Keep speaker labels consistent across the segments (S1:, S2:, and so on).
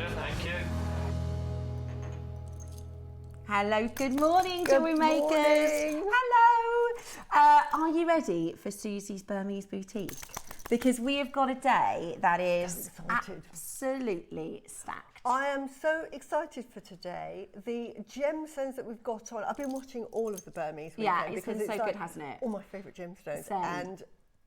S1: thank you.
S2: Hello, good morning, jewellery makers. Hello. Are you ready for Susie's Burmese boutique? Because we have got a day that is absolutely stacked.
S3: I am so excited for today. The gemstones that we've got on. I've been watching all of the Burmese Weekend.
S2: Yeah, it's
S3: because
S2: been so
S3: like
S2: good, hasn't it?
S3: All my favourite gemstones.
S2: Same.
S3: And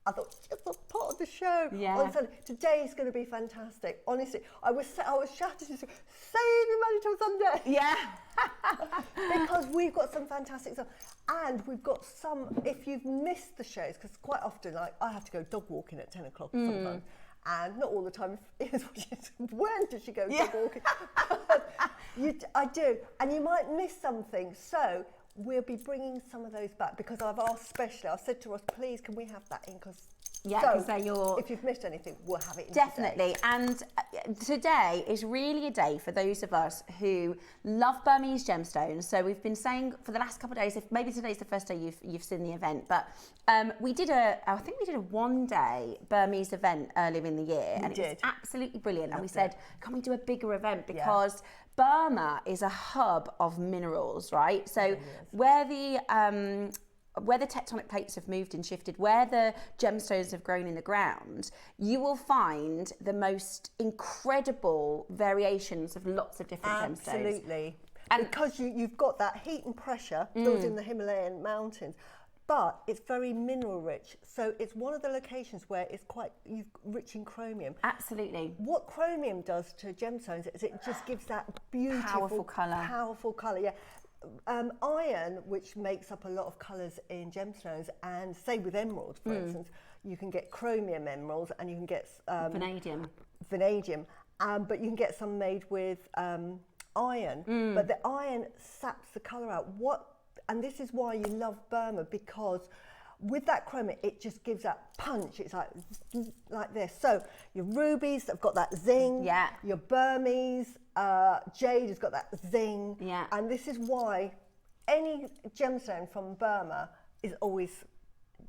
S3: I thought, it's a part of the show.
S2: Yeah.
S3: Today is going to be fantastic. Honestly, I was shouting, save your money till Sunday.
S2: Yeah.
S3: Because we've got some fantastic stuff. And we've got some, if you've missed the shows, because quite often, like, I have to go dog walking at 10 o'clock sometimes. And not all the time, when does she go dog walking? I do. And you might miss something. So we'll be bringing some of those back because I've asked specially, I've said to Ross, please, can we have that in? Because
S2: they're your...
S3: if you've missed anything, we'll have it in
S2: Definitely.
S3: today.
S2: And today is really a day for those of us who love Burmese gemstones. So we've been saying for the last couple of days, if maybe today's the first day you've seen the event, but I think we did a one-day Burmese event earlier in the year, and it was absolutely brilliant. And we said, can we do a bigger event? Because Burma is a hub of minerals, right? So where the tectonic plates have moved and shifted, where the gemstones have grown in the ground, you will find the most incredible variations of lots of different gemstones.
S3: Absolutely. And because you've got that heat and pressure built in the Himalayan mountains, but it's very mineral rich. So it's one of the locations where it's quite rich in chromium.
S2: Absolutely.
S3: What chromium does to gemstones is it just gives that beautiful, powerful colour. Yeah. Iron, which makes up a lot of colours in gemstones, and say with emeralds, for instance, you can get chromium emeralds and you can get vanadium, but you can get some made with iron. But the iron saps the colour out. And this is why you love Burma, because with that chromium, it just gives that punch. It's like this. So your rubies have got that zing. Yeah. Your Burmese jade has got that zing. Yeah. And this is why any gemstone from Burma is always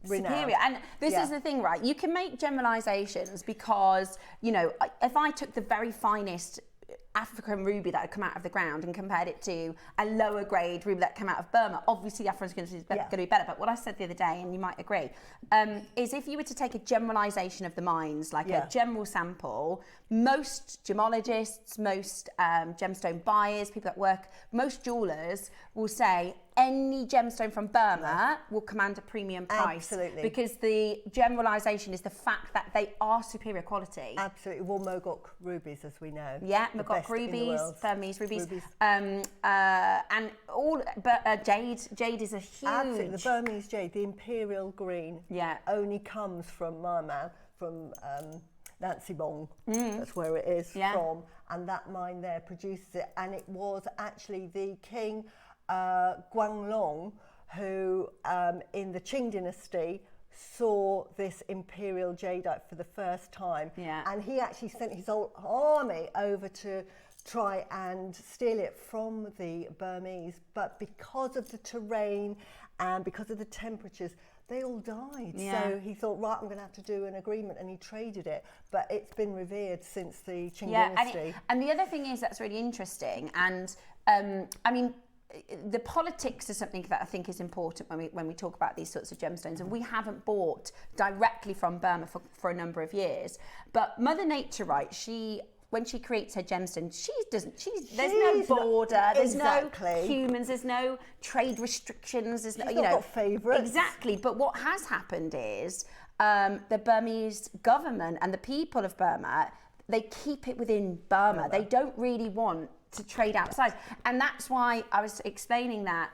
S3: renowned.
S2: Superior. And this is the thing, right? You can make generalizations because, you know, if I took the very finest African ruby that had come out of the ground and compared it to a lower grade ruby that came out of Burma, obviously Africa's going to be better. But what I said the other day, and you might agree, is if you were to take a generalisation of the mines, like a general sample, most gemologists, most gemstone buyers, people that work, most jewellers will say any gemstone from Burma will command a premium price.
S3: Absolutely.
S2: Because the generalisation is the fact that they are superior quality.
S3: Absolutely. Well, Mogok rubies, as we know.
S2: Yeah, Mogok rubies, Burmese rubies. And all, but jade is a huge...
S3: Absolutely. The Burmese jade, the imperial green, only comes from Myanmar, from Nancy Bong. That's where it is from. And that mine there produces it. And it was actually the king... Guanglong, who in the Qing dynasty saw this imperial jadeite for the first time, and he actually sent his whole army over to try and steal it from the Burmese, but because of the terrain and because of the temperatures, they all died. So he thought, right, I'm going to have to do an agreement, and he traded it. But it's been revered since the Qing dynasty.
S2: And the other thing is that's really interesting, and I mean, the politics is something that I think is important when we talk about these sorts of gemstones, and we haven't bought directly from Burma for a number of years. But Mother Nature, right? When she creates her gemstone, there's no border, there's no humans, there's no trade restrictions, there's no
S3: got favourites.
S2: Exactly. But what has happened is the Burmese government and the people of Burma, they keep it within Burma. They don't really want to trade outside. And that's why I was explaining that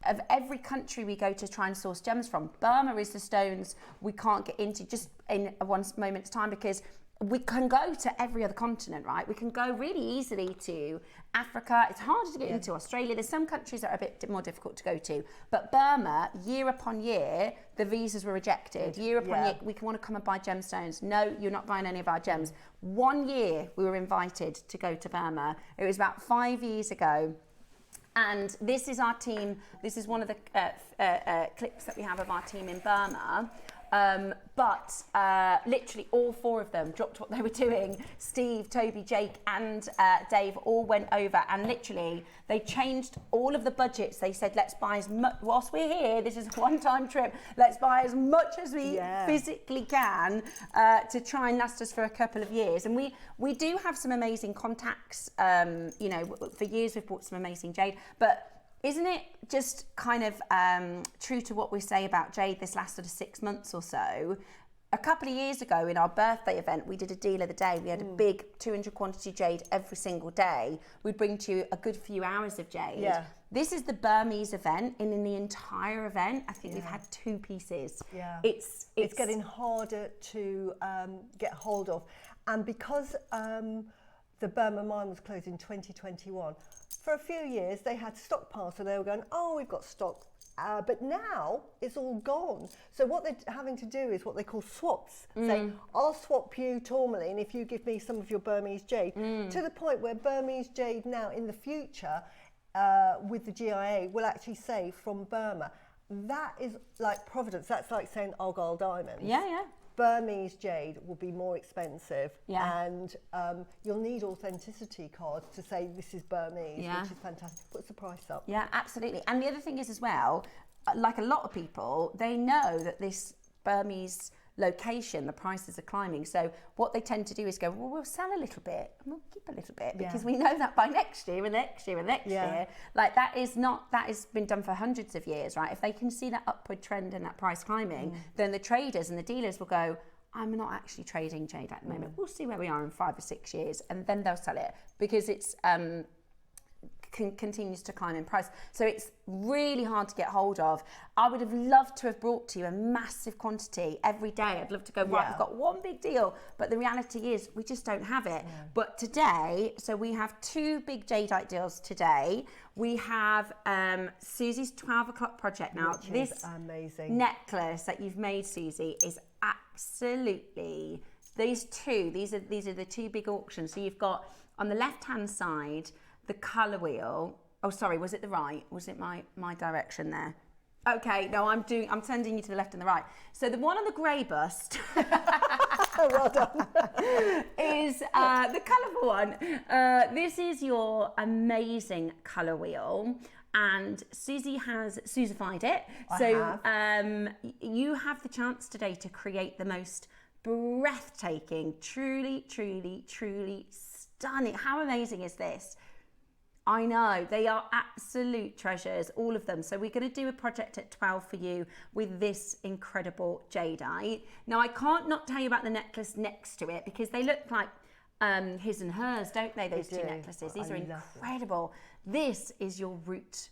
S2: of every country we go to try and source gems from, Burma is the stones we can't get into just in one moment's time, because we can go to every other continent, right? We can go really easily to Africa. It's harder to get into Australia. There's some countries that are a bit more difficult to go to. But Burma, year upon year, the visas were rejected. Year upon year, we want to come and buy gemstones. No, you're not buying any of our gems. 1 year, we were invited to go to Burma. It was about 5 years ago. And this is our team. This is one of the clips that we have of our team in Burma. But literally all 4 of them dropped what they were doing. Steve, Toby, Jake and Dave all went over, and literally they changed all of the budgets. They said, let's buy as much, whilst we're here, this is a one-time trip, let's buy as much as we physically can to try and last us for a couple of years. And we do have some amazing contacts. You know, for years we've bought some amazing jade, but isn't it just kind of true to what we say about jade this last sort of 6 months or so? A couple of years ago in our birthday event, we did a deal of the day. We had a big 200 quantity jade every single day. We'd bring to you a good few hours of jade. Yeah. This is the Burmese event, and in the entire event, I think we've had 2 pieces. Yeah. It's
S3: getting harder to get hold of. And because the Burma mine was closed in 2021, for a few years they had stockpiles, so they were going, oh, we've got stock, but now it's all gone. So what they're having to do is what they call swaps. Say, I'll swap you tourmaline if you give me some of your Burmese jade, to the point where Burmese jade now in the future with the GIA will actually say from Burma. That is like Providence. That's like saying Argyle diamonds.
S2: Yeah, yeah.
S3: Burmese jade will be more expensive, and you'll need authenticity cards to say this is Burmese, which is fantastic. Puts the price up.
S2: Yeah, absolutely. And the other thing is as well, like a lot of people, they know that this Burmese location, the prices are climbing. So what they tend to do is go, well, we'll sell a little bit and we'll keep a little bit, because we know that by next year and next year and next year, like that has been done for hundreds of years, right? If they can see that upward trend and that price climbing, then the traders and the dealers will go, I'm not actually trading jade at the moment. We'll see where we are in 5 or 6 years, and then they'll sell it because it's continues to climb in price. So it's really hard to get hold of. I would have loved to have brought to you a massive quantity every day. I'd love to go, right, we've got one big deal, but the reality is we just don't have it. But today, so we have 2 big jadeite deals today. We have Susie's 12 o'clock project now.
S3: Which
S2: this
S3: is amazing
S2: necklace that you've made, Suzie, is absolutely, these are the 2 big auctions. So you've got on the left hand side the colour wheel. Oh, sorry, was it the right? Was it my direction there? Okay, no, I'm sending you to the left and the right. So the one on the grey bust
S3: well done.
S2: is the colourful one. This is your amazing colour wheel, and Suzie has Suzified it. You have the chance today to create the most breathtaking, truly, truly, truly stunning. How amazing is this? I know, they are absolute treasures, all of them. So we're going to do a project at 12 for you with this incredible jadeite. Now, I can't not tell you about the necklace next to it, because they look like his and hers, don't they, those 2 necklaces? These are incredible. This is your Root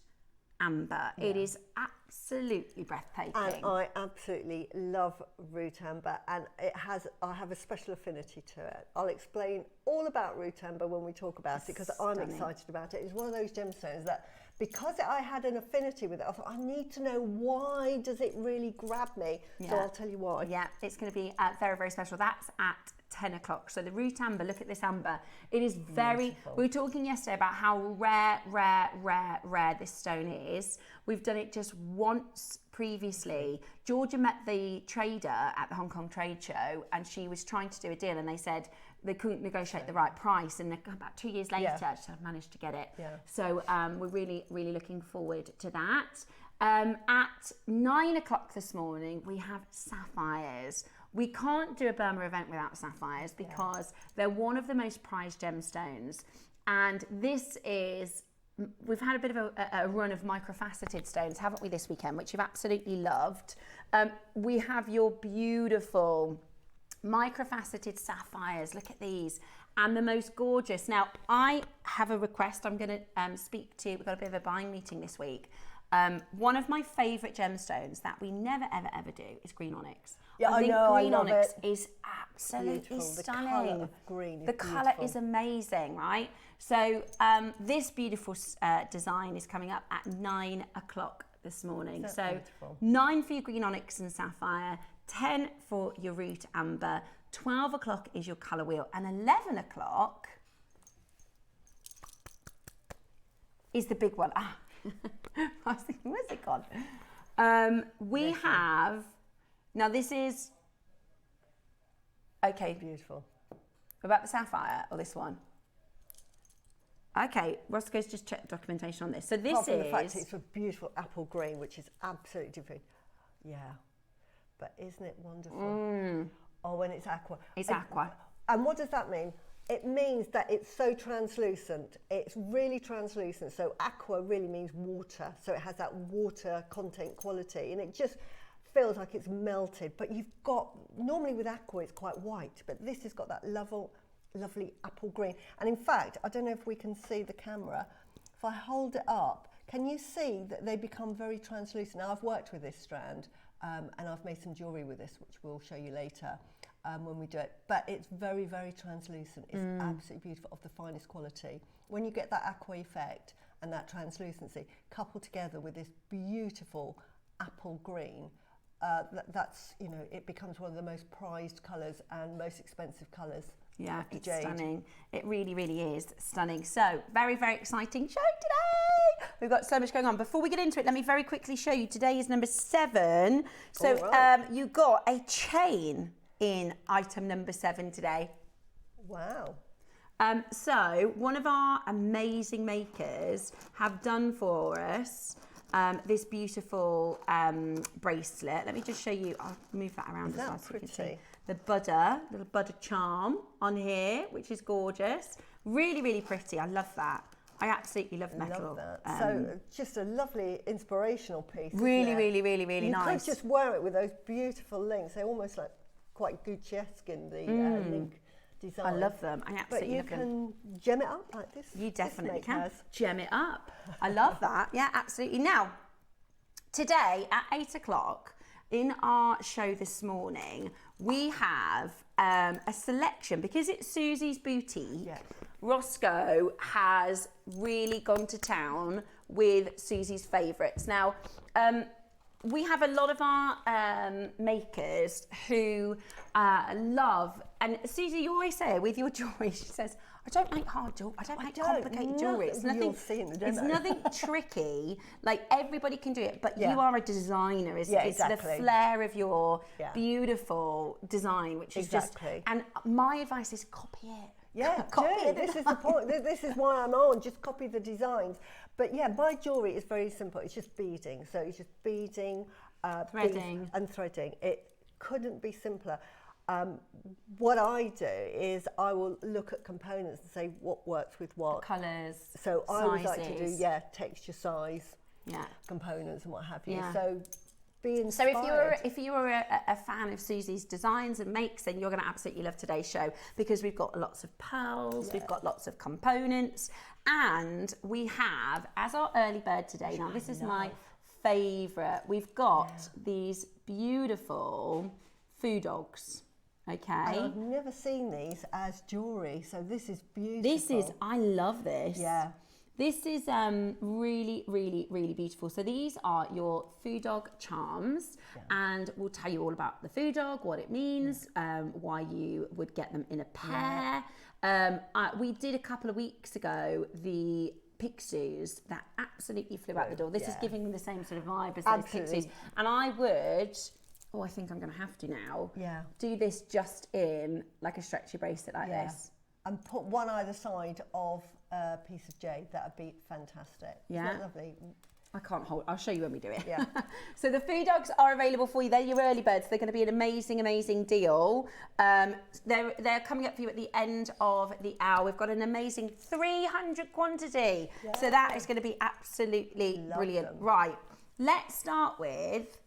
S2: Amber. It is absolutely breathtaking.
S3: And I absolutely love Root Amber, and I have a special affinity to it. I'll explain all about Root Amber when we talk about it, because I'm excited about it. It's one of those gemstones that, because I had an affinity with it, I thought, I need to know, why does it really grab me? So I'll tell you why.
S2: Yeah, it's going to be very, very special. That's at 10 o'clock. So the Root Amber, look at this amber. It is very, beautiful. We were talking yesterday about how rare this stone is. We've done it just once previously. Georgia met the trader at the Hong Kong trade show, and she was trying to do a deal, and they said they couldn't negotiate the right price, and about 2 years later she managed to get it. So we're really, really looking forward to that. At 9 o'clock this morning, we have sapphires. We can't do a Burma event without sapphires, because they're one of the most prized gemstones. And this is, we've had a bit of a run of microfaceted stones, haven't we, this weekend, which you've absolutely loved. We have your beautiful microfaceted sapphires. Look at these. And the most gorgeous. Now, I have a request. I'm going to speak to, we've got a bit of a buying meeting this week. One of my favourite gemstones that we never, ever do is green onyx.
S3: Yeah, I know,
S2: green
S3: I love
S2: onyx
S3: it.
S2: is absolutely
S3: Beautiful.
S2: stunning.
S3: The colour of green is
S2: the colour is amazing, right? So this beautiful design is coming up at 9 o'clock this morning. So beautiful. 9 for your green onyx and sapphire, 10 for your Root Amber, 12 o'clock is your colour wheel, and 11 o'clock is the big one. I was thinking, where's it gone? We have Now this is, okay.
S3: Beautiful.
S2: About the sapphire or this one? Okay, Roscoe's just checked documentation on this. So this
S3: Apart from
S2: is...
S3: the fact it's a beautiful apple green, which is absolutely different. Yeah, but isn't it wonderful? Oh, when it's aqua.
S2: It's aqua.
S3: And what does that mean? It means that it's so translucent. It's really translucent. So aqua really means water. So it has that water content quality, and it just feels like it's melted. But you've got, normally with aqua, it's quite white, but this has got that lovely apple green. And in fact, I don't know if we can see the camera. If I hold it up, can you see that they become very translucent? Now, I've worked with this strand, and I've made some jewellery with this, which we'll show you later when we do it. But it's very, very translucent. It's absolutely beautiful, of the finest quality. When you get that aqua effect and that translucency coupled together with this beautiful apple green, that's, you know, it becomes one of the most prized colours and most expensive colours.
S2: Yeah, it's stunning. It really, really is stunning. So, very, very exciting show today. We've got so much going on. Before we get into it, let me very quickly show you. Today is number 7. So, you got a chain in item number 7 today.
S3: Wow.
S2: So, one of our amazing makers have done for us this beautiful bracelet. Let me just show you. I'll move that around as well so you can see. The little Buddha charm on here, which is gorgeous. Really, really pretty. I love that. I absolutely love metal.
S3: Love that. So just a lovely inspirational piece.
S2: Really, really, really, really nice.
S3: You could just wear it with those beautiful links. They're almost like quite Gucci-esque in the link design.
S2: I love them. I absolutely love them.
S3: But you can gem it up like this.
S2: You definitely can. Gem it up. I love that. Yeah, absolutely. Now, today at 8 o'clock, in our show this morning, we have a selection, because it's Suzie's boutique. Yeah. Roscoe has really gone to town with Suzie's favourites. Now, we have a lot of our makers who love, and Suzie, you always say with your jewellery, she says, I don't like hard jewellery. I don't like complicated jewellery. It's nothing. It's nothing tricky. Like, everybody can do it, but you are a designer. It's the flair of your beautiful design, which is just. And my advice is copy it.
S3: Yeah, this is the point. This is why I'm on. Just copy the designs. But yeah, my jewellery is very simple. It's just beading. So it's just beading,
S2: threading,
S3: and threading. It couldn't be simpler. What I do is I will look at components and say what works with what.
S2: Colours,
S3: so I always like to do, texture, size, components and what have you.
S2: Yeah.
S3: So be inspired.
S2: So if you were a fan of Suzie's designs and makes, then you're going to absolutely love today's show, because we've got lots of pearls, we've got lots of components, and we have, as our early bird today, now this is my favourite, we've got these beautiful Phoodogs. Okay.
S3: And I've never seen these as jewellery, so this is beautiful.
S2: I love this.
S3: Yeah.
S2: This is really, really, really beautiful. So these are your Phoodog charms, and we'll tell you all about the Phoodog, what it means, why you would get them in a pair. We did a couple of weeks ago the Pixies that absolutely flew out the door. This is giving me the same sort of vibe as those Pixies. And I would... Oh, I think I'm going to have to now. Yeah. Do this just in like a stretchy bracelet like this.
S3: And put one either side of a piece of jade. That would be fantastic.
S2: Yeah.
S3: Isn't that lovely?
S2: I can't hold. I'll show you when we do it.
S3: Yeah.
S2: So the Phoodogs are available for you. They're your early birds. They're going to be an amazing, amazing deal. They're coming up for you at the end of the hour. We've got an amazing 300 quantity. Yeah. So that is going to be absolutely brilliant. Them. Right. Let's start with...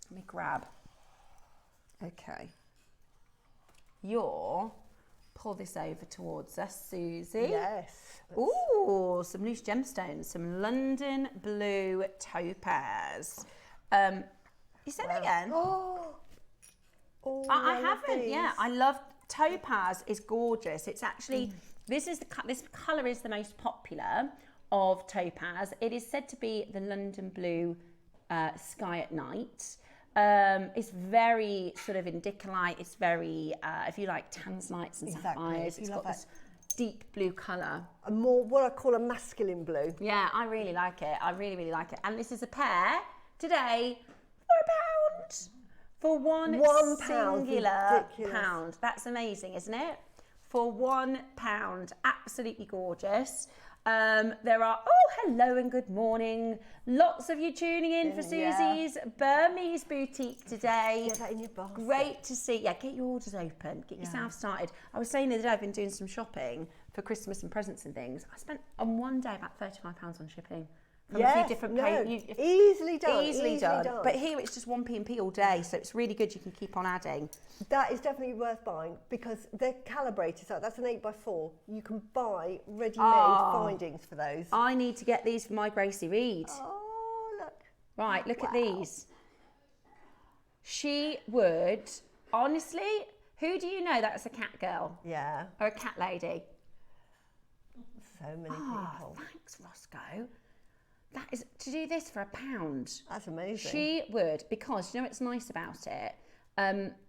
S2: Let me grab. Okay. Pull this over towards us, Suzie.
S3: Yes.
S2: Ooh, some loose gemstones, some London blue topaz. You said it again? I haven't. These. Yeah, I love topaz. Is gorgeous. It's actually this colour is the most popular of topaz. It is said to be the London blue sky at night. It's very sort of indicolite. It's very, if you like tanzanites and sapphires, it's got this deep blue colour.
S3: A more, what I call a masculine blue.
S2: Yeah, I really like it. I really, really like it. And this is a pair today for £1. For one
S3: pound,
S2: singular
S3: ridiculous.
S2: pound. That's amazing, isn't it? For £1, absolutely gorgeous. There are, hello and good morning. Lots of you tuning in for Susie's Burmese boutique today.
S3: Get that in your basket.
S2: Great to see. Yeah, get your orders open. Get yourself started. I was saying the other day, I've been doing some shopping for Christmas and presents and things. I spent on one day about £35 on shipping. From a few different
S3: easily done.
S2: Easily done. But here it's just 1p all day, so it's really good. You can keep on adding.
S3: That is definitely worth buying because they're calibrated. So that's an 8x4. You can buy ready-made findings for those.
S2: I need to get these for my Gracie Reed.
S3: Oh, look.
S2: Right, look at these. She would, honestly, who do you know that's a cat girl?
S3: Yeah.
S2: Or a cat lady?
S3: So many people.
S2: Thanks, Roscoe. That is, to do this for £1.
S3: That's amazing.
S2: She would, because you know what's nice about it?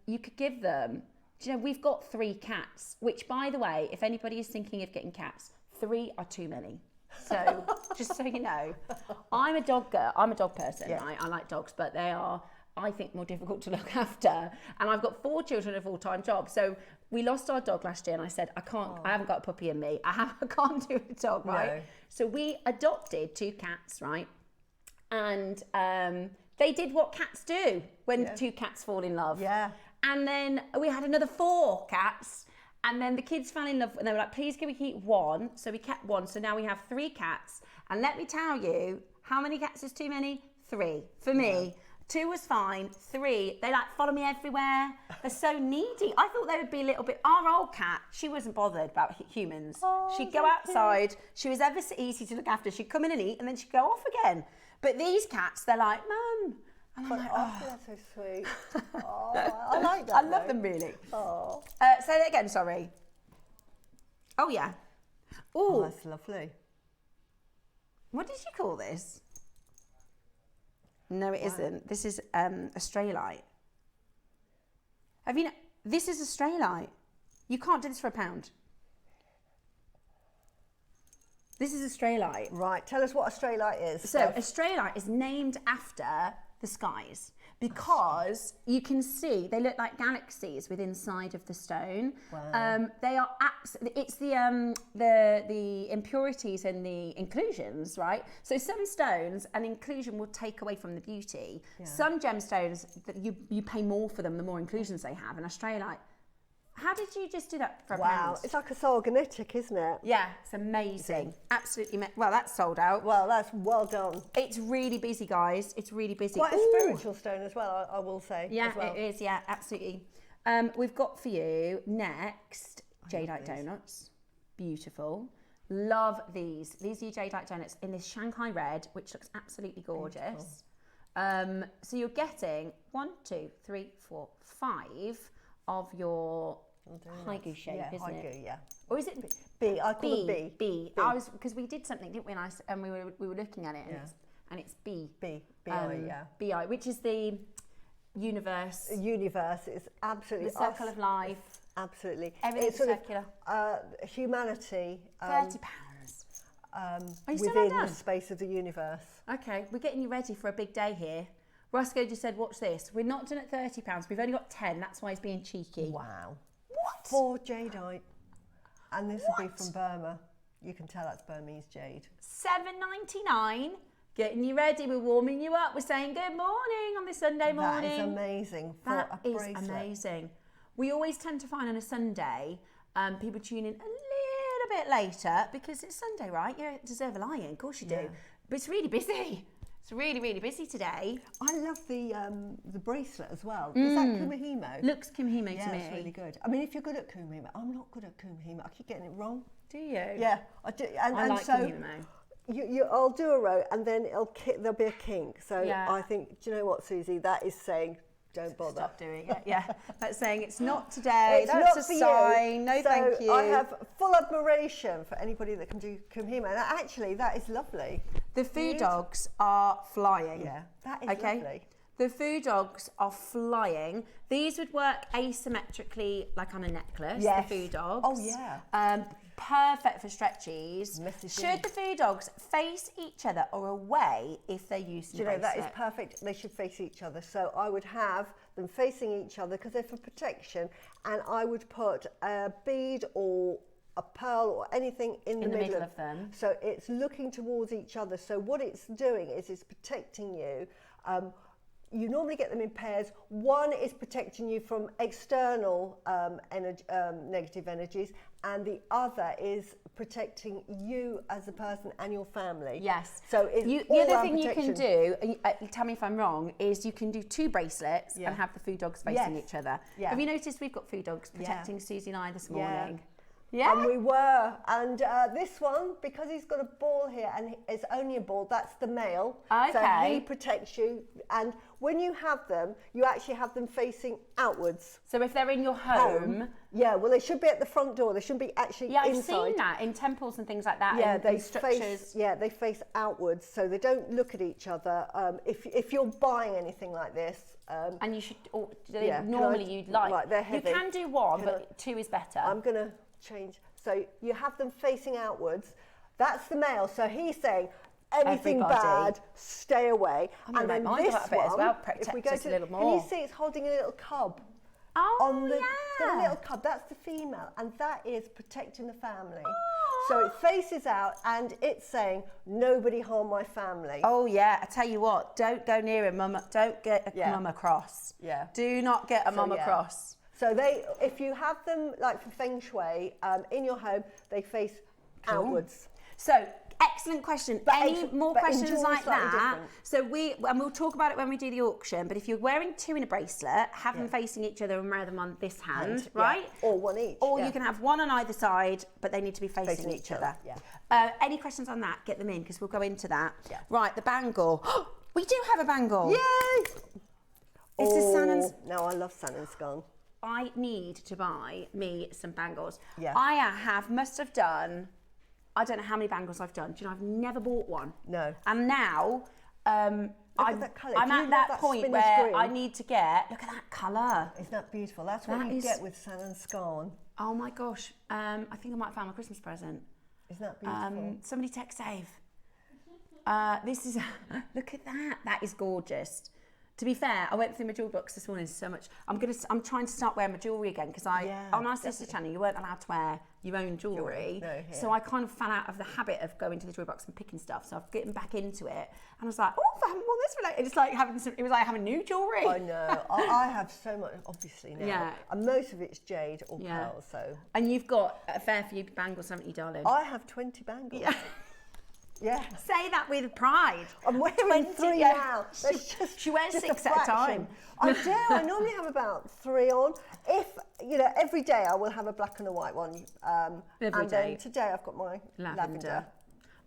S2: You could give them, do you know, we've got 3 cats, which by the way, if anybody is thinking of getting cats, 3 are too many. So just so you know, I'm a dog girl, I'm a dog person, right? I like dogs, but they are, I think, more difficult to look after. And I've got 4 children and a full-time job. So we lost our dog last year and I said, I haven't got a puppy in me. I can't do a dog, right? No. So we adopted 2 cats, right? And they did what cats do when 2 cats fall in love.
S3: Yeah.
S2: And then we had another 4 cats. And then the kids fell in love and they were like, please can we keep 1? So we kept 1. So now we have 3 cats. And let me tell you, how many cats is too many? 3. For me. 2 was fine. 3, they like follow me everywhere. They're so needy. I thought they would be a little bit. Our old cat, she wasn't bothered about humans. She'd go outside. She was ever so easy to look after. She'd come in and eat and then she'd go off again. But these cats, they're like, Mum. And I'm like,
S3: that's so sweet. I like that.
S2: I love them really. Say that again, sorry. Oh, yeah.
S3: Oh, that's lovely.
S2: What did you call this? No, it isn't. This is a stray light. This is a stray light. You can't do this for £1. This is a stray light.
S3: Right, tell us what a stray light is.
S2: So a stray light is named after the skies because you can see they look like galaxies within inside of the stone.
S3: Wow.
S2: They are it's the impurities and the inclusions, right? So some stones, an inclusion will take away from the beauty. Yeah. Some gemstones that you pay more for them the more inclusions they have. And a stray light. How did you just do that for £1?
S3: Wow, it's like a sargonitic, isn't it?
S2: Yeah, it's amazing. Absolutely. Well, that's sold out.
S3: Well, that's well done.
S2: It's really busy, guys. It's really busy.
S3: Quite a spiritual stone as well, I will say.
S2: Yeah,
S3: as well.
S2: it is. Yeah, absolutely. We've got for you next jadeite donuts. Beautiful. Love these. These are your jadeite donuts in this Shanghai red, which looks absolutely gorgeous. So you're getting 1, 2, 3, 4, 5 of your haiku shape, isn't it?
S3: Haiku, yeah.
S2: Or is it
S3: B? I call it B.
S2: I was, because we did something, didn't we? And we were looking at it, and it's B. BI, which is the universe.
S3: Universe is absolutely
S2: the circle of life.
S3: Absolutely.
S2: Everything's circular.
S3: Humanity.
S2: £30.
S3: Within the space of the universe.
S2: Okay, we're getting you ready for a big day here. Roscoe just said, watch this. We're not done at £30. We've only got 10. That's why he's being cheeky.
S3: Wow.
S2: What?
S3: For jadeite. And this will be from Burma. You can tell that's Burmese jade.
S2: $7.99. Getting you ready. We're warming you up. We're saying good morning on this Sunday morning.
S3: That is amazing.
S2: That is amazing. We always tend to find on a Sunday, people tune in a little bit later because it's Sunday, right? You deserve a lie-in. Of course you do. But it's really busy. It's really, really busy today.
S3: I love the bracelet as well. Is that kumihimo?
S2: Looks kumihimo to me.
S3: Yeah, it's really good. I mean, if you're good at kumihimo, I'm not good at kumihimo. I keep getting it wrong.
S2: Do you?
S3: Yeah, I do. And
S2: like
S3: so
S2: kumihimo.
S3: I'll do a row, and then there'll be a kink. So
S2: yeah.
S3: I think, do you know what, Susie? That is saying, don't bother.
S2: Stop doing it. Yeah, that's saying it's not today. That's a sign. No, thank you.
S3: I have full admiration for anybody that can do kumihimo. And actually, that is lovely.
S2: The Phoodogs are flying.
S3: Yeah, that is lovely.
S2: The Phoodogs are flying. These would work asymmetrically, like on a necklace.
S3: Yes.
S2: The Phoodogs.
S3: Oh yeah.
S2: perfect for stretchies. Should the Phoodogs face each other or away if they're using a bracelet?
S3: That is perfect. They should face each other. So I would have them facing each other because they're for protection, and I would put a bead or a pearl or anything in the middle of them. So it's looking towards each other. So what it's doing is it's protecting you. You normally get them in pairs. One is protecting you from external negative energies, and the other is protecting you as a person and your family.
S2: Yes.
S3: So it's
S2: the other thing you can do, tell me if I'm wrong, is you can do 2 bracelets and have the Phoodogs facing each other. Yeah. Have you noticed we've got Phoodogs protecting Suzie and I this morning? Yeah.
S3: And we were. And this one, because he's got a ball here and it's only a ball, that's the male.
S2: Okay.
S3: So he protects you. And when you have them, you actually have them facing outwards.
S2: So if they're in your home.
S3: Yeah, well, they should be at the front door. They shouldn't be actually inside.
S2: Yeah, I've seen that in temples and things like that.
S3: Yeah,
S2: they face.
S3: Yeah, they face outwards, so they don't look at each other. If you're buying anything like this,
S2: and you should normally you'd like.
S3: Right, they're heavy.
S2: You can do 1, but 2 is better.
S3: I'm gonna change. So you have them facing outwards. That's the male. So he's saying anything bad, stay away.
S2: And then this one, as well, if we go to a little more,
S3: can you see it's holding a little cub?
S2: Oh,
S3: on the little cub, that's the female, and that is protecting the family. So it faces out and it's saying, nobody harm my family.
S2: Oh yeah, I tell you what, don't go near him, mum. Don't get a mum across.
S3: Yeah.
S2: Do not get a mum across.
S3: So if you have them like for Feng Shui in your home, they face outwards.
S2: So excellent question. Any more questions like that? So we'll talk about it when we do the auction. But if you're wearing 2 in a bracelet, have them facing each other and wear them on this hand, right?
S3: Yeah. Or 1 each.
S2: Or you can have 1 on either side, but they need to be facing each other.
S3: Yeah.
S2: Any questions on that? Get them in because we'll go into that. Yeah. Right, the bangle. We do have a bangle.
S3: Yay!
S2: This is Sanon's.
S3: No, I love Sanon's Scone.
S2: I need to buy me some bangles.
S3: Yeah.
S2: I must have done, I don't know how many bangles I've done. Do you know, I've never bought one.
S3: No.
S2: And now, I'm
S3: at
S2: that point where green? I need to get, look at that colour.
S3: Isn't that beautiful? That's what you get with Sanon's Scone.
S2: Oh my gosh. I think I might have found my Christmas present.
S3: Isn't that beautiful?
S2: Somebody text Dave. This is, look at that. That is gorgeous. To be fair, I went through my jewel box this morning so much. I'm trying to start wearing my jewellery again because on our sister channel you weren't allowed to wear your own jewellery.
S3: No,
S2: so I kind of fell out of the habit of going to the jewellery box and picking stuff. So I've getting back into it, and I was like, oh, I haven't worn this for like. It's like having new jewellery.
S3: I know. I have so much, obviously now. Yeah. And most of it's jade or pearl. So.
S2: And you've got a fair few bangles, haven't you, darling?
S3: I have 20 bangles. Yeah. Yeah.
S2: Say that with pride.
S3: I'm wearing 3 now.
S2: She wears 6 at a time.
S3: I do. I normally have about 3 on. If, every day I will have a black and a white one.
S2: Every day.
S3: Then today I've got my lavender.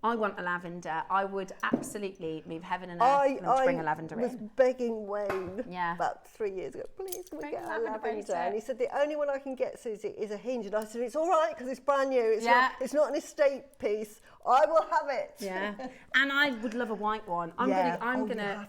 S2: I want a lavender. I would absolutely move heaven and earth to bring a lavender in.
S3: I was begging Wayne about 3 years ago, please can we get a lavender? And he said, the only one I can get, Susie, is a hinge. And I said, it's all right because it's brand new. It's not an estate piece. I will have it.
S2: Yeah. And I would love a white one. I'm gonna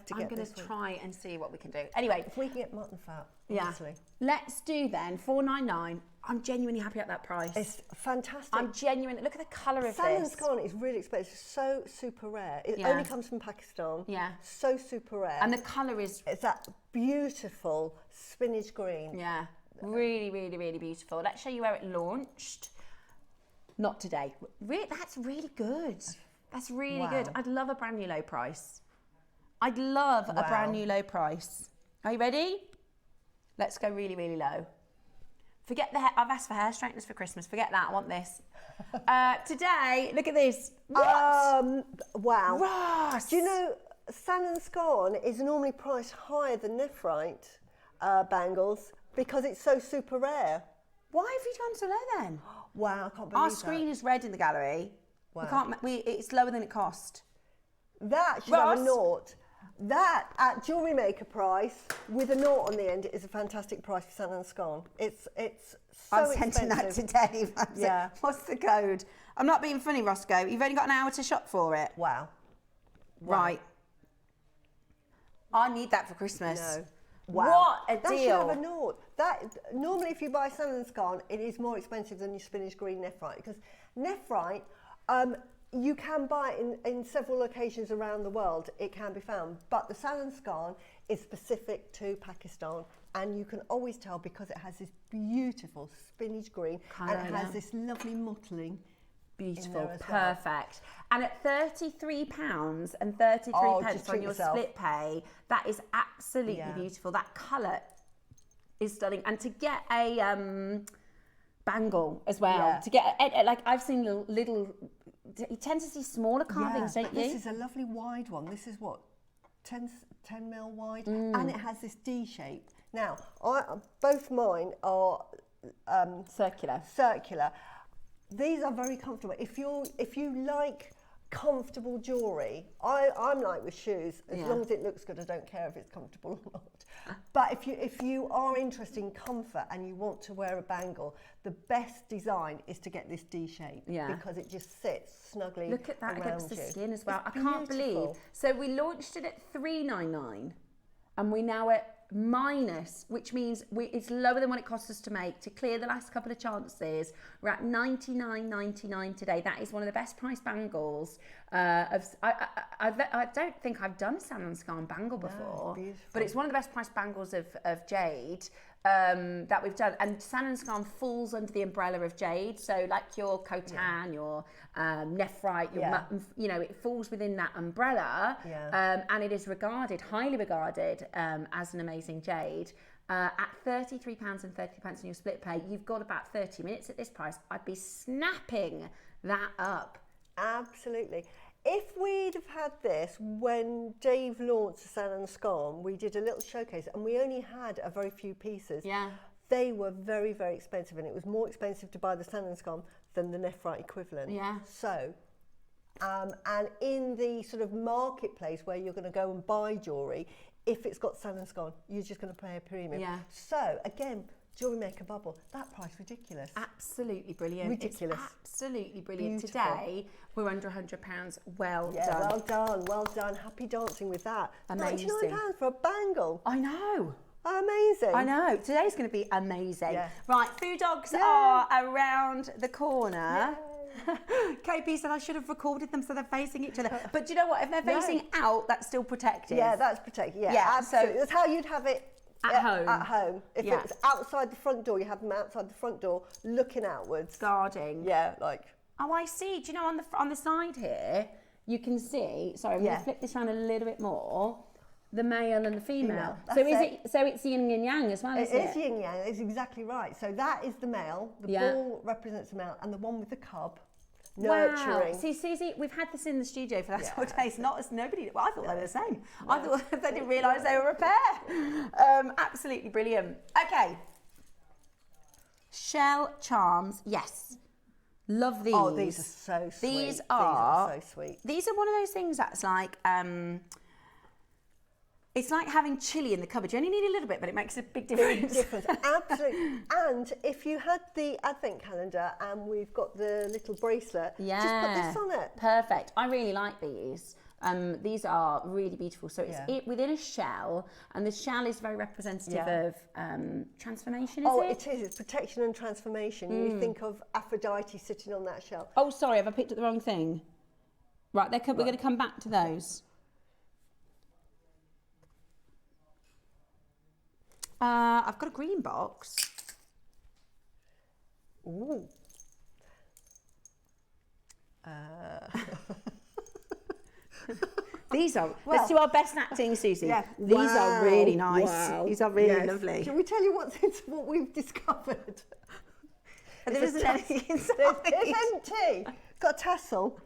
S2: try and see what we can do. Anyway,
S3: if we can get mutton fat, obviously.
S2: Let's do then $4.99. I'm genuinely happy at that price.
S3: It's fantastic.
S2: I'm genuinely, look at the colour of
S3: Sanon's
S2: this.
S3: Scone is really expensive. It's so super rare. It only comes from Pakistan.
S2: Yeah.
S3: So super rare.
S2: And the colour is...
S3: It's that beautiful spinach green.
S2: Yeah. Really, really, really beautiful. Let's show you where it launched. Not today. That's really good. That's really good. I'd love a brand new low price. I'd love a brand new low price. Are you ready? Let's go really, really low. Forget the hair. I've asked for hair straighteners for Christmas. Forget that. I want this. Today, look at this.
S3: Wow.
S2: Ross.
S3: Do you know, Sanon's Scone is normally priced higher than nephrite bangles because it's so super rare.
S2: Why have you gone so low then?
S3: Wow, I can't believe
S2: Our screen is red in the gallery.
S3: Wow.
S2: It's lower than it cost.
S3: That should have a naught. That at JewelleryMaker price with a naught on the end is a fantastic price for Sanon's Scone. It's so expensive.
S2: I'm sending that to Dave.
S3: Yeah.
S2: What's the code? I'm not being funny, Roscoe. You've only got an hour to shop for it.
S3: Wow.
S2: Right. I need that for Christmas.
S3: No. Wow.
S2: What a deal.
S3: That should have a naught. Normally if you buy Sanon's Scone, it is more expensive than your spinach green nephrite because Nephrite, you can buy it in several locations around the world. It can be found, but the Salon Scan is specific to Pakistan, and you can always tell because it has this beautiful spinach green and it has this lovely mottling.
S2: Beautiful, perfect. And at £33 and 33 pence on your split pay, that is absolutely beautiful. That colour is stunning. And to get a bangle as well, to get like I've seen little. You tend to see smaller carvings, don't you?
S3: This is a lovely wide one. This is what 10 mil wide, and it has this D shape. Now, both mine are circular. These are very comfortable. If you like comfortable jewellery, I'm like with shoes. As long as it looks good, I don't care if it's comfortable or not. But if you are interested in comfort and you want to wear a bangle, the best design is to get this D shape because it just sits snugly.
S2: Look at that against the skin as well.
S3: It's
S2: I can't believe. So we launched it at $3.99, and we're now at minus, which means it's lower than what it costs us to make. To clear the last couple of chances, we're at $99.99 today. That is one of the best priced bangles. I don't think I've done a Salon Scan bangle before, but it's one of the best priced bangles of jade that we've done. And Salon Scan falls under the umbrella of jade. So like your Khotan, your nephrite, your it falls within that umbrella, and it is highly regarded as an amazing jade. At £33 and 30 pence on your split pay, you've got about 30 minutes at this price. I'd be snapping that up.
S3: Absolutely. If we'd have had this when Dave launched the Salon Scan, we did a little showcase and we only had a very few pieces. They were very, very expensive, and it was more expensive to buy the Salon Scan than the nephrite equivalent. So, and in the sort of marketplace where you're going to go and buy jewellery, if it's got Salon Scan, you're just going to pay a premium. So, again, JewelleryMaker bubble, that price ridiculous.
S2: Absolutely brilliant.
S3: Ridiculous.
S2: It's absolutely brilliant.
S3: Beautiful.
S2: Today, we're under £100. Well done.
S3: Well done, well done. Happy dancing with that.
S2: Amazing.
S3: £99 for a bangle.
S2: I know.
S3: Amazing.
S2: I know. Today's going to be amazing. Right, Phoodogs are around the corner. KP said I should have recorded them so they're facing each other. But do you know what? If they're facing out, that's still protected.
S3: Yeah, that's protected. Yeah, absolutely. So that's how you'd have it
S2: at home.
S3: At home. If it was outside the front door, you have them outside the front door, looking outwards.
S2: Guarding.
S3: Yeah, like.
S2: Oh, I see. Do you know on the side here, you can see. Sorry, I'm going to flip this around a little bit more. The male and the female. So it's yin and yang as well, isn't it?
S3: It is yin yang. It's exactly right. So that is the male. The ball represents the male, and the one with the cub. Nurturing.
S2: Wow. See, Suzie, we've had this in the studio for the last 4 days. Not as nobody. Well, I thought they were the same. I thought they didn't realise they were a pair. Absolutely brilliant. Okay. Shell charms. Yes. Love these.
S3: Oh, these are so sweet.
S2: These are
S3: so sweet.
S2: These are one of those things that's like. It's like having chili in the cupboard. You only need a little bit, but it makes a big difference.
S3: Absolutely. And if you had the advent calendar and we've got the little bracelet, just put this on it.
S2: Perfect. I really like these. These are really beautiful. So it's within a shell, and the shell is very representative of transformation, is it?
S3: Oh, it is. It's protection and transformation. You think of Aphrodite sitting on that shell.
S2: Oh, sorry, have I picked up the wrong thing? Right, we're going to come back to those. I've got a green box.
S3: Ooh.
S2: These are, let's do our best acting, Suzie. Yeah. These are really nice. Wow. These are really lovely.
S3: Shall we tell you what we've discovered?
S2: There isn't anything inside.
S3: It's empty. Got a tassel.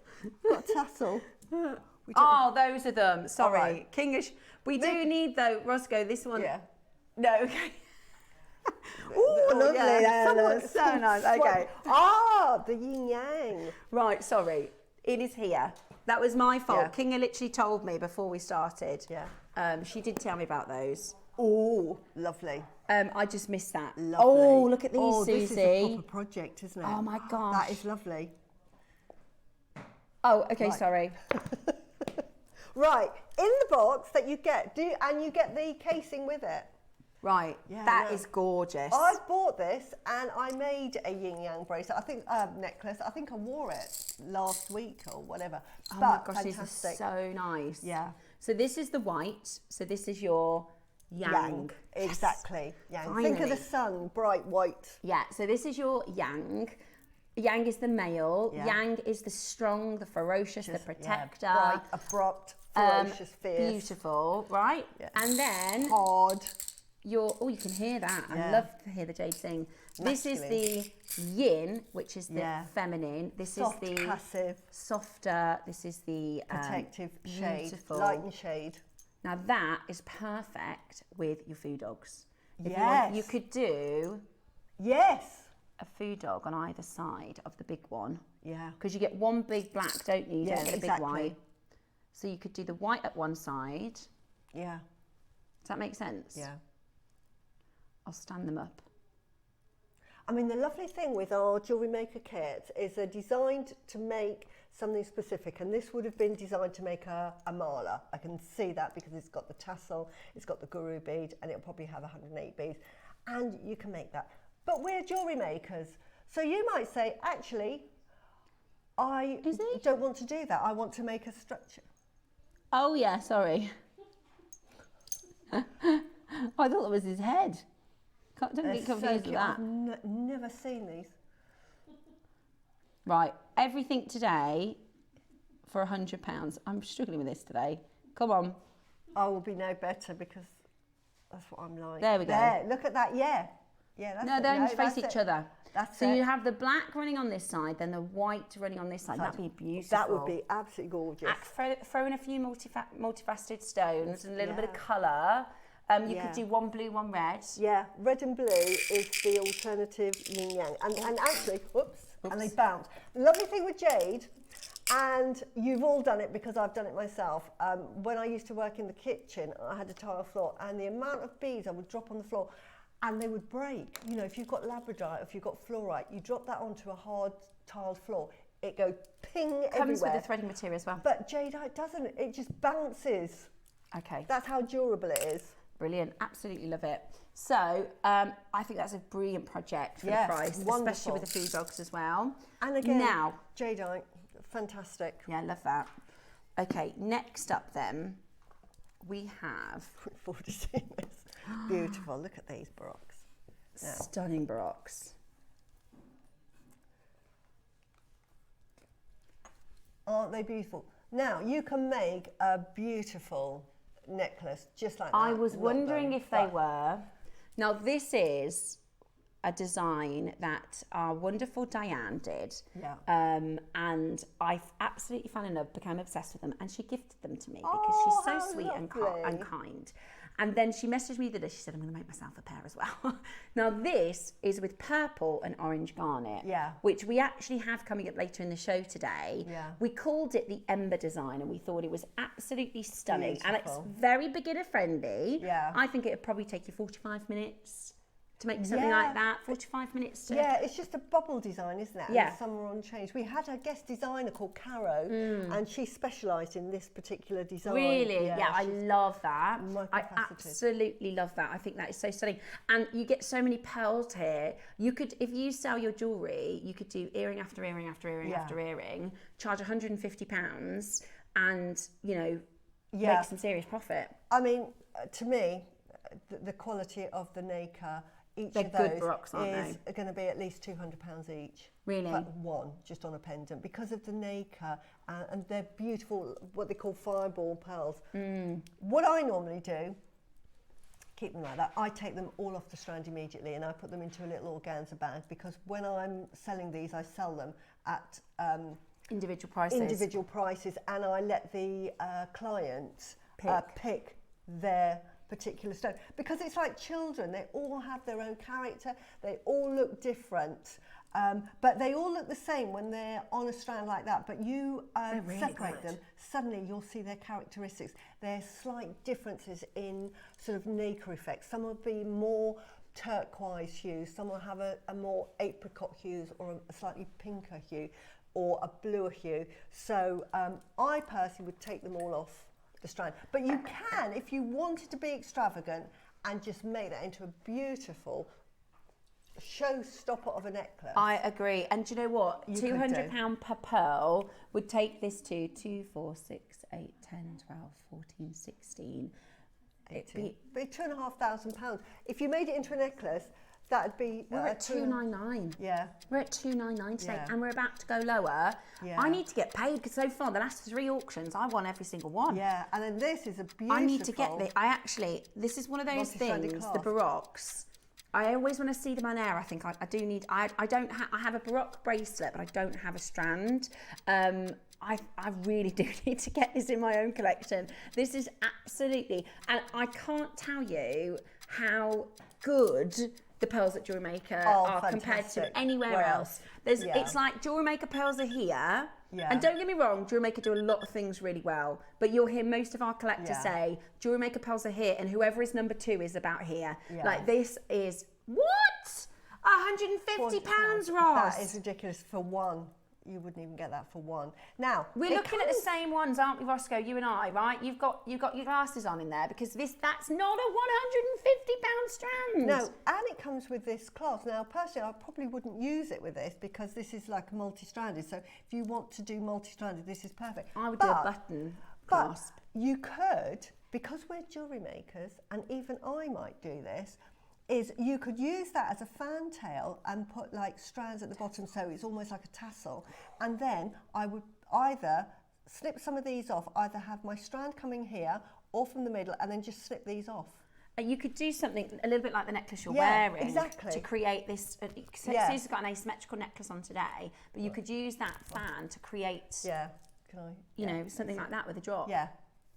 S2: Oh, those are them. Sorry. Right. Kingish. We do need, though, Roscoe, this one.
S3: Yeah.
S2: No, okay.
S3: Ooh, lovely.
S2: Yeah, so nice. Okay.
S3: The yin yang.
S2: Right, sorry. It is here. That was my fault. Kinga literally told me before we started.
S3: Yeah.
S2: She did tell me about those.
S3: Oh, lovely.
S2: I just missed that.
S3: Lovely.
S2: Oh, look at these, Suzie.
S3: This is a proper project, isn't it?
S2: Oh my gosh.
S3: That is lovely.
S2: Oh, okay, sorry.
S3: Right, in the box that you get, and you get the casing with it.
S2: Right, that is gorgeous.
S3: I bought this and I made a yin yang bracelet. I think necklace. I think I wore it last week or whatever.
S2: Oh my gosh, these are so nice.
S3: Yeah.
S2: So this is the white. So this is your yang.
S3: Exactly.
S2: Yes.
S3: Yang. Think of the sun, bright white.
S2: Yeah. So this is your yang. Yang is the male.
S3: Yeah.
S2: Yang is the strong, the ferocious, the protector.
S3: Bright, abrupt, ferocious, fierce.
S2: Beautiful, right? Yeah. And then
S3: hard.
S2: You can hear that. I love to hear the jade sing. This is the yin, which is the feminine. This
S3: soft,
S2: is the
S3: passive,
S2: softer. This is the
S3: protective shade,
S2: beautiful.
S3: Light and shade.
S2: Now that is perfect with your Phoodogs.
S3: Yes.
S2: You could do a Phoodog on either side of the big one.
S3: Yeah.
S2: Because you get one big black, don't you? You don't get a big
S3: exactly.
S2: white. So you could do the white at one side.
S3: Yeah.
S2: Does that make sense?
S3: Yeah.
S2: I'll stand them up.
S3: I mean, the lovely thing with our jewellery maker kits is they're designed to make something specific, and this would have been designed to make a mala. I can see that because it's got the tassel, it's got the guru bead, and it'll probably have 108 beads, and you can make that. But we're jewellery makers, so you might say, actually, I don't want to do that. I want to make a structure.
S2: Oh yeah, sorry. I thought that was his head. Don't get confused with that.
S3: I've never seen these.
S2: Right, everything today for £100. I'm struggling with this today. Come on.
S3: I will be no better because that's what I'm like.
S2: There we go.
S3: There, look at that, yeah. That's
S2: no, they're face each other.
S3: That's
S2: so you have the black running on this side, then the white running on this side. That'd be beautiful.
S3: That would be absolutely gorgeous.
S2: Throw in a few multifaceted stones and a little bit of colour. You could do one blue, one red.
S3: Yeah, red and blue is the alternative yin yang. And actually, and they bounce. The lovely thing with jade, and you've all done it because I've done it myself. When I used to work in the kitchen, I had a tile floor, and the amount of beads I would drop on the floor, and they would break. You know, if you've got labradorite, if you've got fluorite, you drop that onto a hard tiled floor, it goes ping everywhere.
S2: Comes with the threading material as well.
S3: But jadeite doesn't. It just bounces.
S2: Okay.
S3: That's how durable it is.
S2: Brilliant, absolutely love it. So I think that's a brilliant project for the price,
S3: wonderful.
S2: Especially with the Phoodogs as well.
S3: And again,
S2: now,
S3: jadeite, fantastic.
S2: Yeah, I love that. Okay, next up then, we have...
S3: Look forward to seeing this. Beautiful, look at these barocks.
S2: Stunning barocks.
S3: Aren't they beautiful? Now, you can make a beautiful necklace just like that.
S2: I was wondering if they were. Now this is a design that our wonderful Diane did.
S3: Yeah.
S2: And I absolutely fell in love, became obsessed with them, and she gifted them to me because she's so sweet and kind. And then she messaged me the other day, she said, I'm going to make myself a pair as well. Now this is with purple and orange garnet, which we actually have coming up later in the show today.
S3: Yeah.
S2: We called it the Ember design and we thought it was absolutely stunning.
S3: Beautiful.
S2: And it's very beginner friendly.
S3: Yeah.
S2: I think it would probably take you 45 minutes to make something like that, 45 minutes to...
S3: Yeah, it's just a bubble design, isn't it?
S2: Yeah.
S3: And some are unchanged. We had a guest designer called Caro, and she specialised in this particular design.
S2: Really? Yeah, I love that. I
S3: Multifaceted.
S2: absolutely love that. I think that is so stunning. And you get so many pearls here. You could, if you sell your jewellery, you could do earring after earring after earring after earring, charge £150 and, you know, make some serious profit.
S3: I mean, to me, the quality of the nacre, each of those
S2: barocks,
S3: is going to be at least £200 each.
S2: Really?
S3: But one, just on a pendant, because of the nacre, and they're beautiful, what they call fireball pearls. What I normally do, keep them like that, I take them all off the strand immediately and I put them into a little organza bag, because when I'm selling these, I sell them at
S2: individual prices.
S3: And I let the client pick their particular stone, because it's like children, they all have their own character, they all look different, but they all look the same when they're on a strand like that, but you really separate them, suddenly you'll see their characteristics. There's slight differences in sort of nacre effects. Some will be more turquoise hues, some will have a more apricot hues or a slightly pinker hue or a bluer hue. So I personally would take them all off the strand. But you can, if you wanted to be extravagant, and just make that into a beautiful showstopper of a necklace.
S2: I agree. And do you know what? £200 per pearl would take this to 2, 4, 6, 8, 10, 12, 14, 16.
S3: It'd be £2,500. If you made it into a necklace, that'd be...
S2: We're at 299.
S3: Yeah.
S2: We're at 299 today,
S3: Yeah.
S2: and we're about to go lower.
S3: Yeah.
S2: I need to get paid because so far, the last 3 auctions, I won every single one.
S3: Yeah, and then this is a beautiful...
S2: I need to get this. This is one of those things, the Baroques. I always want to see them on air. I think I do need. I have a Baroque bracelet, but I don't have a strand. I really do need to get this in my own collection. This is absolutely, and I can't tell you how good the pearls at JewelleryMaker are
S3: fantastic.
S2: compared to anywhere else. It's like JewelleryMaker pearls are here.
S3: Yeah.
S2: And don't get me wrong, JewelleryMaker do a lot of things really well, but you'll hear most of our collectors say, JewelleryMaker pearls are here, and whoever is number 2 is about here.
S3: Yeah.
S2: Like, this is, what? £150, Ross?
S3: That is ridiculous for one. You wouldn't even get that for one. Now,
S2: we're looking at the same ones, aren't we, Roscoe? You and I, right? You've got your glasses on in there because that's not a £150 strand.
S3: No, and it comes with this clasp. Now, personally, I probably wouldn't use it with this because this is like multi-stranded. So if you want to do multi-stranded, this is perfect.
S2: I would do a button clasp.
S3: But you could, because we're jewellery makers, and even I might do this, is you could use that as a fantail and put like strands at the bottom so it's almost like a tassel, and then I would either snip some of these off, either have my strand coming here or from the middle, and then just snip these off.
S2: You could do something a little bit like the necklace you're wearing,
S3: exactly,
S2: to create this. Susie's got an asymmetrical necklace on today, but you could use that fan to create, something like that with a drop.
S3: Yeah.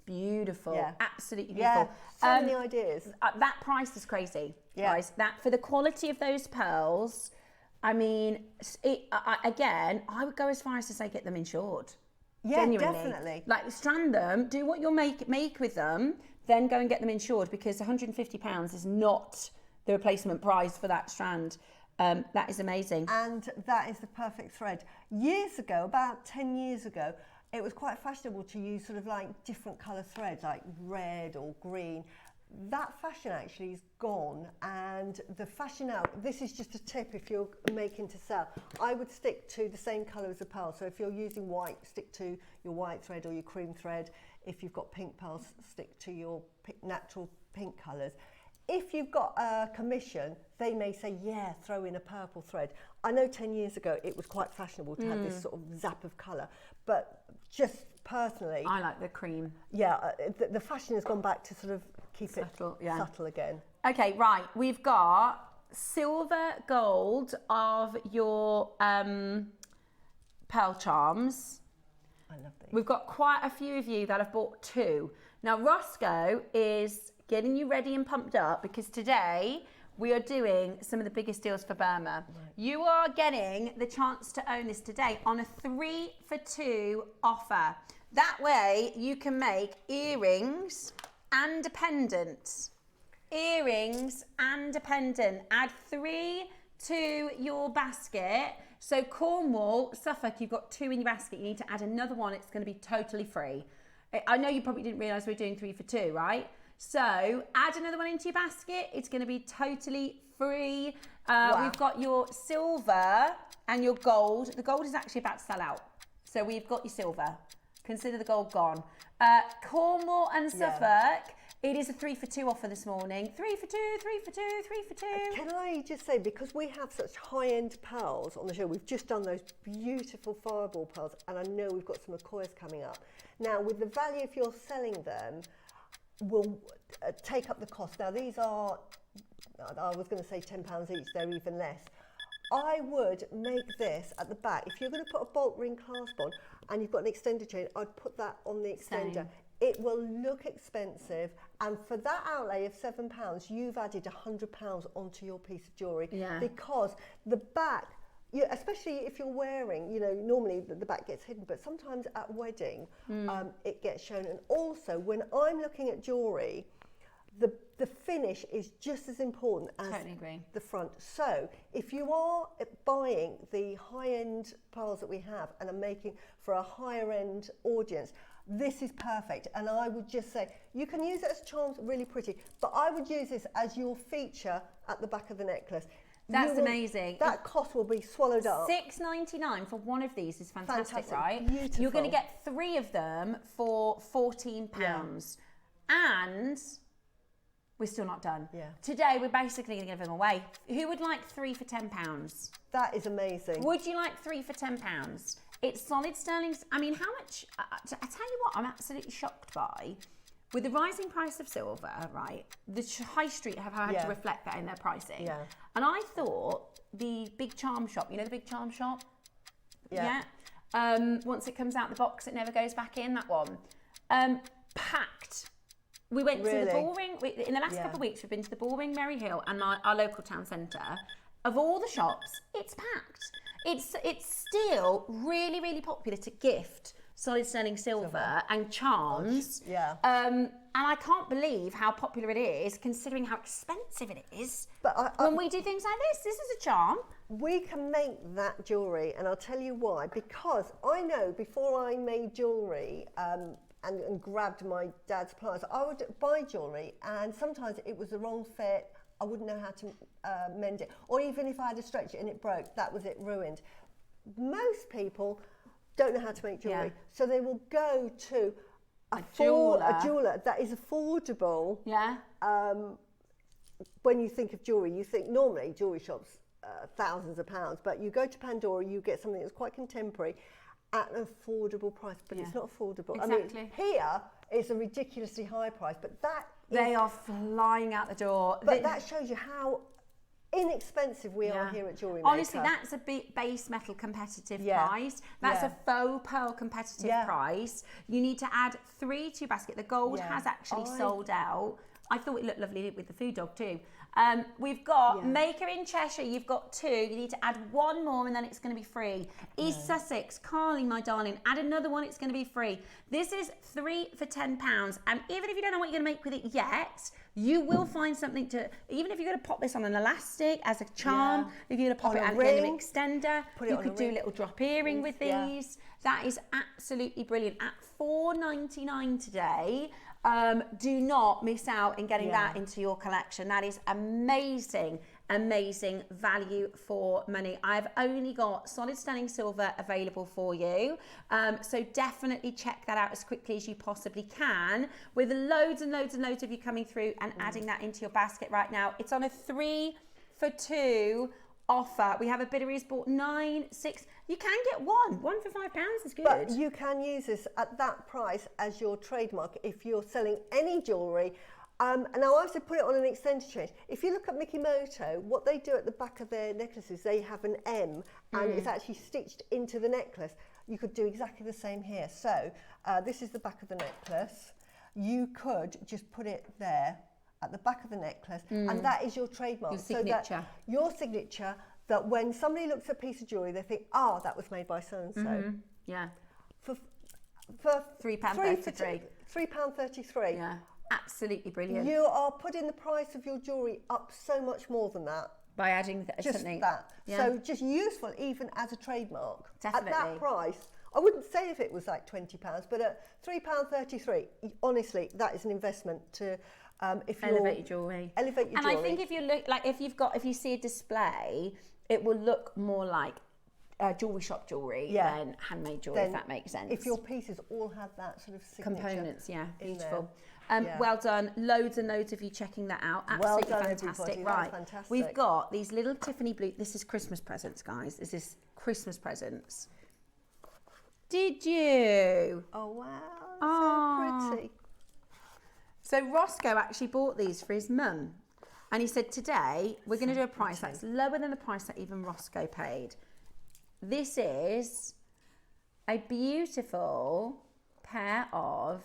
S2: Beautiful, absolutely beautiful.
S3: Yeah, so many ideas.
S2: That price is crazy, guys. That for the quality of those pearls, I mean, again, I would go as far as to say get them insured.
S3: Yeah,
S2: genuinely.
S3: Definitely.
S2: Like, strand them, do what you'll make with them, then go and get them insured, because £150 is not the replacement price for that strand. That is amazing.
S3: And that is the perfect thread. Years ago, about 10 years ago, it was quite fashionable to use sort of like different colour threads, like red or green. That fashion actually is gone, and the fashion now, this is just a tip if you're making to sell, I would stick to the same colour as the pearl. So if you're using white, stick to your white thread or your cream thread. If you've got pink pearls, stick to your natural pink colours. If you've got a commission, they may say, yeah, throw in a purple thread. I know 10 years ago it was quite fashionable to have this sort of zap of colour, but just personally,
S2: I like the cream.
S3: Yeah, the fashion has gone back to sort of keep subtle, subtle again.
S2: Okay, right, we've got silver gold of your pearl charms.
S3: I love these.
S2: We've got quite a few of you that have bought 2. Now, Roscoe is getting you ready and pumped up because today we are doing some of the biggest deals for Burma. Right. You are getting the chance to own this today on a 3 for 2 offer. That way you can make earrings and a pendant. Earrings and a pendant. Add 3 to your basket. So Cornwall, Suffolk, you've got 2 in your basket. You need to add another one. It's going to be totally free. I know you probably didn't realise we're doing 3 for 2, right? So add another one into your basket. It's going to be totally free. Wow. We've got your silver and your gold. The gold is actually about to sell out. So we've got your silver. Consider the gold gone. Cornwall and Suffolk, it is a 3 for 2 offer this morning. 3 for 2, 3 for 2, 3 for 2.
S3: Can I just say, because we have such high-end pearls on the show, we've just done those beautiful fireball pearls, and I know we've got some Akoyas coming up. Now, with the value if you're selling them, will take up the cost. Now, these are, I was going to say £10 each, they're even less. I would make this at the back. If you're going to put a bolt ring clasp on and you've got an extender chain, I'd put that on the extender.
S2: Same.
S3: It will look expensive, and for that outlay of £7, you've added £100 onto your piece of jewellery.
S2: Yeah.
S3: Because the back, especially if you're wearing, normally the back gets hidden, but sometimes at wedding, it gets shown. And also, when I'm looking at jewellery, the finish is just as important as the front. So if you are buying the high-end pearls that we have and are making for a higher-end audience, this is perfect. And I would just say, you can use it as charms, really pretty, but I would use this as your feature at the back of the necklace.
S2: That's amazing.
S3: That cost will be swallowed up.
S2: $6.99 for one of these is fantastic, right?
S3: Beautiful.
S2: You're going to get 3 of them for £14. Yeah. And we're still not done. Yeah. Today, we're basically going to give them away. Who would like 3 for £10?
S3: That is amazing.
S2: Would you like 3 for £10? It's solid sterling. I mean, how much? I tell you what, I'm absolutely shocked by. With the rising price of silver, right, the high street have had to reflect that in their pricing. Yeah. And I thought the big charm shop, you know the big charm shop? Yeah. Once it comes out the box, it never goes back in, that one. Packed. We went to the Bullring, in the last couple of weeks, we've been to the Bullring, Merry Hill, and our local town centre. Of all the shops, it's packed. It's still really, really popular to gift solid sterling silver and charms. Yeah. And I can't believe how popular it is, considering how expensive it is. But when we do things like this is a charm.
S3: We can make that jewellery, and I'll tell you why. Because I know before I made jewellery and grabbed my dad's supplies, I would buy jewellery, and sometimes it was the wrong fit. I wouldn't know how to mend it. Or even if I had to stretch it and it broke, that was it, ruined. Most people don't know how to make jewellery, so they will go to a jeweller that is affordable. Yeah. When you think of jewellery, you think normally jewellery shops, thousands of pounds, but you go to Pandora, you get something that's quite contemporary at an affordable price, but it's not affordable.
S2: Exactly.
S3: I mean, here it's a ridiculously high price, but
S2: they are flying out the door.
S3: But that shows you how inexpensive we are here at JewelleryMaker.
S2: Honestly, that's a base metal competitive price. That's a faux pearl competitive price. You need to add 3 to your basket. The gold has actually sold out. I thought it looked lovely with the Phoodog too. We've got Maker in Cheshire, you've got 2. You need to add 1 more and then it's going to be free. East Sussex, Carly, my darling, add another one, it's going to be free. This is 3 for £10. And even if you don't know what you're going to make with it yet, you will find something to, even if you're going to pop this on an elastic as a charm, if you're going to pop it on a denim extender, you could do a little drop earring with these. That is absolutely brilliant. At $4.99 today, do not miss out in getting that into your collection. That is amazing, amazing value for money. I've only got solid sterling silver available for you. So definitely check that out as quickly as you possibly can, with loads and loads and loads of you coming through and adding that into your basket right now. It's on a 3 for 2 offer. We have a bidder who's bought 9, 6. You can get one for £5 is good.
S3: But you can use this at that price as your trademark if you're selling any jewellery. And now I also put it on an extended change. If you look at Mikimoto, what they do at the back of their necklaces, they have an M and it's actually stitched into the necklace. You could do exactly the same here. So this is the back of the necklace. You could just put it there at the back of the necklace, and that is your trademark.
S2: Your signature.
S3: So that your signature, that when somebody looks at a piece of jewellery, they think, that was made by so-and-so.
S2: Yeah.
S3: For
S2: £3.33.
S3: £3.33.
S2: Yeah. Absolutely brilliant.
S3: You are putting the price of your jewellery up so much more than that.
S2: By adding
S3: just
S2: something.
S3: That. Yeah. So just useful even as a trademark.
S2: Definitely.
S3: At that price, I wouldn't say if it was like £20, but at £3.33, honestly, that is an investment to if you
S2: elevate your jewellery.
S3: Elevate your
S2: jewellery. And I think if you look like if you see a display, it will look more like jewellery shop jewellery than handmade jewellery, if that makes sense.
S3: If your pieces all have that sort of signature
S2: components, beautiful. Well done. Loads and loads of you checking that out. Absolutely
S3: well done,
S2: fantastic.
S3: Everybody.
S2: Right.
S3: Fantastic.
S2: We've got these little Tiffany blue. This is Christmas presents, guys. This is Christmas presents. Did you?
S3: Oh wow, so pretty.
S2: So Roscoe actually bought these for his mum. And he said, today, we're going to do a price that's lower than the price that even Roscoe paid. This is a beautiful pair of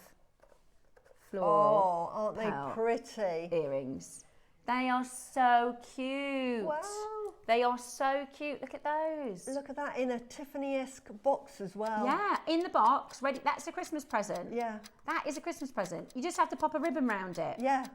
S2: floral
S3: aren't they pretty?
S2: Earrings. They are so cute.
S3: Wow.
S2: They are so cute. Look at those.
S3: Look at that in a Tiffany-esque box as well.
S2: Yeah, in the box, ready. That's a Christmas present.
S3: Yeah.
S2: That is a Christmas present. You just have to pop a ribbon round it.
S3: Yeah.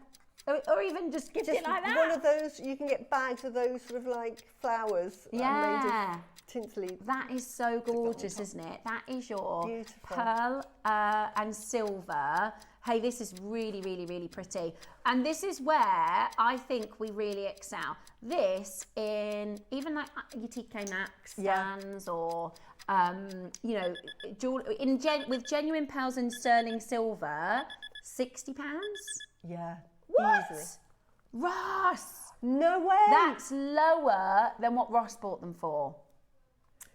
S2: Or even just gift it like that.
S3: One of those, you can get bags of those sort of like flowers.
S2: Yeah.
S3: Made of tinsely.
S2: That is so gorgeous, isn't it? That is your
S3: Beautiful.
S2: pearl and silver. Hey, this is really, really, really pretty. And this is where I think we really excel. This in even like your TK Maxx stands or, you know, with genuine pearls and sterling silver, £60.
S3: Yeah.
S2: What?
S3: Easily.
S2: Ross!
S3: No way!
S2: That's lower than what Ross bought them for.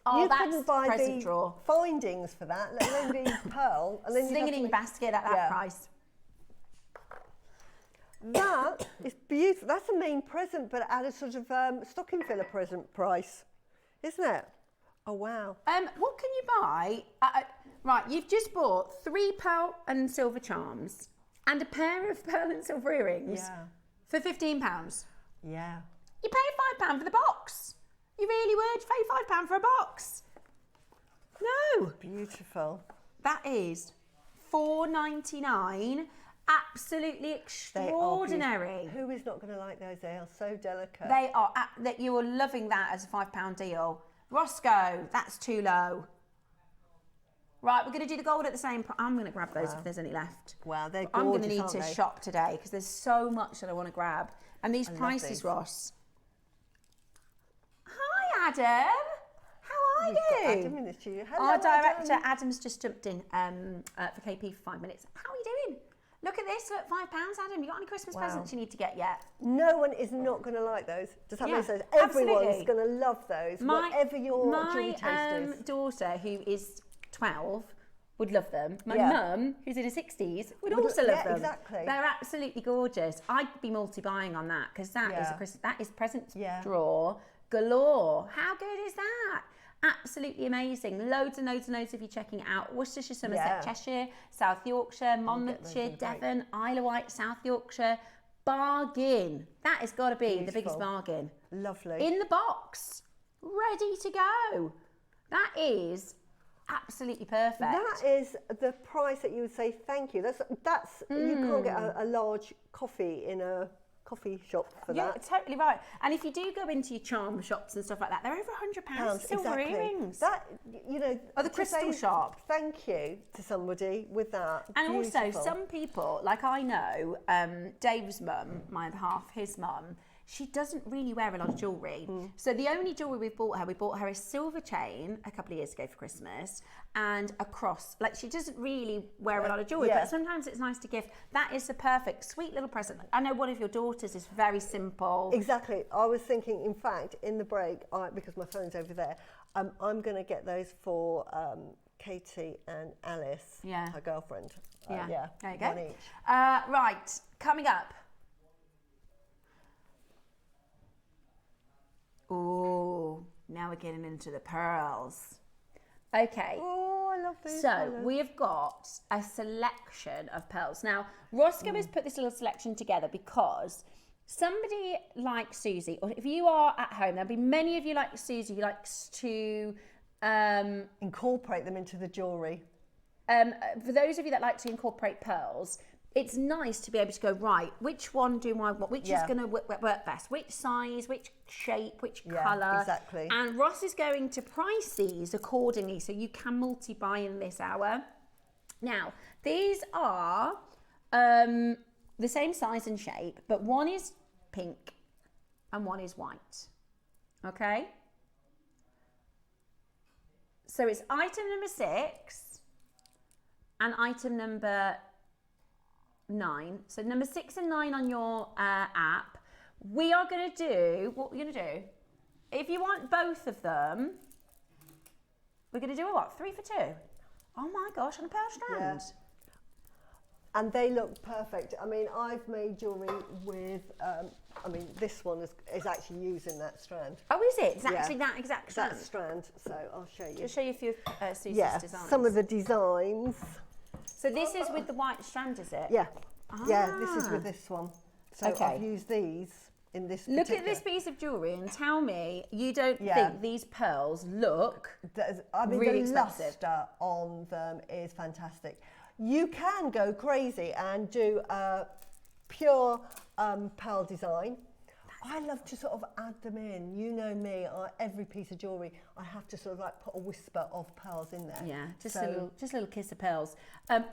S2: Oh,
S3: you
S2: that's
S3: couldn't buy
S2: present
S3: the
S2: drawer.
S3: findings for that, let alone the pearl. And then
S2: Sling-a-ding basket at that price.
S3: That is beautiful. That's a main present, but at a sort of stocking filler present price, isn't it? Oh, wow.
S2: What can you buy? Right, you've just bought 3 pearl and silver charms and a pair of pearl and silver earrings for £15.
S3: Yeah.
S2: You pay £5 for the box. You really would pay £5 for a box. No.
S3: Beautiful.
S2: That is £4.99. Absolutely extraordinary.
S3: Who is not going to like those? They are so delicate.
S2: They are. That you are loving that as a £5 deal. Roscoe, that's too low. Right, we're going to do the gold at the same price. I'm going to grab those if there's any left.
S3: Wow, they're gorgeous,
S2: I'm going to need
S3: aren't
S2: to
S3: they?
S2: shop today because there's so much that I want to grab. And these prices,
S3: these.
S2: Ross. Hi, Adam. How are
S3: We've got
S2: you?
S3: Adam in the studio. Hello,
S2: Our director,
S3: Adam.
S2: Adam's just jumped in for KP for 5 minutes. How are you doing? Look at this, look, £5, Adam. You got any Christmas presents you need to get yet?
S3: No one is not going to like those. Does that make sense?
S2: Absolutely.
S3: Everyone's going to love those, whatever your jewelry taste
S2: My
S3: is.
S2: daughter, who is 12, would love them. My mum, who's in her 60s, would also love them.
S3: Exactly.
S2: They're absolutely gorgeous. I'd be multi-buying on that because that is present drawer galore. How good is that? Absolutely amazing. Loads and loads and loads if you're checking it out. Worcestershire, Somerset, Cheshire, South Yorkshire, Monmouthshire, Devon, Isle of Wight, South Yorkshire. Bargain. That has got to be the biggest bargain.
S3: Lovely.
S2: In the box. Ready to go. That is absolutely perfect.
S3: That is the price that you would say thank you. That's you can't get a large coffee in a coffee shop for that.
S2: Yeah, totally right. And if you do go into your charm shops and stuff like that, they're over £100. Silver earrings.
S3: That, you know,
S2: or the crystal shop.
S3: Thank you to somebody with that.
S2: And also, some people, like I know, Dave's mum, my other half, his mum, she doesn't really wear a lot of jewellery. So the only jewellery we bought her a silver chain a couple of years ago for Christmas and a cross. Like, she doesn't really wear a lot of jewellery, but sometimes it's nice to gift. That is the perfect, sweet little present. I know one of your daughters is very simple.
S3: Exactly. I was thinking, in fact, in the break, because my phone's over there, I'm going to get those for Katie and Alice, her girlfriend.
S2: There you go.
S3: One each.
S2: Right, coming up. Oh, now we're getting into the pearls. Okay.
S3: Oh, I love these.
S2: So we have got a selection of pearls. Now, Roscoe has put this little selection together because somebody like Suzie, or if you are at home, there'll be many of you like Suzie who likes to
S3: incorporate them into the jewellery.
S2: For those of you that like to incorporate pearls, it's nice to be able to go, right, which one do I want? Which is going to work best? Which size, which shape, which colour?
S3: Exactly.
S2: And Ross is going to price these accordingly so you can multi-buy in this hour. Now, these are the same size and shape, but one is pink and one is white. Okay? So it's item number 6 and item number 9. So number 6 and 9 on your app. We are going to do, what we're going to do, if you want both of them, we're going to do a what? 3 for 2. Oh my gosh, on a pearl strand.
S3: Yeah. And they look perfect. I mean, I've made jewellery with, this one is actually using that strand.
S2: Oh, is it? It's actually that exact strand?
S3: That strand, so I'll show you.
S2: I'll show you a few of Susie's designs.
S3: Some of the designs.
S2: So this is with the white strand, is it?
S3: Yeah. Yeah, this is with this one. So I've used these. in this
S2: Look at this piece of jewellery and tell me you don't think these pearls look really expensive.
S3: The luster on them is fantastic. You can go crazy and do a pure pearl design. I love to sort of add them in. You know me, every piece of jewellery, I have to sort of like put a whisper of pearls in there.
S2: Yeah, just a little kiss of pearls.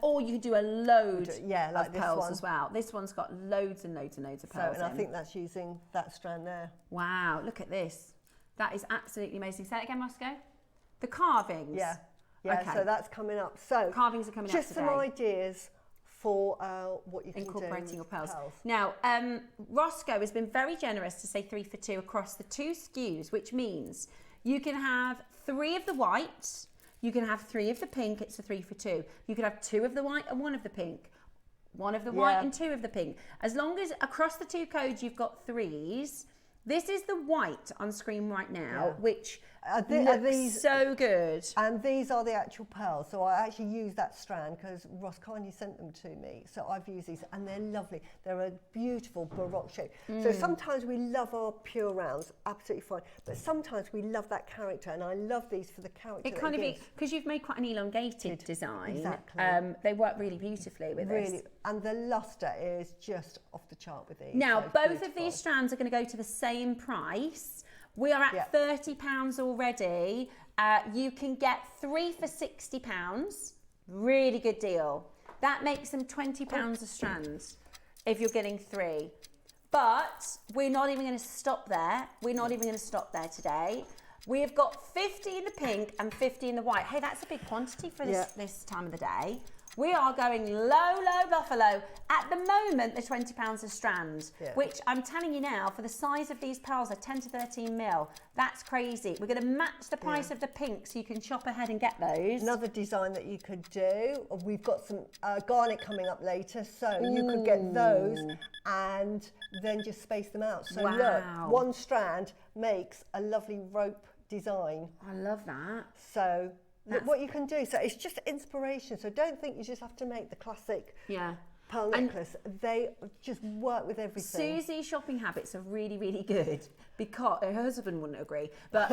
S2: Or you do a load of pearls as well. This one's got loads and loads and loads of pearls
S3: and I think that's using that strand there.
S2: Wow, look at this. That is absolutely amazing. Say it again, Roscoe. The carvings.
S3: Yeah,
S2: okay.
S3: So that's coming up. So
S2: carvings are coming up today.
S3: Just some ideas for what you can
S2: incorporating your pearls.
S3: pearls.
S2: Now, Roscoe has been very generous to say 3 for 2 across the 2 SKUs, which means you can have 3 of the white, you can have 3 of the pink, it's a 3 for 2. You can have 2 of the white and 1 of the pink, 1 of the white and 2 of the pink. As long as across the 2 codes you've got 3s. This is the white on screen right now, which looks so good.
S3: And these are the actual pearls. So I actually use that strand because Ross kindly sent them to me. So I've used these and they're lovely. They're a beautiful Baroque shape. So sometimes we love our pure rounds, absolutely fine. But sometimes we love that character, and I love these for the character.
S2: It kind of is, because you've made quite an elongated design.
S3: Exactly.
S2: They work really beautifully with this.
S3: And the luster is just off the chart with these.
S2: Now, both of these strands are going to go to the same price. We are at £30 already. You can get 3 for £60. Really good deal. That makes them £20 a strand if you're getting 3. But we're not even going to stop there. We're not even going to stop there today. We have got 50 in the pink and 50 in the white. Hey, that's a big quantity for this time of the day. We are going low buffalo. At the moment, they're £20 a strand, which I'm telling you now, for the size of these pearls, are 10 to 13 mil. That's crazy. We're going to match the price of the pink, so you can shop ahead and get those.
S3: Another design that you could do, we've got some garnet coming up later, so you could get those and then just space them out. So look, 1 strand makes a lovely rope design.
S2: I love that.
S3: So look what you can do. So it's just inspiration. So don't think you just have to make the classic pearl necklace. They just work with everything.
S2: Susie's shopping habits are really, really good, because her husband wouldn't agree, but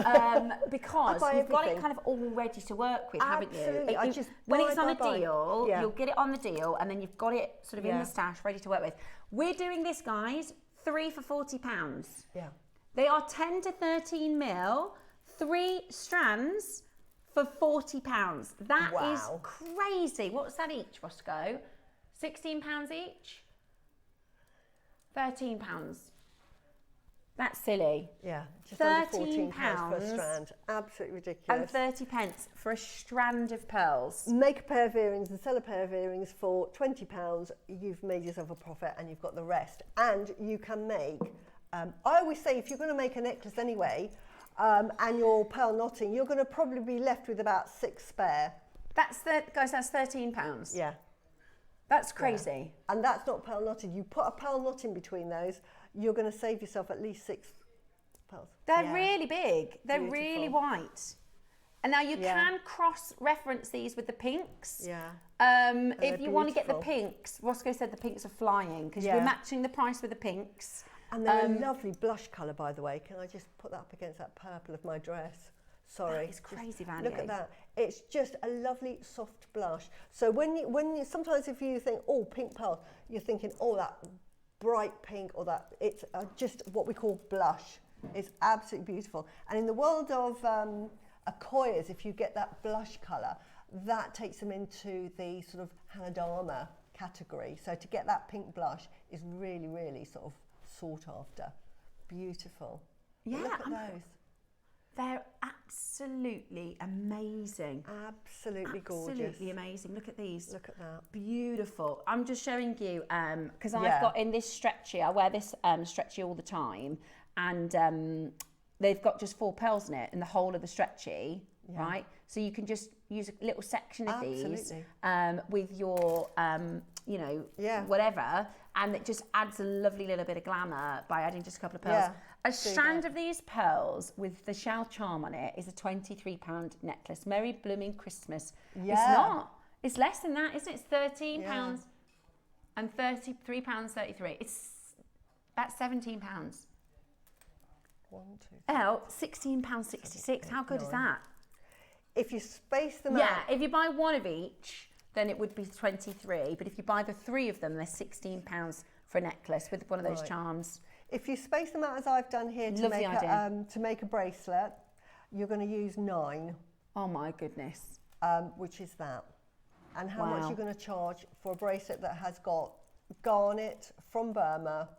S2: because you've got it kind of all ready to work with, haven't you?
S3: Absolutely.
S2: When it's on a deal, you'll get it on the deal, and then you've got it sort of in the stash ready to work with. We're doing this, guys, 3 for £40.
S3: Yeah.
S2: They are 10 to 13 mil, 3 strands for £40. That is crazy. What's that each, Roscoe? £16 each? £13. That's silly.
S3: Yeah, just under £14 per strand. Absolutely ridiculous.
S2: And 30 pence for a strand of pearls.
S3: Make a pair of earrings and sell a pair of earrings for £20. You've made yourself a profit and you've got the rest. And you can make, I always say, if you're going to make a necklace anyway, and your pearl knotting, you're going to probably be left with about 6 spare.
S2: Guys, that's £13.
S3: Yeah.
S2: That's crazy.
S3: Yeah. And that's not pearl knotted. You put a pearl knot in between those, you're going to save yourself at least 6 pearls.
S2: They're really big. They're really white. And now you can cross-reference these with the pinks.
S3: Yeah.
S2: If you want to get the pinks, Roscoe said the pinks are flying, because we're matching the price with the pinks.
S3: And they're a lovely blush colour, by the way. Can I just put that up against that purple of my dress? Sorry.
S2: That is crazy value.
S3: Look at that. It's just a lovely soft blush. So when you sometimes if you think, oh, pink pearl, you're thinking, oh, that bright pink, or that, it's just what we call blush. It's absolutely beautiful. And in the world of Akoyas, if you get that blush colour, that takes them into the sort of Hanadama category. So to get that pink blush is really, really sort of sought after. Beautiful.
S2: Yeah.
S3: Look at those.
S2: They're absolutely amazing.
S3: Absolutely gorgeous.
S2: Absolutely amazing. Look at these.
S3: Look at that.
S2: Beautiful. I'm just showing you, because I've got in this stretchy, I wear this stretchy all the time, and they've got just 4 pearls in it, in the whole of the stretchy, right? So you can just use a little section of these with your, you know, whatever, and it just adds a lovely little bit of glamour by adding just a couple of pearls.
S3: Yeah.
S2: A strand of these pearls with the shell charm on it is a £23 necklace. Merry blooming Christmas.
S3: Yeah.
S2: It's not. It's less than that, isn't it? It's £13 and £33.33. It's about £17. £16.66. How good is that?
S3: If you space them out.
S2: Yeah, if you buy one of each, then it would be 23. But if you buy the 3 of them, they're £16 for a necklace with one of those charms.
S3: If you space them out as I've done here to make a bracelet, you're going to use 9.
S2: Oh my goodness.
S3: Which is that. And how much you're going to charge for a bracelet that has got garnet from Burma.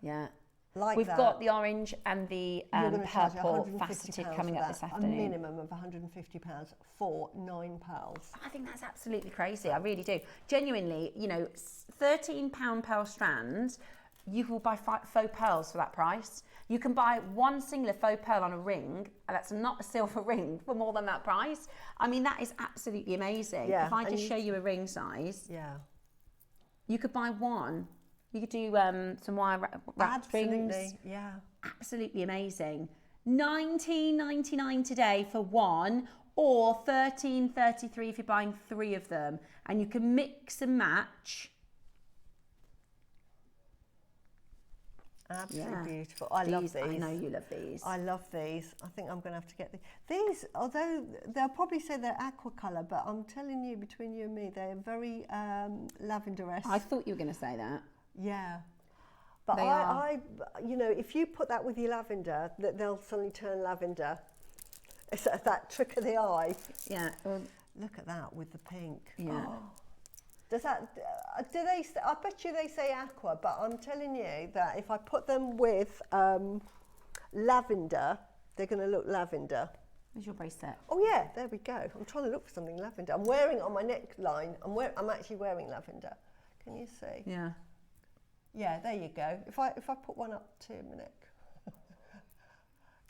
S2: Yeah.
S3: We've
S2: got the orange and the purple faceted coming up this afternoon.
S3: A minimum of £150 for £9.
S2: I think that's absolutely crazy. I really do. Genuinely, you know, £13 pearl strand, you will buy faux pearls for that price. You can buy one singular faux pearl on a ring, and that's not a silver ring, for more than that price. I mean, that is absolutely amazing. Yeah, if I just show you a ring size, you could buy one. You could do some wire wrapped rings.
S3: Yeah.
S2: Absolutely amazing. $19.99 today for one, or $13.33 if you're buying 3 of them. And you can mix and match.
S3: Absolutely beautiful. I love these.
S2: I know you love these.
S3: I love these. I think I'm going to have to get these. These, although they'll probably say they're aqua colour, but I'm telling you, between you and me, they're very lavender-esque.
S2: I thought you were going to say that.
S3: Yeah. But I, you know, if you put that with your lavender, they'll suddenly turn lavender. It's that trick of the eye.
S2: Yeah. Well,
S3: look at that with the pink.
S2: Yeah.
S3: Oh. Does that, do they, I bet you they say aqua, but I'm telling you that if I put them with lavender, they're going to look lavender.
S2: Where's your bracelet?
S3: Oh yeah, there we go. I'm trying to look for something lavender. I'm wearing it on my neckline. I'm actually wearing lavender. Can you see?
S2: Yeah.
S3: Yeah, there you go. If I put one up to my neck,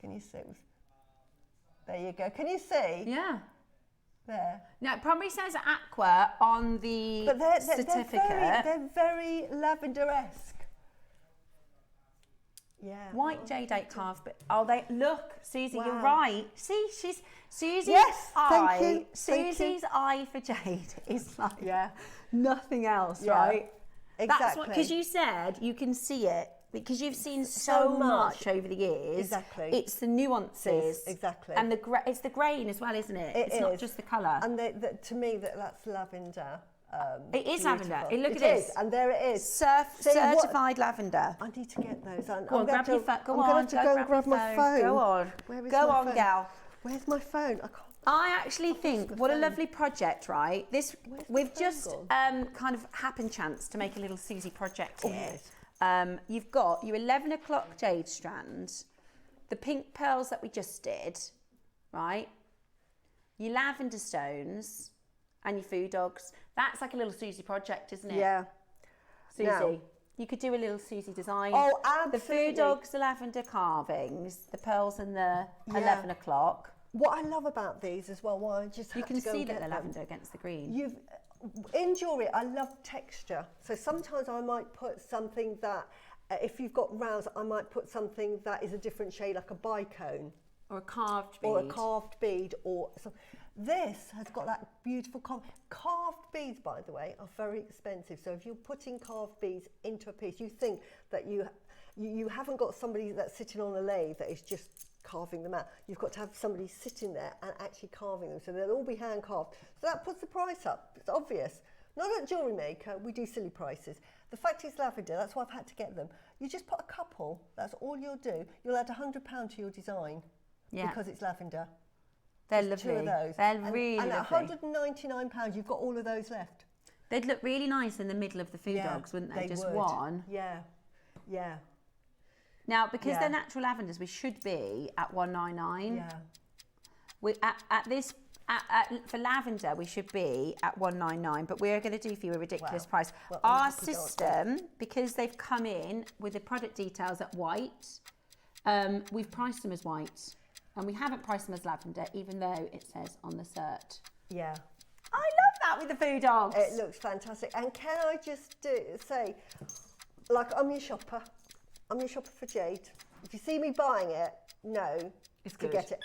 S3: can you see? There you go. Can you see?
S2: Yeah.
S3: There.
S2: Now it probably says aqua on the certificate.
S3: They're very lavender-esque. Yeah.
S2: White jadeite carved, but they look, Suzie, you're right. See, Susie's eye. Susie's eye for jade is like nothing else, right?
S3: Exactly.
S2: That's because you said you can see it because you've seen so much over the years.
S3: Exactly.
S2: It's the nuances.
S3: Exactly.
S2: And it's the grain as well, isn't it? It's not just the colour.
S3: And to me, that's lavender.
S2: It is lavender. Look at
S3: this.
S2: this.
S3: And there it is.
S2: Certified lavender.
S3: I need to get those.
S2: Go on, grab your phone. Go on,
S3: go and grab my phone.
S2: Go on. Go on, gal.
S3: Where's my phone?
S2: I actually think what a lovely project, right? We've just kind of happen chance to make a little Suzie project here. Yes. You've got your 11 o'clock jade strand, the pink pearls that we just did, right? Your lavender stones and your Phoodogs. That's like a little Suzie project, isn't it?
S3: Yeah.
S2: Suzie, now, you could do a little Suzie design.
S3: Oh, absolutely.
S2: The Phoodogs, the lavender carvings, the pearls and the 11 o'clock.
S3: What I love about these as well, why I just have
S2: you can
S3: to go
S2: see
S3: and
S2: that
S3: get
S2: the lavender against the green.
S3: In jewellery, I love texture. So sometimes I might put something that, if you've got rounds, I might put something that is a different shade, like a bicone.
S2: Or a carved bead.
S3: Or a carved bead. This has got that beautiful carved beads, by the way, are very expensive. So if you're putting carved beads into a piece, you think that you haven't got somebody that's sitting on a lathe that is just carving them out. You've got to have somebody sitting there and actually carving them, so they'll all be hand carved. So that puts the price up. It's obvious. Not at JewelleryMaker, we do silly prices. The fact is lavender, that's why I've had to get them. You just put a couple, that's all you'll do. You'll add £100 to your design because it's lavender.
S2: They're lovely.
S3: 2 of those.
S2: They're really lovely.
S3: And at £199, you've got all of those left.
S2: They'd look really nice in the middle of the Phoodogs, wouldn't they? Just one.
S3: Yeah, yeah.
S2: Now, because they're natural lavenders, we should be at $199. Yeah. For lavender, we should be at $199, but we're going to do for you a ridiculous price. Well, our system, because they've come in with the product details at white, we've priced them as white, and we haven't priced them as lavender, even though it says on the cert.
S3: Yeah.
S2: I love that with the Phoodogs.
S3: It looks fantastic. And can I just say, like, I'm your shopper. I'm your shopper for jade. If you see me buying it, get it.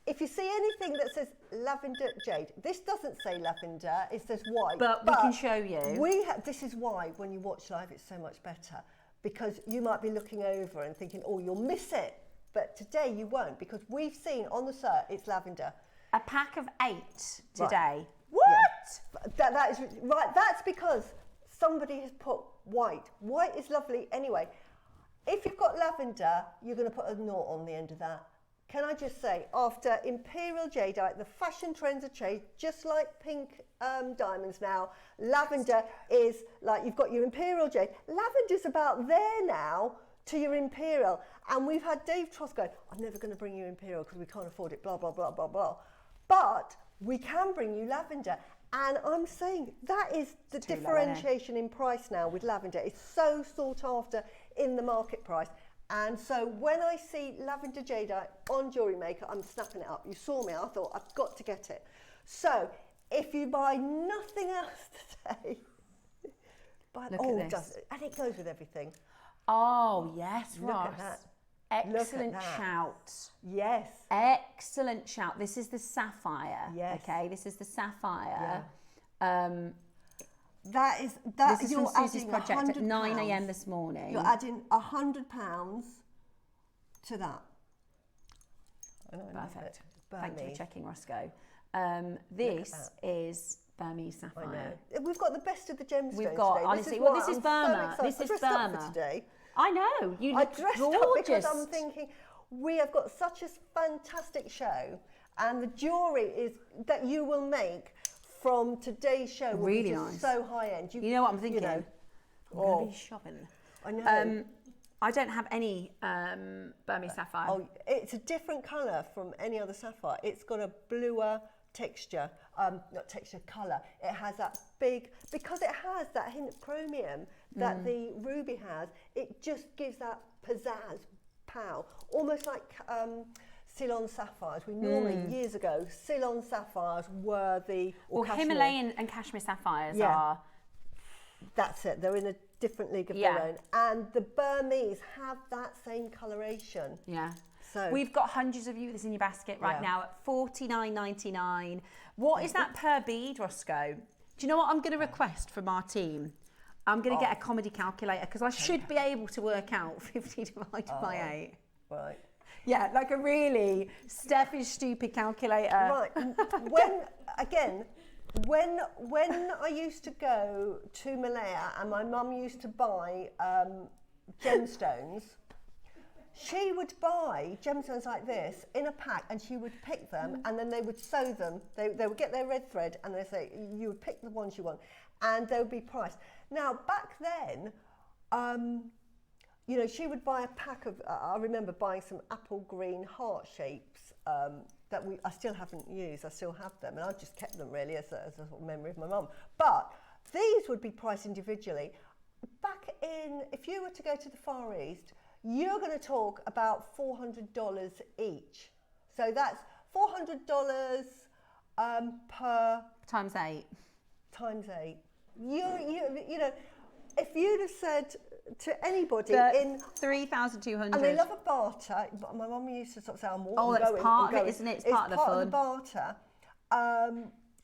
S3: If you see anything that says lavender jade, this doesn't say lavender, it says white.
S2: But we can show you.
S3: This is why when you watch live it's so much better, because you might be looking over and thinking, oh, you'll miss it. But today you won't, because we've seen on the cert it's lavender.
S2: A pack of 8 today.
S3: Right.
S2: What?
S3: Yeah. That is right. That's because somebody has put white. White is lovely anyway. If you've got lavender, you're going to put a naught on the end of that. Can I just say, after Imperial Jadeite, the fashion trends have changed, just like pink diamonds now. Lavender is like, you've got your Imperial Jade. Lavender's about there now to your Imperial. And we've had Dave Tross going, I'm never going to bring you Imperial because we can't afford it, blah, blah, blah, blah, blah. But we can bring you lavender. And I'm saying that is the differentiation in price now with lavender. It's so sought after in the market price. And so when I see lavender jadeite on JewelleryMaker, I'm snapping it up. You saw me, I thought, I've got to get it. So if you buy nothing else today,
S2: Look at this.
S3: And it goes with everything.
S2: Oh, yes,
S3: Look
S2: Ross.
S3: at that.
S2: Excellent shout.
S3: Yes.
S2: Excellent shout. This is the Sapphire.
S3: Yes.
S2: Okay, this is the Sapphire. Yeah.
S3: This
S2: is from Suzie's project at 9 a.m. this morning.
S3: You're adding £100 to that.
S2: Perfect. Thank you for checking, Roscoe. This is Burmese Sapphire.
S3: I know. We've got the best of the gemstones.
S2: We've got,
S3: today.
S2: honestly, this is Burma.
S3: So
S2: this is
S3: Burma.
S2: Burma.
S3: Today.
S2: I know. You look
S3: dressed
S2: gorgeous.
S3: up because I'm thinking we have got such a fantastic show, and the jewellery is that you will make from today's show will
S2: really
S3: be just
S2: nice.
S3: so high end.
S2: You know what I'm thinking?
S3: I'm
S2: going to be shopping.
S3: I know.
S2: I don't have any Burmese Sapphire.
S3: Oh, it's a different colour from any other sapphire. It's got a bluer texture, not texture, colour. It has that big, because it has that hint of chromium that the ruby has, it just gives that pizzazz, pow, almost like Ceylon sapphires. We normally, years ago, Ceylon sapphires were the...
S2: Himalayan and Kashmir sapphires are...
S3: That's it, they're in a different league of their own. And the Burmese have that same coloration.
S2: Yeah.
S3: So
S2: we've got hundreds of you with this in your basket right now at $49.99. What is that per bead, Roscoe? Do you know what I'm going to request from our team? I'm going to get a comedy calculator because I should be able to work out 50 divided by 8.
S3: Right.
S2: Yeah, like a really Steph is stupid calculator.
S3: Right. When I used to go to Malaya and my mum used to buy gemstones, she would buy gemstones like this in a pack and she would pick them and then they would sew them. They would get their red thread and they say, you would pick the ones you want and they would be priced. Now, back then, she would buy a pack of, I remember buying some apple green heart shapes that I still haven't used. I still have them and I've just kept them really as a sort of memory of my mum. But these would be priced individually. Back in, if you were to go to the Far East, you're going to talk about $400 each. So that's $400 per...
S2: Times 8.
S3: Times 8. You know, if you'd have said to anybody in
S2: 3,200,
S3: and they love a barter. My mum used to sort of say, "I'm
S2: going." That's part of it, isn't it? It's part of the fun.
S3: Of the barter.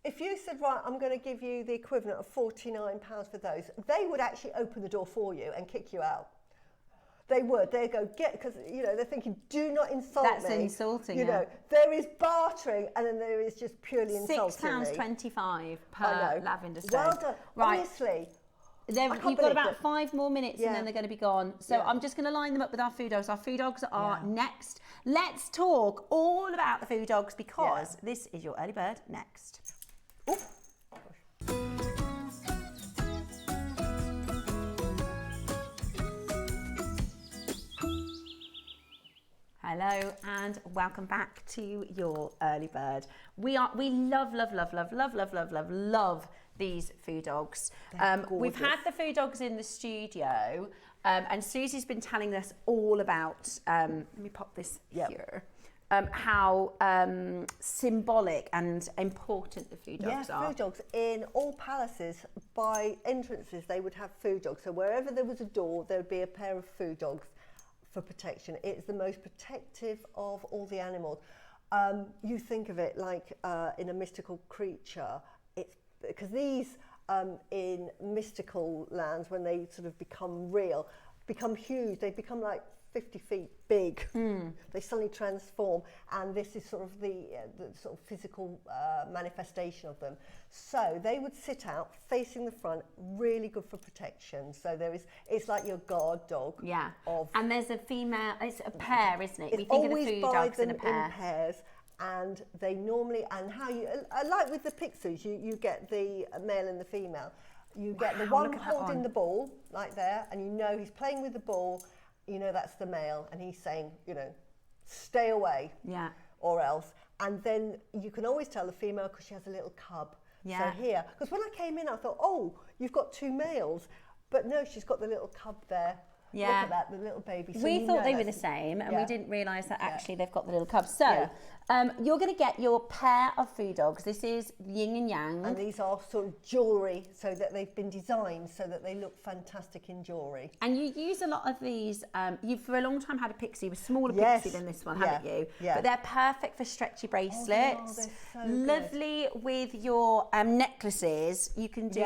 S3: If you said, "Right, I'm going to give you the equivalent of £49 for those," they would actually open the door for you and kick you out. They would. They'd go because they're thinking, "Do not insult me."
S2: That's insulting.
S3: There is bartering, and then there is just purely insulting.
S2: £6.25 per lavender stone.
S3: Well done.
S2: Right.
S3: Honestly.
S2: You've got about 5 more minutes and then they're going to be gone. So I'm just going to line them up with our Phoodogs. Our Phoodogs are next. Let's talk all about the Phoodogs because this is your early bird next. Ooh. Hello and welcome back to your early bird. We love these Phoodogs. We've had the Phoodogs in the studio and Susie's been telling us all about, let me pop this here, how symbolic and important the Phoodogs are.
S3: Phoodogs in all palaces, by entrances they would have Phoodogs. So wherever there was a door there would be a pair of Phoodogs for protection. It's the most protective of all the animals. You think of it like in a mystical creature. It's because these in mystical lands, when they sort of become real, become huge. They become like 50 feet big. They suddenly transform, and this is sort of the sort of physical manifestation of them. So they would sit out facing the front, really good for protection. So it's like your guard dog.
S2: Yeah.
S3: Of,
S2: and there's a female, it's a pair, isn't it?
S3: It's
S2: We think of the
S3: always
S2: Phoodogs in a
S3: in
S2: pair.
S3: pairs. And they normally, and how you, like with the pixies, you get the male and the female. You get the one holding the ball, like there, and you know he's playing with the ball, you know that's the male, and he's saying, you know, stay away, or else. And then you can always tell the female because she has a little cub. So here, because when I came in, I thought, oh, you've got two males, but no, she's got the little cub there. Look at that, the little baby. So
S2: we thought they were the same, and we didn't realise that actually they've got the little cubs. So you're going to get your pair of Phoodogs. This is yin and yang.
S3: And these are sort of jewellery, so that they've been designed so that they look fantastic in jewellery. And
S2: you use a lot of these. You've for a long time had a pixie, with smaller pixie than this one, haven't you? But they're perfect for stretchy bracelets.
S3: They're so
S2: lovely with your necklaces. You can do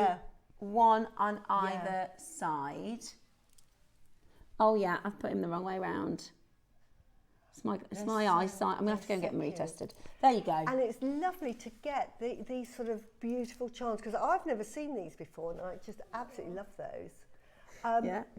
S2: one on either side. Oh yeah, I've put him the wrong way around. It's my eyesight. I'm going to have to go and get them retested. There you go.
S3: And it's lovely to get these sort of beautiful charms, because I've never seen these before, and I just absolutely love those.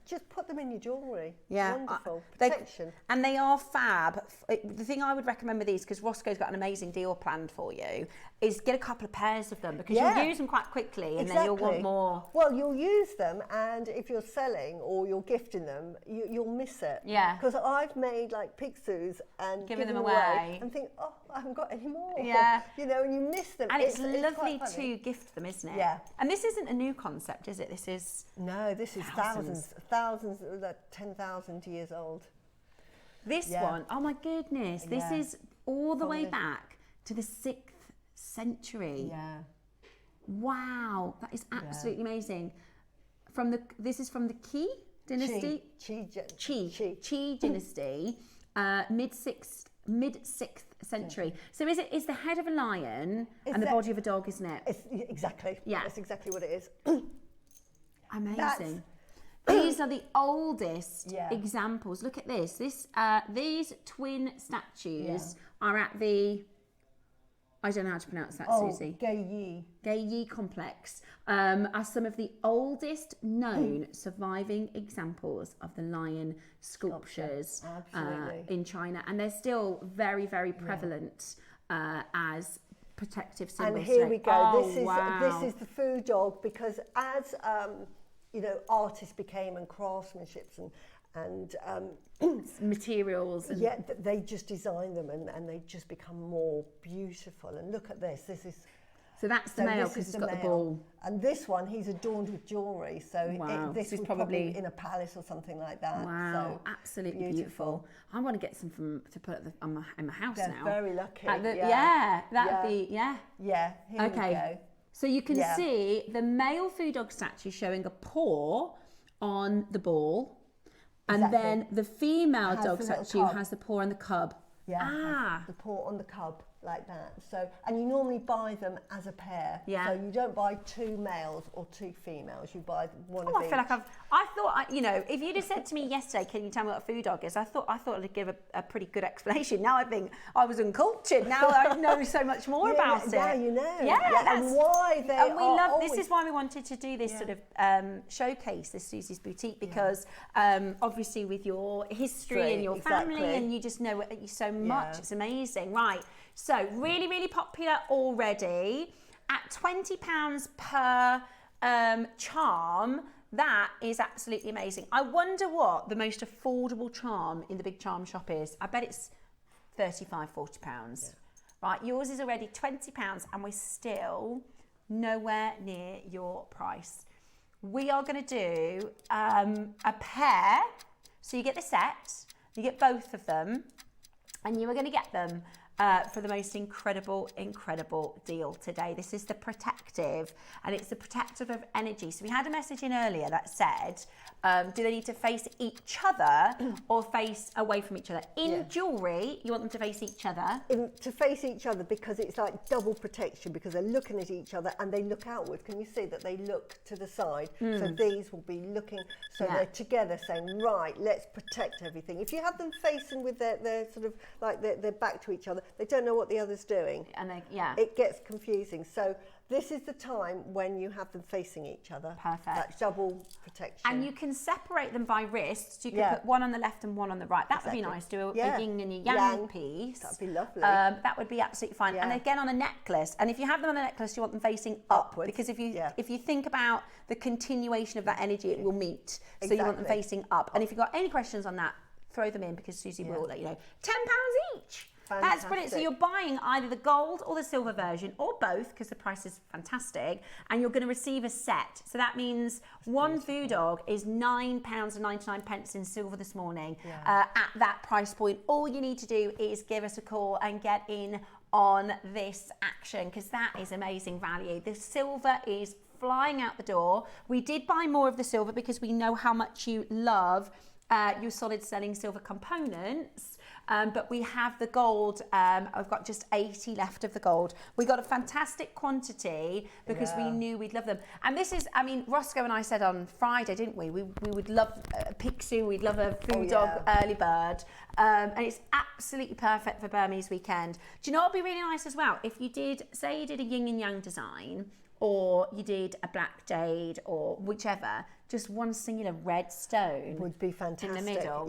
S3: Just put them in your jewellery. Wonderful. Protection.
S2: And they are fab. The thing I would recommend with these, because Roscoe's got an amazing deal planned for you, is get a couple of pairs of them, because you'll use them quite quickly and then you'll want more.
S3: Well, you'll use them, and if you're selling or you're gifting them, you'll miss it.
S2: Yeah.
S3: Because I've made like pixels and
S2: giving them away
S3: and think, oh, I haven't got any more.
S2: Yeah.
S3: You know, and you miss them.
S2: And it's lovely to gift them, isn't it?
S3: Yeah.
S2: And this isn't a new concept, is it? This is...
S3: No, this is thousands, 10,000 years old.
S2: This one, oh my goodness, this is all the way back to the 6th century.
S3: Yeah.
S2: Wow, that is absolutely amazing. This is from the Qi dynasty. Qi dynasty, mid-6th century. So is the head of a lion and the body of a dog, isn't it?
S3: Exactly. Yeah. That's exactly what it is.
S2: Amazing. These are the oldest examples. Look at this. These twin statues are at the... I don't know how to pronounce that, Susie. Gay Complex are some of the oldest known surviving examples of the lion sculptures in China, and they're still very, very prevalent as protective symbols.
S3: And here we go. This is the Phoodog, because as you know, artists became, and craftsmanships and
S2: materials, and
S3: they just design them, and they just become more beautiful. And look at this.
S2: So that's the male, because he's got the ball.
S3: And this one, he's adorned with jewellery. So this is probably in a palace or something like that.
S2: Wow, so absolutely beautiful. I want to get some to put in my house now.
S3: Very lucky.
S2: That'd be
S3: Yeah. Here we go.
S2: So you can see the male Phoodog statue showing a paw on the ball. And then the female dog statue has the paw on the cub.
S3: The paw on the cub, like that. So, and you normally buy them as a pair. So you don't buy two males or two females. You buy one of each.
S2: I feel like I thought, you know, if you'd have said to me yesterday, can you tell me what a Phoodog is? I thought I'd give a pretty good explanation. Now I think I was uncultured. Now I know so much more about it.
S3: Yeah, you know.
S2: And
S3: why they
S2: and we love. This is why we wanted to do this sort of showcase, this Susie's Boutique, because obviously with your history and your family, and you just know you so much. It's amazing, right? So really, really popular already. At £20 per charm, that is absolutely amazing. I wonder what the most affordable charm in the big charm shop is. I bet it's £35, £40. Right, yours is already £20, and we're still nowhere near your price. We are going to do a pair. So you get the set, you get both of them, and you are going to get them for the most incredible deal today. This is the protective, and it's the protective of energy. So we had a message in earlier that said, do they need to face each other or face away from each other? In jewellery, you want them to face each other.
S3: To face each other, because it's like double protection, because they're looking at each other and they look outward. Can you see that they look to the side? So these will be looking, so they're together saying, right, let's protect everything. If you have them facing with their sort of like their back to each other, they don't know what the other's doing.
S2: And
S3: it gets confusing. So this is the time when you have them facing each other.
S2: Perfect.
S3: That double protection.
S2: And you can separate them by wrists. You can put one on the left and one on the right. That would be nice. Do a yin and a yang piece.
S3: That'd be lovely.
S2: That would be absolutely fine. And again, on a necklace. And if you have them on a necklace, you want them facing upwards. Because if you think about the continuation of that energy, it will meet. So you want them facing up. And if you've got any questions on that, throw them in, because Suzie will let you know. £10 each.
S3: Fantastic.
S2: That's brilliant. So you're buying either the gold or the silver version, or both, because the price is fantastic, and you're going to receive a set. So that means one Phoodog is £9.99 in silver this morning at that price point. All you need to do is give us a call and get in on this action, because that is amazing value. The silver is flying out the door. We did buy more of the silver because we know how much you love your solid selling silver components. But we have the gold. I've got just 80 left of the gold. We got a fantastic quantity because we knew we'd love them. And this is, I mean, Roscoe and I said on Friday, didn't we? We would love a Pixie, we'd love a Phoodog early bird. And it's absolutely perfect for Burmese Weekend. Do you know what would be really nice as well? If you did, say you did a yin and yang design, or you did a black jade, or whichever, just one singular red stone.
S3: Would be fantastic.
S2: In the middle.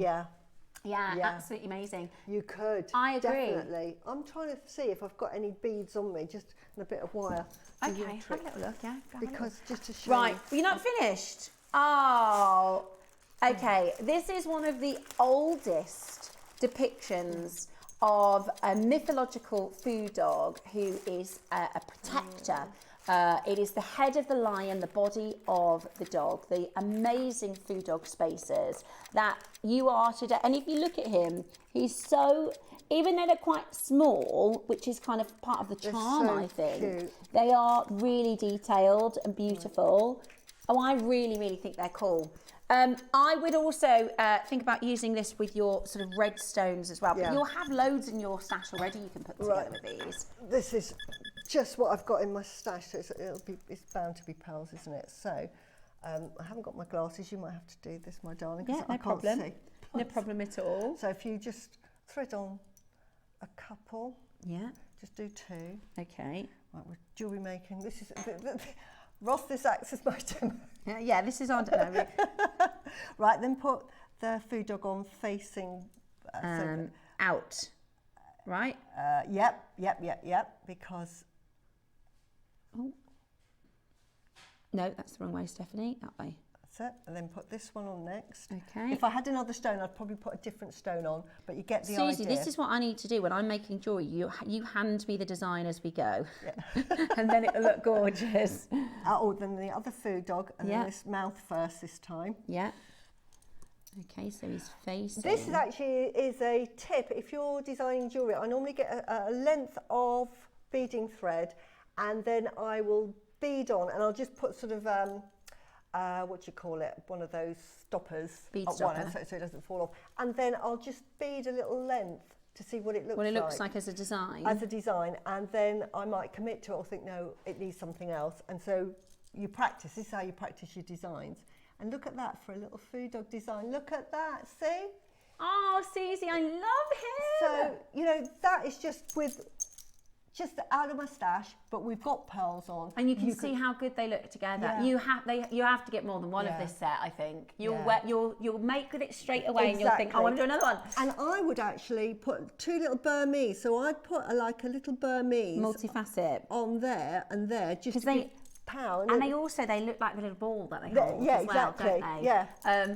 S2: Yeah, absolutely amazing.
S3: You could.
S2: I agree.
S3: Definitely. I'm trying to see if I've got any beads on me, just a bit of wire.
S2: Okay, have a little look,
S3: Because just to show
S2: Right,
S3: you.
S2: you're not finished? Oh, okay. This is one of the oldest depictions of a mythological Phoodog who is a protector. It is the head of the lion, the body of the dog, the amazing Phoodog spaces that you are today. And if you look at him, he's so, even though they're quite small, which is kind of part of the charm, I think, cute. They are really detailed and beautiful. Oh, I really, really think they're cool. I would also think about using this with your sort of red stones as well. But you'll have loads in your stash already you can put together with these.
S3: This is just what I've got in my stash. So it's bound to be pearls, isn't it? So I haven't got my glasses. You might have to do this, my darling, because I can't see.
S2: No problem at all.
S3: So if you just thread on a couple.
S2: Yeah.
S3: Just do two.
S2: Okay.
S3: Right, we're jewellery making. This is... Ross, this acts as my demo.
S2: Yeah, this is on. No,
S3: right, then put the Phoodog on facing
S2: out. Right?
S3: Yep. Because.
S2: Oh. No, that's the wrong way, Stephanie. That way.
S3: That's it. And then put this one on next.
S2: Okay.
S3: If I had another stone, I'd probably put a different stone on, but you get the
S2: Suzie,
S3: idea.
S2: this is what I need to do when I'm making jewellery. You hand me the design as we go. And then it'll look gorgeous.
S3: Then the other Phoodog, and then this mouth first this time.
S2: Yeah. Okay, so he's facing.
S3: This is actually a tip. If you're designing jewellery, I normally get a length of beading thread, and then I will bead on, and I'll just put sort of what do you call it? One of those stoppers.
S2: Bead stopper.
S3: So it doesn't fall off. And then I'll just bead a little length to see what it looks like.
S2: What it looks like as a design.
S3: As a design, and then I might commit to it or think, no, it needs something else. And so you practice. This is how you practice your designs. And look at that for a little Phoodog design. Look at that, see?
S2: Oh, Suzie, I love him.
S3: So, you know, that is just out of my stash, but we've got pearls on.
S2: And you can see how good they look together. Yeah. You have to get more than one of this set, I think. You'll make with it straight away, and you'll think, I want to do another one.
S3: And I would actually put two little Burmese. So I'd put a little Burmese
S2: multifacet
S3: on there and there, just to give power.
S2: And they look like the little ball that they hold as well, don't they?
S3: Yeah.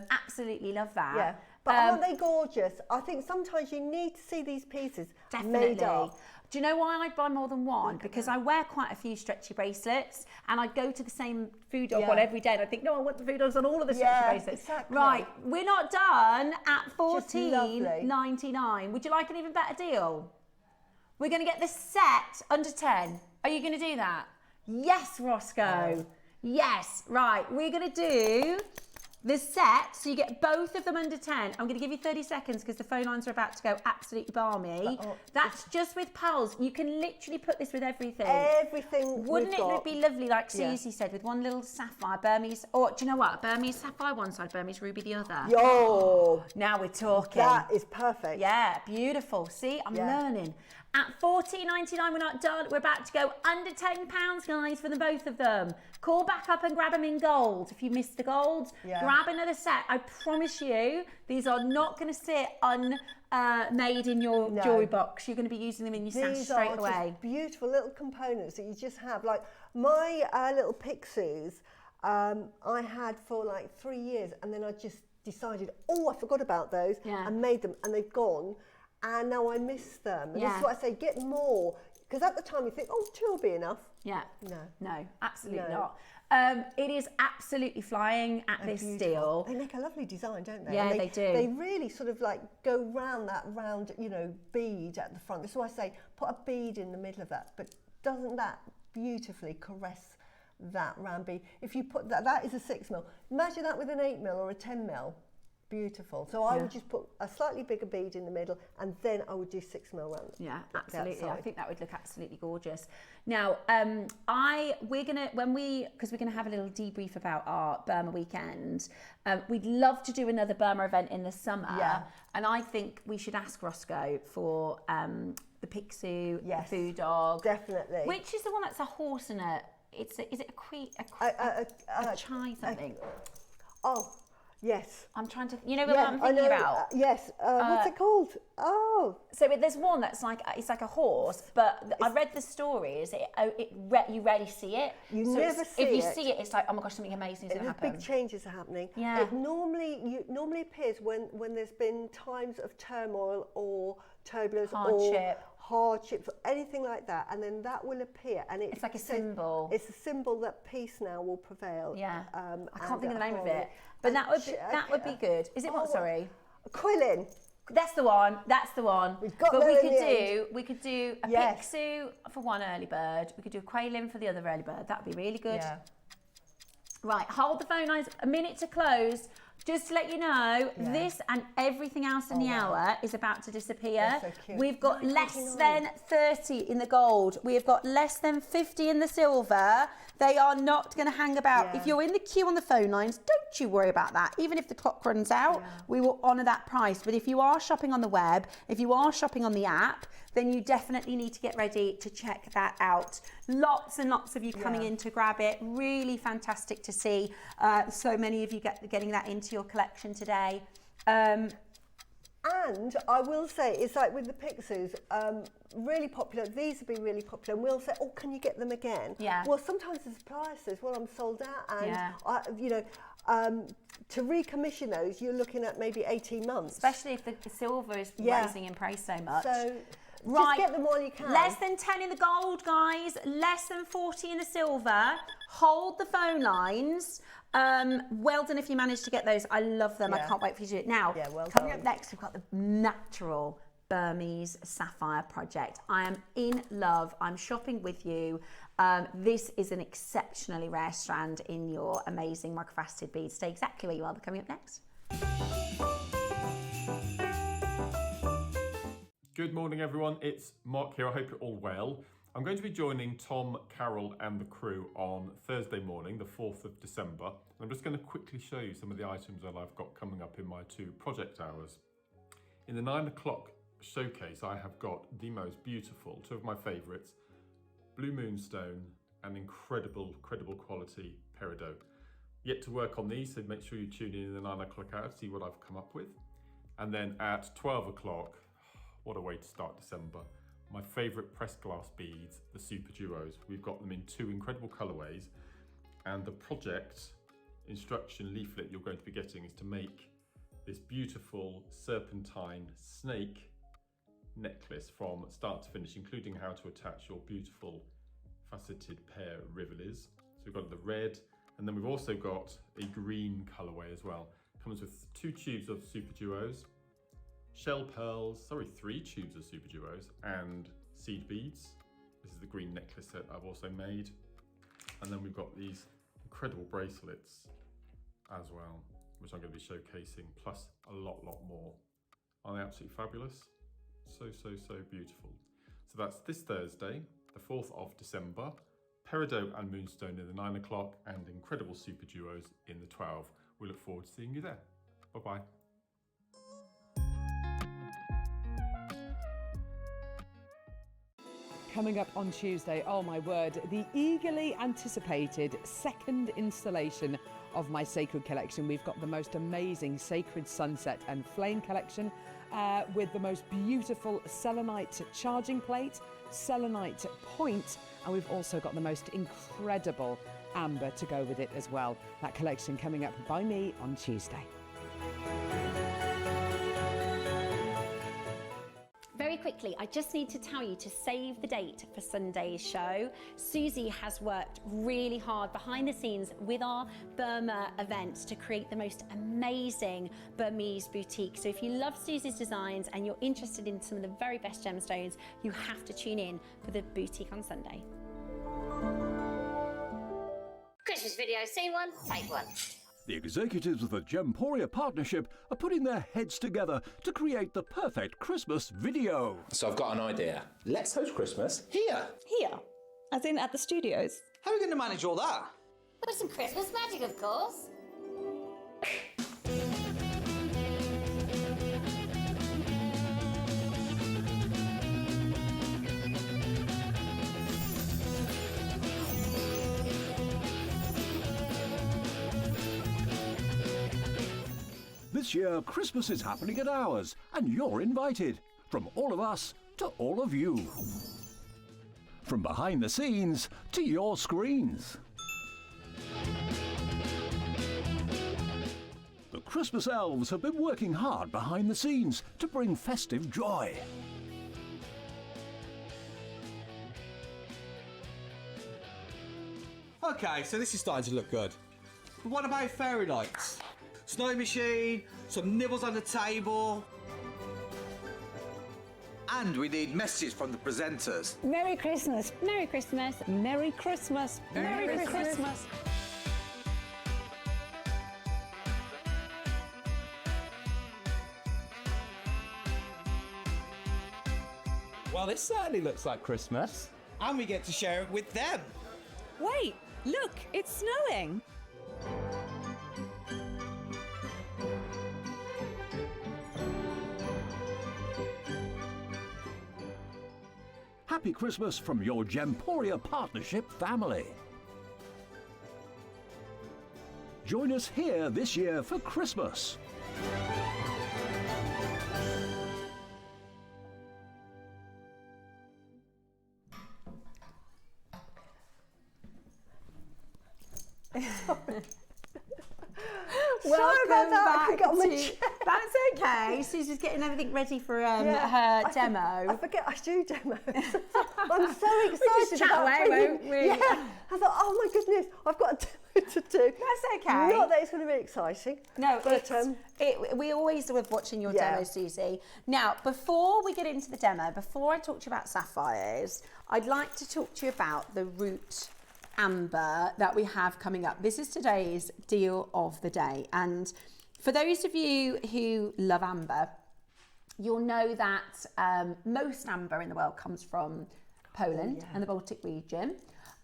S2: Absolutely love that.
S3: Yeah. But aren't they gorgeous? I think sometimes you need to see these pieces made up.
S2: Do you know why I'd buy more than one? Because I wear quite a few stretchy bracelets, and I go to the same Phoodog one every day, and I think, no, I want the Phoodogs on all of the stretchy bracelets.
S3: Exactly.
S2: Right, we're not done at $14.99. Would you like an even better deal? We're going to get the set under 10. Are you going to do that? Yes, Roscoe. Yes. Right. We're going to do the set, so you get both of them under 10. I'm going to give you 30 seconds because the phone lines are about to go absolutely balmy. That's just with pearls. You can literally put this with everything.
S3: Everything.
S2: Wouldn't it be lovely, like Suzie said, with one little sapphire, Burmese, or do you know what? Burmese sapphire one side, Burmese ruby the other.
S3: Yo!
S2: Now we're talking.
S3: That is perfect.
S2: Yeah, beautiful. See, I'm learning. At $14.99, we're not done. We're about to go under £10, guys, for the both of them. Call back up and grab them in gold. If you missed the gold, grab another set. I promise you, these are not going to sit made in your jewellery box. You're going to be using them in your stash straight away.
S3: These are just beautiful little components that you just have. Like my little Pixies, I had for like 3 years, and then I just decided, I forgot about those, and made them, and they've gone. And now I miss them. And this is what I say, get more. Because at the time you think, 2 will be enough. Yeah.
S2: No, absolutely not. It is absolutely flying at this deal.
S3: They make a lovely design, don't they?
S2: Yeah, they do.
S3: They really sort of like go round that round, bead at the front. This is why I say, put a bead in the middle of that. But doesn't that beautifully caress that round bead? If you put that is a 6mm. Imagine that with an 8mm or a 10mm. Beautiful. So I would just put a slightly bigger bead in the middle, and then I would do 6mm round.
S2: Yeah, absolutely. I think that would look absolutely gorgeous. Now, we're gonna have a little debrief about our Burma weekend. We'd love to do another Burma event in the summer, and I think we should ask Roscoe for the Pixu, the Phoodog,
S3: definitely.
S2: Which is the one that's a horse and is it a chai something?
S3: Yes.
S2: I'm trying to, what I'm thinking about?
S3: Yes. What's it called?
S2: So there's one that's like, it's like a horse, but I read the stories, you rarely see it.
S3: You never see it.
S2: If you see it, it's like, oh my gosh, something amazing is going to happen.
S3: Big changes are happening.
S2: Yeah.
S3: It normally appears when there's been times of turmoil or turbulence or hardships or anything like that, and then that will appear, and it's like a symbol. It's a symbol that peace now will prevail.
S2: Yeah. I can't think of the name of it, but that would be good. Is it what? Sorry.
S3: Quilling.
S2: That's the one.
S3: We've got
S2: we could do a Pixu for one early bird. We could do a Quailin for the other early bird. That'd be really good. Yeah. Right, hold the phone lines. A minute to close. Just to let you know, this and everything else in the hour is about to disappear.
S3: So cute.
S2: We've got less than 30 in the gold. We have got less than 50 in the silver. They are not going to hang about. If you're in the queue on the phone lines, don't you worry about that. Even if the clock runs out, we will honour that price. But if you are shopping on the web, if you are shopping on the app, then you definitely need to get ready to check that out. Lots and lots of you coming in to grab it. Really fantastic to see so many of you getting that into your collection today.
S3: And I will say, it's like with the Pixies, really popular. These have been really popular. And we'll say, can you get them again? Yeah. Well, sometimes the supplier says, I'm sold out. And, to recommission those, you're looking at maybe 18 months.
S2: Especially if the silver is rising in price so much.
S3: So, just get them while you can.
S2: Less than 10 in the gold, guys. Less than 40 in the silver. Hold the phone lines. Well done if you managed to get those. I love them. I can't wait for you to do it. Now, coming up next, we've got the natural Burmese Sapphire project. I am in love. I'm shopping with you. This is an exceptionally rare strand in your amazing microfaceted beads. Stay exactly where you are. They're coming up next.
S1: Good morning, everyone. It's Mark here. I hope you're all well. I'm going to be joining Tom, Carol and the crew on Thursday morning, the 4th of December. And I'm just going to quickly show you some of the items that I've got coming up in my 2 project hours. In the 9 o'clock showcase, I have got the most beautiful, 2 of my favourites, Blue Moonstone and incredible quality peridot. Yet to work on these, so make sure you tune in the 9 o'clock hour to see what I've come up with. And then at 12 o'clock, what a way to start December. My favourite pressed glass beads, the Super Duos. We've got them in 2 incredible colourways, and the project instruction leaflet you're going to be getting is to make this beautiful serpentine snake necklace from start to finish, including how to attach your beautiful faceted pear rivolis. So we've got the red, and then we've also got a green colourway as well. Comes with 2 tubes of Super Duos, shell pearls, 3 tubes of Super Duos, and seed beads. This is the green necklace set I've also made. And then we've got these incredible bracelets as well, which I'm going to be showcasing, plus a lot more. Aren't they absolutely fabulous? So beautiful. So that's this Thursday, the 4th of December. Peridot and Moonstone in the 9 o'clock and incredible super duos in the 12. We look forward to seeing you there. Bye-bye.
S4: Coming up on Tuesday, oh my word, the eagerly anticipated second installation of my Sacred collection. We've got the most amazing Sacred Sunset and Flame collection with the most beautiful selenite charging plate, selenite point, and we've also got the most incredible amber to go with it as well. That collection coming up by me on Tuesday.
S2: Very quickly, I just need to tell you to save the date for Sunday's show. Suzie has worked really hard behind the scenes with our Burma events to create the most amazing Burmese boutique. So if you love Suzie's designs and you're interested in some of the very best gemstones, you have to tune in for the boutique on Sunday.
S5: Christmas video, scene one, take one.
S6: The executives of the Gemporia partnership are putting their heads together to create the perfect Christmas video.
S7: So I've got an idea. Let's host Christmas here.
S8: Here? As in at the studios?
S9: How are we going to manage all that?
S5: With some Christmas magic, of course.
S6: This year, Christmas is happening at ours, and you're invited. From all of us to all of you. From behind the scenes to your screens. The Christmas elves have been working hard behind the scenes to bring festive joy.
S9: Okay, so this is starting to look good. But what about fairy lights? Snow machine, some nibbles on the table. And we need messages from the presenters.
S8: Merry Christmas.
S2: Merry Christmas.
S8: Merry Christmas.
S2: Merry Christmas.
S9: Well, this certainly looks like Christmas. And we get to share it with them.
S8: Wait, look, it's snowing.
S6: Happy Christmas from your Gemporia partnership family. Join us here this year for Christmas.
S2: Welcome back
S3: to...
S2: That's okay. Susie's getting everything ready for her demo.
S3: I forget I do demos. I'm so excited.
S2: We just chat away, won't we?
S3: Yeah. I thought, oh my goodness, I've got a demo to do.
S2: That's okay.
S3: Not that it's going to be exciting.
S2: No,
S3: but
S2: we always love watching your demo, Suzie. Now, before we get into the demo, before I talk to you about sapphires, I'd like to talk to you about the Root Amber that we have coming up. This is today's deal of the day, and for those of you who love amber, you'll know that most amber in the world comes from Poland and the Baltic region.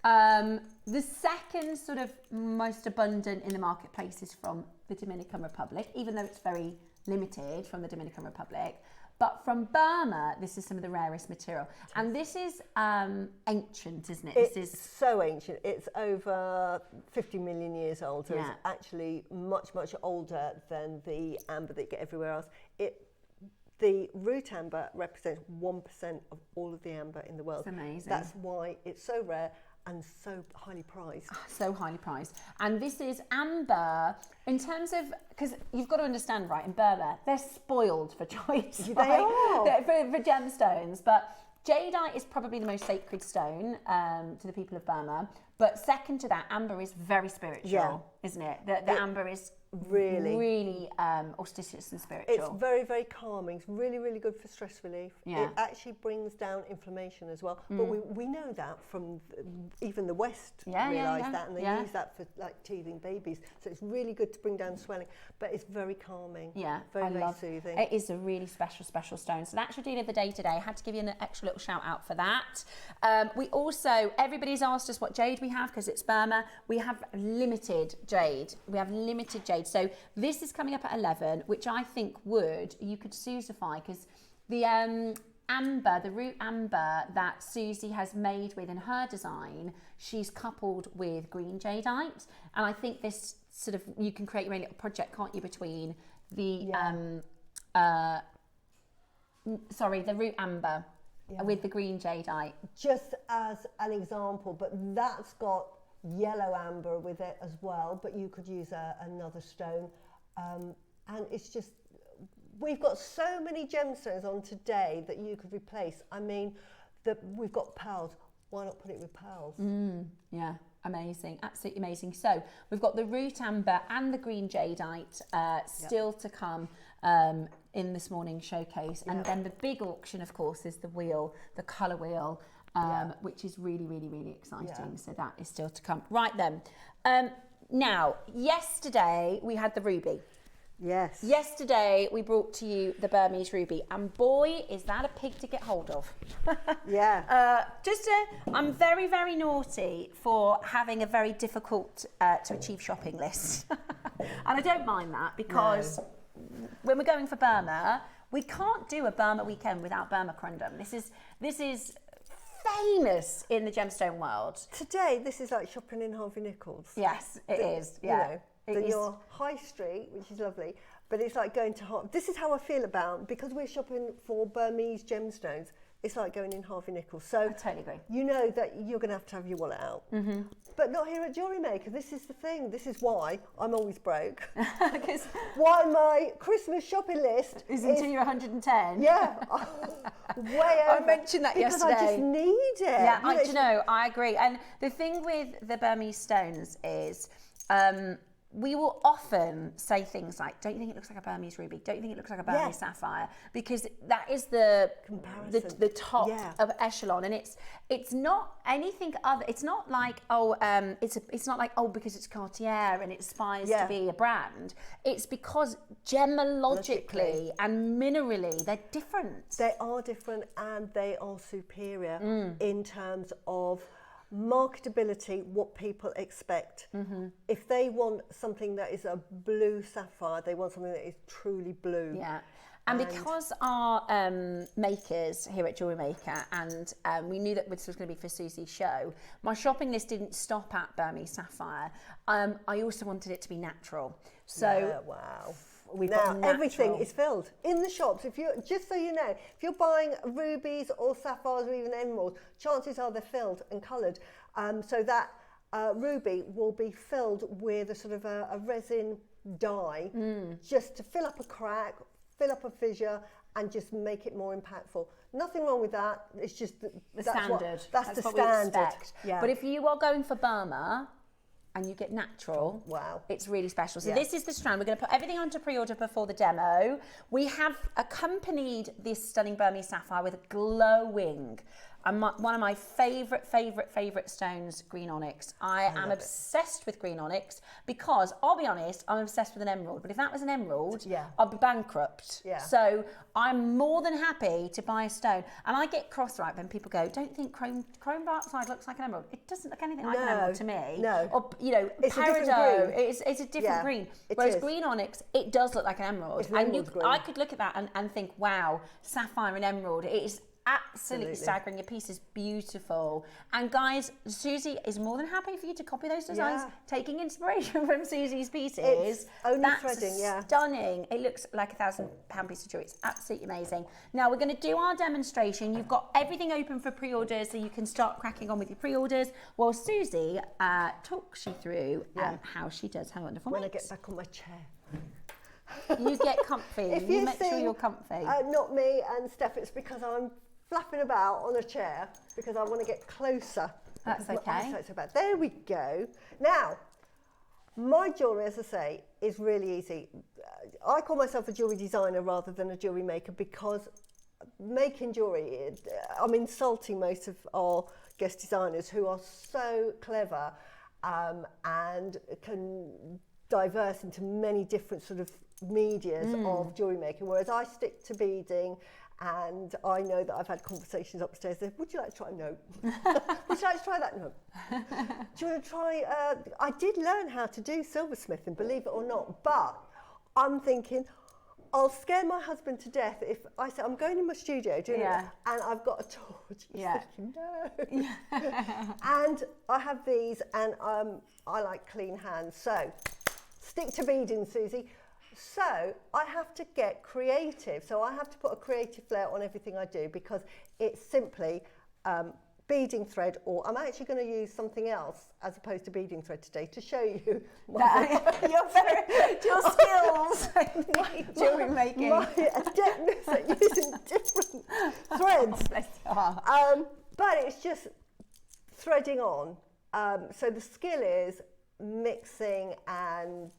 S2: The second sort of most abundant in the marketplace is from the Dominican Republic, even though it's very limited from the Dominican Republic. But from Burma, this is some of the rarest material. And this is ancient, isn't it?
S3: It's so ancient. It's over 50 million years old. So it's actually much, much older than the amber that you get everywhere else. The root amber represents 1% of all of the amber in the world.
S2: It's amazing.
S3: That's why it's so rare and so highly prized.
S2: So highly prized. And this is amber in terms of, because you've got to understand, right, in Burma, they're spoiled for choice.
S3: They
S2: are. For gemstones. But jadeite is probably the most sacred stone to the people of Burma. But second to that, amber is very spiritual, isn't it? The amber is really auspicious and spiritual.
S3: It's very, very calming. It's really, really good for stress relief.
S2: Yeah.
S3: It actually brings down inflammation as well. But we know that from even the West realise that, and they use that for like teething babies. So it's really good to bring down swelling. But it's very calming.
S2: Yeah,
S3: very, very soothing.
S2: It is a really special stone. So that's your deal of the day today. I had to give you an extra little shout out for that. We also, everybody's asked us what jade we have because it's Burma. We have limited jade. So this is coming up at 11, which I think you could Suziefy, because the amber, the root amber that Suzie has made within her design, she's coupled with green jadeite. And I think this sort of, you can create your own little project, can't you, between the, the root amber with the green jadeite.
S3: Just as an example, but that's got yellow amber with it as well, but you could use another stone, and it's just, we've got so many gemstones on today that you could replace. I mean, we've got pearls. Why not put it with pearls?
S2: Yeah, amazing, absolutely amazing. So we've got the root amber and the green jadeite still to come in this morning's showcase, and then the big auction, of course, is the colour wheel. Which is really, really, really exciting. So that is still to come. Right then. Now, yesterday we had the ruby.
S3: Yes.
S2: Yesterday we brought to you the Burmese ruby, and boy, is that a pig to get hold of. I'm very, very naughty for having a very difficult to achieve shopping list. And I don't mind that, because when we're going for Burma, we can't do a Burma weekend without Burma crundum. This is famous in the gemstone world.
S3: Today, this is like shopping in Harvey Nichols.
S2: Yes, it is. Yeah.
S3: You know, your high street, which is lovely, but it's like going to this is how I feel about, because we're shopping for Burmese gemstones, it's like going in Harvey Nichols. So
S2: I totally agree.
S3: You know that you're going to have your wallet out. But not here at JewelleryMaker. This is the thing. This is why I'm always broke. Why my Christmas shopping list
S2: is until you're 110.
S3: Yeah. Way over.
S2: I mentioned that yesterday.
S3: Because I just need it.
S2: Yeah, I agree. And the thing with the Burmese stones is, we will often say things like, don't you think it looks like a Burmese ruby? Don't you think it looks like a Burmese sapphire? Because that is the top of echelon, and it's not anything other. It's not like it's not like because it's Cartier and it aspires to be a brand. It's because gemologically and minerally they're different.
S3: They are different, and they are superior in terms of marketability, what people expect. If they want something that is a blue sapphire, they want something that is truly blue.
S2: Yeah. And because our makers here at JewelleryMaker, and we knew that this was going to be for Suzie's show, my shopping list didn't stop at Burmese sapphire. I also wanted it to be natural. So
S3: now everything is filled in the shops. If you, just so you know, if you're buying rubies or sapphires or even emeralds, chances are they're filled and coloured. So that ruby will be filled with a sort of a resin dye, just to fill up a crack, fill up a fissure, and just make it more impactful. Nothing wrong with that. It's just
S2: that's standard.
S3: That's the
S2: what
S3: standard.
S2: We expect. Yeah. But if you are going for Burma, and you get natural, it's really special. So this is the strand. We're going to put everything onto pre-order before the demo. We have accompanied this stunning Burmese sapphire with a glowing, one of my favourite stones, green onyx. I am obsessed with green onyx because, I'll be honest, I'm obsessed with an emerald. But if that was an emerald, I'd be bankrupt. Yeah. So I'm more than happy to buy a stone. And I get cross when people go, don't you think chrome outside looks like an emerald? It doesn't look anything like an emerald to me.
S3: No.
S2: Or,
S3: it's
S2: peridot, it's a different green. Whereas green onyx, it does look like an emerald.
S3: It's and
S2: I could look at that and think, wow, sapphire and emerald, it is absolutely staggering. Your piece is beautiful. And guys, Suzie is more than happy for you to copy those designs, taking inspiration from Suzie's pieces.
S3: It's only
S2: That's
S3: threading,
S2: stunning. It looks like a £1,000 piece of jewelry. It's absolutely amazing. Now we're going to do our demonstration. You've got everything open for pre-orders, so you can start cracking on with your pre-orders while Suzie talks you through how she does her wonderful
S3: When
S2: makes.
S3: I get back on my chair.
S2: You get comfy. You make sure you're comfy.
S3: Not me and Steph, it's because I'm flapping about on a chair because I want to get closer
S2: That's okay.
S3: My eyesight's so bad. There we go. Now, my jewellery, as I say, is really easy. I call myself a jewellery designer rather than a jewellery maker because making jewellery, I'm insulting most of our guest designers who are so clever and can diverse into many different sort of medias of jewellery making, whereas I stick to beading. And I know that I've had conversations upstairs. Would you like to try? No. Would you like to try that? No. Do you want to try? I did learn how to do silversmithing, believe it or not. But I'm thinking, I'll scare my husband to death if I say I'm going in my studio doing it, and I've got a torch. He's thinking, no. And I have these, and I like clean hands. So stick to beading, Susie. So I have to get creative. So I have to put a creative flair on everything I do because it's simply beading thread, or I'm actually going to use something else as opposed to beading thread today to show you
S2: your skills in jewellery making.
S3: My adeptness at using different threads. But it's just threading on. So the skill is mixing and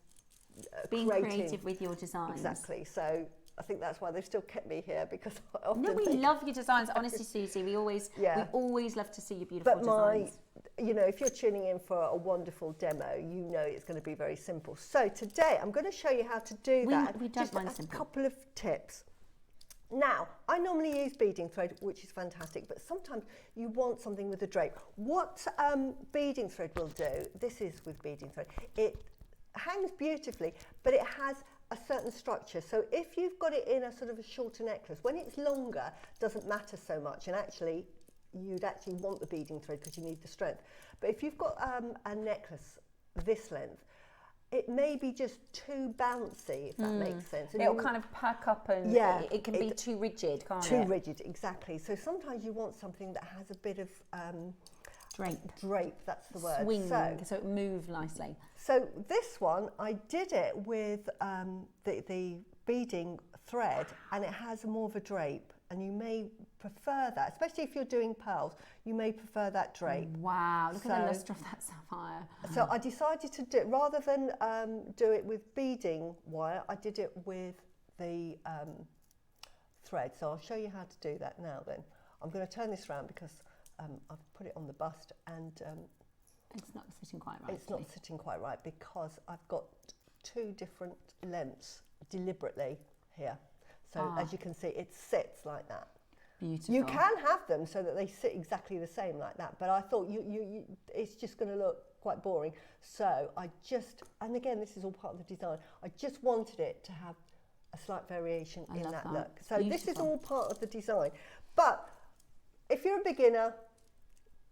S2: being creative with your designs.
S3: Exactly. So I think that's why they've still kept me here, because I often
S2: we love your designs. Honestly, Susie, we always love to see your beautiful designs.
S3: You know, if you're tuning in for a wonderful demo, you know it's going to be very simple. So today I'm going to show you how to do that.
S2: We don't mind
S3: a
S2: simple.
S3: Couple of tips. Now, I normally use beading thread, which is fantastic, but sometimes you want something with a drape. What beading thread will do, this is with beading thread, it hangs beautifully, but it has a certain structure. So if you've got it in a sort of a shorter necklace, when it's longer, doesn't matter so much, and actually you'd actually want the beading thread because you need the strength. But if you've got a necklace this length, it may be just too bouncy, if that makes sense. And
S2: it'll kind of pack up, and it can be too rigid, can't it?
S3: Too rigid, exactly. So sometimes you want something that has a bit of drape, that's the word.
S2: Swing, so it moves nicely.
S3: So this one, I did it with the beading thread, and it has more of a drape, and you may prefer that, especially if you're doing pearls, you may prefer that drape.
S2: Wow, look at the lustre of that sapphire.
S3: So I decided to do it, rather than do it with beading wire, I did it with the thread. So I'll show you how to do that now then. I'm going to turn this around because I've put it on the bust, and
S2: it's not sitting quite right.
S3: It's not sitting quite right because I've got two different lengths deliberately here. So as you can see, it sits like that.
S2: Beautiful.
S3: You can have them so that they sit exactly the same like that, but I thought it's just going to look quite boring. So I just, and again, this is all part of the design, I just wanted it to have a slight variation in that look. So this is all part of the design. But if you're a beginner,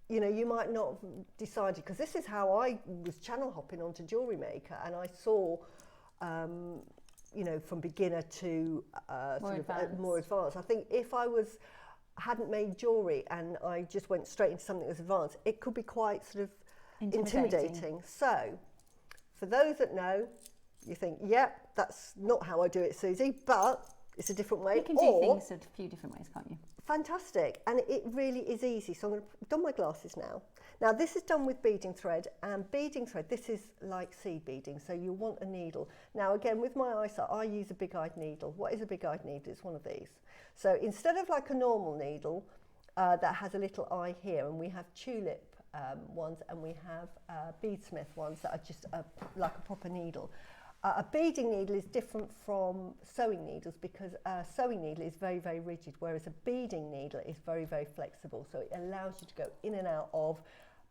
S3: you know, you might not have decided, because this is how I was channel hopping onto JewelleryMaker, and I saw, you know, from beginner to more advanced. I think if I hadn't made jewellery and I just went straight into something that's advanced, it could be quite sort of intimidating. So, for those that know, you think, yep, that's not how I do it, Susie, but it's a different way.
S2: You can do things a few different ways, can't you?
S3: Fantastic, and it really is easy. So I'm going to don my glasses now. Now this is done with beading thread, and beading thread, this is like seed beading, so you want a needle. Now again, with my eyesight, I use a big-eyed needle. What is a big-eyed needle? It's one of these. So instead of like a normal needle that has a little eye here, and we have tulip ones, and we have beadsmith ones that are just like a proper needle. A beading needle is different from sewing needles because a sewing needle is very, very rigid, whereas a beading needle is very, very flexible. So it allows you to go in and out of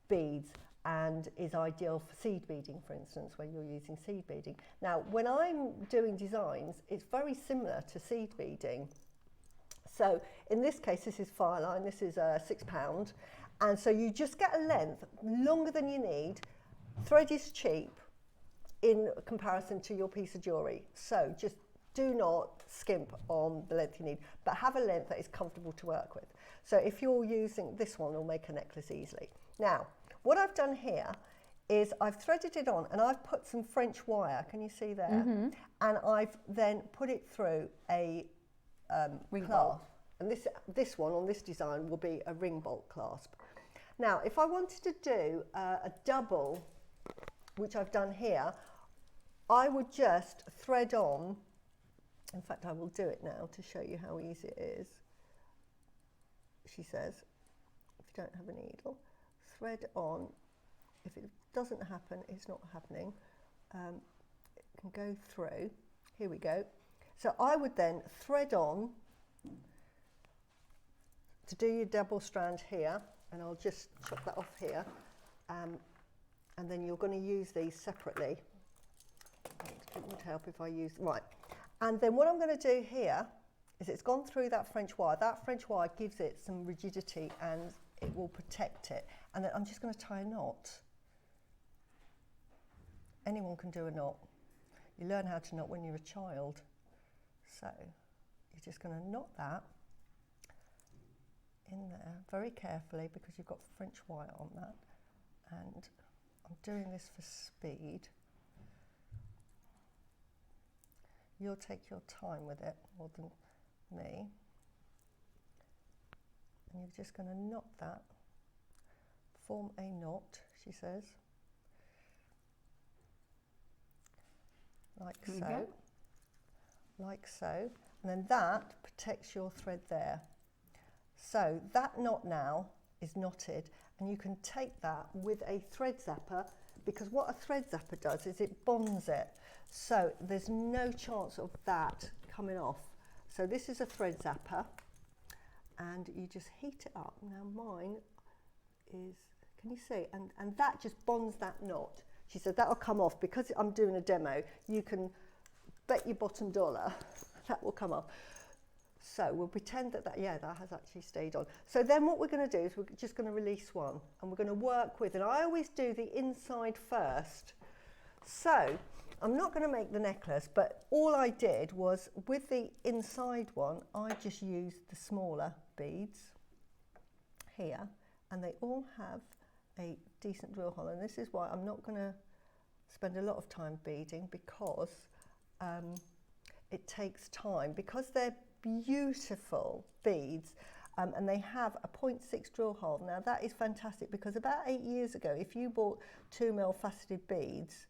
S3: beads and is ideal for seed beading, for instance, when you're using seed beading. Now, when I'm doing designs, it's very similar to seed beading. So in this case, this is fireline, this is £6. And so you just get a length longer than you need. Thread is cheap in comparison to your piece of jewellery. So just do not skimp on the length you need, but have a length that is comfortable to work with. So if you're using this one, it'll make a necklace easily. Now, what I've done here is I've threaded it on and I've put some French wire, can you see there? Mm-hmm. And I've then put it through a ring clasp. And this one on this design will be a ring bolt clasp. Now, if I wanted to do a double, which I've done here, I would just thread on. In fact, I will do it now to show you how easy it is. She says, if you don't have a needle, thread on. If it doesn't happen, it's not happening. It can go through. Here we go. So I would then thread on to do your double strand here, and I'll just chop that off here. And then you're going to use these separately. It would help if I use, right. And then what I'm going to do here is it's gone through that French wire. That French wire gives it some rigidity and it will protect it. And then I'm just going to tie a knot. Anyone can do a knot. You learn how to knot when you're a child. So you're just going to knot that in there very carefully because you've got French wire on that. And I'm doing this for speed. You'll take your time with it more than me. And you're just going to knot that. Form a knot, she says. Like so. Like so. And then that protects your thread there. So that knot now is knotted, and you can take that with a thread zapper, because what a thread zapper does is it bonds it. So there's no chance of that coming off. So this is a thread zapper, and you just heat it up. Now mine is, can you see? And that just bonds that knot. She said that'll come off. Because I'm doing a demo, you can bet your bottom dollar that will come off. So we'll pretend that that has actually stayed on. So then what we're going to do is we're just going to release one, and we're going to work with, and I always do the inside first. So I'm not going to make the necklace, but all I did was with the inside one, I just used the smaller beads here, and they all have a decent drill hole. And this is why I'm not going to spend a lot of time beading, because it takes time, because they're beautiful beads, and they have a 0.6 drill hole. Now that is fantastic, because about 8 years ago, if you bought 2mm faceted beads,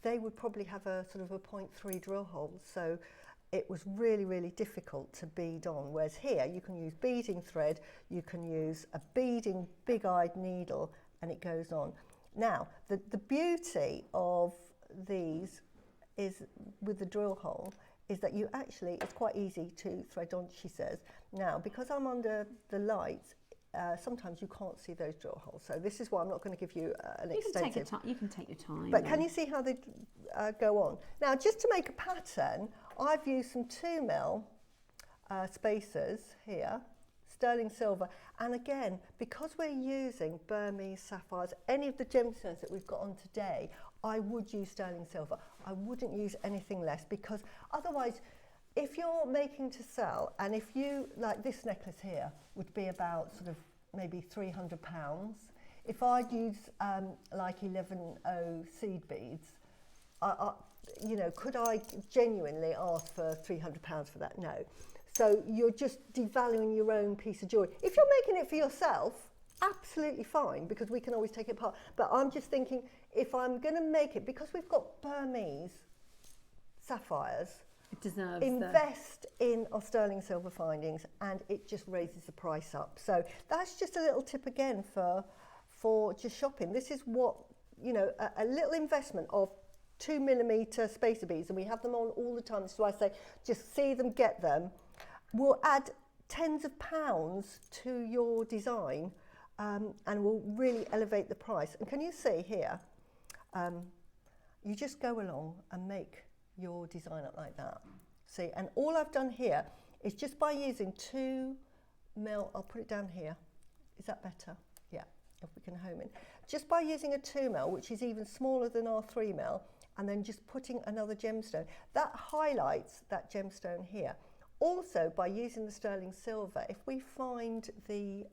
S3: they would probably have a sort of a 0.3 drill hole. So it was really, really difficult to bead on. Whereas here, you can use beading thread, you can use a beading big-eyed needle, and it goes on. Now, the beauty of these is, with the drill hole, is that you actually, it's quite easy to thread on, she says. Now, because I'm under the lights, sometimes you can't see those drill holes. So this is why I'm not going to give you an extensive.
S2: You can take your time.
S3: But can you see how they go on? Now, just to make a pattern, I've used some 2mm spacers here, sterling silver. And again, because we're using Burmese sapphires, any of the gemstones that we've got on today, I would use sterling silver. I wouldn't use anything less, because otherwise, if you're making to sell, and if you, like this necklace here, would be about sort of maybe £300. If I'd use like 11O seed beads, you know, could I genuinely ask for £300 for that? No. So you're just devaluing your own piece of jewellery. If you're making it for yourself, absolutely fine, because we can always take it apart. But I'm just thinking, if I'm going to make it, because we've got Burmese sapphires,
S2: it deserves
S3: invest in our sterling silver findings, and it just raises the price up. So that's just a little tip again for just shopping. This is what, you know, a little investment of 2mm spacer beads, and we have them on all the time. This is why I say just see them, get them. Will add tens of pounds to your design, and will really elevate the price. And can you see here, you just go along and make your design up like that. See, and all I've done here is just by using 2mm, I'll put it down here. Is that better? Yeah, if we can home in. Just by using a 2mm, which is even smaller than our 3mm, and then just putting another gemstone, that highlights that gemstone here. Also, by using the sterling silver, if we find the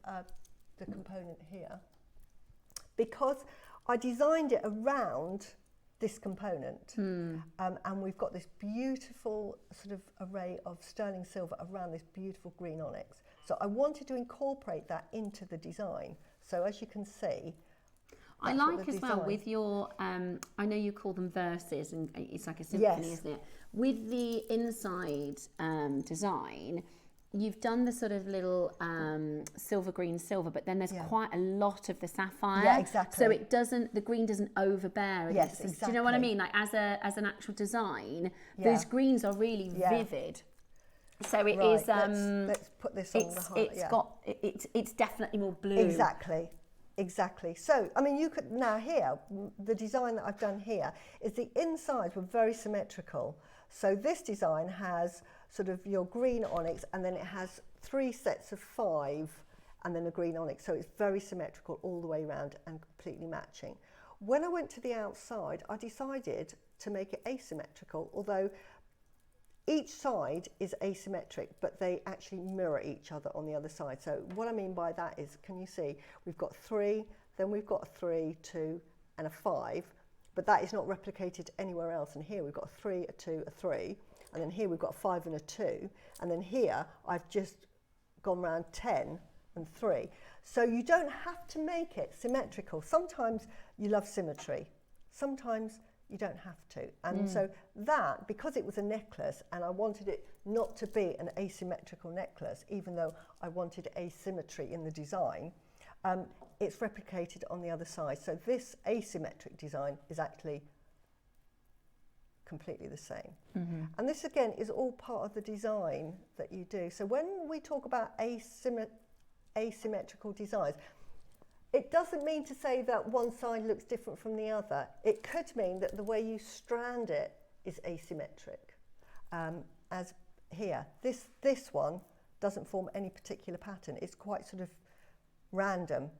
S3: component here, because I designed it around this component, and we've got this beautiful sort of array of sterling silver around this beautiful green onyx. So I wanted to incorporate that into the design. So as you can see,
S2: I like as well with your, I know you call them verses and it's like a symphony, isn't it? With the inside design, you've done the sort of little silver, green, silver, but then there's quite a lot of the sapphire.
S3: Yeah, exactly.
S2: So it doesn't, the green doesn't overbear against
S3: Yes,
S2: this. Do you know what I mean? Like as an actual design, those greens are really vivid. So it is.
S3: Let's put this on the heart.
S2: It's definitely more blue.
S3: Exactly. So, I mean, you could now here, the design that I've done here is the insides were very symmetrical. So this design has sort of your green onyx, and then it has 3 sets of 5 and then a green onyx. So it's very symmetrical all the way around and completely matching. When I went to the outside, I decided to make it asymmetrical, although each side is asymmetric, but they actually mirror each other on the other side. So what I mean by that is, can you see, we've got 3, then we've got a 3, 2, and a 5, but that is not replicated anywhere else. And here we've got a 3, a 2, a 3, and then here we've got a 5 and a 2, and then here I've just gone round 10 and 3. So you don't have to make it symmetrical. Sometimes you love symmetry, sometimes you don't have to. And so that, because it was a necklace and I wanted it not to be an asymmetrical necklace, even though I wanted asymmetry in the design, it's replicated on the other side. So this asymmetric design is actually completely the same. And this again is all part of the design that you do. So when we talk about asymmetrical designs, it doesn't mean to say that one side looks different from the other. It could mean that the way you strand it is asymmetric. As here, this one doesn't form any particular pattern. It's quite sort of random.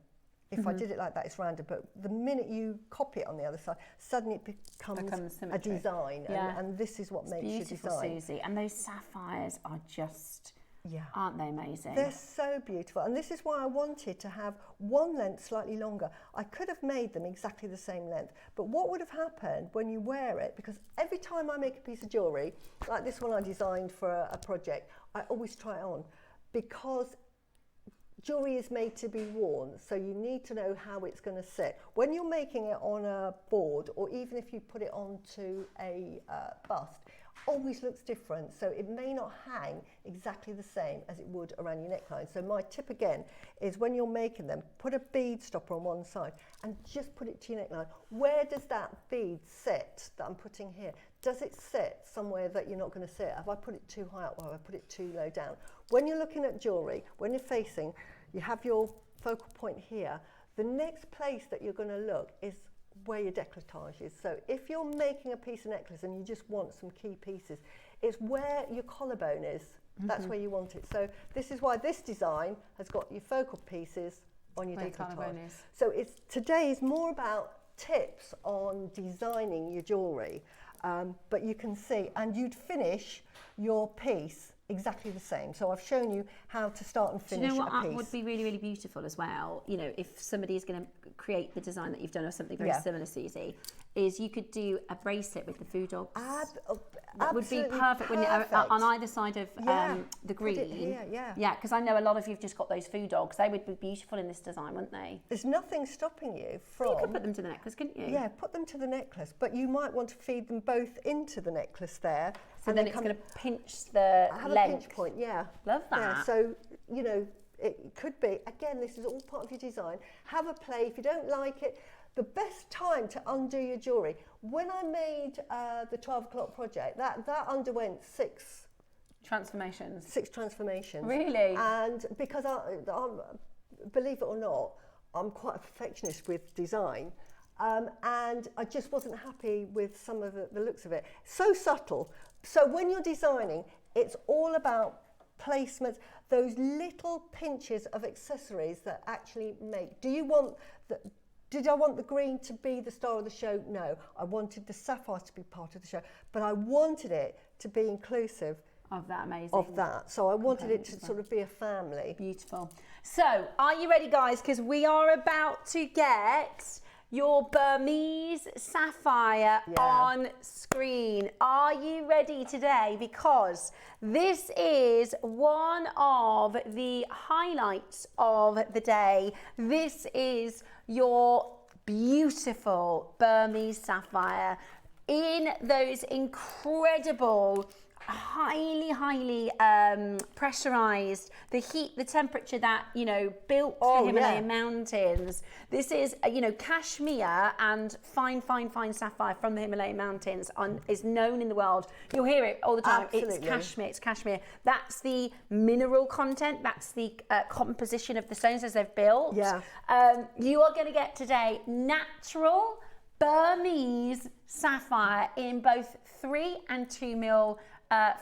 S3: If I did it like that, it's random. But the minute you copy it on the other side, suddenly it becomes a design. And this is what makes your design.
S2: Suzie. And those sapphires are just... aren't they amazing?
S3: They're so beautiful, and this is why I wanted to have one length slightly longer. I could have made them exactly the same length, but what would have happened when you wear it, because every time I make a piece of jewellery, like this one I designed for a project, I always try it on, because jewellery is made to be worn, so you need to know how it's going to sit. When you're making it on a board, or even if you put it onto a bust, always looks different, so it may not hang exactly the same as it would around your neckline. So my tip again is, when you're making them, put a bead stopper on one side and just put it to your neckline. Where does that bead sit that I'm putting here? Does it sit somewhere that you're not going to sit? Have I put it too high up or have I put it too low down? When you're looking at jewellery, when you're facing, you have your focal point here. The next place that you're going to look is where your décolletage is. So if you're making a piece of necklace and you just want some key pieces, it's where your collarbone is. That's where you want it. So this is why this design has got your focal pieces on your décolletage. So today is more about tips on designing your jewellery, but you can see, and you'd finish your piece exactly the same. So I've shown you how to start and finish a piece.
S2: Do you know what would be really, really beautiful as well? You know, if somebody is going to create the design that you've done or something very similar, Suzie, is you could do a bracelet with the Phoodog. That would be perfect. When on either side of the green. Yeah, because I know a lot of you've just got those Phoodogs. They would be beautiful in this design, wouldn't they?
S3: There's nothing stopping you from...
S2: Well, you could put them to the necklace, couldn't you?
S3: Yeah, put them to the necklace, but you might want to feed them both into the necklace there.
S2: So then it's going to pinch the length.
S3: Have a pinch point, Love
S2: that.
S3: Yeah, so, you know, it could be, again, this is all part of your design. Have a play. If you don't like it, the best time to undo your jewellery, when I made the 12 o'clock project, that underwent 6
S2: transformations.
S3: 6 transformations.
S2: Really?
S3: And because I'm, believe it or not, I'm quite a perfectionist with design. And I just wasn't happy with some of the looks of it. So subtle. So when you're designing, it's all about placements, those little pinches of accessories that actually make. Did I want the green to be the star of the show? No. I wanted the sapphire to be part of the show, but I wanted it to be inclusive
S2: of that. Amazing.
S3: Of that. So I wanted it to sort of be a family.
S2: Beautiful. So, are you ready, guys? Because we are about to get your Burmese Sapphire on screen. Are you ready today? Because this is one of the highlights of the day. This is your beautiful Burmese Sapphire in those incredible, highly pressurized, the heat, the temperature that, you know, built the Himalayan mountains. This is, you know, cashmere and fine sapphire from the Himalayan mountains is known in the world. You'll hear it all the time.
S3: Absolutely.
S2: It's cashmere. That's the mineral content. That's the composition of the stones as they've built.
S3: Yeah.
S2: You are going to get today natural Burmese sapphire in both 3 and 2 mil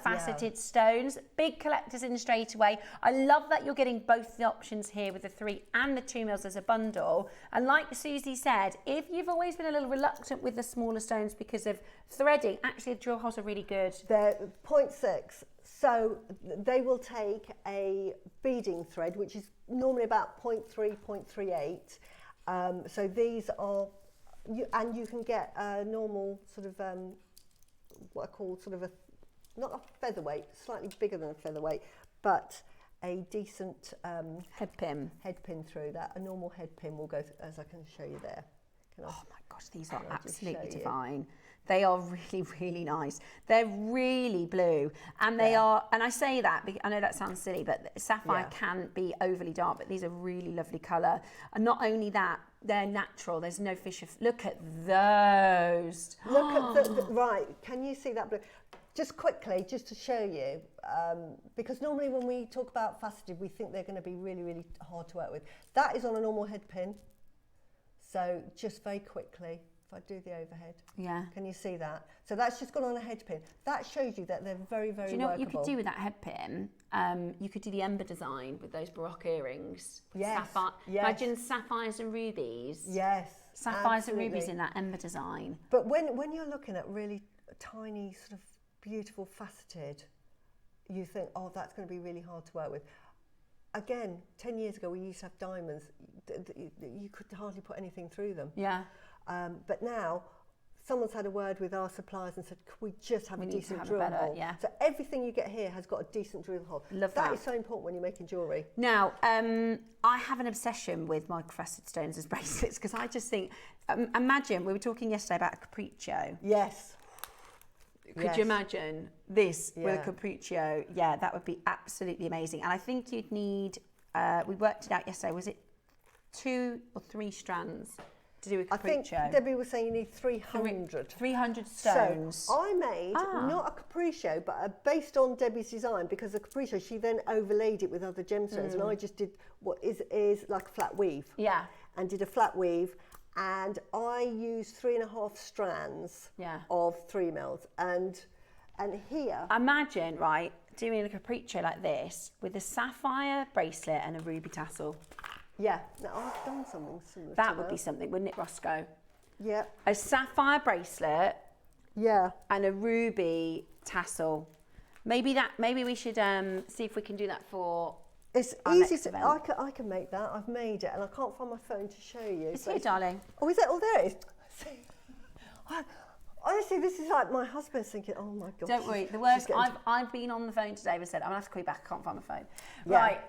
S2: faceted stones. Big collectors in straight away. I love that you're getting both the options here with the 3 and the 2 mils as a bundle. And like Suzie said, if you've always been a little reluctant with the smaller stones because of threading, actually the drill holes are really good.
S3: They're 0.6, so they will take a beading thread, which is normally about 0.3, 0.38. So these are, and you can get a normal sort of, what I call sort of not a featherweight, slightly bigger than a featherweight, but a decent head pin through that. A normal head pin will go, as I can show you there.
S2: Oh my gosh, these are absolutely divine. They are really nice. They're really blue, and they are, and I say that because I know that sounds silly, but sapphire can be overly dark, but these are really lovely colour. And not only that, they're natural. There's no fish. Look at those.
S3: Look at the right. Can you see that blue? Just quickly, just to show you, because normally when we talk about faceted, we think they're going to be really hard to work with. That is on a normal head pin. So just very quickly, if I do the overhead, can you see that? So that's just gone on a head pin. That shows you that they're very
S2: Do you know
S3: workable.
S2: what you could do with that head pin? You could do the ember design with those Baroque earrings.
S3: Yes.
S2: Imagine sapphires and rubies.
S3: Yes.
S2: Sapphires and rubies in that ember design.
S3: But when you're looking at really tiny, sort of beautiful faceted, you think, oh, that's going to be really hard to work with. Again, 10 years ago, we used to have diamonds. You could hardly put anything through them.
S2: Yeah.
S3: But now, someone's had a word with our suppliers and said, could we just have a decent drill hole?
S2: Yeah.
S3: So everything you get here has got a decent drill hole.
S2: Love that.
S3: That is so important when you're making jewellery.
S2: Now, I have an obsession with microfacetted stones as bracelets because I just think, imagine, we were talking yesterday about a capriccio.
S3: Yes.
S2: Could you imagine this with a capriccio? Yeah, that would be absolutely amazing. And I think you'd need, we worked it out yesterday, was it 2 or 3 strands to do a capriccio?
S3: I think Debbie was saying you need 300.
S2: 300 stones.
S3: So I made not a capriccio, but based on Debbie's design, because the capriccio, she then overlaid it with other gemstones, and I just did what is like a flat weave.
S2: Yeah.
S3: And did a flat weave. And I used 3.5 strands of 3 mils, and here.
S2: Imagine, right, doing a capriccio like this with a sapphire bracelet and a ruby tassel.
S3: Yeah, now I've done something similar.
S2: That would be something, wouldn't it, Roscoe?
S3: Yeah.
S2: A sapphire bracelet.
S3: Yeah.
S2: And a ruby tassel. Maybe we should see if we can do that for.
S3: It's easy to, I can make that. I've made it and I can't find my phone to show you.
S2: It's here, darling.
S3: Oh, is it? Oh, there it is. Honestly, this is like my husband's thinking, oh my God.
S2: Don't worry. The worst, I've been on the phone today and said, I'm going to have to call you back. I can't find my phone.
S3: Yeah.
S2: Right.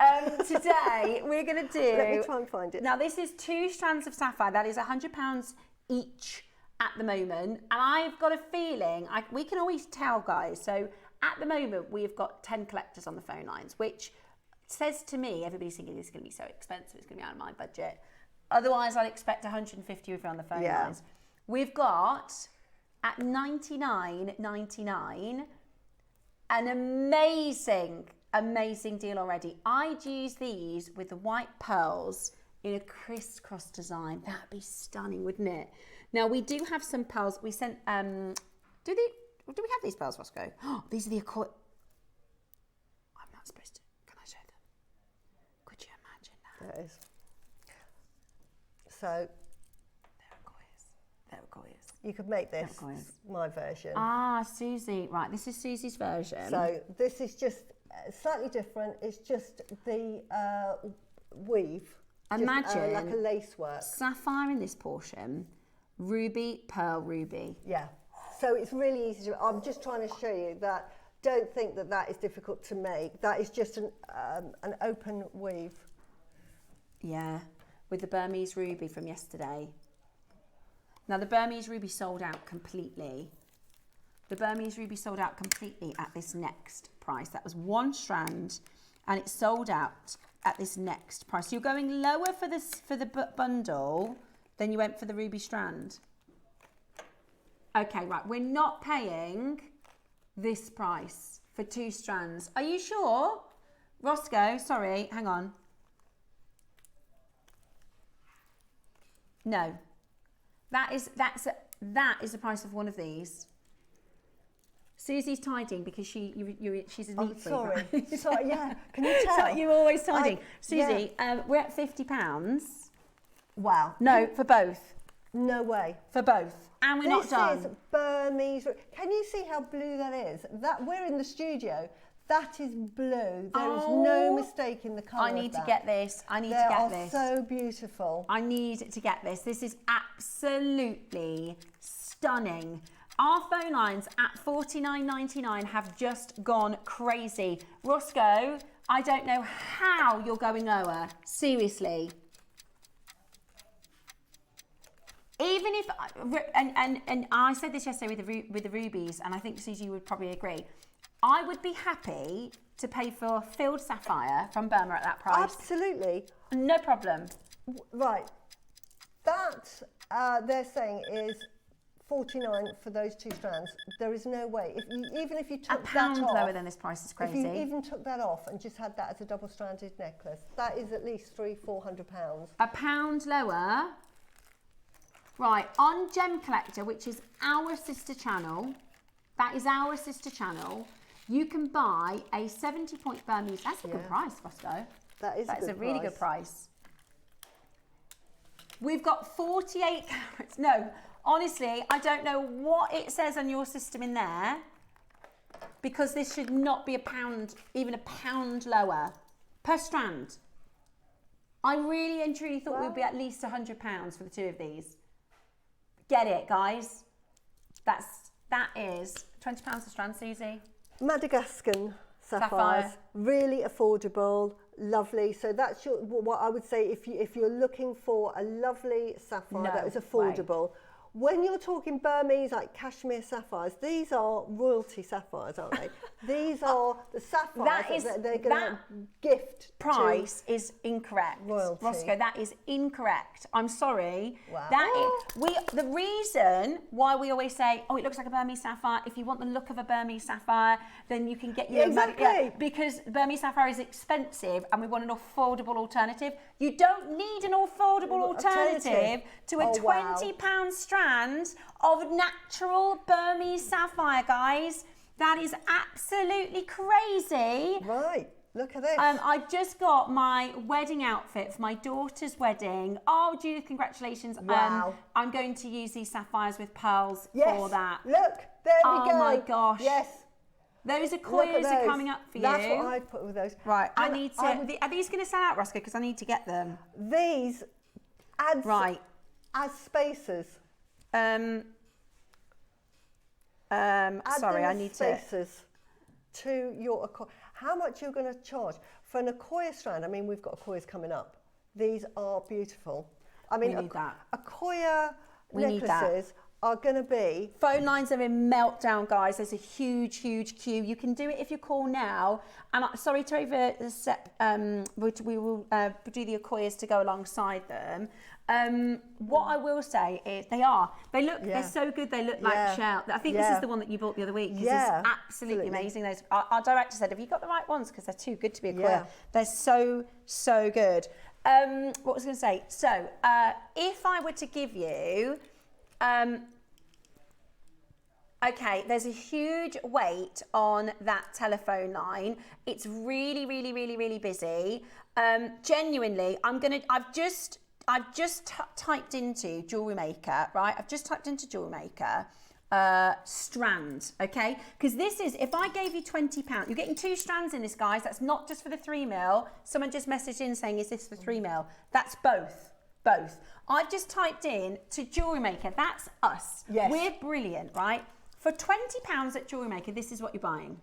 S2: Today, we're going to do.
S3: Let me try and find it.
S2: Now, this is 2 strands of sapphire. That is £100 each at the moment. And I've got a feeling, we can always tell, guys. So at the moment, we've got 10 collectors on the phone lines, which says to me, everybody's thinking this is going to be so expensive, it's going to be out of my budget. Otherwise, I'd expect 150 if you're on the phone lines. We've got, at $99.99, an amazing deal already. I'd use these with the white pearls in a crisscross design. That'd be stunning, wouldn't it? Now, we do have some pearls. We sent, do we have these pearls, Roscoe? Oh, these are the I'm not supposed to.
S3: That is. So,
S2: they're gorgeous.
S3: You could make this my version.
S2: Ah, Suzie. Right, this is Suzie's version.
S3: So this is just slightly different. It's just the weave.
S2: Imagine
S3: like a lace work.
S2: sapphire in this portion, ruby, pearl, ruby.
S3: Yeah. So it's really easy to. I'm just trying to show you that. Don't think that that is difficult to make. That is just an open weave.
S2: Yeah, with the Burmese ruby from yesterday. Now the Burmese ruby sold out completely. The Burmese ruby sold out completely at this next price. That was 1 strand, and it sold out at this next price. So you're going lower for the bundle than you went for the ruby strand. Okay, right. We're not paying this price for 2 strands. Are you sure? Roscoe, sorry, hang on. No. That is the price of one of these. Susie's tidying because she's a neat freak.
S3: Sorry. Sorry, yeah. Can you tell?
S2: So you're always tidying. Suzie, we're at £50.
S3: Wow.
S2: No, for both.
S3: No way.
S2: For both. And we're not done.
S3: This is Burmese. Can you see how blue that is? That we're in the studio. That is blue. There is no mistake in the colour.
S2: I need to get this. I need
S3: to
S2: get this.
S3: They are so beautiful.
S2: I need to get this. This is absolutely stunning. Our phone lines at $49.99 have just gone crazy. Roscoe, I don't know how you're going lower. Seriously. Even if, and I said this yesterday with the rubies, and I think Suzie would probably agree. I would be happy to pay for filled sapphire from Burma at that price.
S3: Absolutely.
S2: No problem.
S3: Right. That they're saying is $49 for those 2 strands. There is no way. Even if you took
S2: £1
S3: that off,
S2: lower than this price is crazy.
S3: If you even took that off and just had that as a double-stranded necklace, that is at least £300-400.
S2: £1 lower. Right, on Gem Collector, which is our sister channel, that is our sister channel, you can buy a 70-point Burmese. That's a good price, Roscoe.
S3: That is
S2: a really good price. We've got 48 carats. No, honestly, I don't know what it says on your system in there, because this should not be £1, even £1 lower per strand. I really and truly thought we'd be at least £100 for the 2 of these. Get it, guys. That is £20 a strand, Suzie.
S3: Madagascan sapphires, really affordable, lovely. So that's what I would say if you're looking for a lovely sapphire that is affordable. When you're talking Burmese, like cashmere sapphires, these are royalty sapphires, aren't they? These are the sapphires that they're going to gift.
S2: Price is incorrect.
S3: Royalty.
S2: Roscoe, that is incorrect. I'm sorry.
S3: Wow.
S2: The reason why we always say, oh, it looks like a Burmese sapphire. If you want the look of a Burmese sapphire, then you can get your because Burmese sapphire is expensive, and we want an affordable alternative. You don't need an affordable alternative to a £20 strand of natural Burmese sapphire, guys. That is absolutely crazy.
S3: Right, look at this.
S2: I just got my wedding outfit for my daughter's wedding. Oh, Judith, congratulations.
S3: Wow.
S2: I'm going to use these sapphires with pearls for that.
S3: Look, there we go.
S2: Oh my gosh.
S3: Yes.
S2: Those Akoyas are coming up for you.
S3: That's what I'd put with those.
S2: Right, I need to... Are these going to sell out, Roscoe? Because I need to get them.
S3: These add as spacers.
S2: Sorry, I need
S3: spacers to your Akoya. How much you're going to charge for an Akoya strand? I mean, we've got Akoyas coming up. These are beautiful. I mean, Akoya necklaces are going to be...
S2: Phone lines are in meltdown, guys. There's a huge, huge queue. You can do it if you call now. And sorry to over the step, we will do the Akoyas to go alongside them. What I will say is they're so good. They look like shell. I think this is the one that you bought the other week. It's absolutely amazing. Those our director said, have you got the right ones? Because they're too good to be Akoya. They're so good. What was I going to say? So if I were to give you, okay, there's a huge wait on that telephone line. It's really, really, really, really busy. Genuinely, I've just typed into JewelleryMaker, right? I've just typed into JewelleryMaker. strand, okay? Because this is, if I gave you £20, you're getting 2 strands in this, guys. That's not just for the 3mm. Someone just messaged in saying, is this for 3mm? That's both. I've just typed in to JewelleryMaker. That's us.
S3: Yes.
S2: We're brilliant, right? For £20 at JewelleryMaker, this is what you're buying.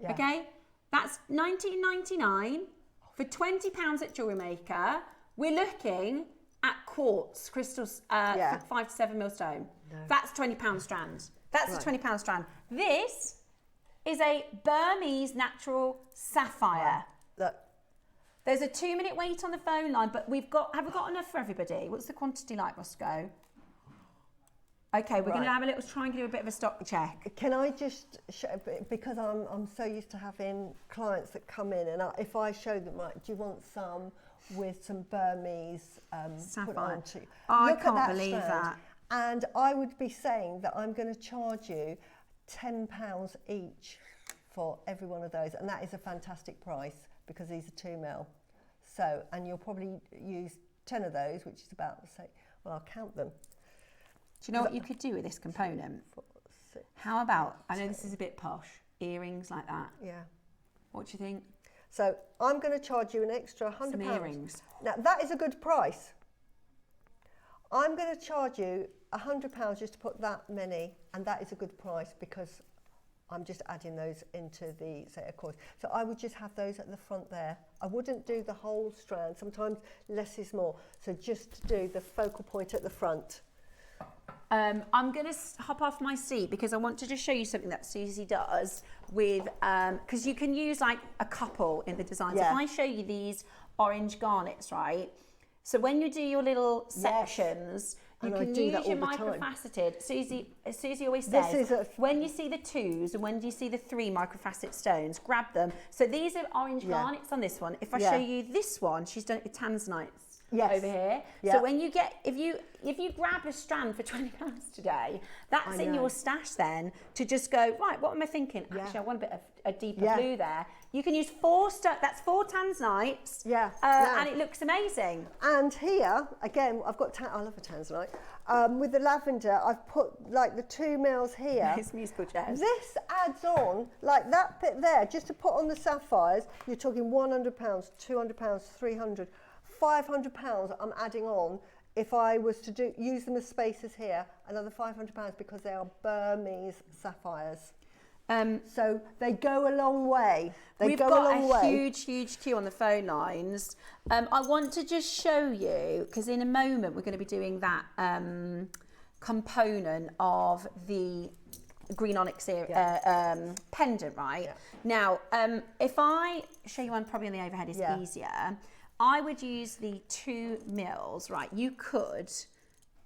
S3: Yeah.
S2: Okay? That's $19.99 for £20 at JewelleryMaker. We're looking at quartz crystals, 5 to 7 mil stone. No. That's £20 strand. That's a £20 strand. This is a Burmese natural sapphire.
S3: Look.
S2: There's a 2-minute wait on the phone line, but have we got enough for everybody? What's the quantity like, Roscoe? Okay, we're going to have a little try and do a bit of a stock check.
S3: Can I just show, because I'm so used to having clients that come in, and if I show them, like, do you want some with some Burmese
S2: sapphire?
S3: I
S2: can't believe that.
S3: And I would be saying that I'm going to charge you £10 each for every one of those, and that is a fantastic price because these are 2mm. So, and you'll probably use 10 of those, which is about, say, well, I'll count them.
S2: Do you know what you could do with this component?
S3: 4, 6,
S2: How about, I know this is a bit posh, earrings like that.
S3: Yeah.
S2: What do you think?
S3: So I'm going to charge you an extra £100.
S2: Some earrings.
S3: Now that is a good price. I'm going to charge you £100 just to put that many, and that is a good price because I'm just adding those into the set of course. So I would just have those at the front there. I wouldn't do the whole strand. Sometimes less is more. So just do the focal point at the front.
S2: I'm going to hop off my seat because I want to just show you something that Suzie does with, because you can use like a couple in the designs.
S3: Yeah.
S2: If I show you these orange garnets, right? So when you do your little sections, you can use your microfaceted. Suzie always says, when you see the 2s and when you see the 3 microfaceted stones, grab them. So these are orange garnets on this one. If I show you this one, she's done it with tanzanites.
S3: Yes.
S2: Over here.
S3: Yeah.
S2: So when you get, if you grab a strand for £20 today, that's in your stash then to just go, right, what am I thinking? Actually, I want a bit of a deeper blue there. You can use 4 that's 4 tanzanites. And it looks amazing.
S3: And here, again, I've got, I love a tanzanite. With the lavender, I've put like the 2mm here.
S2: Nice musical chairs.
S3: This adds on, like that bit there, just to put on the sapphires, you're talking £100, £200, £300. £500 I'm adding on if I was to use them as spaces here, another £500 because they are Burmese sapphires. So they go a long way.
S2: We've got a huge queue on the phone lines. I want to just show you, because in a moment we're going to be doing that component of the green onyx pendant, right? Yeah. Now, if I show you one probably on the overhead is easier. I would use the 2mm, right? You could,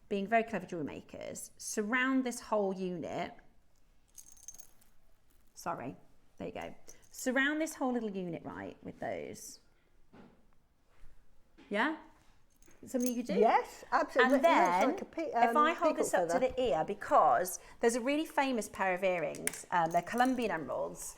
S2: being very clever jewelry makers, surround this whole unit. Sorry, there you go. Surround this whole little unit, right, with those. Yeah? Something you could do?
S3: Yes, absolutely.
S2: And then, if I hold this up to the ear, because there's a really famous pair of earrings, they're Colombian emeralds.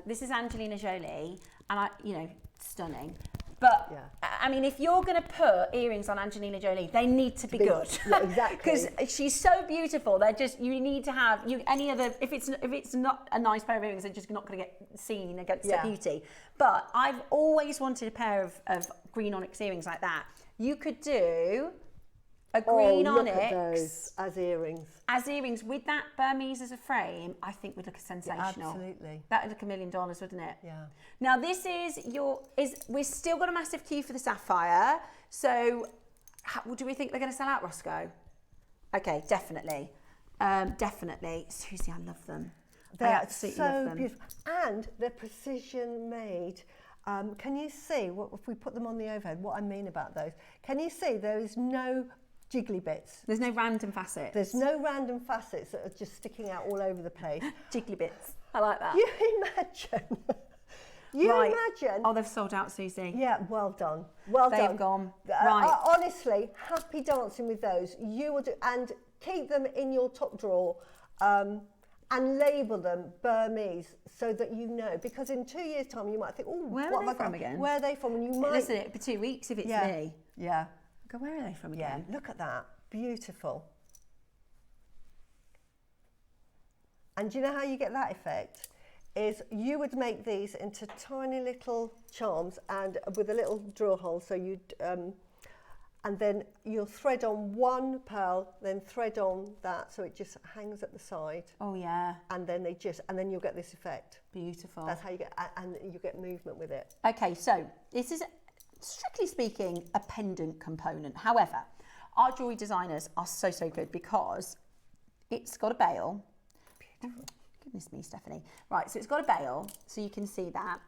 S2: This is Angelina Jolie, and stunning. But, I mean, if you're going to put earrings on Angelina Jolie, they need to be good.
S3: Yeah, exactly.
S2: Because she's so beautiful. They're just, you need to have, any other, if it's not a nice pair of earrings, they're just not going to get seen against her beauty. But I've always wanted a pair of green onyx earrings like that. You could do a green onyx.
S3: Look at those as earrings.
S2: As earrings with that Burmese as a frame, I think would look sensational.
S3: Yeah, absolutely.
S2: That would look $1 million, wouldn't it?
S3: Yeah.
S2: Now this is we've still got a massive queue for the sapphire. So do we think they're going to sell out, Roscoe? Okay, definitely. Definitely. Suzie, I love them.
S3: They're
S2: I absolutely love them.
S3: Beautiful. And they're precision made. Can you see, if we put them on the overhead, what I mean about those? Can you see there is no jiggly bits?
S2: There's no random facets.
S3: There's no random facets that are just sticking out all over the place.
S2: Jiggly bits. I like that.
S3: You imagine. Imagine.
S2: Oh, they've sold out, Suzie.
S3: Yeah, well done. Well done.
S2: They've gone. Right.
S3: Honestly, happy dancing with those. You will do, and keep them in your top drawer. And label them Burmese so that you know, because in 2 years' time you might think, oh,
S2: where are they from again?
S3: Where are they from? And you might
S2: listen it for 2 weeks if it's me.
S3: Yeah.
S2: Go, where are they from again?
S3: Yeah. Look at that, beautiful. And do you know how you get that effect? Is you would make these into tiny little charms and with a little drill hole, so you'd and then you'll thread on one pearl, then thread on that, so it just hangs at the side.
S2: Oh yeah.
S3: And then then you'll get this effect.
S2: Beautiful.
S3: That's how you get, and you get movement with it.
S2: Okay, so this is, strictly speaking, a pendant component. However, our jewellery designers are so good because it's got a bail. Beautiful. Oh, goodness me, Stephanie. Right, so it's got a bail, so you can see that.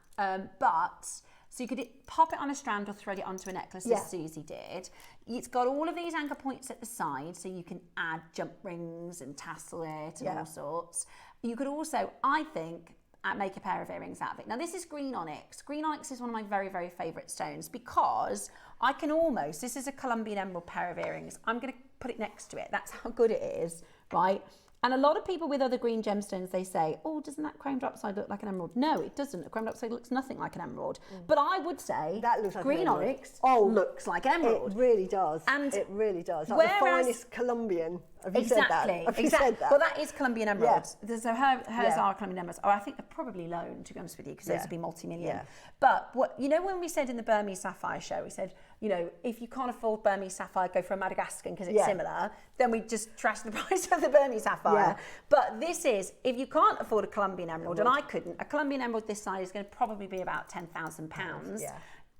S2: So you could pop it on a strand or thread it onto a necklace, as Suzie did. It's got all of these anchor points at the side, so you can add jump rings and tassel it and all sorts. You could also, I think, make a pair of earrings out of it. Now, this is green onyx. Green onyx is one of my very favourite stones because I can almost, this is a Colombian emerald pair of earrings. I'm going to put it next to it. That's how good it is, right? And a lot of people with other green gemstones, they say, oh, doesn't that chromed upside look like an emerald? No, it doesn't. A chromed upside looks nothing like an emerald. But I would say
S3: that looks like
S2: green onyx looks like an emerald.
S3: It really does. And it really does. Like the finest Colombian. Have you said that? Have you said that?
S2: Well, that is Colombian emeralds. So hers are Colombian emeralds. Oh, I think they're probably loaned, to be honest with you, because those would be multi-million. But what, you know, when we said in the Burmese Sapphire show, we said, you know, if you can't afford Burmese Sapphire, go for a Madagascan because it's similar. Then we just trash the price of the Burmese Sapphire. But this is, if you can't afford a Colombian emerald, and I couldn't, a Colombian emerald this size is going to probably be about £10,000.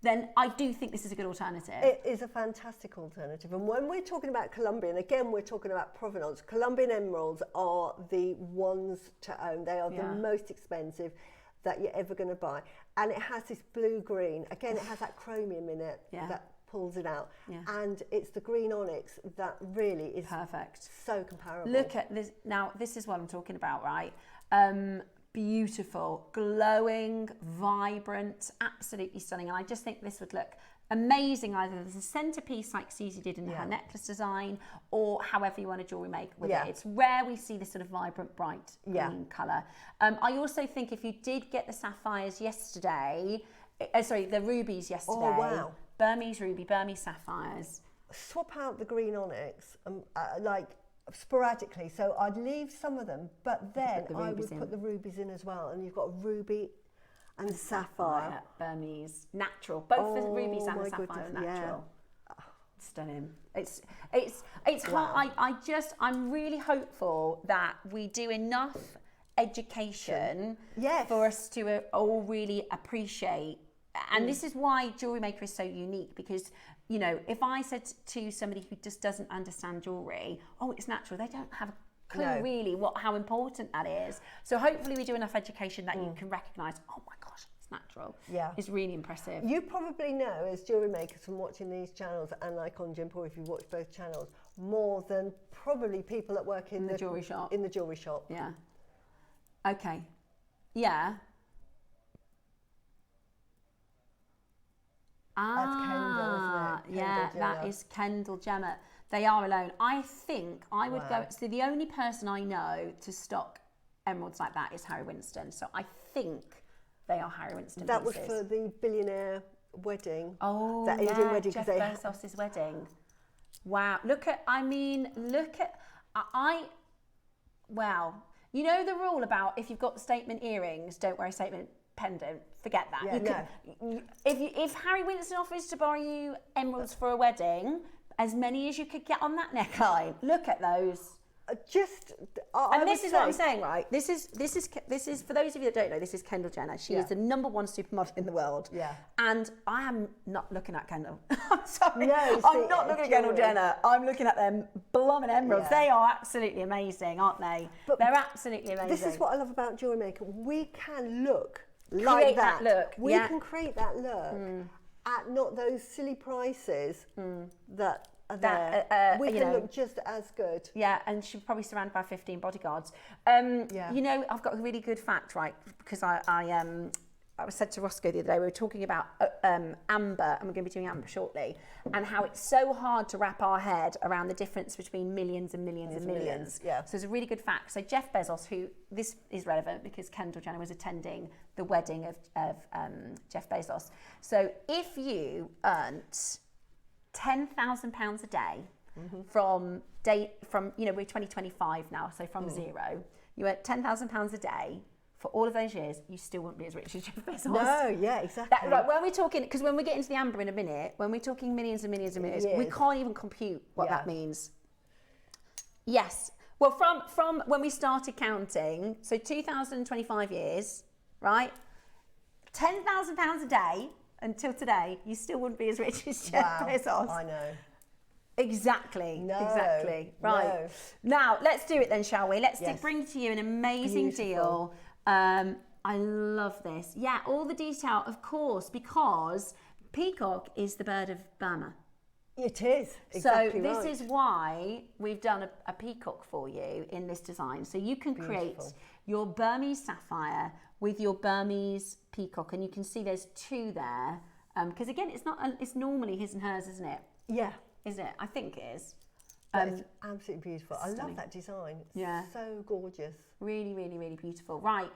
S2: Then I do think this is a good alternative.
S3: It is a fantastic alternative. And when we're talking about Colombian, again, we're talking about provenance. Colombian emeralds are the ones to own. They are the most expensive that you're ever going to buy. And it has this blue-green. Again, it has that chromium in it that pulls it out. And it's the green onyx that really is
S2: perfect.
S3: So comparable.
S2: Look at this. Now, this is what I'm talking about, right? Beautiful, glowing, vibrant, absolutely stunning. And I just think this would look amazing either as a centerpiece like Suzie did in her necklace design, or however you want to jewellery make with it. It's rare we see this sort of vibrant, bright green colour. I also think if you did get the sapphires yesterday, the rubies yesterday, Burmese ruby, Burmese sapphires.
S3: Swap out the green onyx, sporadically, so I'd leave some of them, but then I would put the rubies in as well, and you've got ruby and sapphire.
S2: Burmese, natural. Both the rubies and the sapphire are natural. Stunning. It's hard. I'm really hopeful that we do enough education for us to all really appreciate. And this is why JewelleryMaker is so unique, because you know, if I said to somebody who just doesn't understand jewellery, oh, it's natural, they don't have a clue really how important that is. So hopefully we do enough education that you can recognise, oh my gosh, it's natural. It's really impressive.
S3: You probably know, as jewellery makers, from watching these channels and like on Jim, or if you watch both channels, more than probably people that work in the jewellery shop. In the jewellery shop.
S2: Yeah. Okay. Yeah.
S3: That's Kendall, isn't it?
S2: Kendall that is Kendall Gemma. They are alone. I think I would go. So the only person I know to stock emeralds like that is Harry Winston. So I think they are Harry Winston.
S3: That pieces. Was for the billionaire wedding.
S2: Oh,
S3: that Indian wedding.
S2: Jeff Bezos's wedding. Wow. Wow. You know the rule about if you've got statement earrings, don't wear a statement pendant. Forget that. If Harry Winston offers to borrow you emeralds for a wedding, as many as you could get on that neckline, look at those.
S3: And
S2: this is what I'm saying, right? This is for those of you that don't know, this is Kendall Jenner. She is the #1 supermodel in the world. And I am not looking at Kendall. I'm sorry. No, I'm not looking at Kendall Jenner. I'm looking at them blooming emeralds. They are absolutely amazing, aren't they? But they're absolutely amazing.
S3: This is what I love about JewelleryMaker. We can look like that.
S2: Look.
S3: We can create that look at not those silly prices that are there. We can look just as good.
S2: Yeah, and she's probably surrounded by 15 bodyguards. You know, I've got a really good fact, right? Because I was said to Roscoe the other day, we were talking about amber, and we're going to be doing amber shortly, and how it's so hard to wrap our head around the difference between millions and millions and millions. So there's a really good fact. So Jeff Bezos, this is relevant because Kendall Jenner was attending the wedding of Jeff Bezos. So if you earned £10,000 a day from we're 2025 now, so from zero, you earn £10,000 a day for all of those years, you still wouldn't be as rich as Jeff Bezos.
S3: No, yeah, exactly.
S2: Right, when we're talking, because when we get into the amber in a minute, when we're talking millions and millions and millions, we can't even compute what that means. Yes. Well, from when we started counting, so 2,025 years, right? £10,000 a day until today, you still wouldn't be as rich as Jeff Bezos.
S3: I know.
S2: Exactly.
S3: No,
S2: exactly. Right.
S3: no.
S2: Now, let's do it then, shall we? Let's bring to you an amazing deal. I love this. Yeah, all the detail, of course, because Peacock is the bird of Burma.
S3: It is. Exactly
S2: so this is why we've done a peacock for you in this design. So you can create your Burmese sapphire with your Burmese peacock, and you can see there's two there. Because again, it's normally his and hers, isn't it?
S3: Yeah.
S2: Isn't it? I think it is.
S3: It's absolutely beautiful.
S2: Stunning.
S3: I love that design. It's so gorgeous.
S2: Really, really, really beautiful. Right,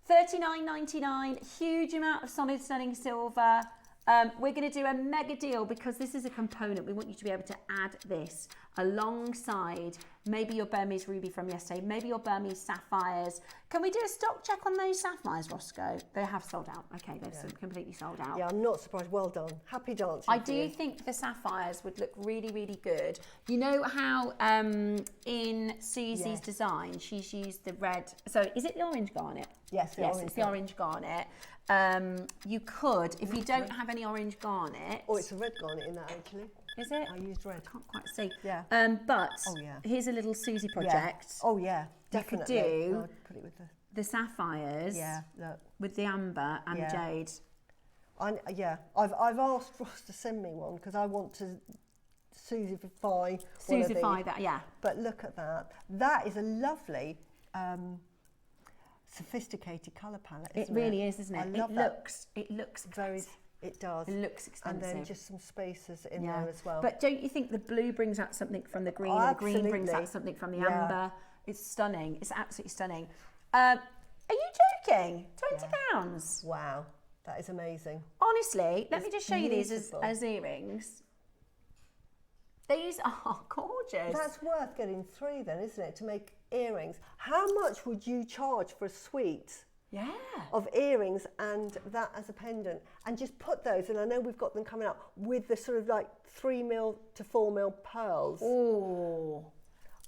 S2: $39.99, huge amount of solid sterling silver. We're going to do a mega deal because this is a component. We want you to be able to add this alongside maybe your Burmese ruby from yesterday, maybe your Burmese sapphires. Can we do a stock check on those sapphires, Roscoe? They have sold out. Okay, they've completely sold out.
S3: Yeah, I'm not surprised. Well done. Happy dancing.
S2: I do think the sapphires would look really, really good. You know how in Susie's design, she's used the red. So is it the orange garnet?
S3: Yes,
S2: it's the orange garnet. You could, if you don't have any orange garnet.
S3: Oh, it's a red garnet in that actually.
S2: Is it?
S3: I used red.
S2: I can't quite see.
S3: Yeah.
S2: But here's a little Susie project.
S3: Yeah. Oh yeah, definitely.
S2: You could do
S3: I'd put it with
S2: the sapphires.
S3: Yeah, look.
S2: With the amber and the jade.
S3: I've asked Ross to send me one because I want to Susie-fy
S2: that, yeah.
S3: But look at that. That is a lovely sophisticated colour palette, isn't it?
S2: It really is, isn't it?
S3: I love
S2: It looks
S3: very. It does.
S2: It looks expensive.
S3: And then just some spaces in there as well.
S2: But don't you think the blue brings out something from the green, and the green brings out something from the amber? It's stunning. It's absolutely stunning. Are you joking? £20?
S3: Wow, that is amazing.
S2: Honestly, let me just show you these as earrings. These are gorgeous.
S3: That's worth getting 3 then, isn't it, to make earrings? How much would you charge for a suite of earrings and that as a pendant? And just put those, and I know we've got them coming up, with the sort of like 3mm to 4mm pearls.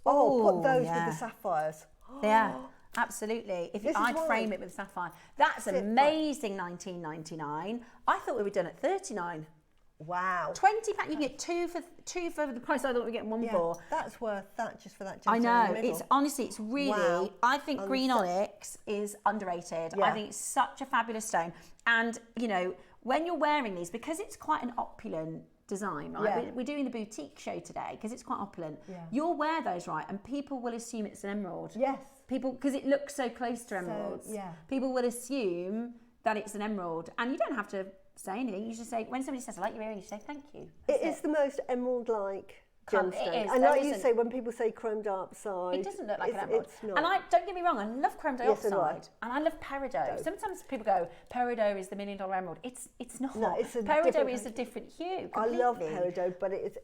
S3: Put those with the sapphires.
S2: Yeah, absolutely. I'd frame it with sapphire. That's amazing, $19.99. I thought we were done at $39.
S3: Wow.
S2: £20, you can get two for the price I thought we were getting one for.
S3: That's worth that just for that.
S2: I know. It's honestly, it's really. I think green onyx is underrated. I think it's such a fabulous stone. And you know, when you're wearing these, because it's quite an opulent design, right? We're doing the boutique show today because it's quite opulent. You'll wear those, right, and people will assume it's an emerald.
S3: Yes.
S2: People, because it looks so close to emeralds. People will assume that it's an emerald, and you don't have to say anything. You just say, when somebody says, I like your earring, you say, thank you.
S3: It is the most emerald-like gemstone.
S2: It is.
S3: And like you say, when people say chrome dioxide,
S2: it doesn't look like an emerald.
S3: It's not.
S2: And don't get me wrong, I love chrome dioxide, and I love peridot. Sometimes people go, peridot is the $1 million emerald. It's not.
S3: No, it's a
S2: peridot is a different hue. Completely.
S3: I love peridot, but it's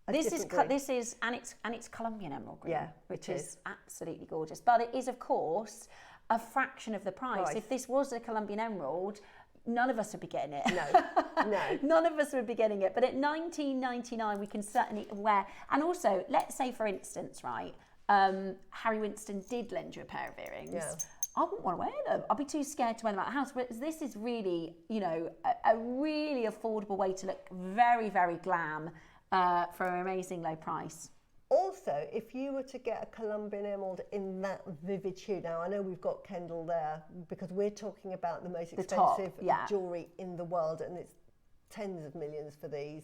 S2: it's Colombian emerald green, which is absolutely gorgeous. But it is, of course, a fraction of the price. If this was a Colombian emerald, none of us would be getting it.
S3: No.
S2: None of us would be getting it. But at $19.99, we can certainly wear. And also, let's say, for instance, right, Harry Winston did lend you a pair of earrings.
S3: Yeah.
S2: I wouldn't want to wear them. I'd be too scared to wear them out of the house. But this is really, you know, a really affordable way to look very, very glam for an amazing low price.
S3: Also, if you were to get a Colombian emerald in that vivid hue, now I know we've got Kendall there because we're talking about the most expensive jewellery in the world, and it's tens of millions for these.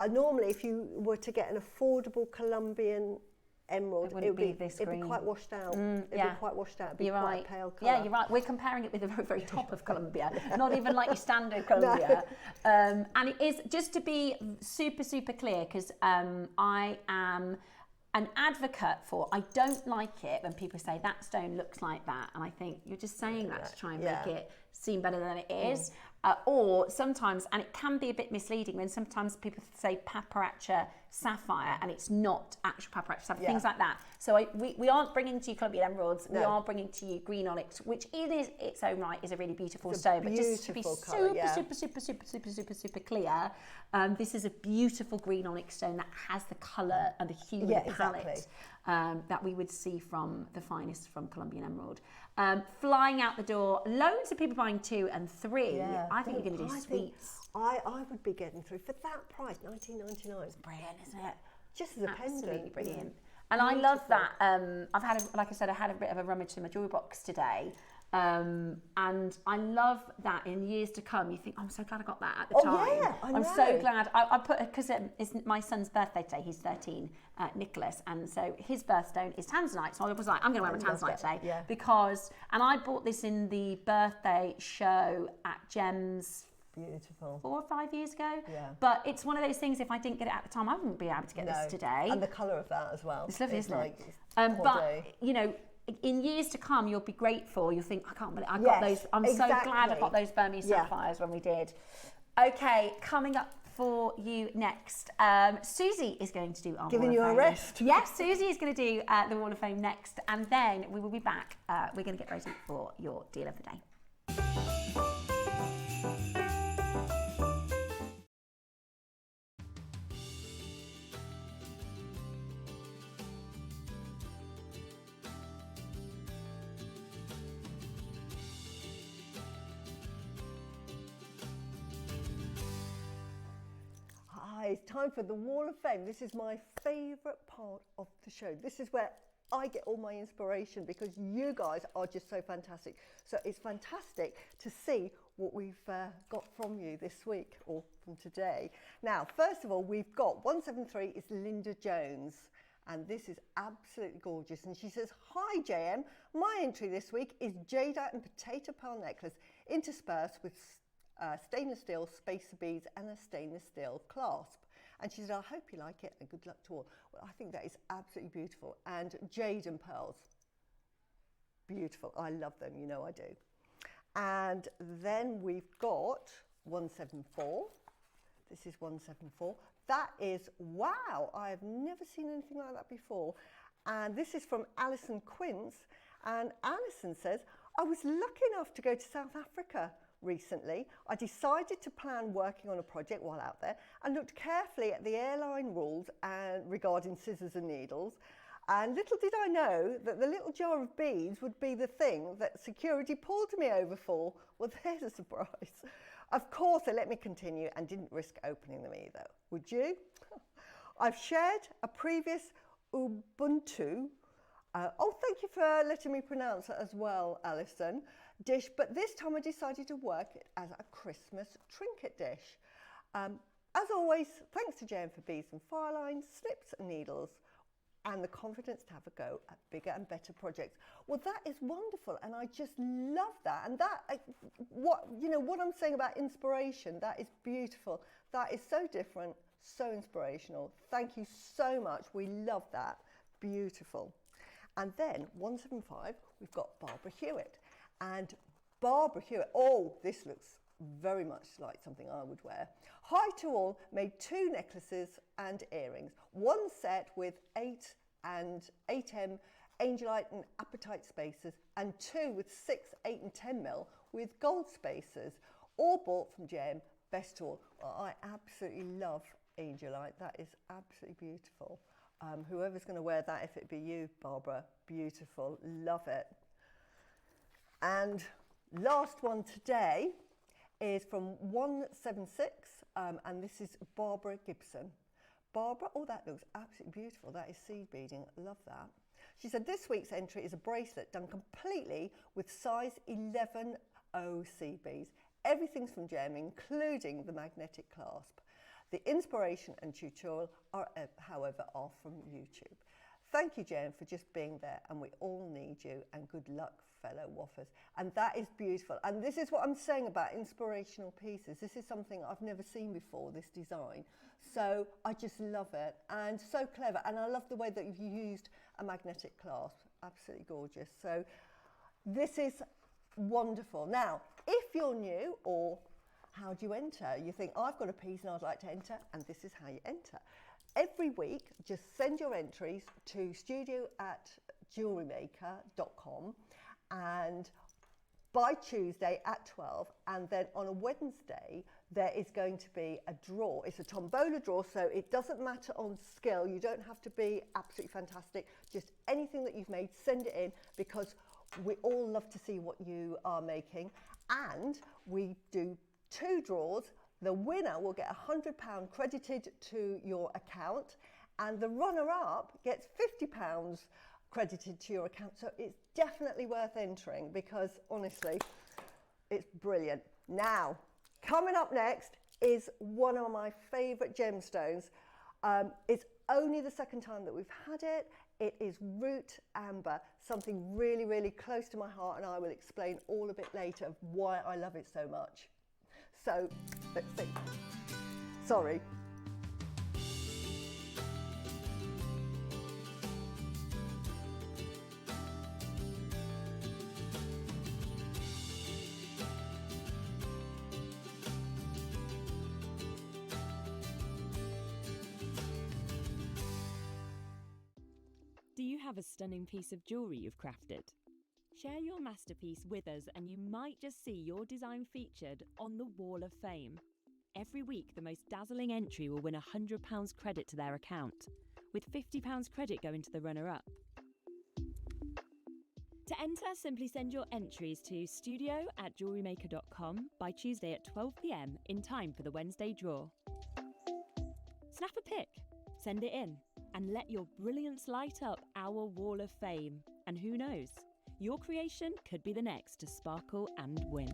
S3: Normally, if you were to get an affordable Colombian emerald, it would be quite washed out. It'd be quite washed out. It'd be quite a pale colour.
S2: Yeah, you're right. We're comparing it with the very, very top of Colombia, not even like your standard Colombia. And it is, just to be super, super clear, because I am an advocate for, I don't like it when people say that stone looks like that, and I think you're just saying that to try and make it seem better than it is. Or sometimes, and it can be a bit misleading when sometimes people say paparazzi sapphire and it's not actual paparazzi sapphire, things like that. So we aren't bringing to you Colombian emeralds, we are bringing to you green onyx, which in its own right is a really beautiful stone, but just to be super clear, this is a beautiful green onyx stone that has the colour and the hue and the palette that we would see from the finest from Colombian emerald. Flying out the door, loads of people buying 2 and 3.
S3: Yeah.
S2: I think you're going to do sweets.
S3: I would be getting through for that price, $19.99.
S2: It's brilliant, isn't it?
S3: Just as a
S2: Absolutely
S3: pendant.
S2: brilliant. And I love that. I've had, like I said, I had a bit of a rummage through my jewelry box today. And I love that in years to come, you think, oh, I'm so glad I got that at the time.
S3: Yeah, I know.
S2: I'm so glad. I put, because it's my son's birthday today, he's 13, Nicholas, and so his birthstone is tanzanite. So I was like, I'm going to wear my tanzanite today because, and I bought this in the birthday show at Gems.
S3: Beautiful.
S2: 4 or 5 years ago.
S3: Yeah.
S2: But it's one of those things, if I didn't get it at the time, I wouldn't be able to get this today.
S3: And the colour of that as well.
S2: It's lovely, isn't
S3: like,
S2: it? But, you know, in years to come, you'll be grateful. You'll think, I can't believe I got those. I'm so glad I got those Burmese sapphires when we did. Okay, coming up for you next, Suzie is going to do our
S3: Giving
S2: Wall
S3: you
S2: of
S3: a
S2: Fame.
S3: rest.
S2: Yes, Suzie is going to do the Wall of Fame next, and then we will be back. We're going to get ready for your deal of the day.
S3: It's time for the Wall of Fame. This is my favourite part of the show. This is where I get all my inspiration because you guys are just so fantastic. So it's fantastic to see what we've got from you this week or from today. Now, first of all, we've got 173 is Linda Jones. And this is absolutely gorgeous. And she says, hi JM, my entry this week is jadeite and potato pearl necklace interspersed with stainless steel spacer beads and a stainless steel clasp. And she said, I hope you like it and good luck to all. Well, I think that is absolutely beautiful. And jade and pearls, beautiful. I love them, you know I do. And then we've got 174. This is 174. That is, wow, I have never seen anything like that before. And this is from Alison Quince. And Alison says, I was lucky enough to go to South Africa recently. I decided to plan working on a project while out there and looked carefully at the airline rules and regarding scissors and needles. And little did I know that the little jar of beads would be the thing that security pulled me over for. Well, there's a surprise. Of course, they let me continue and didn't risk opening them either. Would you? I've shared a previous Ubuntu. Thank you for letting me pronounce it as well, Alison. Dish, but this time I decided to work it as a Christmas trinket dish. As always, thanks to Jen for beads and fire lines, snips and needles, and the confidence to have a go at bigger and better projects. Well, that is wonderful, and I just love that. And that, what I'm saying about inspiration, that is beautiful. That is so different, so inspirational. Thank you so much. We love that. Beautiful. And then 175, we've got Barbara Hewitt. And Barbara Hewitt, oh, this looks very much like something I would wear. Hi to all, made 2 necklaces and earrings. One set with 8 and 8M angelite and apatite spacers, and 2 with 6, 8 and 10 mil with gold spacers. All bought from JM, best to all. Well, I absolutely love angelite. That is absolutely beautiful. Whoever's going to wear that, if it be you, Barbara, beautiful, love it. And last one today is from 176, and this is Barbara Gibson. Barbara, oh, that looks absolutely beautiful. That is seed beading, love that. She said this week's entry is a bracelet done completely with size 11 O seed beads. Everything's from JM, including the magnetic clasp. The inspiration and tutorial are, however, are from YouTube. Thank you, Jen, for just being there, and we all need you, and good luck, fellow waffers. And that is beautiful. And this is what I'm saying about inspirational pieces. This is something I've never seen before, this design. So I just love it, and so clever. And I love the way that you've used a magnetic clasp. Absolutely gorgeous. So this is wonderful. Now, if you're new or how do you enter? You think, I've got a piece and I'd like to enter, and this is how you enter. Every week, just send your entries to studio@jewellerymaker.com, and by Tuesday at 12, and then on a Wednesday, there is going to be a draw. It's a tombola draw, so it doesn't matter on skill. You don't have to be absolutely fantastic. Just anything that you've made, send it in, because we all love to see what you are making. And we do 2 draws. The winner will get £100 credited to your account, and the runner-up gets £50 credited to your account. So it's definitely worth entering, because honestly, it's brilliant. Now, coming up next is one of my favourite gemstones. It's only the second time that we've had it. It is Root Amber, something really, really close to my heart, and I will explain all a bit later of why I love it so much. So, let's see. Sorry.
S10: Do you have a stunning piece of jewellery you've crafted? Share your masterpiece with us and you might just see your design featured on the Wall of Fame. Every week, the most dazzling entry will win £100 credit to their account, with £50 credit going to the runner-up. To enter, simply send your entries to studio@jewellerymaker.com by Tuesday at 12 p.m. in time for the Wednesday draw. Snap a pic, send it in, and let your brilliance light up our Wall of Fame. And who knows, your creation could be the next to sparkle and win.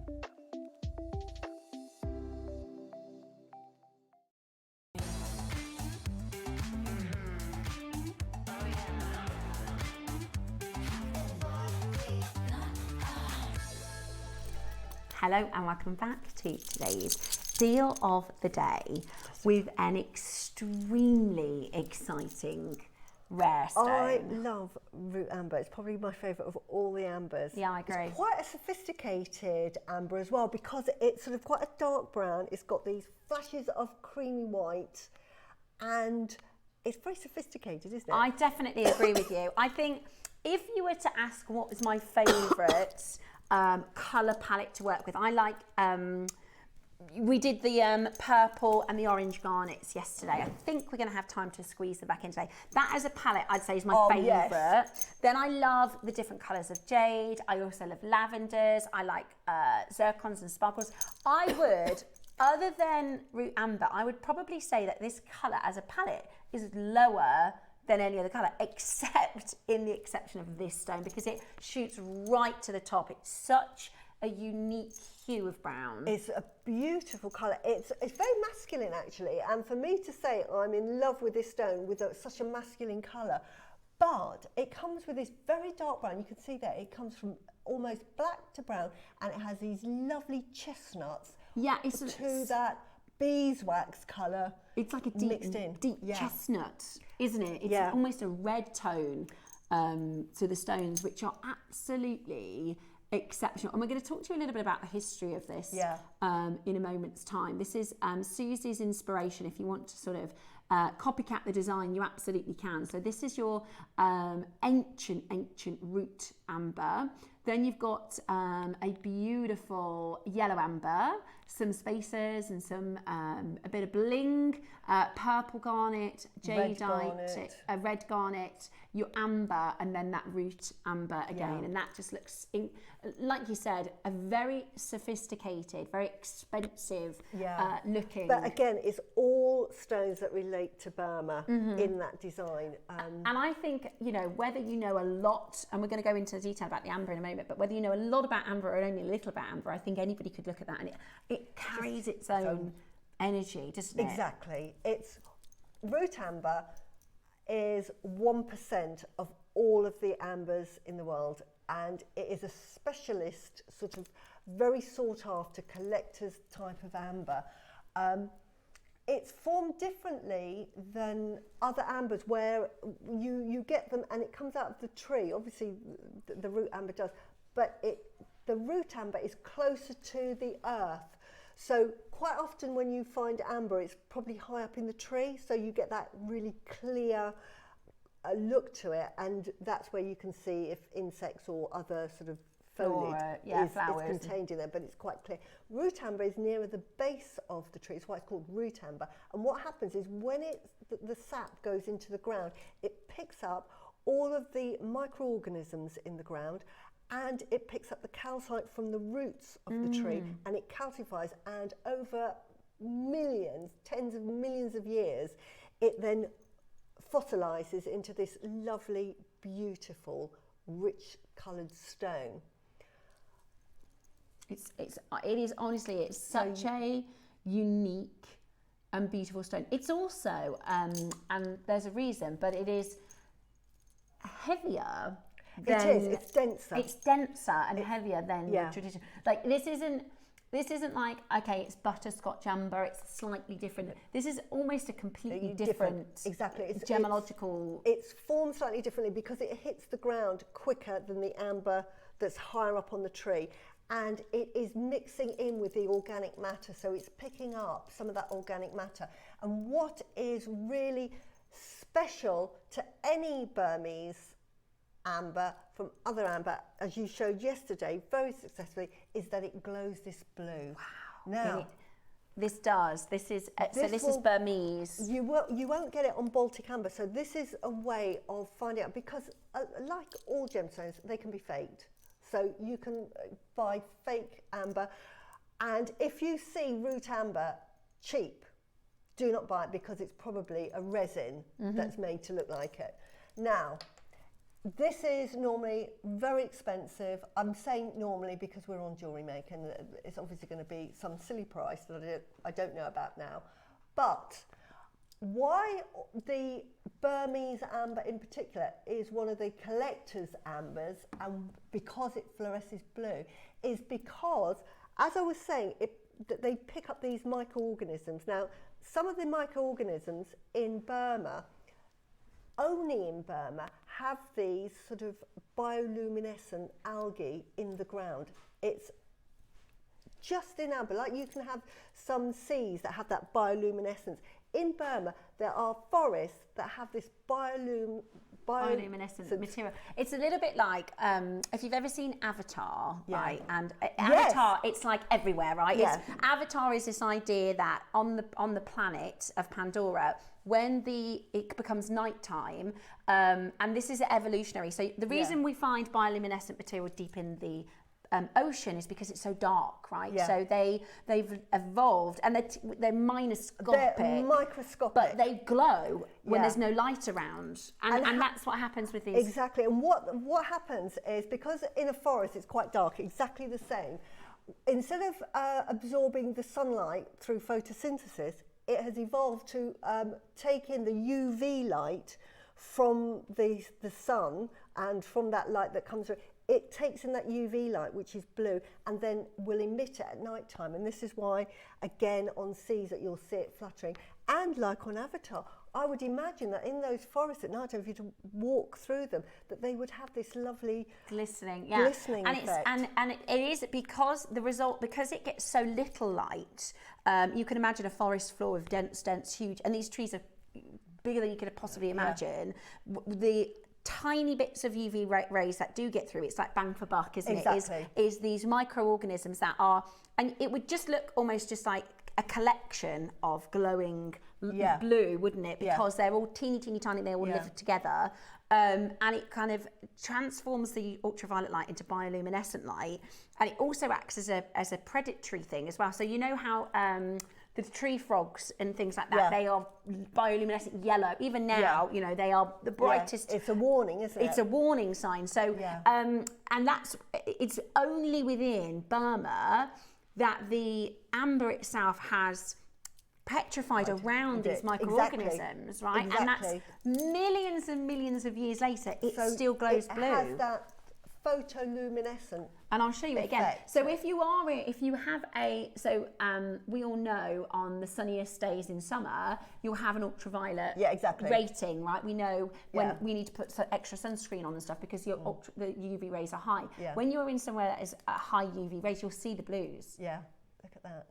S2: Hello and welcome back to today's deal of the day with an extremely exciting rare stone.
S3: I love Root Amber. It's probably my favourite of all the ambers.
S2: Yeah, I agree.
S3: It's quite a sophisticated amber as well, because it's sort of quite a dark brown. It's got these flashes of creamy white, and it's very sophisticated, isn't it?
S2: I definitely agree with you. I think if you were to ask what was my favourite colour palette to work with, I like... we did the purple and the orange garnets yesterday. I think we're going to have time to squeeze them back in today. That as a palette, I'd say is my favourite. Yes. Then I love the different colours of jade. I also love lavenders. I like zircons and sparkles. I would, other than Root Amber, I would probably say that this colour as a palette is lower than any other colour, except in the exception of this stone, because it shoots right to the top. It's such a unique hue of brown.
S3: It's a beautiful colour. It's very masculine, actually, and for me to say I'm in love with this stone with such a masculine colour, but it comes with this very dark brown. You can see that it comes from almost black to brown, and it has these lovely chestnuts.
S2: Yeah, it's
S3: that beeswax colour.
S2: It's like a deep
S3: yeah.
S2: chestnut, isn't it? It's almost a red tone to the stones, which are absolutely exceptional. And we're going to talk to you a little bit about the history of this in a moment's time. This is Suzie's inspiration. If you want to sort of copycat the design, you absolutely can. So this is your ancient Root Amber. Then you've got a beautiful yellow amber, some spacers and some a bit of bling, purple garnet, jadeite, red garnet, your amber, and then that Root Amber again. And that just looks, like you said, a very sophisticated, very expensive looking.
S3: But again, it's all stones that relate to Burma in that design.
S2: And I think, you know, whether you know a lot, and we're going to go into detail about the amber in a moment, but whether you know a lot about amber or only a little about amber, I think anybody could look at that and it carries its own energy, doesn't it?
S3: Exactly. It's Root Amber is 1% of all of the ambers in the world, and it is a specialist, sort of very sought after collector's type of amber. It's formed differently than other ambers, where you get them and it comes out of the tree. Obviously the Root Amber does, but the Root Amber is closer to the earth. So quite often when you find amber, it's probably high up in the tree, so you get that really clear look to it, and that's where you can see if insects or other sort of foliage is contained in there, but it's quite clear. Root amber is nearer the base of the tree. It's why it's called root amber. And what happens is when the sap goes into the ground, it picks up all of the microorganisms in the ground, and it picks up the calcite from the roots of the tree, and it calcifies, and over millions, tens of millions of years, it then fossilizes into this lovely, beautiful, rich coloured stone.
S2: It is honestly, it's such a unique and beautiful stone. It's also, and there's a reason, but it is heavier.
S3: It's denser.
S2: It's denser and heavier than the tradition. Like this isn't like, okay, it's butterscotch amber, it's slightly different. This is almost a completely different
S3: exactly.
S2: gemological.
S3: It's formed slightly differently because it hits the ground quicker than the amber that's higher up on the tree. And it is mixing in with the organic matter, so it's picking up some of that organic matter. And what is really special to any Burmese amber from other amber, as you showed yesterday very successfully, is that it glows this blue.
S2: Wow.
S3: Now,
S2: this is Burmese.
S3: You won't get it on Baltic amber, so this is a way of finding out, because like all gemstones, they can be faked. So you can buy fake amber, and if you see root amber cheap, do not buy it, because it's probably a resin that's made to look like it. Now, this is normally very expensive. I'm saying normally because we're on JewelleryMaker, and it's obviously going to be some silly price that I don't know about now. But why the Burmese amber in particular is one of the collector's ambers, and because it fluoresces blue, is because, as I was saying, that they pick up these microorganisms. Now, some of the microorganisms in Burma, only in Burma, have these sort of bioluminescent algae in the ground. It's just in amber, like you can have some seas that have that bioluminescence. In Burma, there are forests that have this bioluminescent
S2: material. It's a little bit like if you've ever seen Avatar, right? And Avatar, it's like everywhere, right?
S3: Yeah.
S2: Avatar is this idea that on the planet of Pandora, when it becomes nighttime, and this is evolutionary. So the reason we find bioluminescent material deep in the ocean is because it's so dark, right? Yeah. So they've evolved, and they're microscopic.
S3: They're microscopic,
S2: but they glow when there's no light around, and that's what happens with these.
S3: Exactly. And what happens is, because in a forest it's quite dark, exactly the same. Instead of absorbing the sunlight through photosynthesis, it has evolved to take in the UV light from the sun, and from that light that comes through. It takes in that UV light, which is blue, and then will emit it at night time. And this is why, again, on seas that you'll see it fluttering. And like on Avatar, I would imagine that in those forests at night time, if you to walk through them, that they would have this lovely
S2: glistening
S3: effect.
S2: And it is because it gets so little light. You can imagine a forest floor of dense, huge, and these trees are bigger than you could possibly imagine. The tiny bits of UV rays that do get through, it's like bang for buck, isn't it? Is these microorganisms that are, and it would just look almost just like a collection of glowing blue, wouldn't it? Because they're all teeny tiny, they all live together, and it kind of transforms the ultraviolet light into bioluminescent light, and it also acts as a predatory thing as well. So you know how the tree frogs and things like that, they are bioluminescent yellow. Even now, you know, they are the brightest.
S3: It's a warning, isn't it?
S2: It's a warning sign. So, and it's only within Burma that the amber itself has petrified around these microorganisms, right?
S3: Exactly.
S2: And that's millions and millions of years later, it still glows blue.
S3: It has that photoluminescent.
S2: And I'll show you it again. So we all know on the sunniest days in summer, you'll have an ultraviolet rating, right? We know when we need to put extra sunscreen on and stuff because the UV rays are high. Yeah. When you're in somewhere that is a high UV rays, you'll see the blues.
S3: Yeah, look at that.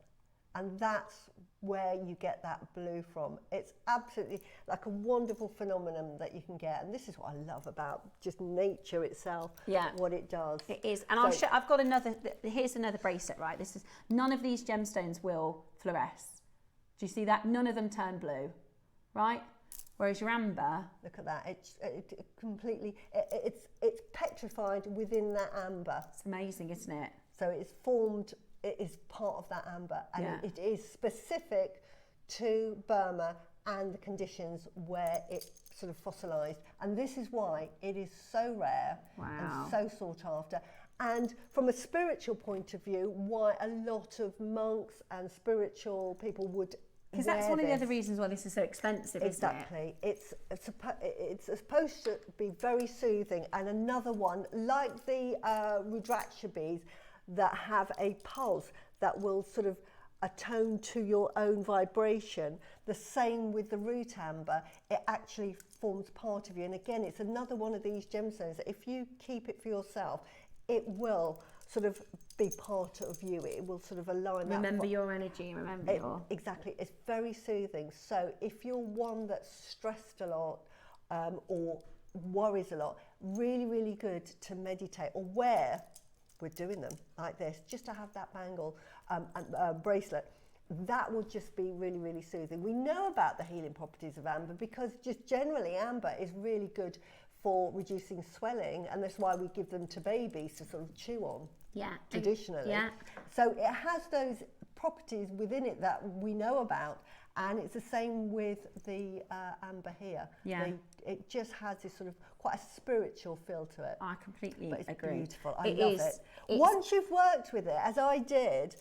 S3: And that's where you get that blue from. It's absolutely like a wonderful phenomenon that you can get. And this is what I love about just nature itself, what it does.
S2: It is. And I'll show, I've got another, here's another bracelet, right? This is, none of these gemstones will fluoresce. Do you see that? None of them turn blue, right? Whereas your amber,
S3: look at that. It completely, it's petrified within that amber.
S2: It's amazing, isn't it?
S3: So it's formed, it is part of that amber, and it is specific to Burma and the conditions where it sort of fossilised. And this is why it is so rare and so sought after. And from a spiritual point of view, why a lot of monks and spiritual people would.
S2: Because that's one of the other reasons why this is so expensive,
S3: exactly.
S2: isn't it?
S3: It's supposed to be very soothing. And another one, like the Rudraksha beads, that have a pulse that will sort of attune to your own vibration. The same with the root amber, it actually forms part of you. And again, it's another one of these gemstones that if you keep it for yourself, it will sort of be part of you. It will sort of align.
S2: Remember your energy, remember your...
S3: Exactly, it's very soothing. So if you're one that's stressed a lot or worries a lot, really, really good to meditate or wear. We're doing them like this, just to have that bangle bracelet. That will just be really, really soothing. We know about the healing properties of amber because just generally amber is really good for reducing swelling, and that's why we give them to babies to sort of chew on traditionally. So it has those properties within it that we know about, and it's the same with the amber here. It just has this sort of quite a spiritual feel to it.
S2: I completely
S3: but it's
S2: agree.
S3: Beautiful. I love it. Once you've worked with it, as I did,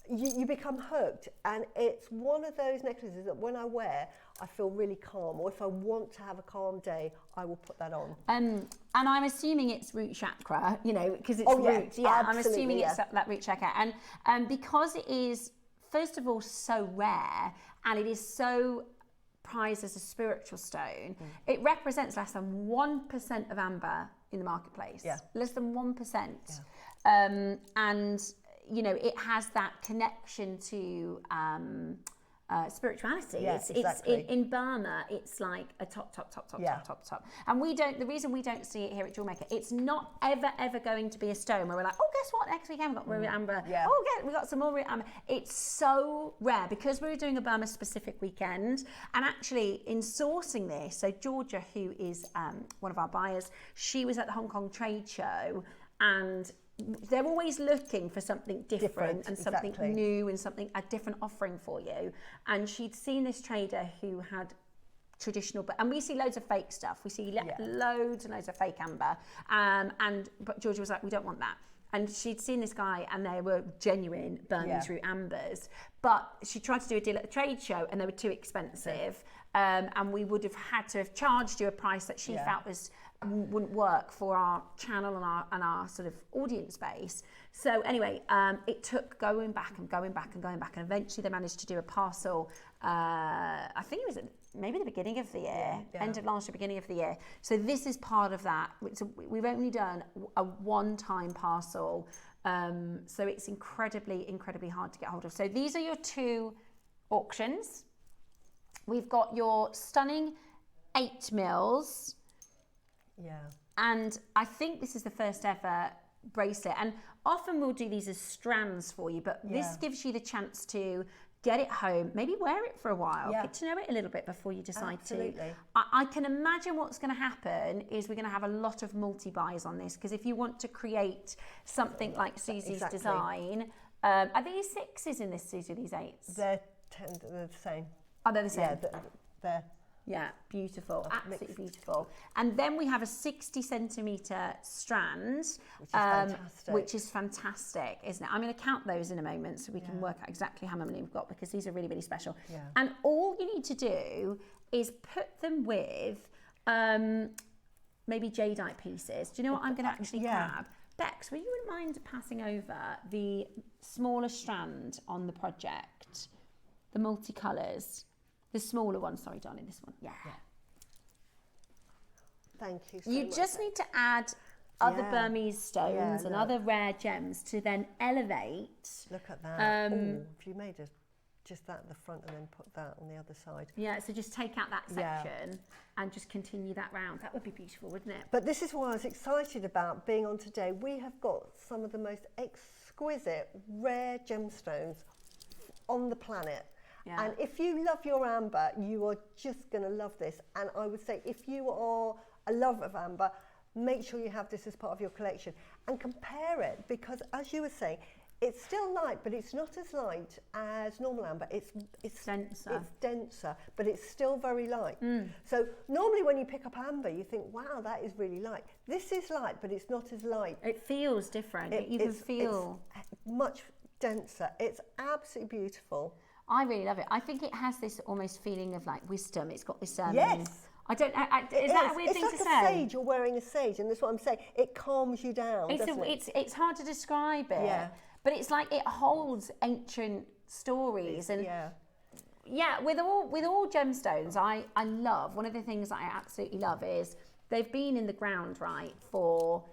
S3: you become hooked, and it's one of those necklaces that when I wear, I feel really calm, or if I want to have a calm day, I will put that on.
S2: And I'm assuming it's root chakra, you know, because it's roots. I'm assuming it's that root chakra. And because it is, first of all, so rare, and it is so prized as a spiritual stone, it represents less than 1% of amber in the marketplace. Less than 1%. And you know, it has that connection to spirituality. It's in Burma, it's like a top. And we don't, the reason we don't see it here at JewelleryMaker, it's not ever going to be a stone where we're like, oh, guess what, next weekend we've got root amber. Oh, we got some more root amber. It's so rare because we're doing a Burma specific weekend. And actually in sourcing this, so Georgia, who is one of our buyers, she was at the Hong Kong trade show, and they're always looking for something different and something new and a different offering for you. And she'd seen this trader who had traditional, and we see loads of fake stuff. We see loads and loads of fake amber. But Georgia was like, we don't want that. And she'd seen this guy, and they were genuine Burmese root ambers. But she tried to do a deal at the trade show, and they were too expensive. And we would have had to have charged you a price that she felt wouldn't work for our channel and our sort of audience base. So anyway, it took going back, and eventually they managed to do a parcel. I think it was maybe the beginning of the year, end of last year, beginning of the year. So this is part of that. So we've only done a one-time parcel, so it's incredibly hard to get hold of. So these are your two auctions. We've got your stunning 8 mils. And I think this is the first ever bracelet. And often we'll do these as strands for you, but this gives you the chance to get it home, maybe wear it for a while, get to know it a little bit before you decide to. I can imagine what's going to happen is we're going to have a lot of multi-buys on this, because if you want to create something like Susie's design, are these 6s in this, Susie, these 8s?
S3: They're the same.
S2: Oh, they're the same?
S3: Yeah, they're
S2: yeah, beautiful, absolutely beautiful. And then we have a 60 centimetre strand, which is fantastic, isn't it? I'm going to count those in a moment so we can work out exactly how many we've got, because these are really special. And all you need to do is put them with maybe jadeite pieces. Do you know what I'm going to actually grab? Bex, you wouldn't mind passing over the smaller strand on the project, the multicolours. The smaller one, sorry, darling, this one.
S3: Thank you so
S2: You
S3: much.
S2: just need to add other Burmese stones and other rare gems to then elevate.
S3: Look at that. Have you made a just that at the front and then put that on the other side.
S2: Yeah, so just take out that section and just continue that round. That would be beautiful, wouldn't it?
S3: But this is what I was excited about being on today. We have got some of the most exquisite, rare gemstones on the planet. Yeah. And if you love your amber, you are just going to love this. And I would say if you are a lover of amber, make sure you have this as part of your collection and compare it, because as you were saying, it's still light, but it's not as light as normal amber. It's denser. It's denser, but it's still very light. So normally when you pick up amber, you think, wow, that is really light. This is light, but it's not as light.
S2: It feels different. You can feel.
S3: It's much denser. It's absolutely beautiful.
S2: I really love it. I think it has this almost feeling of like wisdom. It's got this.
S3: Yes.
S2: I don't. Is that a weird thing to say?
S3: It's like a sage. You're wearing a sage, and that's what I'm saying. It calms you down.
S2: It's hard to describe it.
S3: Yeah.
S2: But it's like it holds ancient stories and with all gemstones, I love, one of the things that I absolutely love is they've been in the ground, right, for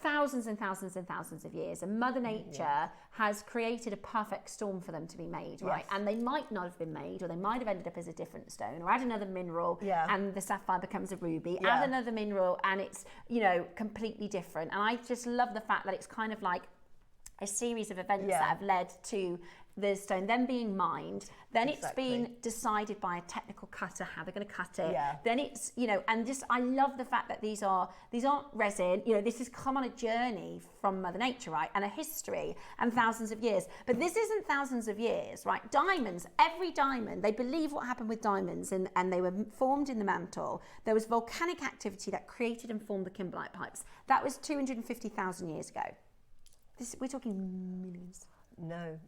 S2: thousands and thousands and thousands of years, and Mother Nature has created a perfect storm for them to be made, right? And they might not have been made, or they might have ended up as a different stone, or add another mineral and the sapphire becomes a ruby, add another mineral and it's, you know, completely different. And I just love the fact that it's kind of like a series of events that have led to the stone then being mined, then it's been decided by a technical cutter how they're going to cut it, then it's, you know, and just I love the fact that these aren't resin, you know, this has come on a journey from Mother Nature, right, and a history and thousands of years. But this isn't thousands of years, right? Diamonds, every diamond, they believe what happened with diamonds, and they were formed in the mantle. There was volcanic activity that created and formed the kimberlite pipes. That was 250,000 years ago. We're talking millions.
S3: No.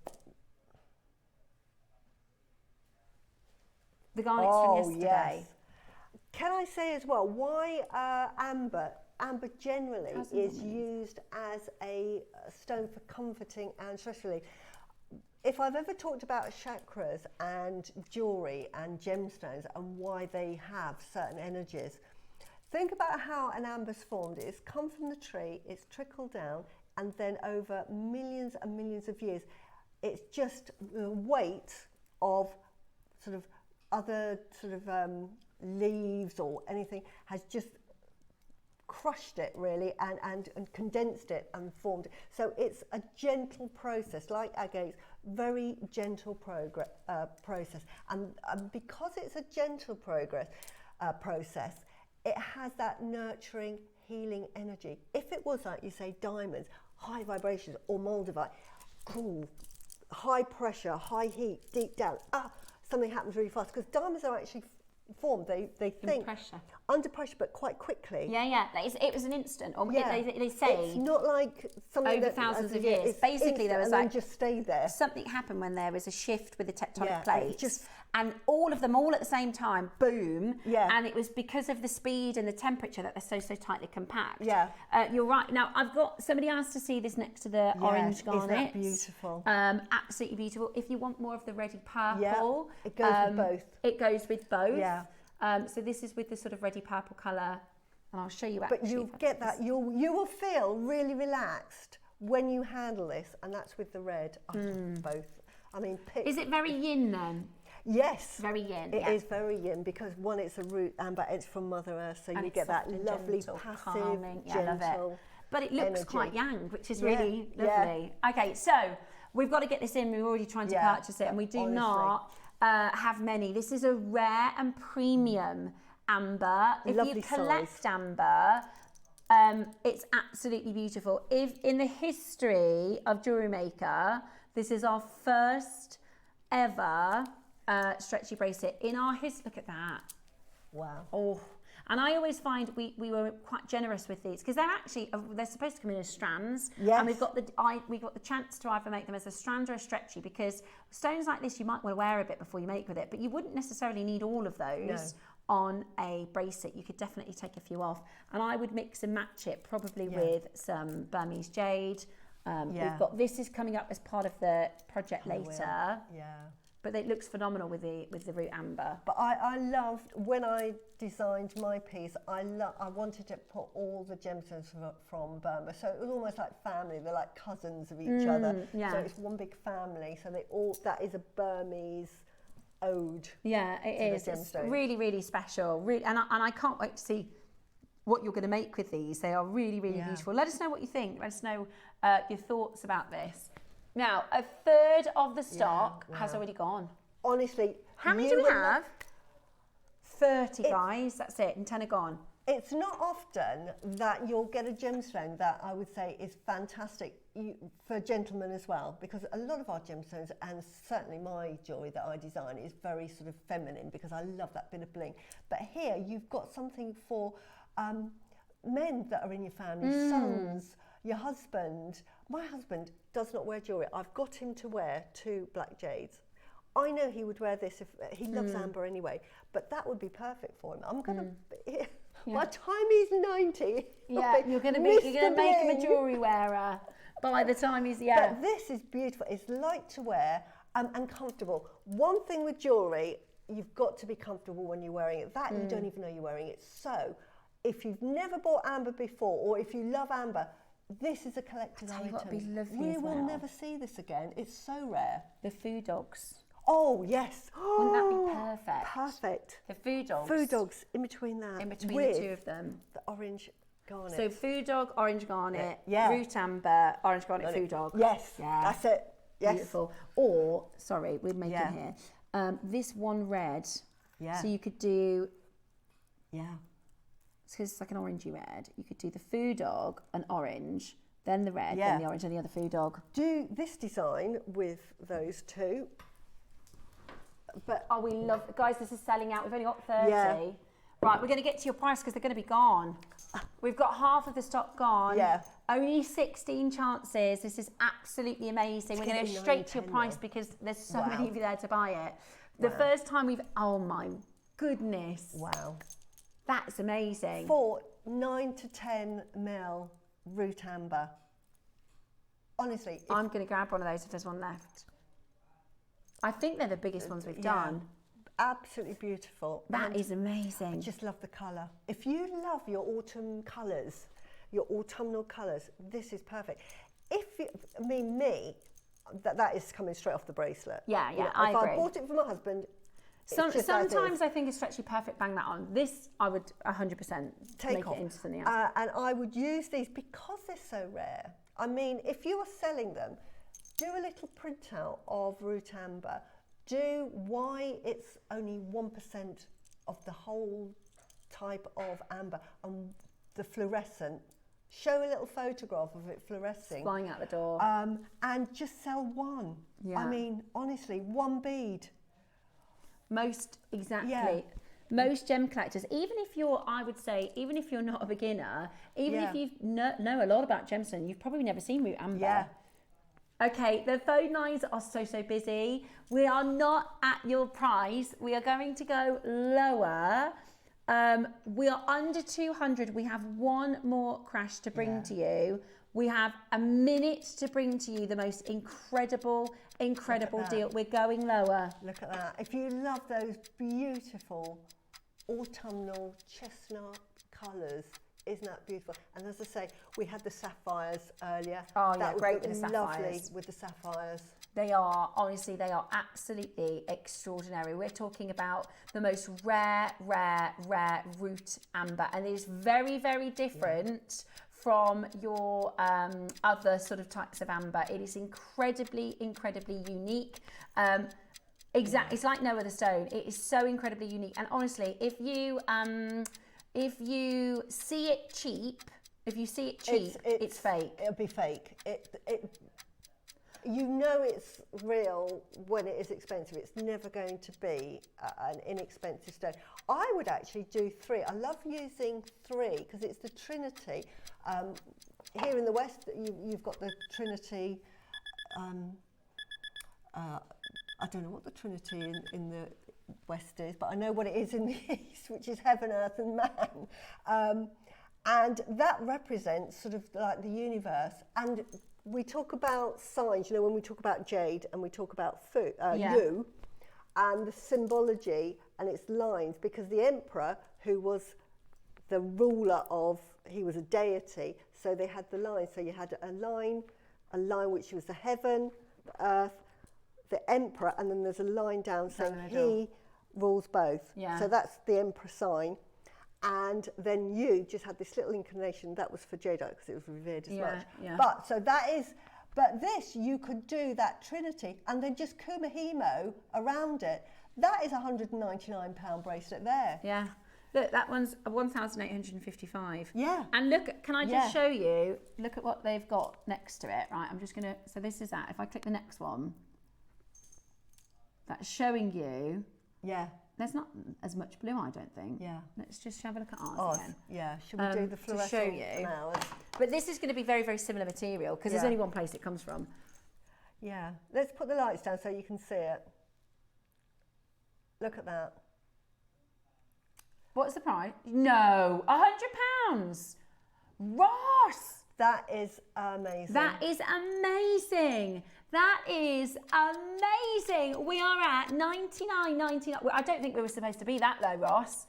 S2: The garnets from yesterday.
S3: Yes. Can I say as well why amber generally is used as a stone for comforting and stress relief? If I've ever talked about chakras and jewellery and gemstones and why they have certain energies, think about how an amber's formed. It's come from the tree, it's trickled down, and then over millions and millions of years, it's just the weight of sort of other sort of leaves or anything has just crushed it really and condensed it and formed it. So it's a gentle process, like agates, very gentle process. And because it's a gentle process, it has that nurturing, healing energy. If it was like you say diamonds, high vibrations, or moldavite, cool, high pressure, high heat, deep down, something happens really fast, because diamonds are actually formed, they think under pressure, but quite quickly.
S2: It was an instant, or they say
S3: it's not like something
S2: over thousands of years. Basically there was like
S3: just stay there.
S2: Something happened when there was a shift with the tectonic plates, and all of them all at the same time, boom, and it was because of the speed and the temperature that they're so tightly compact. You're right. Now I've got somebody asked to see this next to the orange garnet.
S3: Isn't that beautiful?
S2: Absolutely beautiful. If you want more of the reddy purple,
S3: it goes with both.
S2: It goes with both. So this is with the sort of reddy purple colour, and I'll show you actually.
S3: But you'll get that, you will feel really relaxed when you handle this, and that's with the red. Both. I mean,
S2: is it very yin then?
S3: Yes.
S2: Very yin.
S3: It is very yin, because one, it's a root amber, it's from Mother Earth, so you get that lovely
S2: gentle,
S3: passive,
S2: calming,
S3: gentle
S2: I love it. But it looks
S3: energy.
S2: quite yang, which is really lovely. Okay, so we've got to get this in. We're already trying to purchase it, and we do not have many. This is a rare and premium amber. If you collect amber, it's absolutely beautiful. If in the history of JewelleryMaker, this is our first ever stretchy bracelet in our history. Look at that.
S3: Wow.
S2: Oh. And I always find we were quite generous with these, because they're supposed to come in as strands. And we've got the chance to either make them as a strand or a stretchy, because stones like this you might want to wear a bit before you make with it, but you wouldn't necessarily need all of those on a bracelet. You could definitely take a few off, and I would mix and match it probably with some Burmese jade. We've got this is coming up as part of the project later. But it looks phenomenal with the root amber.
S3: But I loved, when I designed my piece, I wanted to put all the gemstones from Burma. So it was almost like family. They're like cousins of each other.
S2: Yeah.
S3: So it's one big family. So that is a Burmese ode.
S2: Yeah, it is. It's really, really special. Really, and I can't wait to see what you're going to make with these. They are really, really beautiful. Let us know what you think. Let us know your thoughts about this. Now, a third of the stock has already gone.
S3: Honestly,
S2: how many do we have? 30, guys. That's it, and 10 are gone.
S3: It's not often that you'll get a gemstone that I would say is fantastic for gentlemen as well, because a lot of our gemstones, and certainly my jewellery that I design, is very sort of feminine because I love that bit of bling. But here you've got something for men that are in your family, sons, your husband. My husband does not wear jewellery. I've got him to wear 2 black jades. I know he would wear this if he loves amber anyway, but that would be perfect for him. I'm gonna. By the time he's 90,
S2: you're gonna make him a jewellery wearer by the time he's
S3: But this is beautiful. It's light to wear and comfortable. One thing with jewellery, you've got to be comfortable when you're wearing it. That you don't even know you're wearing it. So, if you've never bought amber before, or if you love amber, this is a collector's item.
S2: What would be lovely
S3: we
S2: as
S3: will
S2: well.
S3: never see this again. It's so rare.
S2: The Phoodogs.
S3: Oh, yes.
S2: Wouldn't that be perfect?
S3: Perfect.
S2: The Phoodogs.
S3: Phoodogs in between that.
S2: In between
S3: with
S2: the 2 of them.
S3: The orange garnet.
S2: So Phoodog, orange garnet,
S3: Yeah.
S2: Root amber, orange garnet, Phoodog.
S3: Yes,
S2: yeah.
S3: That's it. Yes.
S2: Beautiful. Or, sorry, we're making here, this one red.
S3: Yeah.
S2: So you could do...
S3: Yeah.
S2: Because it's like an orangey red. You could do the Phoodog, an orange, then the red, then the orange, and the other Phoodog.
S3: Do this design with those 2. But
S2: we love... Guys, this is selling out. We've only got 30.
S3: Yeah.
S2: Right, we're going to get to your price because they're going to be gone. We've got half of the stock gone.
S3: Yeah.
S2: Only 16 chances. This is absolutely amazing. We're going to go straight to your price because there's so many of you there to buy it. The first time we've... Oh, my goodness.
S3: Wow.
S2: That's amazing.
S3: For 9 to 10 mil root amber. Honestly.
S2: I'm going to grab one of those if there's one left. I think they're the biggest ones we've done.
S3: Absolutely beautiful.
S2: That is amazing.
S3: I just love the colour. If you love your autumn colours, your autumnal colours, this is perfect. That is coming straight off the bracelet.
S2: Yeah,
S3: You know,
S2: I agree.
S3: If I bought it for my husband,
S2: sometimes I think it's actually perfect bang that on. This, I would 100%
S3: take
S2: it into something else.
S3: And I would use these because they're so rare. I mean, if you are selling them, do a little printout of root amber. Do why it's only 1% of the whole type of amber and the fluorescent. Show a little photograph of it fluorescing.
S2: Flying out the door.
S3: And just sell one.
S2: Yeah.
S3: I mean, honestly, one bead.
S2: Exactly.
S3: Yeah.
S2: Most gem collectors, even if you're not a beginner, even if you know a lot about gemstone, you've probably never seen root amber.
S3: Yeah.
S2: Okay, the phone lines are so busy. We are not at your price. We are going to go lower. We are under 200. We have one more crash to bring to you. We have a minute to bring to you the most incredible deal. We're going lower.
S3: Look at that. If you love those beautiful autumnal chestnut colours, isn't that beautiful? And as I say, we had the sapphires earlier.
S2: Oh,
S3: that was
S2: great with the
S3: lovely
S2: sapphires.
S3: with the sapphires.
S2: They are absolutely extraordinary. We're talking about the most rare root amber, and it is very, very different from your other sort of types of amber. It is incredibly unique. It's like no other stone. It is so incredibly unique. And honestly, if you see it cheap, it's fake.
S3: It'll be fake. You know it's real when it is expensive. It's never going to be an inexpensive stone. I would actually do 3. I love using 3 because it's the Trinity. Here in the West, you've got the Trinity. I don't know what the Trinity in the West is, but I know what it is in the East, which is heaven, earth and man. And that represents sort of like the universe. And we talk about signs, you know, when we talk about jade and we talk about you, and the symbology and its lines, because the emperor, who was the ruler of, he was a deity, so they had the lines. So you had a line which was the heaven, the earth, the emperor, and then there's a line down saying he rules both.
S2: Yeah.
S3: So that's the emperor sign. And then you just had this little inclination, that was for Jedi because it was revered as much.
S2: Yeah.
S3: But so that is, but this, you could do that Trinity and then just kumahimo around it. That is a £199 bracelet there.
S2: Yeah. Look, that one's 1,855.
S3: Yeah.
S2: And look, can I just show you, look at what they've got next to it, right? I'm just going to, so this is that. If I click the next one, that's showing you.
S3: Yeah.
S2: There's not as much blue, I don't think.
S3: Yeah.
S2: Let's just have a look at ours again.
S3: Yeah. Should we do the fluorescent
S2: to show you
S3: now?
S2: But this is going to be very, very similar material because there's only one place it comes from.
S3: Yeah. Let's put the lights down so you can see it. Look at that.
S2: What's the price? No, £100. Ross!
S3: That is amazing.
S2: That is amazing. That is amazing. We are at £99.99. Well, I don't think we were supposed to be that low, Ross.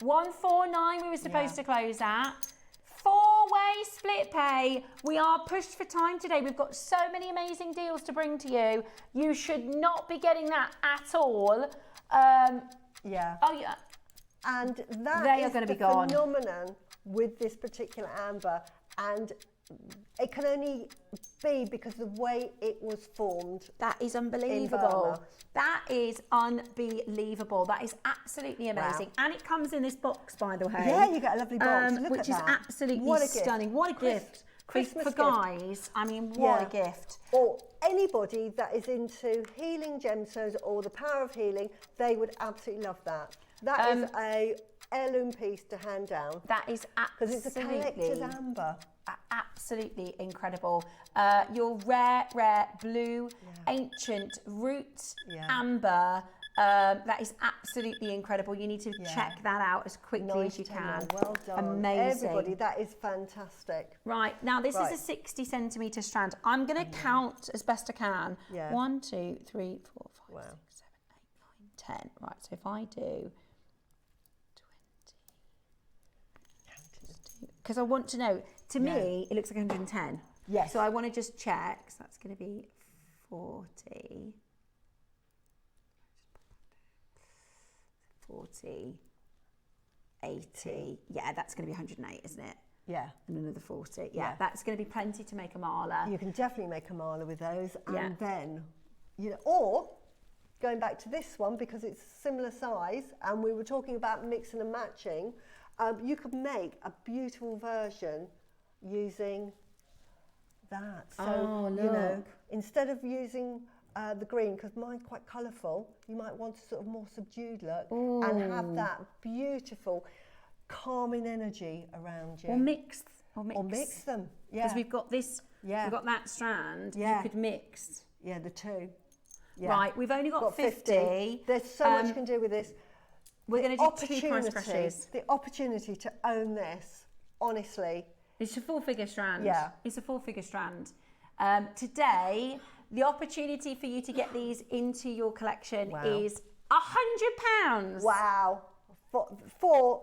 S2: £149 we were supposed to close at. 4-way split pay. We are pushed for time today. We've got so many amazing deals to bring to you. You should not be getting that at all.
S3: Yeah.
S2: Oh, yeah.
S3: And that
S2: They are
S3: is
S2: going to
S3: the
S2: be gone.
S3: phenomenon with this particular amber, and it can only be because the way it was formed.
S2: That is
S3: in
S2: unbelievable.
S3: Burma.
S2: That is unbelievable. That is absolutely amazing.
S3: Wow.
S2: And it comes in this box, by the way.
S3: Yeah, you get a lovely box. Look
S2: which
S3: at
S2: is
S3: that.
S2: absolutely
S3: What a gift.
S2: stunning. What a gift.
S3: Christmas
S2: for
S3: gift.
S2: guys, I mean, what a gift.
S3: Or anybody that is into healing gemstones or the power of healing, they would absolutely love that. That is a heirloom piece to hand down.
S2: That is
S3: because it's a collector's amber.
S2: Absolutely incredible. Your rare blue ancient root amber. That is absolutely incredible. You need to check that out as quickly as you can.
S3: Well done.
S2: Amazing.
S3: Everybody, that is fantastic.
S2: Right, now this is a 60 centimetre strand. I'm going to count as best I can.
S3: Yeah.
S2: 1, 2, 3, 4, 5, 6, 7, 8, 9, 10. Right, so if I do 20, because I want to know, to me, it looks like 110.
S3: Yes.
S2: So I want to just check. So that's going to be 40. 40, 80, yeah, that's going to be 108, isn't it?
S3: Yeah.
S2: And another 40, yeah. That's going to be plenty to make a mala.
S3: You can definitely make a mala with those, and then, you know, or going back to this one because it's similar size, and we were talking about mixing and matching. You could make a beautiful version using that. So, you know, instead of using the green, because mine's quite colourful, you might want a sort of more subdued look and have that beautiful calming energy around you.
S2: Or mix
S3: them, yeah.
S2: Because we've got this, we've got that strand, you could mix.
S3: Yeah, the two. Yeah.
S2: Right, we've only got 50.
S3: There's so much you can do with this.
S2: We're going to do 2 price crashes.
S3: The opportunity to own this, honestly.
S2: It's a 4-figure strand.
S3: Yeah.
S2: It's a 4-figure strand. Today, the opportunity for you to get these into your collection is £100.
S3: Wow. For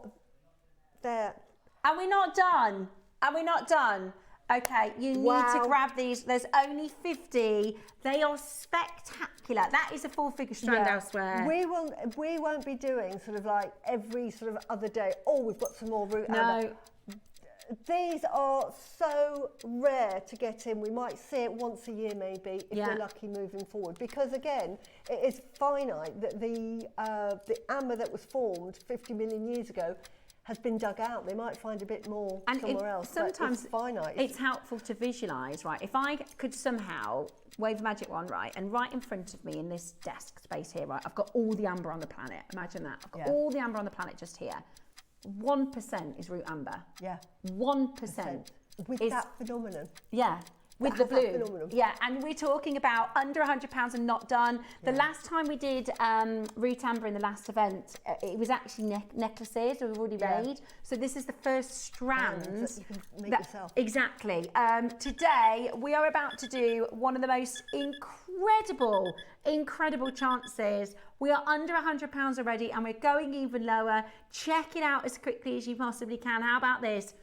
S3: there.
S2: And we're not done. Okay, you need to grab these. There's only 50. They are spectacular. That is a 4-figure strand elsewhere.
S3: We won't be doing sort of like every sort of other day. Oh, we've got some more root amber. These are so rare to get in. We might see it once a year maybe if we're lucky moving forward. Because again, it is finite that the amber that was formed 50 million years ago has been dug out. They might find a bit more somewhere else.
S2: Sometimes
S3: it's finite.
S2: It's helpful to visualise, right? If I could somehow wave a magic wand, right, and right in front of me in this desk space here, right, I've got all the amber on the planet. Imagine that. I've got all the amber on the planet just here. 1% is root amber.
S3: Yeah.
S2: 1%
S3: with
S2: is
S3: that phenomenon.
S2: Yeah. With the blue. Yeah, and we're talking about under £100 and not done. The last time we did root amber in the last event, it was actually necklaces we've already made. So this is the first strand
S3: that you can make yourself.
S2: Exactly. Today we are about to do one of the most incredible incredible chances. We are under £100 already and we're going even lower. Check it out as quickly as you possibly can. How about this?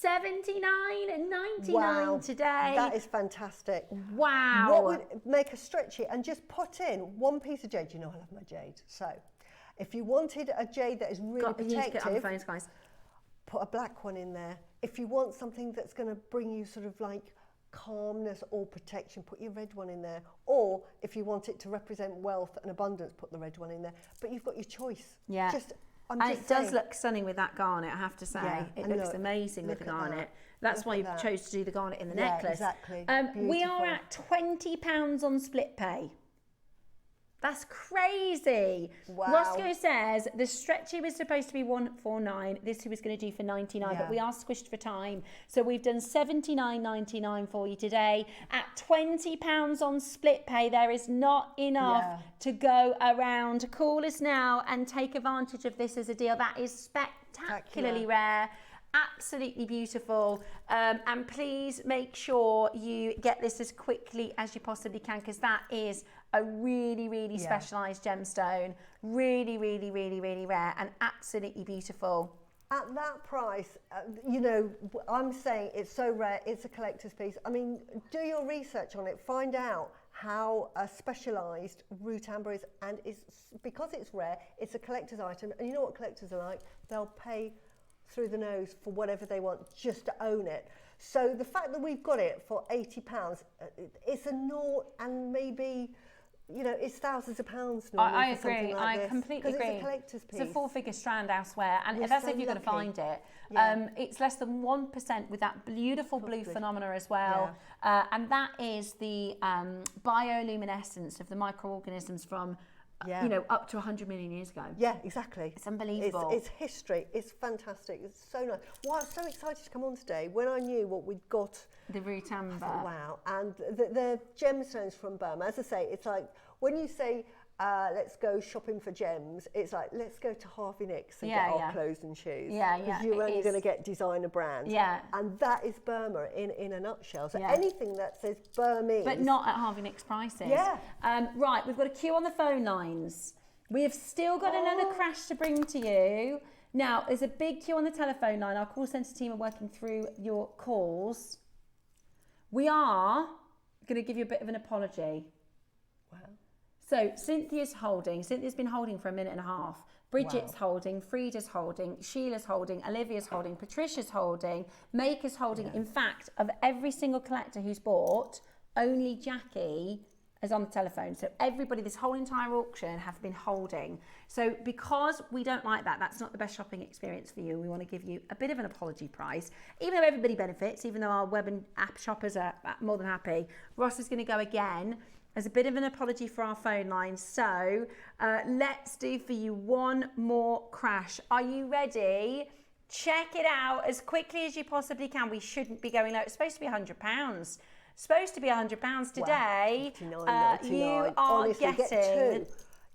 S2: $79.99 today.
S3: That is fantastic.
S2: Wow.
S3: What would make a stretchy and just put in one piece of jade. You know I love my jade. So if you wanted a jade that is really protective,
S2: on the phones, guys.
S3: Put a black one in there. If you want something that's going to bring you sort of like calmness or protection, put your red one in there. Or if you want it to represent wealth and abundance, put the red one in there. But you've got your choice.
S2: Yeah. It does look stunning with that garnet, I have to say.
S3: Yeah,
S2: it looks amazing with the garnet. That's why you chose to do the garnet in the necklace.
S3: Exactly.
S2: We are at £20 on split pay. That's crazy.
S3: Wow.
S2: Roscoe says the stretchy was supposed to be 149. This he was going to do for 99, but we are squished for time. So we've done $79.99 for you today. At £20 on split pay, there is not enough to go around. Call us now and take advantage of this as a deal. That is spectacularly rare. Absolutely beautiful, and please make sure you get this as quickly as you possibly can, because that is a really specialised gemstone, really rare and absolutely beautiful.
S3: At that price, you know, I'm saying it's so rare, it's a collector's piece. I mean, do your research on it, find out how specialised root amber is, and because it's rare, it's a collector's item, and you know what collectors are like, they'll pay through the nose for whatever they want just to own it. So the fact that we've got it for £80, it's a naught, and maybe, you know, it's thousands of pounds normally.
S2: I agree.
S3: Like
S2: I completely agree.
S3: It's a collector's piece.
S2: It's a four-figure strand elsewhere, and
S3: We're
S2: that's
S3: so
S2: if you're going to
S3: lucky.
S2: find it.
S3: Yeah.
S2: It's less than 1% with that beautiful blue phenomena as well, and that is the bioluminescence of the microorganisms from. You know, up to 100 million years ago.
S3: Yeah, exactly.
S2: It's unbelievable.
S3: It's history. It's fantastic. It's so nice. Well, I was so excited to come on today when I knew what we'd got.
S2: The root amber.
S3: I thought, wow. And the gemstones from Burma, as I say, it's like when you say, let's go shopping for gems, it's like, let's go to Harvey Nicks and get our clothes and shoes.
S2: Because
S3: you're only going to get designer brands.
S2: Yeah.
S3: And that is Burma in a nutshell. So anything that says Burmese.
S2: But not at Harvey Nicks prices.
S3: Yeah.
S2: Right, we've got a queue on the phone lines. We have still got another crash to bring to you. Now, there's a big queue on the telephone line. Our call centre team are working through your calls. We are going to give you a bit of an apology.
S3: Wow.
S2: So Cynthia's been holding for a minute and a half. Bridget's holding, Frida's holding, Sheila's holding, Olivia's holding, Patricia's holding, Maker's holding. In fact, of every single collector who's bought, only Jackie is on the telephone. So everybody, this whole entire auction have been holding. So because we don't like that, that's not the best shopping experience for you. We want to give you a bit of an apology price, even though everybody benefits, even though our web and app shoppers are more than happy. Ross is going to go again as a bit of an apology for our phone lines. So let's do for you one more crash. Are you ready? Check it out as quickly as you possibly can. We shouldn't be going low. It's supposed to be £100. Supposed to be £100 today.
S3: Wow,
S2: you are
S3: honestly,
S2: getting...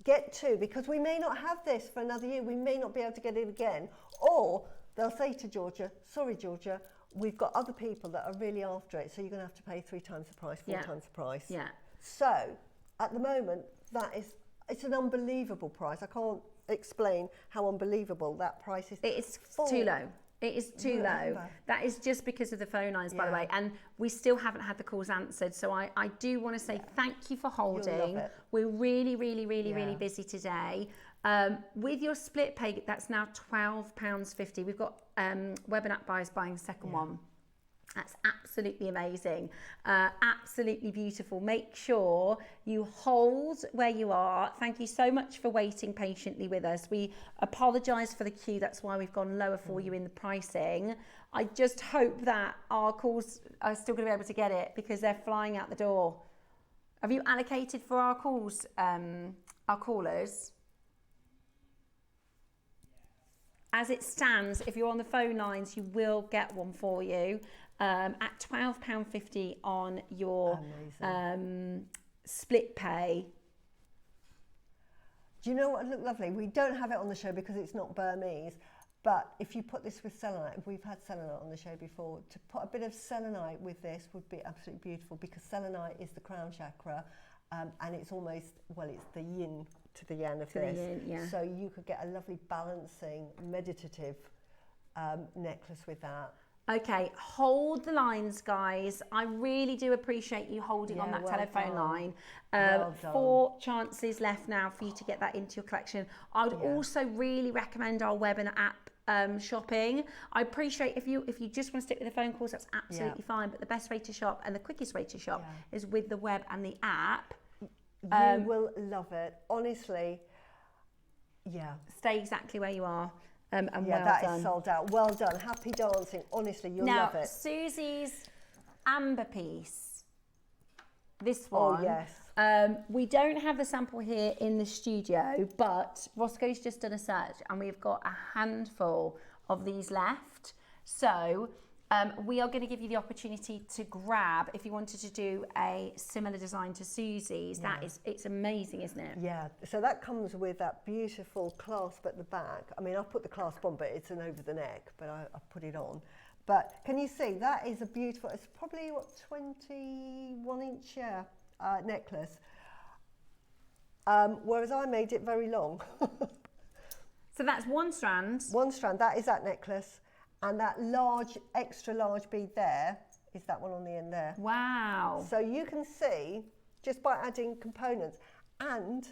S3: Get two, because we may not have this for another year. We may not be able to get it again. Or they'll say to Georgia, sorry, Georgia, we've got other people that are really after it, so you're going to have to pay 3 times the price, 4 times the price.
S2: Yeah.
S3: So, at the moment, it's an unbelievable price. I can't explain how unbelievable that price is.
S2: It's too low. It is too low. That is just because of the phone lines, by the way. And we still haven't had the calls answered. So I do want to say thank you for holding. We're really busy today. With your split pay, that's now £12.50. We've got web and app buyers buying the second one. That's absolutely amazing, absolutely beautiful. Make sure you hold where you are. Thank you so much for waiting patiently with us. We apologise for the queue. That's why we've gone lower for you in the pricing. I just hope that our calls are still going to be able to get it, because they're flying out the door. Have you allocated for our calls, our callers? As it stands, if you're on the phone lines, you will get one for you. At £12.50 on your split pay.
S3: Do you know what would look lovely? We don't have it on the show because it's not Burmese, but if you put this with selenite, we've had selenite on the show before, to put a bit of selenite with this would be absolutely beautiful, because selenite is the crown chakra. and it's almost, well, it's the yin to the yang of
S2: To the
S3: this.
S2: yin, yeah.
S3: So you could get a lovely balancing, meditative necklace with that.
S2: Okay, hold the lines, guys. I really do appreciate you holding on that telephone line.
S3: Well done.
S2: 4 chances left now for you to get that into your collection. I would also really recommend our web and app shopping. I appreciate if you just want to stick with the phone calls, that's absolutely fine. But the best way to shop and the quickest way to shop is with the web and the app.
S3: You will love it, honestly. Yeah.
S2: Stay exactly where you are. And well
S3: that
S2: done.
S3: is sold out. Well done. Happy dancing. Honestly, you'll love it.
S2: Now, Suzie's amber piece. This one.
S3: Oh, yes.
S2: We don't have the sample here in the studio, but Roscoe's just done a search and we've got a handful of these left. So we are going to give you the opportunity to grab, if you wanted to do a similar design to Suzie's. It's amazing, isn't it?
S3: Yeah, so that comes with that beautiful clasp at the back. I mean, I put the clasp on, but it's an over the neck, but I put it on. But can you see, that is a beautiful, it's probably, what, 21-inch necklace. Whereas I made it very long.
S2: So that's one strand.
S3: One strand, that is that necklace. And that large, extra large bead there is that one on the end there.
S2: Wow.
S3: So you can see, just by adding components, and,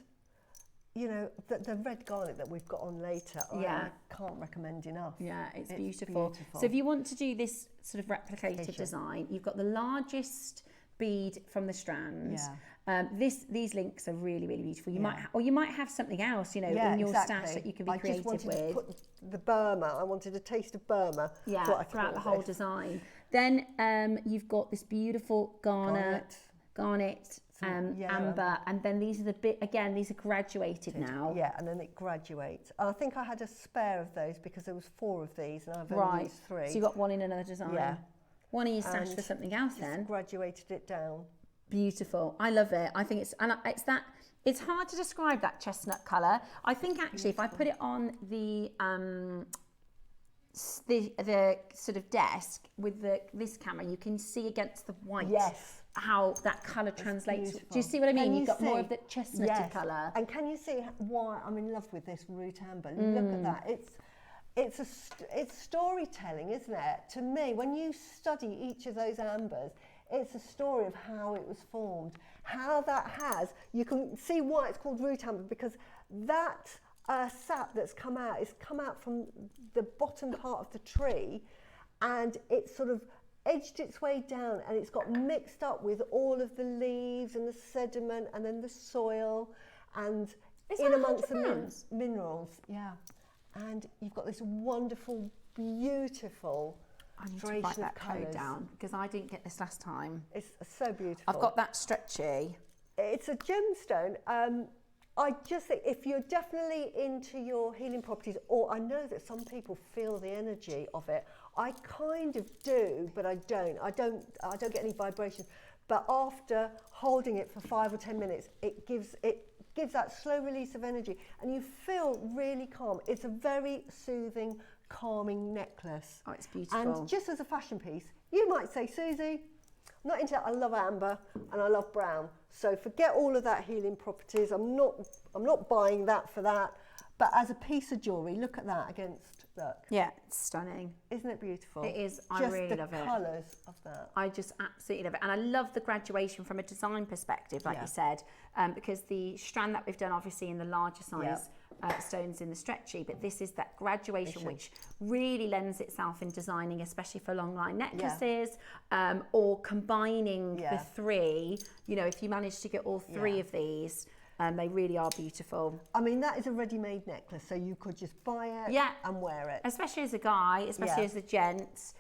S3: you know, the red garnet that we've got on later, I can't recommend enough.
S2: Yeah, it's beautiful. So if you want to do this sort of replicated design, you've got the largest bead from the strands. These links are really, really beautiful. You might have something else, you know, in your stash that you can be creative with.
S3: I just wanted to put the Burma. I wanted a taste of Burma.
S2: Yeah, throughout the whole design. Then you've got this beautiful garnet, amber, and then these are these are graduated now.
S3: Yeah, and then it graduates. I think I had a spare of those because there was 4 of these, and I've only used 3.
S2: So you got one in another design.
S3: Yeah.
S2: One in your stash for something else then.
S3: Graduated it down.
S2: Beautiful. I love it. I think it's hard to describe that chestnut colour. I think actually if I put it on the sort of desk with this camera, you can see against the white how that colour translates. Do you see what I mean? You've got more of the chestnutty colour.
S3: And can you see why I'm in love with this Root Amber? Look at that. It's storytelling, isn't it? To me, when you study each of those ambers, it's a story of how it was formed, how that you can see why it's called Root Amber, because that sap that's come out from the bottom part of the tree, and it's sort of edged its way down, and it's got mixed up with all of the leaves and the sediment and then the soil, and in amongst the minerals. Yeah. And you've got this wonderful, beautiful
S2: I need to write that code down because I didn't get this last time.
S3: It's so beautiful.
S2: I've got that stretchy.
S3: It's a gemstone. I just think if you're definitely into your healing properties, or I know that some people feel the energy of it. I kind of do, but I don't. I don't get any vibration. But after holding it for 5 or 10 minutes, it gives that slow release of energy, and you feel really calm. It's a very soothing, calming necklace.
S2: Oh, it's beautiful.
S3: And just as a fashion piece, you might say, Suzie, I'm not into that. I love amber and I love brown. So forget all of that healing properties. I'm not buying that for that. But as a piece of jewellery, look at that against, look.
S2: Yeah, it's stunning.
S3: Isn't it beautiful?
S2: It is. I really love it.
S3: Just the colours of that.
S2: I just absolutely love it. And I love the graduation from a design perspective, like you said, because the strand that we've done, obviously, in the larger size stones in the stretchy, but this is that graduation which really lends itself in designing, especially for long line necklaces, or combining the 3. You know, if you manage to get all 3 of these, they really are beautiful.
S3: I mean, that is a ready-made necklace, so you could just buy it and wear it.
S2: Especially as a guy, especially as a gent.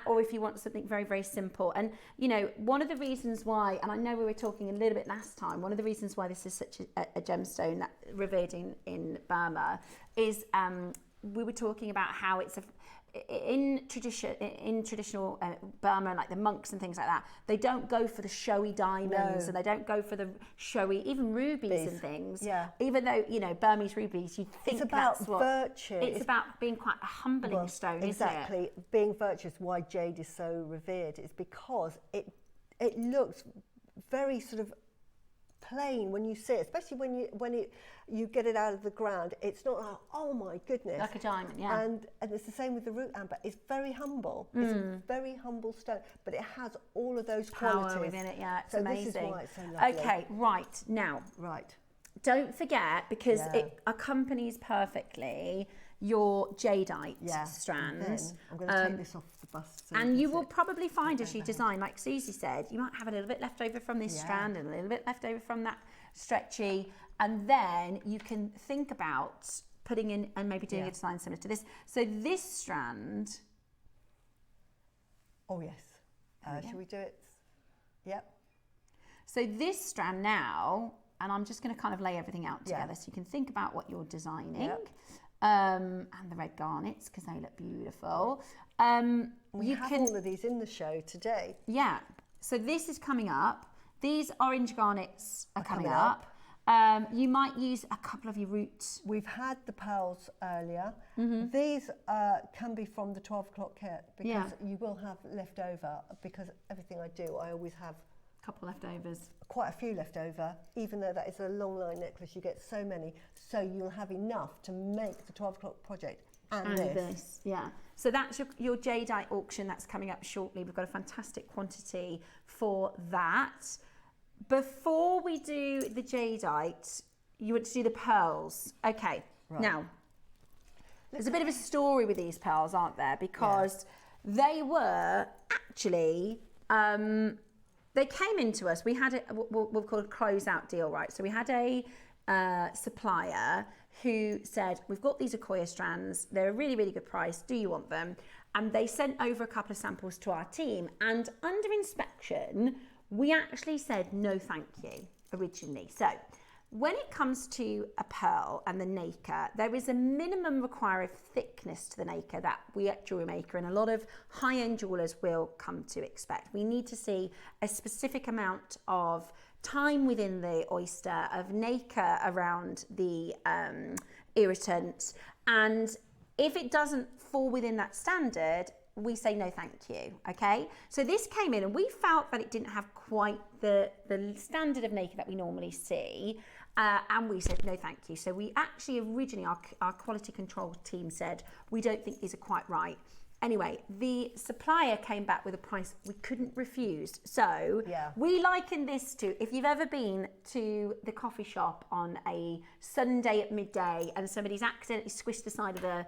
S2: Or if you want something very, very simple. And, you know, one of the reasons why, and I know we were talking a little bit last time, one of the reasons why this is such a gemstone that revered in Burma is we were talking about how it's in traditional Burma, like the monks and things like that, they don't go for the showy diamonds and they don't go for the showy, even rubies and things. Even though, you know, Burmese rubies, you'd think
S3: it's about
S2: that's what
S3: virtue.
S2: It's about being quite a humbling stone, isn't it?
S3: Exactly, being virtuous. Why jade is so revered is because it looks very sort of plain when you see it, especially when you get it out of the ground. It's not like, oh my goodness,
S2: like a diamond, yeah.
S3: And it's the same with the root amber. It's very humble. It's a very humble stone, but it has all of those qualities
S2: within it. Yeah, it's
S3: so
S2: amazing.
S3: This is why it's so lovely.
S2: Okay, right now.
S3: Right.
S2: Don't forget, because it accompanies perfectly your jadeite strands.
S3: I'm going to take this off the bust. So
S2: and you will probably find, as you design, like Suzie said, you might have a little bit left over from this strand and a little bit left over from that stretchy, and then you can think about putting in and maybe doing a design similar to this. So this strand.
S3: Oh yes. Shall we do it? Yep.
S2: So this strand now, and I'm just going to kind of lay everything out together so you can think about what you're designing.
S3: Yep.
S2: And the red garnets, because they look beautiful.
S3: We have all of these in the show today.
S2: Yeah. So this is coming up. These orange garnets are coming up. You might use a couple of your roots.
S3: We've had the pearls earlier. These can be from the 12 o'clock kit, because you will have leftover, because everything I do, I always have
S2: couple leftovers.
S3: Quite a few left over, even though that is a long line necklace, you get so many, so you'll have enough to make the 12 o'clock project and this.
S2: Yeah. So that's your jadeite auction that's coming up shortly. We've got a fantastic quantity for that. Before we do the jadeite, you want to do the pearls. Okay. Right. Now, there's a bit of a story with these pearls, aren't there? Because they were actually they came into us. We had we'll call it a close-out deal, right? So we had a supplier who said, we've got these Accoya strands. They're a really, really good price. Do you want them? And they sent over a couple of samples to our team. And under inspection, we actually said, no, thank you, originally. So when it comes to a pearl and the nacre, there is a minimum required thickness to the nacre that we at JewelleryMaker and a lot of high-end jewellers will come to expect. We need to see a specific amount of time within the oyster, of nacre around the irritants, and if it doesn't fall within that standard, we say no thank you, okay? So this came in and we felt that it didn't have quite the standard of nacre that we normally see, and we said no thank you. So we actually originally, our quality control team said, we don't think these are quite right. Anyway, the supplier came back with a price we couldn't refuse. So we liken this to, if you've ever been to the coffee shop on a Sunday at midday and somebody's accidentally squished the side of the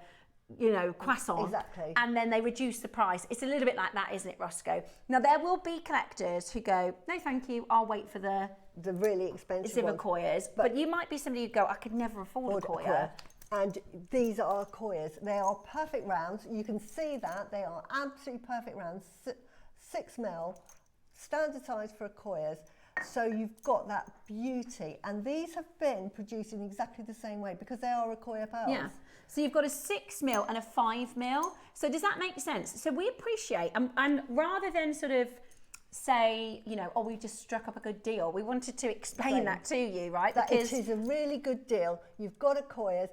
S2: croissant, and then they reduce the price. It's a little bit like that, isn't it, Roscoe? Now, there will be collectors who go, no, thank you, I'll wait for the
S3: really expensive
S2: Accoyas. But you might be somebody who go, I could never afford Accoya.
S3: And these are Accoyas. They are perfect rounds. You can see that. They are absolutely perfect rounds. 6mm, standard size for Accoyas. So you've got that beauty. And these have been produced in exactly the same way because they are Accoya pearls.
S2: Yeah. So you've got a 6mm and a 5mm. So does that make sense? So we appreciate, and rather than sort of say, we just struck up a good deal, we wanted to explain that to you, right?
S3: That it is a really good deal. You've got Accoyas,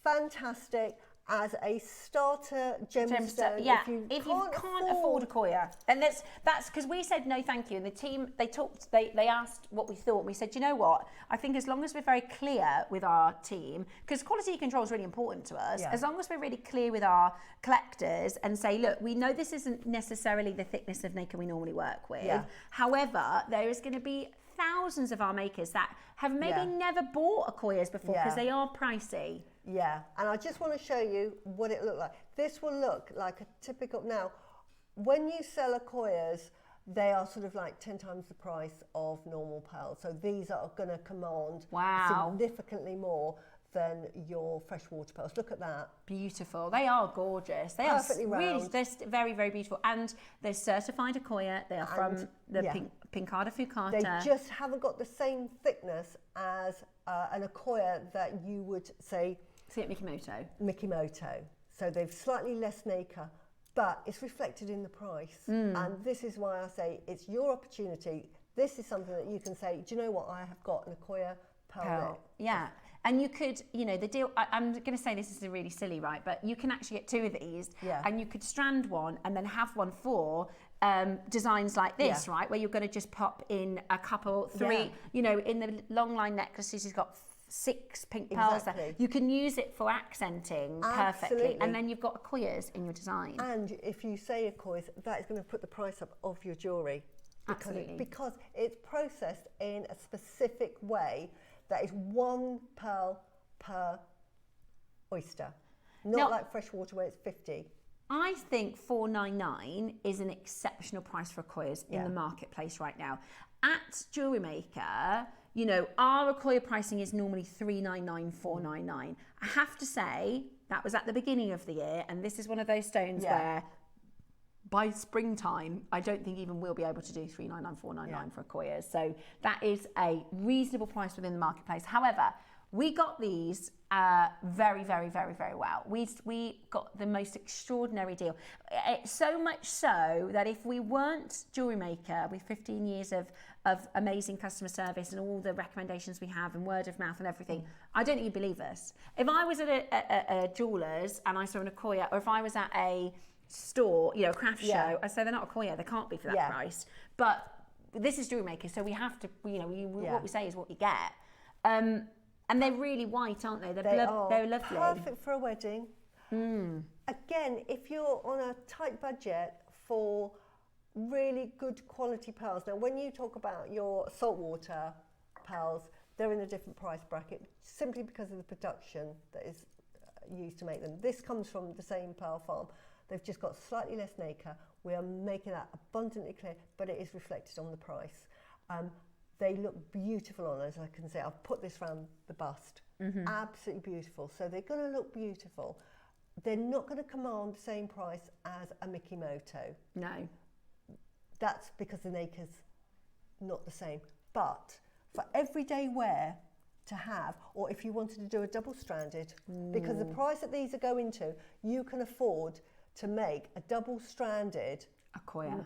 S3: fantastic as a starter gemstone.
S2: Yeah, if you can't afford Accoya, and that's because we said no thank you, and the team, they asked what we thought, and we said, you know what, I think as long as we're very clear with our team, because quality control is really important to us, as long as we're really clear with our collectors and say, look, we know this isn't necessarily the thickness of nacre we normally work with, however, there is going to be thousands of our makers that have maybe never bought Accoyas before because they are pricey.
S3: Yeah, and I just want to show you what it looked like. This will look like a typical, now, when you sell Accoyas, they are sort of like 10 times the price of normal pearls. So these are going to command significantly more than your freshwater pearls. Look at that.
S2: Beautiful. They are gorgeous. They
S3: perfectly
S2: are really, they're very, very beautiful. And they're certified Accoya. They are from the Pincada Phucata.
S3: They just haven't got the same thickness as an Accoya that you would say
S2: at Mikimoto.
S3: Mikimoto. So they've slightly less nacre, but it's reflected in the price. And this is why I say it's your opportunity. This is something that you can say, do you know what, I have got an Accoya pearl.
S2: Yeah. And you could, the deal, I'm going to say this is really silly, right? But you can actually get 2 of these and you could strand one and then have one for designs like this, right, where you're going to just pop in a couple, three, you know, in the long line necklaces, he's got 6 pink pearls there. You can use it for accenting perfectly, and then you've got Akoyas in your design.
S3: And if you say Akoyas, that is going to put the price up of your jewellery. Because it's processed in a specific way that is 1 pearl per oyster. Not like fresh water where it's 50.
S2: I think $4.99 is an exceptional price for Akoyas in the marketplace right now. At JewelleryMaker, you know, our Akoya pricing is normally $3.99, $4.99. I have to say, that was at the beginning of the year, and this is one of those stones where by springtime, I don't think even we'll be able to do $3.99, $4.99 for Akoyas. So that is a reasonable price within the marketplace. However, we got these very, very, very, very well. We got the most extraordinary deal. So much so that if we weren't JewelleryMaker with 15 years of amazing customer service and all the recommendations we have and word of mouth and everything, I don't think you'd believe us. If I was at a jeweller's and I saw an Akoya, or if I was at a store, you know, a craft show, I'd say they're not Akoya, they can't be for that price. But this is JewelleryMaker, so we have to, you know, what we say is what you get. And they're really white, aren't they? They're lovely.
S3: Perfect for a wedding. Again, if you're on a tight budget for really good quality pearls. Now, when you talk about your saltwater pearls, they're in a different price bracket simply because of the production that is used to make them. This comes from the same pearl farm. They've just got slightly less nacre. We are making that abundantly clear, but it is reflected on the price. They look beautiful on us, I can say. I've put this around the bust. Absolutely beautiful. So they're going to look beautiful. They're not going to command the same price as a Mikimoto.
S2: No.
S3: That's because the nacre's not the same. But for everyday wear to have, or if you wanted to do a double-stranded, because the price that these are going to, you can afford to make a double-stranded Akoya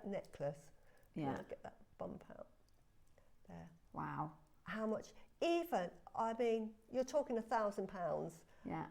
S3: necklace.
S2: Yeah.
S3: Get that bump out. There.
S2: Wow.
S3: How much? Even, I mean, you're talking £1,000.
S2: Yeah.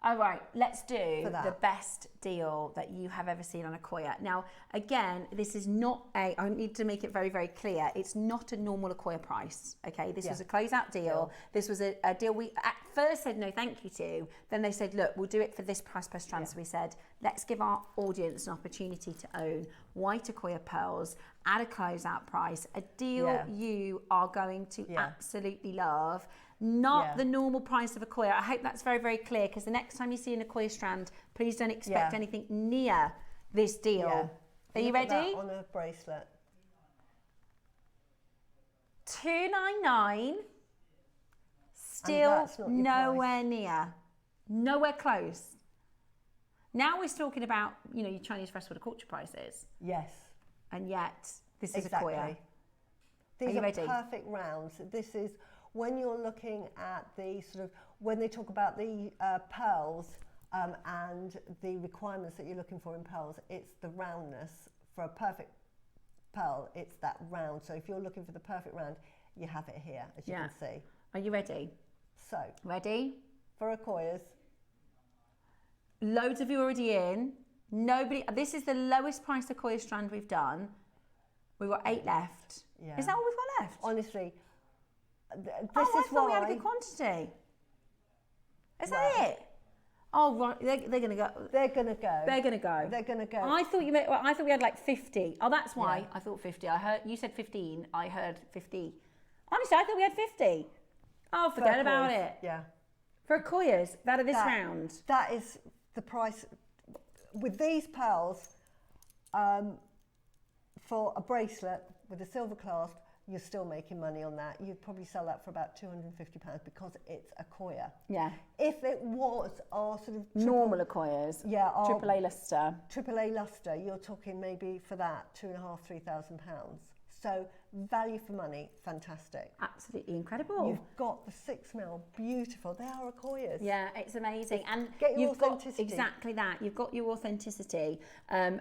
S2: All right, let's do the best deal that you have ever seen on Akoya. Now, again, this is not I need to make it very, very clear. It's not a normal Akoya price, okay? This was a closeout deal. This was a deal we at first said no thank you to. Then they said, look, we'll do it for this price per strand. So we said, let's give our audience an opportunity to own white Akoya pearls at a closeout price, a deal you are going to absolutely love. Not the normal price of Akoya. I hope that's very, very clear, because the next time you see an Akoya strand, please don't expect anything near this deal. Are you ready?
S3: That on a bracelet.
S2: $299. Still nowhere near. Nowhere close. Now we're talking about, you know, your Chinese freshwater culture prices.
S3: Yes.
S2: And yet, this is Akoya.
S3: These are perfect rounds. This is when you're looking at the sort of, when they talk about the pearls and the requirements that you're looking for in pearls, it's the roundness. For a perfect pearl, it's that round. So if you're looking for the perfect round, you have it here, as you can see.
S2: Are you ready?
S3: So.
S2: Ready?
S3: For Akoyas.
S2: Loads of you already in. Nobody, this is the lowest price Akoya strand we've done. We've got 8 left.
S3: Yeah.
S2: Is that all we've got left?
S3: Honestly, this
S2: I
S3: is
S2: thought we had a good quantity. Is that it? Oh, right. They're going to go.
S3: They're going to go.
S2: They're going to go.
S3: They're going to go.
S2: I thought we had like 50. Oh, that's why I thought 50. I heard you said 15. I heard 50. Honestly, I thought we had 50. Oh, forget about it.
S3: Yeah.
S2: For Akoyas, that of this round.
S3: That is the price. With these pearls, for a bracelet with a silver clasp, you're still making money on that. You'd probably sell that for about £250 because it's Akoya. Yeah. If it was our sort of
S2: normal Akoyas, AAA luster.
S3: AAA luster, you're talking maybe for that £2,500, £3,000. So value for money, fantastic.
S2: Absolutely incredible.
S3: You've got the 6mm, beautiful. They are Akoyas.
S2: Yeah, it's amazing. And
S3: get your
S2: you've
S3: authenticity.
S2: Got exactly that. You've got your authenticity,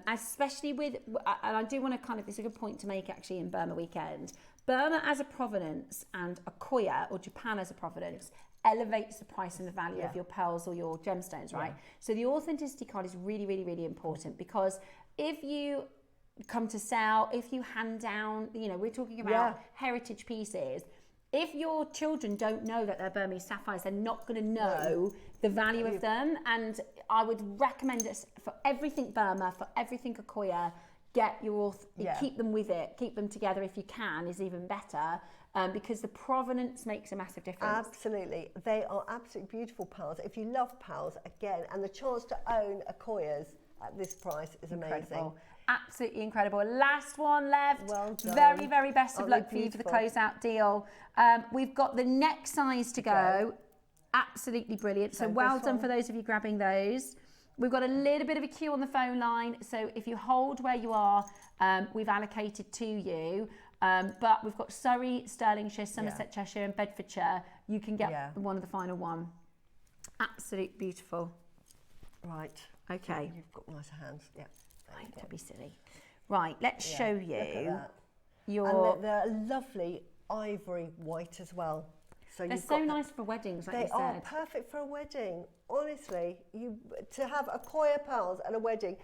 S2: especially with, and I do want to kind of, this is a good point to make actually in Burma Weekend. Burma as a provenance and Akoya, or Japan as a provenance, elevates the price and the value of your pearls or your gemstones, right? So the authenticity card is really, really, really important because if you come to sell, if you hand down, you know, we're talking about heritage pieces. If your children don't know that they're Burmese sapphires, they're not going to know the value of them. And I would recommend this for everything Burma, for everything Akoya. Get your, keep them with it, keep them together if you can, is even better. Because the provenance makes a massive difference.
S3: Absolutely. They are absolutely beautiful pearls. If you love pearls, again, and the chance to own Akoyas at this price is amazing.
S2: Absolutely incredible. Last one left.
S3: Well done.
S2: Very, very best of luck for you for the closeout deal. We've got the next size to go. Absolutely brilliant. So well done for those of you grabbing those. We've got a little bit of a queue on the phone line. So if you hold where you are, we've allocated to you. But we've got Surrey, Stirlingshire, Somerset, Cheshire and Bedfordshire. You can get one of the final one. Absolutely beautiful.
S3: Right.
S2: Okay.
S3: You've got nicer hands. Yeah.
S2: Right, don't be silly. Right, let's show you
S3: your... And they're lovely ivory white as well. So
S2: they're so nice for weddings, like you said.
S3: They are perfect for a wedding. Honestly, to have Akoya pearls at a wedding,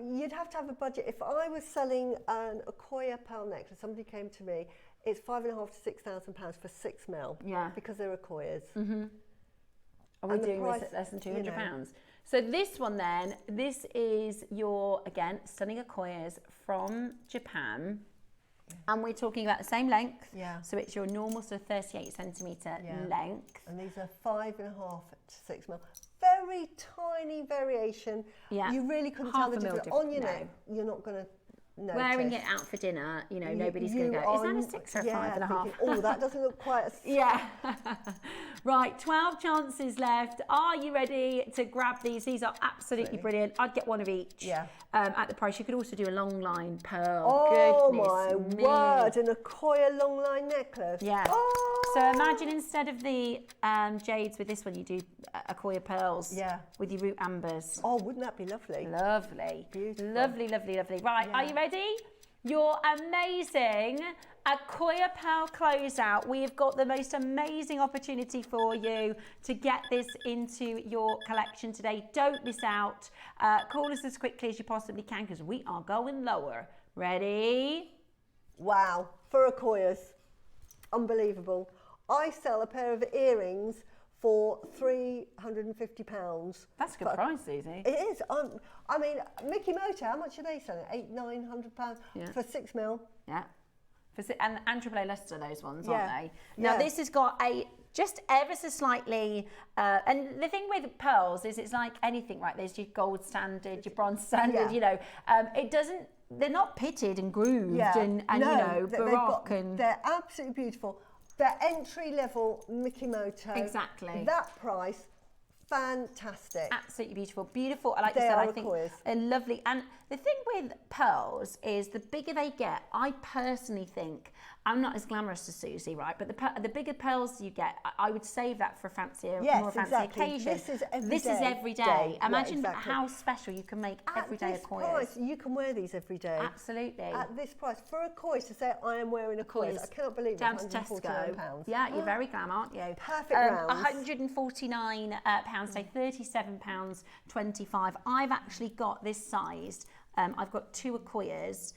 S3: you'd have to have a budget. If I was selling an Akoya pearl necklace, somebody came to me, it's £5,500 to £6,000 for 6 mil. Yeah. Because they're Akoyas.
S2: Mm-hmm. Are we doing this at less than £200? You know. So this one then, this is your, again, stunning Akoyas from Japan. And we're talking about the same length. Yeah. So it's your normal sort of 38 centimetre length.
S3: And these are 5.5 to 6 mil. Very tiny variation. Yeah. You really couldn't tell the difference. On your neck, you're not going to notice.
S2: Wearing it out for dinner, you know, nobody's going to go, is that a 6 or a 5.5?
S3: Thinking, oh, that doesn't look quite as...
S2: Yeah. Right, 12 chances left. Are you ready to grab these? These are absolutely brilliant. I'd get one of each at the price. You could also do a long line pearl.
S3: Oh, my word, an Akoya long line necklace.
S2: Yeah. Oh. So imagine instead of the jades with this one, you do Akoya pearls with your root ambers.
S3: Oh, wouldn't that be lovely?
S2: Lovely.
S3: Beautiful.
S2: Lovely, lovely, lovely. Right, are you ready? Your amazing Akoya pearl closeout. We have got the most amazing opportunity for you to get this into your collection today. Don't miss out. Call us as quickly as you possibly can because we are going lower. Ready?
S3: Wow, for Akoyas. Unbelievable. I sell a pair of earrings for £350.
S2: That's a good price, Suzie.
S3: It is. I mean, Mickey Motor, how much are they selling? £800-900 for 6 mil?
S2: Yeah. And AAA Leicester, those ones, aren't they? Now, this has got a just ever so slightly, and the thing with pearls is it's like anything, right? There's your gold standard, your bronze standard, you know. It doesn't, they're not pitted and grooved and you know, baroque.
S3: They're absolutely beautiful. They're entry-level Mickey Moto.
S2: Exactly.
S3: That price, fantastic.
S2: Absolutely beautiful. Beautiful. Like you said, I think they're lovely. And the thing with pearls is the bigger they get, I personally think, I'm not as glamorous as Suzie, right? But the bigger pearls you get, I would save that for a fancier, more fancy occasion.
S3: This is
S2: every day. Imagine how special you can make everyday Akoyas.
S3: At this price, you can wear these every day.
S2: Absolutely.
S3: At this price, for Akoya to say I am wearing Akoyas, I cannot believe it.
S2: Down to Tesco. Yeah, you're very glam, aren't you?
S3: Perfect rounds.
S2: £149, so £37.25. I've actually got this sized. I've got 2 Akoyas.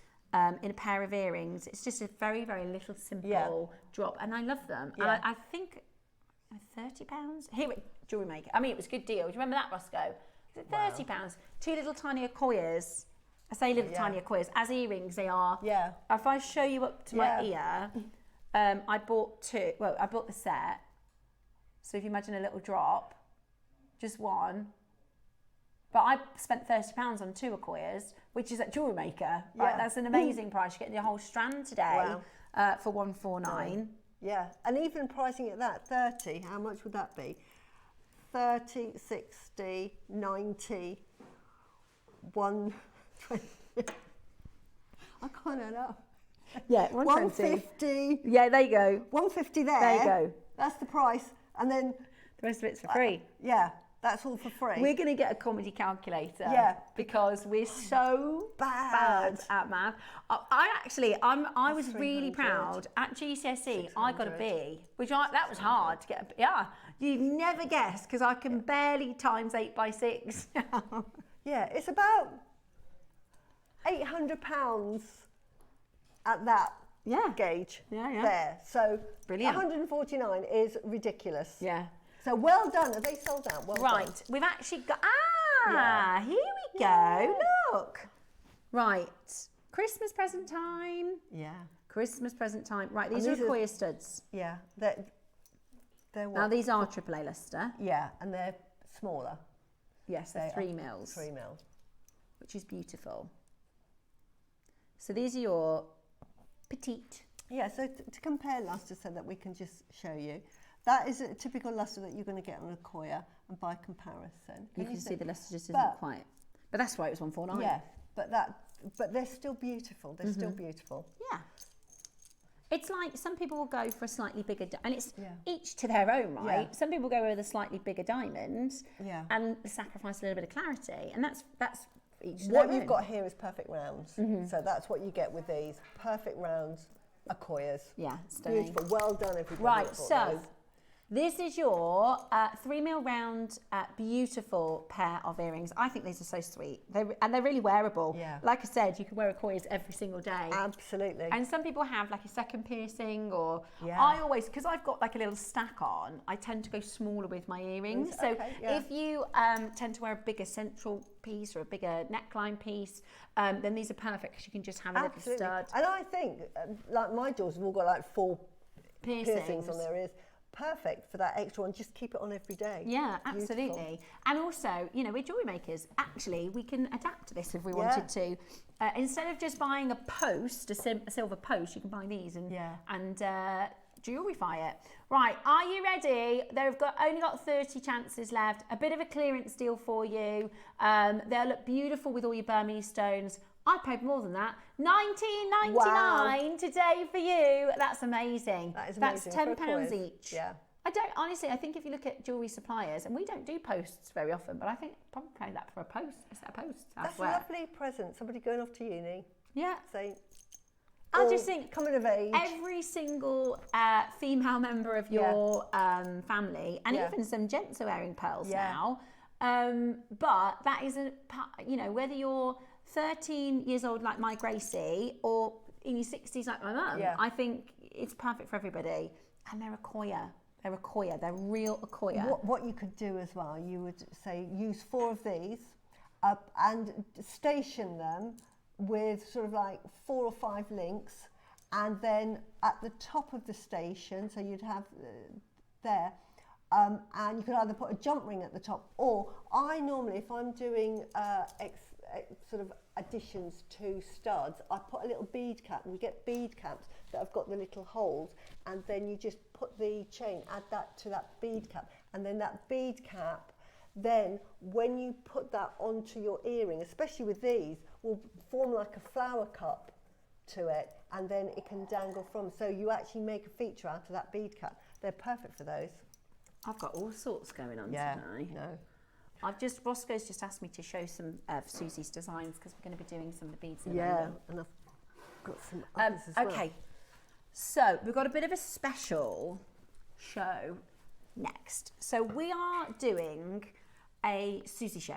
S2: In a pair of earrings. It's just a very, very little simple drop, and I love them. And I think £30 here at JewelleryMaker. I mean, it was a good deal. Do you remember that, Roscoe? Was it £30? 2 little tiny Akoyas. I say little tiny Akoyas. As earrings, they are. Yeah. If I show you up to my ear, I bought 2. Well, I bought the set. So if you imagine a little drop, just one. But I spent £30 on 2 Akoyas, which is at JewelleryMaker. Right? That's an amazing price. You're getting the whole strand today for £149.
S3: Yeah, and even pricing at that, 30, how much would that be? 30, 60, 90, 120. I can't add up.
S2: Yeah, 120.
S3: 150.
S2: Yeah, there you go.
S3: 150 there.
S2: There you go.
S3: That's the price. And then
S2: the rest of it's for free.
S3: That's all for free.
S2: We're going to get a comedy calculator because we're so bad at math. I was really proud. At GCSE, I got a B, that was hard to get. You'd never guess because I can barely times 8 by 6.
S3: Yeah, it's about £800 at that gauge there. So
S2: brilliant.
S3: 149 is ridiculous.
S2: Yeah.
S3: So well done. Are they sold out? Well
S2: right.
S3: done.
S2: We've actually got, here we go. Look. Right. Christmas present time.
S3: Yeah.
S2: Christmas present time. Right, these are Accoya studs.
S3: Yeah. They're what?
S2: Now these are AAA luster.
S3: Yeah, and they're smaller.
S2: Yes, they're 3 mils.
S3: 3 mil.
S2: Which is beautiful. So these are your petite.
S3: Yeah, so to compare luster so that we can just show you, that is a typical luster that you're going to get on Accoya, and by comparison.
S2: You can see the luster just isn't quite. But that's why it was 149.
S3: Yeah, but they're still beautiful. They're still beautiful.
S2: Yeah. It's like some people will go for a slightly bigger, and it's each to their own, right?
S3: Yeah.
S2: Some people go with a slightly bigger diamond,
S3: Yeah.
S2: and sacrifice a little bit of clarity, and that's each to
S3: What
S2: their
S3: you've
S2: own.
S3: got here is perfect rounds. So that's what you get with these perfect rounds Accoyas.
S2: Yeah, stunning.
S3: Beautiful. Well done, everybody.
S2: Right, so this is your 3 mil round, beautiful pair of earrings. I think these are so sweet. And they're really wearable.
S3: Yeah.
S2: Like I said, you can wear Accoyas every single day.
S3: Absolutely.
S2: And some people have like a second piercing, or
S3: Yeah.
S2: I always, because I've got like a little stack on, I tend to go smaller with my earrings. So if you tend to wear a bigger central piece or a bigger neckline piece, then these are perfect because you can just have a little stud.
S3: And I think, like my jewels have all got like 4 piercings on their ears. Perfect for that extra one. Just keep it on every day.
S2: Yeah, absolutely. And also, you know, we're jewellery makers. Actually, we can adapt to this if we wanted to. Instead of just buying a post, a silver post, you can buy these and jewelleryfy it. Right, are you ready? They've only got 30 chances left. A bit of a clearance deal for you. They'll look beautiful with all your Burmese stones. I paid more than that. $19.99 today for you. That's amazing.
S3: That is amazing.
S2: That's £10 each.
S3: Yeah.
S2: I think if you look at jewellery suppliers, and we don't do posts very often, but I think probably pay that for a post. Is that a post?
S3: That's a lovely present. Somebody going off to uni.
S2: Yeah.
S3: Say,
S2: I just think
S3: coming of age.
S2: every single female member of your family, and even some gents are wearing pearls now. But that isn't, you know, whether you're 13 years old like my Gracie or in your 60s like my mum, I think it's perfect for everybody. And they're Accoya. They're Accoya. They're real Accoya.
S3: What you could do as well, you would say use 4 of these and station them with sort of like 4 or 5 links, and then at the top of the station, so you'd have there, and you could either put a jump ring at the top, or I normally, if I'm doing sort of additions to studs, I put a little bead cap, and you get bead caps that have got the little holes, and then you just put the chain, add that to that bead cap, and then that bead cap, then when you put that onto your earring, especially with these, will form like a flower cup to it, and then it can dangle from, so you actually make a feature out of that bead cap. They're perfect for those.
S2: I've got all sorts going on
S3: today.
S2: No. Roscoe's just asked me to show some of Susie's designs because we're going to be doing some of the beads in a moment.
S3: And I've got some others as well.
S2: Okay, so we've got a bit of a special show next. So we are doing a Suzie show.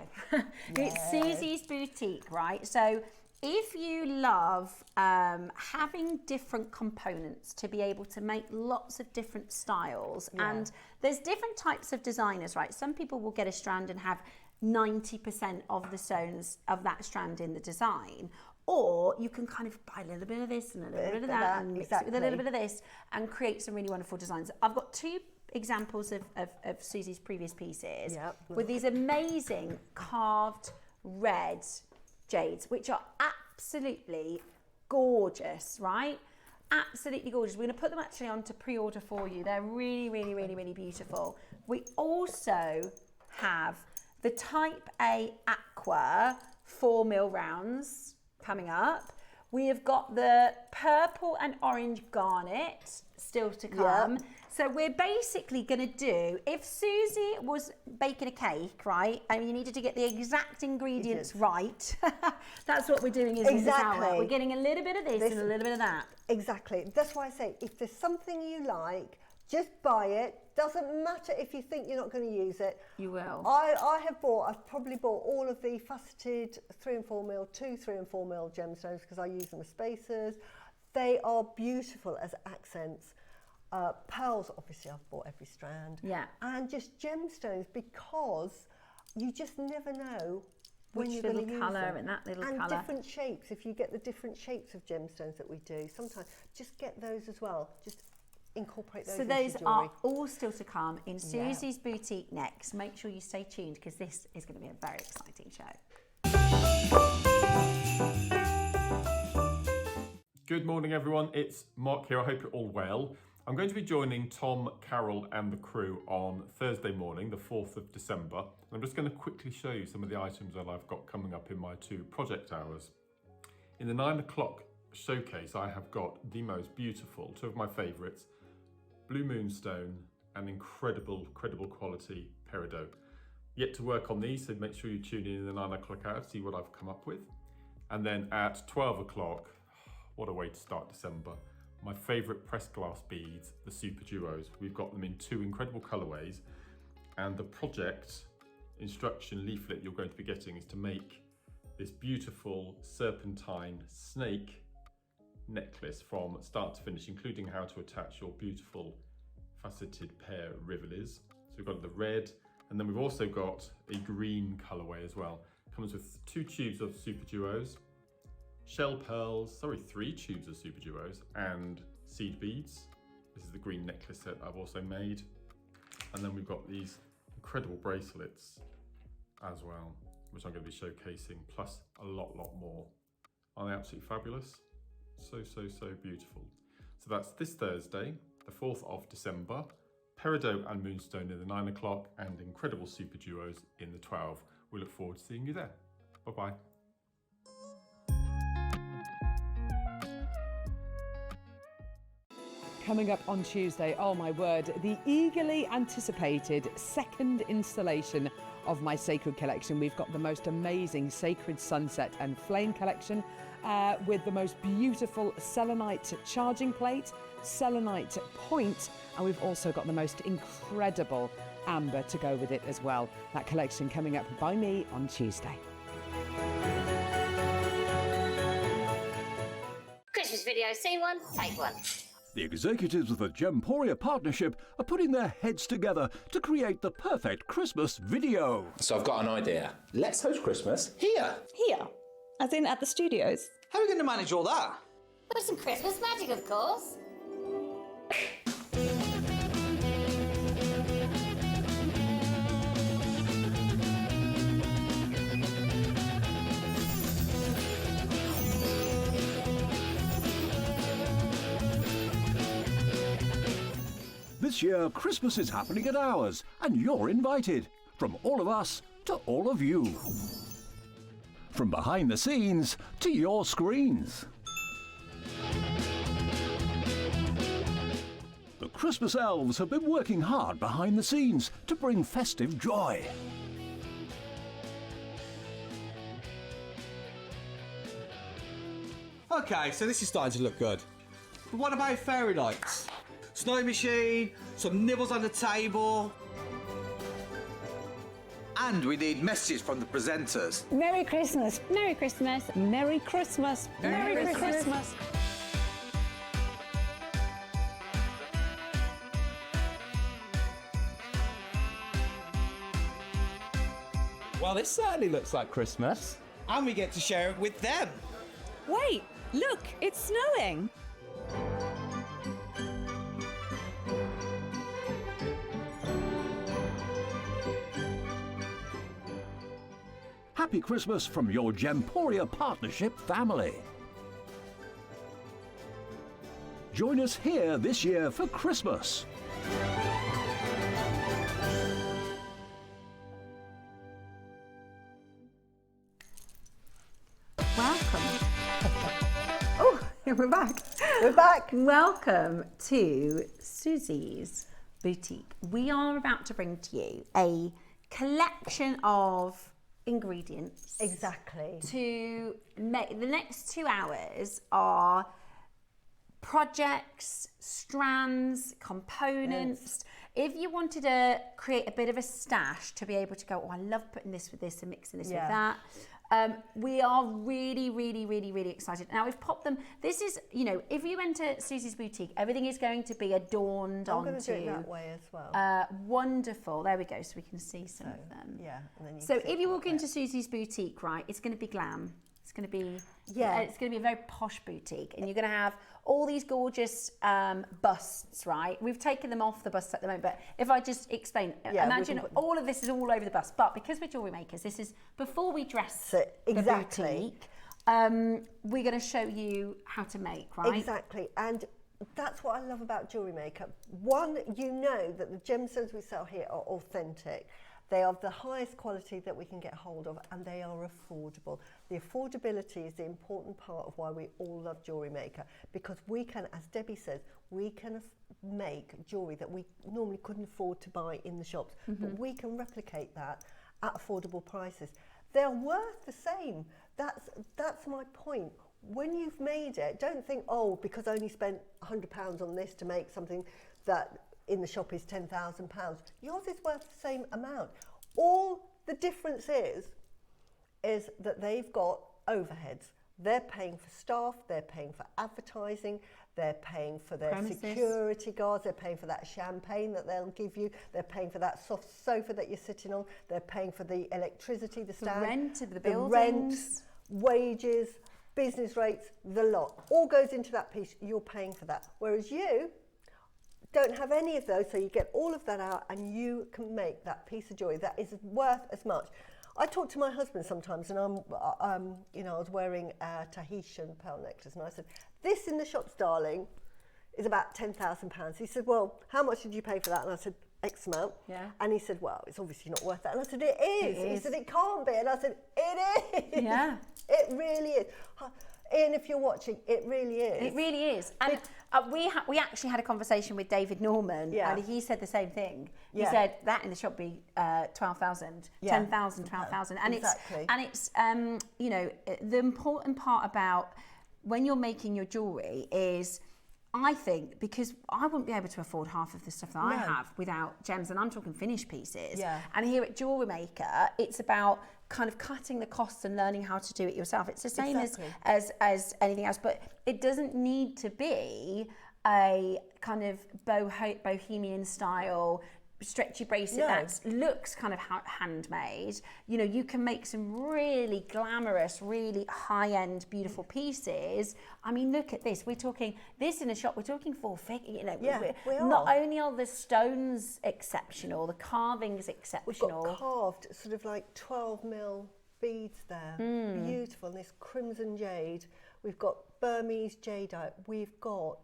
S2: It's Susie's Boutique, right? So if you love having different components to be able to make lots of different styles, and there's different types of designers, right? Some people will get a strand and have 90% of the stones of that strand in the design, or you can kind of buy a little bit of this and a little bit of that and mix it with a little bit of this and create some really wonderful designs. I've got 2 examples of Susie's previous pieces with these amazing carved red jades, which are absolutely gorgeous, right? Absolutely gorgeous. We're going to put them actually on to pre-order for you. They're really, really, really, really beautiful. We also have the Type A Aqua 4 mil rounds coming up. We have got the purple and orange garnet still to come. So we're basically going to do, if Suzie was baking a cake, right, and you needed to get the exact ingredients right, that's what we're doing in this hour. We're getting a little bit of this and a little bit of that.
S3: Exactly. That's why I say, if there's something you like, Just buy it. Doesn't matter if you think you're not going to use it.
S2: You will.
S3: I've probably bought all of the faceted 3 and 4 mil, 2 3 and 4 mil gemstones because I use them as spacers. They are beautiful as accents. Pearls, obviously I've bought every strand.
S2: Yeah.
S3: And just gemstones because you just never know when
S2: Which
S3: you're going to
S2: little
S3: use
S2: colour
S3: them.
S2: and that little
S3: and
S2: colour.
S3: different shapes. If you get the different shapes of gemstones that we do, sometimes just get those as well. Just incorporate those
S2: So
S3: into
S2: those
S3: your jewellery.
S2: are all still to come in Susie's boutique next. Make sure you stay tuned because this is going to be a very exciting show.
S1: Good morning, everyone. It's Mark here. I hope you're all well. I'm going to be joining Tom, Carol and the crew on Thursday morning, the 4th of December. And I'm just going to quickly show you some of the items that I've got coming up in my 2 project hours. In the 9 o'clock showcase, I have got the most beautiful, 2 of my favourites, Blue Moonstone and incredible quality peridot. Yet to work on these, so make sure you tune in the 9 o'clock hour to see what I've come up with. And then at 12 o'clock, what a way to start December. My favourite pressed glass beads, the Super Duos. We've got them in 2 incredible colourways. And the project instruction leaflet you're going to be getting is to make this beautiful serpentine snake necklace from start to finish, including how to attach your beautiful faceted pear rivolis. So we've got the red, and then we've also got a green colourway as well. Comes with 2 tubes of Super Duos, shell pearls, 3 tubes of Super Duos, and seed beads. This is the green necklace set I've also made. And then we've got these incredible bracelets as well, which I'm going to be showcasing, plus a lot more. Aren't they absolutely fabulous? So beautiful. So that's this Thursday, the 4th of December, peridot and moonstone in the 9 o'clock, and incredible Super Duos in the 12. We look forward to seeing you there. Bye-bye.
S4: Coming up on Tuesday, oh my word, the eagerly anticipated second installation of my sacred collection. We've got the most amazing sacred sunset and flame collection with the most beautiful selenite charging plate, selenite point, and we've also got the most incredible amber to go with it as well. That collection coming up by me on Tuesday.
S5: Christmas video, scene 1, take 1.
S6: The executives of the Gemporia partnership are putting their heads together to create the perfect Christmas video.
S7: So I've got an idea. Let's host Christmas here.
S8: Here? As in at the studios?
S9: How are we going to manage all that?
S5: With some Christmas magic, of course.
S6: This year, Christmas is happening at ours, and you're invited. From all of us to all of you. From behind the scenes to your screens. The Christmas elves have been working hard behind the scenes to bring festive joy.
S9: Okay, so this is starting to look good. But what about fairy lights? Snow machine, some nibbles on the table. And we need messages from the presenters.
S8: Merry Christmas. Merry Christmas. Merry Christmas. Merry Christmas.
S11: Well, this certainly looks like Christmas.
S9: And we get to share it with them.
S8: Wait, look, it's snowing.
S6: Happy Christmas from your Gemporia partnership family. Join us here this year for Christmas.
S2: Welcome. Oh, we're back.
S3: We're back.
S2: Welcome to Susie's boutique. We are about to bring to you a collection of ingredients.
S3: Exactly.
S2: To make the next 2 hours are projects, strands, components. If you wanted to create a bit of a stash to be able to go, oh, I love putting this with this and mixing this with that. We are really, really, really, really excited. Now we've popped them. This is, you know, if you enter Suzie's boutique, everything is going to be adorned onto. I'm
S3: going to do it that way as well.
S2: Wonderful. There we go. So we can see some of them.
S3: Yeah. And then
S2: so if you walk into Suzie's boutique, right, it's going to be glam. It's going to be it's going to be a very posh boutique, and you're going to have all these gorgeous busts, right? We've taken them off the busts at the moment, but if I just explain, imagine all of this is all over the bust, but because we're jewellery makers, this is before we dress the boutique. We're going to show you how to make, right?
S3: Exactly, and that's what I love about Jewellery Maker. One, you know that the gemstones we sell here are authentic. They are of the highest quality that we can get hold of, and they are affordable. The affordability is the important part of why we all love Jewellery Maker, because we can, as Debbie says, we can make jewellery that we normally couldn't afford to buy in the shops, but we can replicate that at affordable prices. They're worth the same. That's my point. When you've made it, don't think, oh, because I only spent £100 on this to make something that in the shop is £10,000. Yours is worth the same amount. All the difference is that they've got overheads. They're paying for staff, they're paying for advertising, they're paying for their security guards, they're paying for that champagne that they'll give you, they're paying for that soft sofa that you're sitting on, they're paying for the electricity, the stand,
S2: rent of the buildings,
S3: rent, wages, business rates, the lot. All goes into that piece, you're paying for that. Whereas you don't have any of those, so you get all of that out and you can make that piece of jewellery that is worth as much. I talk to my husband sometimes, and you know, I was wearing a Tahitian pearl necklace, and I said, "This in the shops, darling, is about £10,000." He said, "Well, how much did you pay for that?" And I said, "X amount."
S2: Yeah.
S3: And he said, "Well, it's obviously not worth that." And I said, "It is." He said, "It can't be." And I said, "It is."
S2: Yeah.
S3: It really is. Ian, if you're watching, it really is.
S2: It really is. And we actually had a conversation with David Norman, and he said the same thing. He said that in the shop be 12,000, 10,000, 12,000, and it's you know, the important part about when you're making your jewellery is, I think, because I wouldn't be able to afford half of the stuff that I have without gems, and I'm talking finished pieces. Yeah. And here at Jewellery Maker, it's about kind of cutting the costs and learning how to do it yourself. It's the same as anything else, but it doesn't need to be a kind of bohemian style stretchy bracelet that looks kind of handmade. You know, you can make some really glamorous, really high-end, beautiful pieces. I mean, look at this. We're talking this in a shop. We're talking full figure. You know,
S3: we are.
S2: Not only are the stones exceptional, the carving's exceptional.
S3: We've got carved sort of like 12mm beads there. Beautiful. And this crimson jade. We've got Burmese jadeite. We've got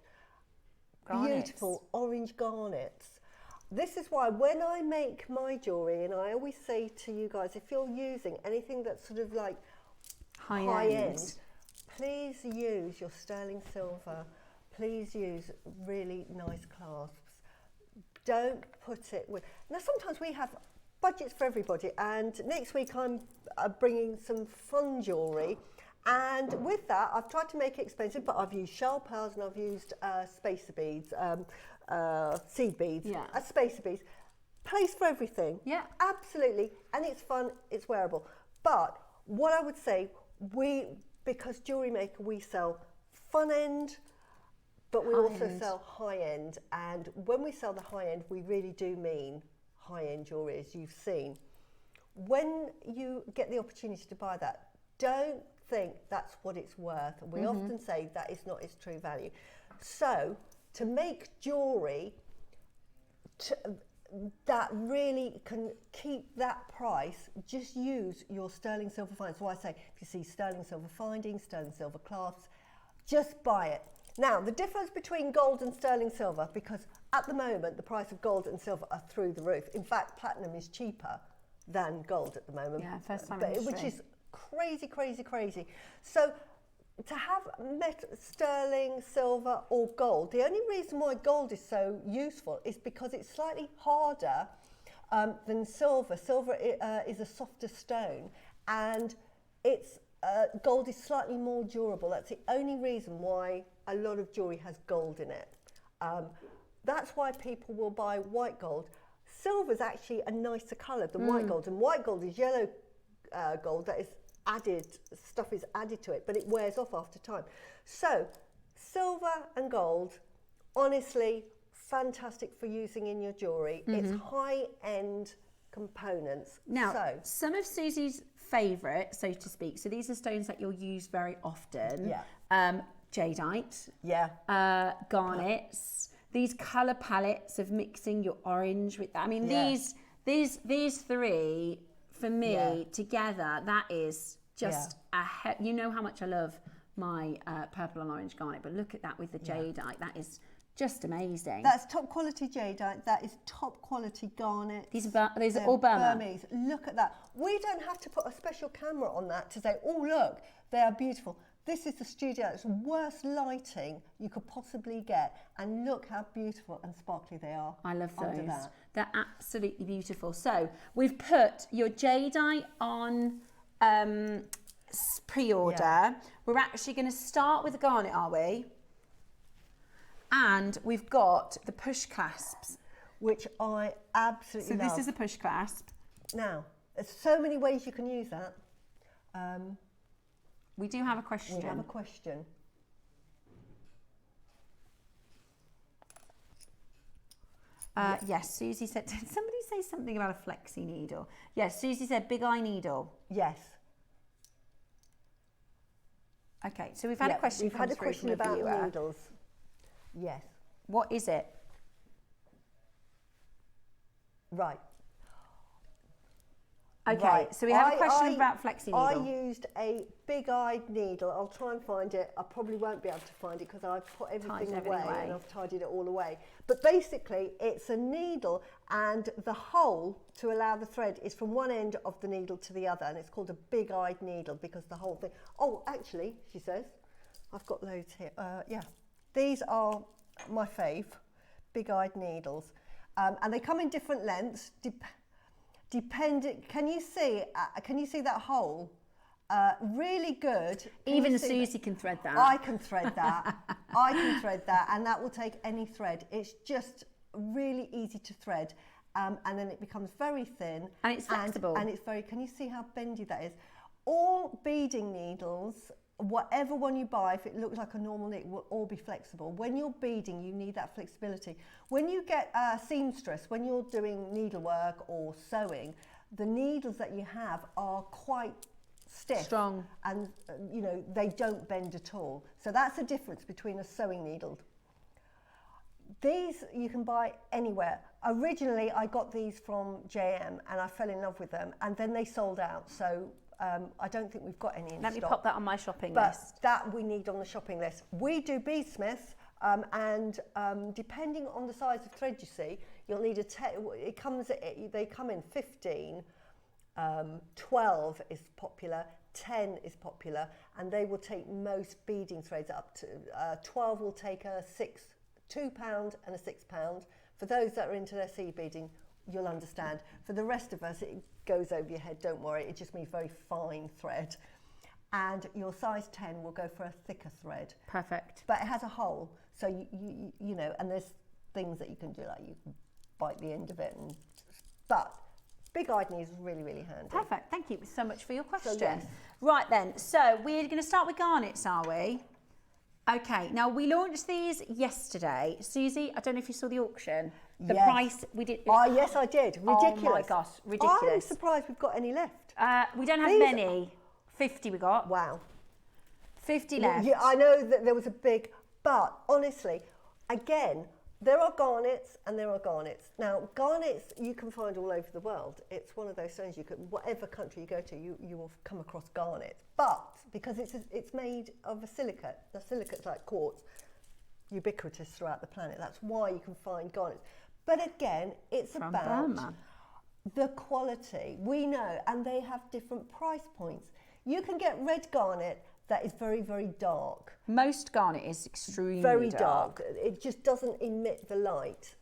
S3: beautiful orange garnets. This is why when I make my jewellery, and I always say to you guys, if you're using anything that's sort of like high end, please use your sterling silver. Please use really nice clasps. Don't put it with... Now, sometimes we have budgets for everybody, and next week I'm bringing some fun jewellery. And with that, I've tried to make it expensive, but I've used shell pearls and I've used spacer beads. Seed beads, spacer beads, place for everything. Yeah, absolutely, and it's fun, it's wearable. But what I would say, because Jewellery Maker, we sell fun end, but we also sell high end. And when we sell the high end, we really do mean high end jewellery, as you've seen. When you get the opportunity to buy that, don't think that's what it's worth. We often say that is not its true value. So, to make jewellery that really can keep that price, just use your sterling silver findings. So I say, if you see sterling silver findings, sterling silver clasps, just buy it. Now, the difference between gold and sterling silver, because at the moment the price of gold and silver are through the roof. In fact, platinum is cheaper than gold at the moment.
S2: Yeah, first time in history.
S3: Which is crazy, crazy, crazy. So, to have sterling, silver or gold, the only reason why gold is so useful is because it's slightly harder than silver. Silver is a softer stone, and it's gold is slightly more durable. That's the only reason why a lot of jewellery has gold in it. That's why people will buy white gold. Silver is actually a nicer colour than white gold, and white gold is yellow gold that is added, stuff is added to it, but it wears off after time. So silver and gold, honestly, fantastic for using in your jewellery. It's high-end components.
S2: Now, some of Susie's favourite, so to speak, so these are stones that you'll use very often. Jadeite, garnets, these colour palettes of mixing your orange with, I mean, these three, for me, together, that is just, you know how much I love my purple and orange garnet, but look at that with the jadeite, that is just amazing.
S3: That's top quality jadeite, that is top quality garnet.
S2: These are all Burma.
S3: Burmese. Look at that. We don't have to put a special camera on that to say, oh look, they are beautiful. This is the studio, it's worst lighting you could possibly get, and look how beautiful and sparkly they are.
S2: I love those.
S3: Under that.
S2: They're absolutely beautiful. So we've put your jadeite on pre-order. We're actually going to start with the garnet, are we? And we've got the push clasps,
S3: which I absolutely love.
S2: So this is a push clasp.
S3: Now, there's so many ways you can use that.
S2: We do have a question.
S3: We have a question.
S2: Yes, Susie said, did somebody say something about a flexi needle? Yes, Susie said big eye needle.
S3: Yes.
S2: Okay, so we've had a question.
S3: We've had a question about needles. Yes.
S2: What is it?
S3: Right.
S2: Okay, so we have a question about flexi needle.
S3: I used a big-eyed needle. I'll try and find it. I probably won't be able to find it because I've put everything away and I've tidied it all away. But basically, it's a needle, and the hole to allow the thread is from one end of the needle to the other, and it's called a big-eyed needle because the whole thing... Oh, actually, she says, I've got loads here. These are my fave, big-eyed needles. And they come in different lengths, can you see that hole? Really good.
S2: Even Susie can thread that.
S3: I can thread that. I can thread that, and that will take any thread. It's just really easy to thread, and then it becomes very thin.
S2: And it's flexible.
S3: And it's very, can you see how bendy that is? All beading needles, whatever one you buy, if it looks like a normal needle, will all be flexible. When you're beading, you need that flexibility. When you get seamstress, when you're doing needlework or sewing, the needles that you have are quite stiff.
S2: Strong.
S3: And, you know, they don't bend at all. So that's the difference between a sewing needle. These you can buy anywhere. Originally, I got these from JM and I fell in love with them, and then they sold out. So I don't think we've got any in stock.
S2: Let me pop that on my shopping
S3: list.
S2: But
S3: that we need on the shopping list. We do beadsmiths, and depending on the size of thread you see, you'll need they come in 15, 12 is popular, 10 is popular, and they will take most beading threads up to 12 will take a £2 and a £6. For those that are into their seed beading, you'll understand. For the rest of us, it goes over your head, don't worry, it just means very fine thread. And your size 10 will go for a thicker thread.
S2: Perfect.
S3: But it has a hole, so you know, and there's things that you can do, like you can bite the end of it. But big-eyed needles is really, really handy.
S2: Perfect, thank you so much for your question.
S3: So, yes.
S2: Right then, so we're going to start with garnets, are we? Okay, now we launched these yesterday. Susie, I don't know if you saw the auction. The price we did.
S3: Oh, yes, I did. Ridiculous.
S2: Oh my gosh, ridiculous.
S3: I'm surprised we've got any left.
S2: We don't have many. 50 we got.
S3: Wow.
S2: 50 left.
S3: Yeah, I know that there was a big, but honestly, again, there are garnets and there are garnets. Now, garnets you can find all over the world. It's one of those stones you can, whatever country you go to, you will come across garnet. But because it's made of a silicate, the silicate's like quartz, ubiquitous throughout the planet. That's why you can find garnets. But again, it's
S2: From
S3: about
S2: Burma.
S3: The quality. We know, and they have different price points. You can get red garnet that is very, very dark.
S2: Most garnet is extremely
S3: very dark. It just doesn't emit the light,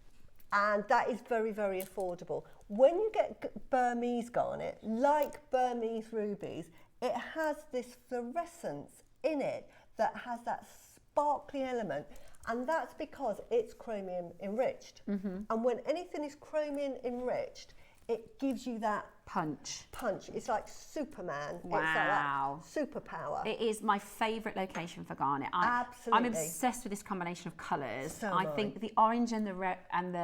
S3: and that is very, very affordable. When you get Burmese garnet, like Burmese rubies, it has this fluorescence in it that has that sparkly element, and that's because it's chromium enriched. And when anything is chromium enriched, it gives you that
S2: punch.
S3: It's like Superman.
S2: Wow.
S3: It's like that superpower.
S2: It is my favourite location for garnet.
S3: Absolutely.
S2: I'm obsessed with this combination of colours.
S3: So
S2: I
S3: am I.
S2: think the orange and the red and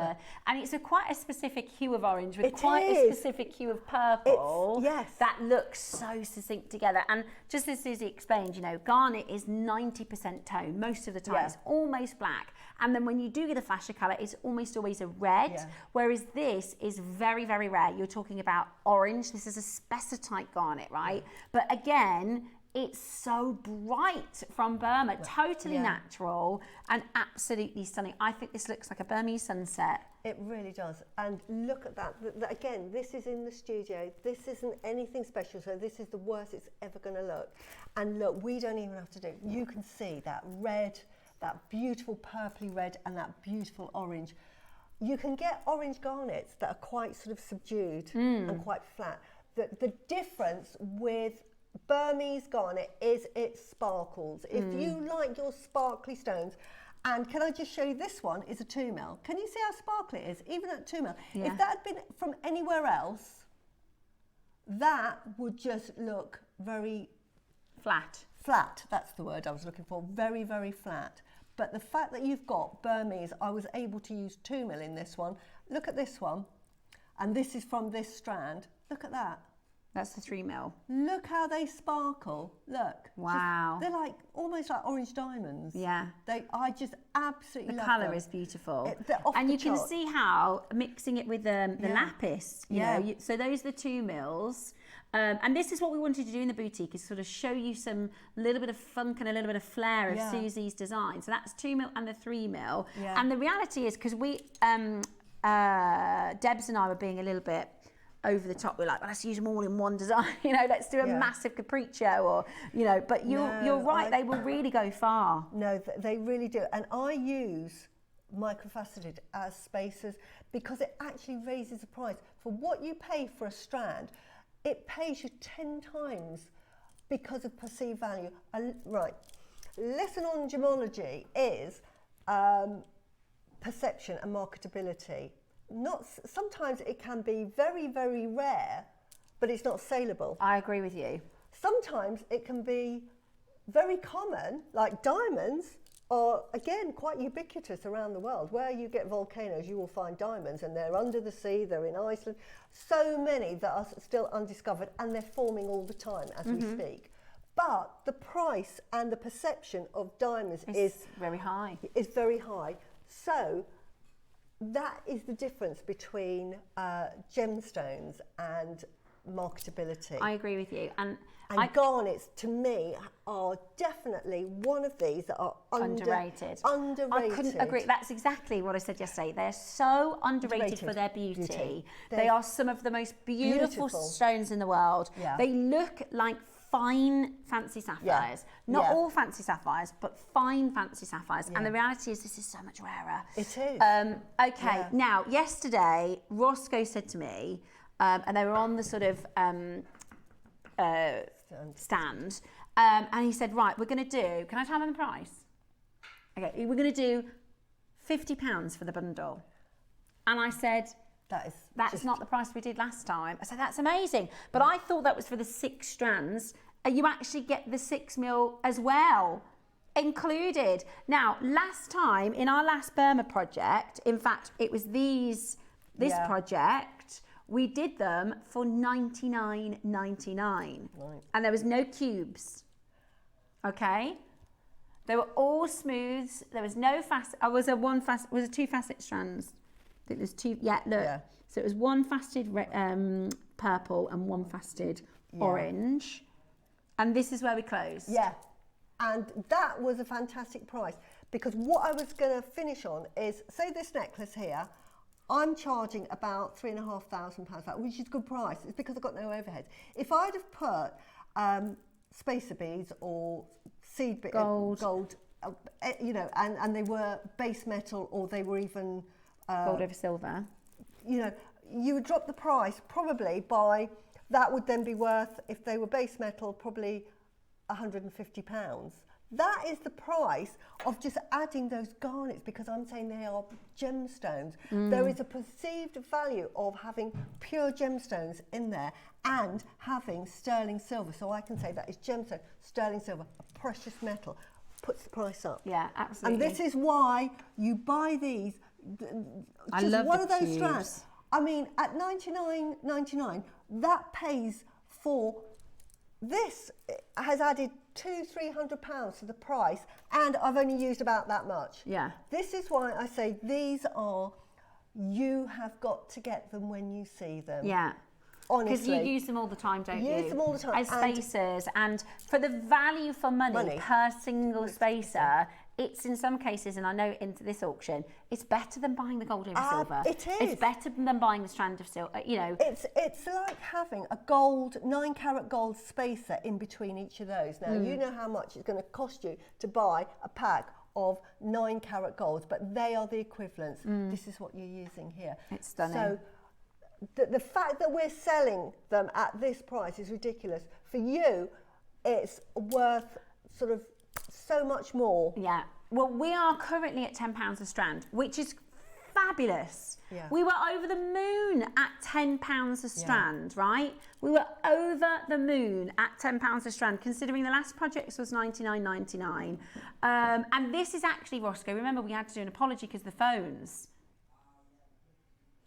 S2: it's quite a specific hue of orange with quite a specific hue of purple.
S3: Yes.
S2: That looks so succinct together. And just as Suzie explained, you know, garnet is 90% tone most of the time. It's almost black. And then when you do get a flash of colour, it's almost always a red. Whereas this is very, very rare. You're talking about orange. This is a spessartite garnet, right? But again, it's so bright from Burma, totally natural and absolutely stunning. I think this looks like a Burmese sunset.
S3: It really does. And look at that. Again, this is in the studio. This isn't anything special, so this is the worst it's ever going to look. And look, we don't even have to do it. You can see that red, that beautiful purpley red and that beautiful orange. You can get orange garnets that are quite sort of subdued and quite flat. The difference with Burmese garnet is it sparkles. If you like your sparkly stones, and can I just show you, this one is a 2 mil. Can you see how sparkly it is, even at 2 mil? If that had been from anywhere else, that would just look very
S2: flat.
S3: Flat, that's the word I was looking for, very, very flat. But the fact that you've got Burmese, I was able to use 2 mil in this one. Look at this one, and this is from this strand. Look at that.
S2: That's the 3 mil.
S3: Look how they sparkle. Look.
S2: Wow.
S3: They're like almost like orange diamonds.
S2: Yeah.
S3: I just absolutely love
S2: the colour
S3: them.
S2: is beautiful.
S3: They're off
S2: and
S3: the
S2: you can
S3: chart.
S2: see how mixing it with the lapis, you
S3: Yeah.
S2: know, so those are the 2 mils. And this is what we wanted to do in the boutique, is sort of show you some little bit of funk and a little bit of flair of Suzie's design. So that's 2 mil and the 3 mil.
S3: Yeah.
S2: And the reality is, because we, Debs and I were being a little bit over the top. We're like, well, let's use them all in one design. You know, let's do a massive capriccio, or, you know. But you're right. They will really go far.
S3: No, they really do. And I use microfaceted as spacers because it actually raises the price for what you pay for a strand. It pays you 10 times because of perceived value. Right. Lesson on gemology is perception and marketability. Sometimes it can be very, very rare, but it's not saleable.
S2: I agree with you.
S3: Sometimes it can be very common, like diamonds are, again, quite ubiquitous around the world. Where you get volcanoes, you will find diamonds, and they're under the sea, they're in Iceland. So many that are still undiscovered, and they're forming all the time as we speak. But the price and the perception of diamonds is
S2: very high.
S3: Is very high. So that is the difference between gemstones and marketability.
S2: I agree with you. And
S3: garnets, to me, are definitely one of these that are
S2: underrated.
S3: Underrated.
S2: I couldn't agree. That's exactly what I said yesterday. They're so underrated for their beauty. They are some of the most beautiful stones in the world. Yeah. They look like fine fancy sapphires. Not all fancy sapphires, but fine fancy sapphires. And the reality is this is so much rarer.
S3: It is.
S2: Okay, now yesterday Roscoe said to me, and they were on the sort of stand, and he said, right, we're going to do, can I tell them the price? Okay, we're going to do £50 for the bundle. And I said, that's not the price we did last time. I said, that's amazing. But I thought that was for the 6 strands. You actually get the 6 mil as well, included. Now, last time, in our last Burma project, in fact, it was this project, we did them for $99.99. Right. And there was no cubes. Okay? They were all smooths. There was no facet. Was it 2 facet strands? I think there's 2. Yeah, look. Yeah. So it was 1 faceted purple and 1 faceted orange. And this is where we closed.
S3: Yeah. And that was a fantastic price, because what I was going to finish on is, say this necklace here, I'm charging about £3,500 for that, which is a good price. It's because I've got no overheads. If I'd have put spacer beads or seed beads, gold, you know, and they were base metal, or they were even
S2: gold over silver,
S3: you know, you would drop the price probably by That would then be worth, if they were base metal, probably £150. That is the price of just adding those garnets, because I'm saying they are gemstones. There is a perceived value of having pure gemstones in there and having sterling silver. So I can say that is gemstone, sterling silver, a precious metal, puts the price up.
S2: Yeah, absolutely.
S3: And this is why you buy these.
S2: I
S3: just
S2: love
S3: one
S2: the
S3: of those
S2: cubes.
S3: strands. I mean, at $99.99, that pays for this. Has added £200-300 to the price, and I've only used about that much.
S2: Yeah.
S3: This is why I say these are. You have got to get them when you see them.
S2: Yeah.
S3: Honestly.
S2: Because you use them all the time, don't you?
S3: Use them all the time.
S2: As spacers, and for the value for money per single spacer, it's in some cases, and I know into this auction, it's better than buying the gold over silver.
S3: It is.
S2: It's better than buying the strand of silver, you know.
S3: It's like having a gold, 9-carat gold spacer in between each of those. Now, you know how much it's going to cost you to buy a pack of 9-carat golds, but they are the equivalents. This is what you're using here.
S2: It's stunning.
S3: So, the fact that we're selling them at this price is ridiculous. For you, it's worth sort of so much more.
S2: Yeah. Well, we are currently at £10 a strand, which is fabulous.
S3: Yeah.
S2: We were over the moon at £10 a strand, right? We were over the moon at £10 a strand, considering the last project was $99.99. And this is actually, Roscoe, remember we had to do an apology because of the phones.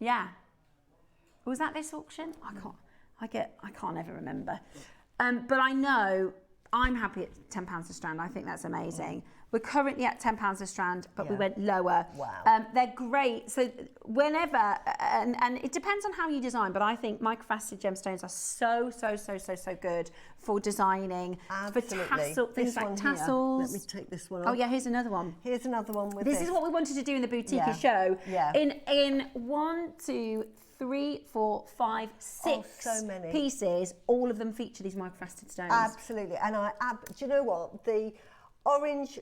S2: Yeah. Was that this auction? I can't ever remember. But I know I'm happy at £10 a strand. I think that's amazing. We're currently at £10 a strand, but we went lower.
S3: Wow.
S2: They're great. So whenever, and it depends on how you design, but I think microfaceted gemstones are so good for designing,
S3: Absolutely.
S2: for things like tassels.
S3: Let me take this one off.
S2: Oh yeah, here's another one.
S3: Here's another one with
S2: This is what we wanted to do in the boutique show.
S3: Yeah.
S2: In 1, 2, 3, 4, 5, 6
S3: so many
S2: pieces, all of them feature these microfaceted stones.
S3: Absolutely. And do you know what? The orange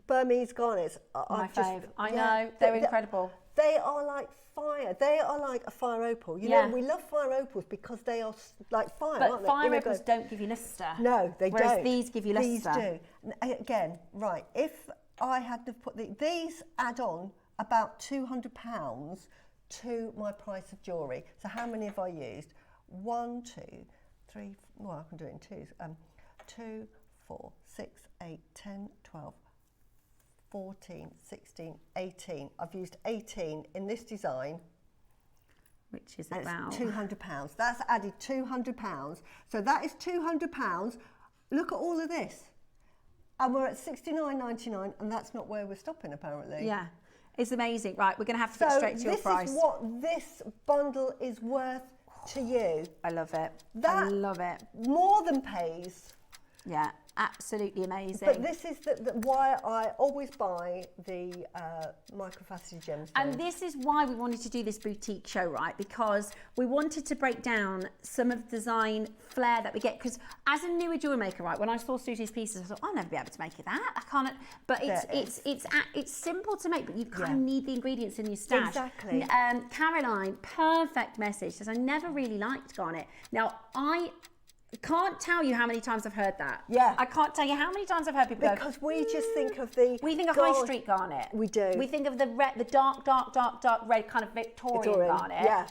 S3: Burmese garnets are
S2: My
S3: just...
S2: fave. I know, they're incredible.
S3: They are like fire. They are like a fire opal. You know, we love fire opals because they are like fire,
S2: but
S3: aren't they?
S2: fire opals don't give you lustre.
S3: No, they don't.
S2: Whereas these give you lustre.
S3: These do. And again, right, if I had to put these add on about £200 to my price of jewellery. So how many have I used? 1, 2, 3, well, I can do it in twos. 2, 4, 6, 8, 10, 12, 14, 16, 18. I've used 18 in this design.
S2: Which is
S3: and
S2: about...
S3: it's £200. That's added £200. So that is £200. Look at all of this. And we're at $69.99, and that's not where we're stopping, apparently.
S2: Yeah. It's amazing. Right, we're going to have to get straight to your price.
S3: This is what this bundle is worth to you.
S2: I love it.
S3: I
S2: love it.
S3: More than pays.
S2: Yeah, absolutely amazing.
S3: But this is why I always buy the microfaceted gemstones.
S2: And this is why we wanted to do this boutique show, right? Because we wanted to break down some of the design flair that we get. Because as a newer jewellery maker, right, when I saw Suzie's pieces, I thought, I'll never be able to make it that. I can't. But it's simple to make, but you kind of need the ingredients in your stash.
S3: Exactly.
S2: Caroline, perfect message, says, I never really liked garnet. Now, I can't tell you how many times I've heard that.
S3: Yeah.
S2: I can't tell you how many times I've heard people
S3: because we just think of the...
S2: We think of high street garnet.
S3: We do.
S2: We think of the red, the dark red kind of Victorian garnet.
S3: Yes.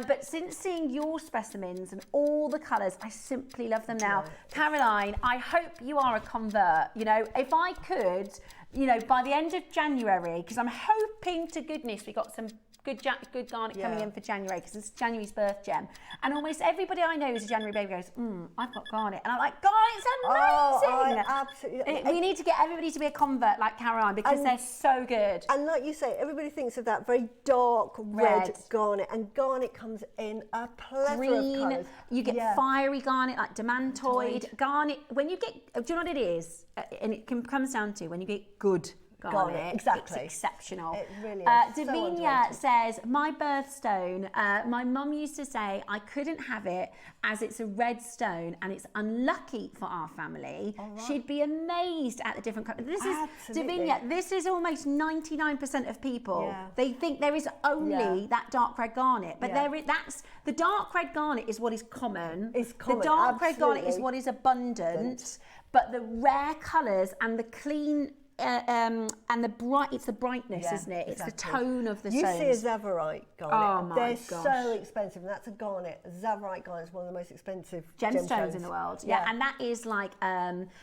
S2: But since seeing your specimens and all the colours, I simply love them now. Caroline, I hope you are a convert. You know, if I could, you know, by the end of January, because I'm hoping to goodness we got some good garnet coming in for January, because it's January's birth gem. And almost everybody I know who's a January baby goes, I've got garnet. And I'm like, garnet's amazing!
S3: Oh, absolutely.
S2: We need to get everybody to be a convert like Caroline, because they're so good.
S3: And like you say, everybody thinks of that very dark red garnet, and garnet comes in a plethora of colours.
S2: You get fiery garnet like demantoid. Garnet, when you get, do you know what it is? And it comes down to when you get good garnet.
S3: Exactly.
S2: It's exceptional.
S3: It really is.
S2: Davinia says, my birthstone, my mum used to say I couldn't have it as it's a red stone and it's unlucky for our family. She'd be amazed at the different colours. This is, Davinia, this is almost 99% of people.
S3: Yeah.
S2: They think there is only that dark red garnet, but that's the dark red garnet is what is common.
S3: It's common,
S2: the dark red garnet is
S3: absolutely.
S2: what is abundant, but the rare colours and the clean and the it's the brightness, isn't it? It's the tone of the stones.
S3: You see a Zavarite garnet.
S2: Oh my
S3: They're
S2: gosh.
S3: so expensive, and that's a garnet. A Zavarite garnet is one of the most expensive
S2: gemstones in the world. Yeah, and that is like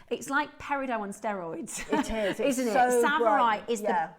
S2: it's like peridot on steroids.
S3: It is,
S2: isn't it?
S3: so
S2: Zavarite
S3: bright.
S2: is the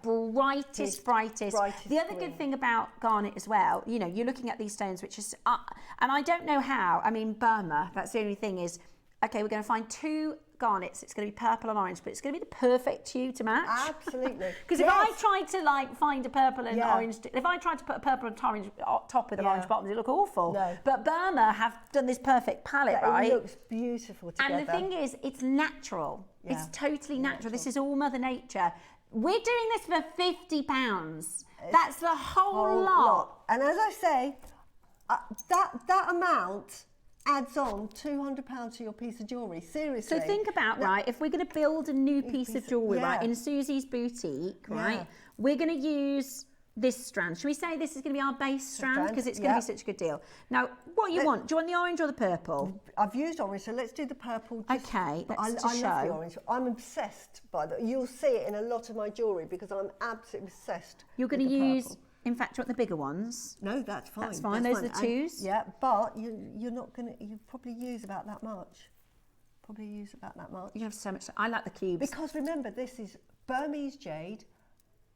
S2: brightest. The other
S3: green.
S2: good thing about garnet as well, you know, you're looking at these stones, which is, and I don't know how. I mean, Burma. That's the only thing is, okay, we're going to find 2 garnets. It's going to be purple and orange, but it's going to be the perfect hue to match.
S3: Absolutely.
S2: Because if I tried to like find a purple and orange, if I tried to put a purple and orange top with an orange bottom, it'd look awful.
S3: No.
S2: But Burma have done this perfect palette, right?
S3: It looks beautiful together.
S2: And the thing is, it's natural. It's totally natural. This is all Mother Nature. We're doing this for £50. That's the whole lot.
S3: And as I say, that amount adds on £200 to your piece of jewellery. Seriously.
S2: So think about, right, if we're going to build a new piece of jewellery, right, in Susie's boutique, right, we're going to use this strand. Should we say this is going to be our base strand? Because it's going to be such a good deal. Now, what do you want? Do you want the orange or the purple?
S3: I've used orange, so let's do the purple.
S2: Okay,
S3: I love the orange. I'm obsessed by that. You'll see it in a lot of my jewellery because I'm absolutely obsessed.
S2: You're going to use... In fact, do you want the bigger ones?
S3: No, that's fine.
S2: That's fine. Those are the 2s.
S3: Yeah, but you're not going to... You probably use about that much. You
S2: have so much... I like the cubes.
S3: Because remember, this is Burmese jade,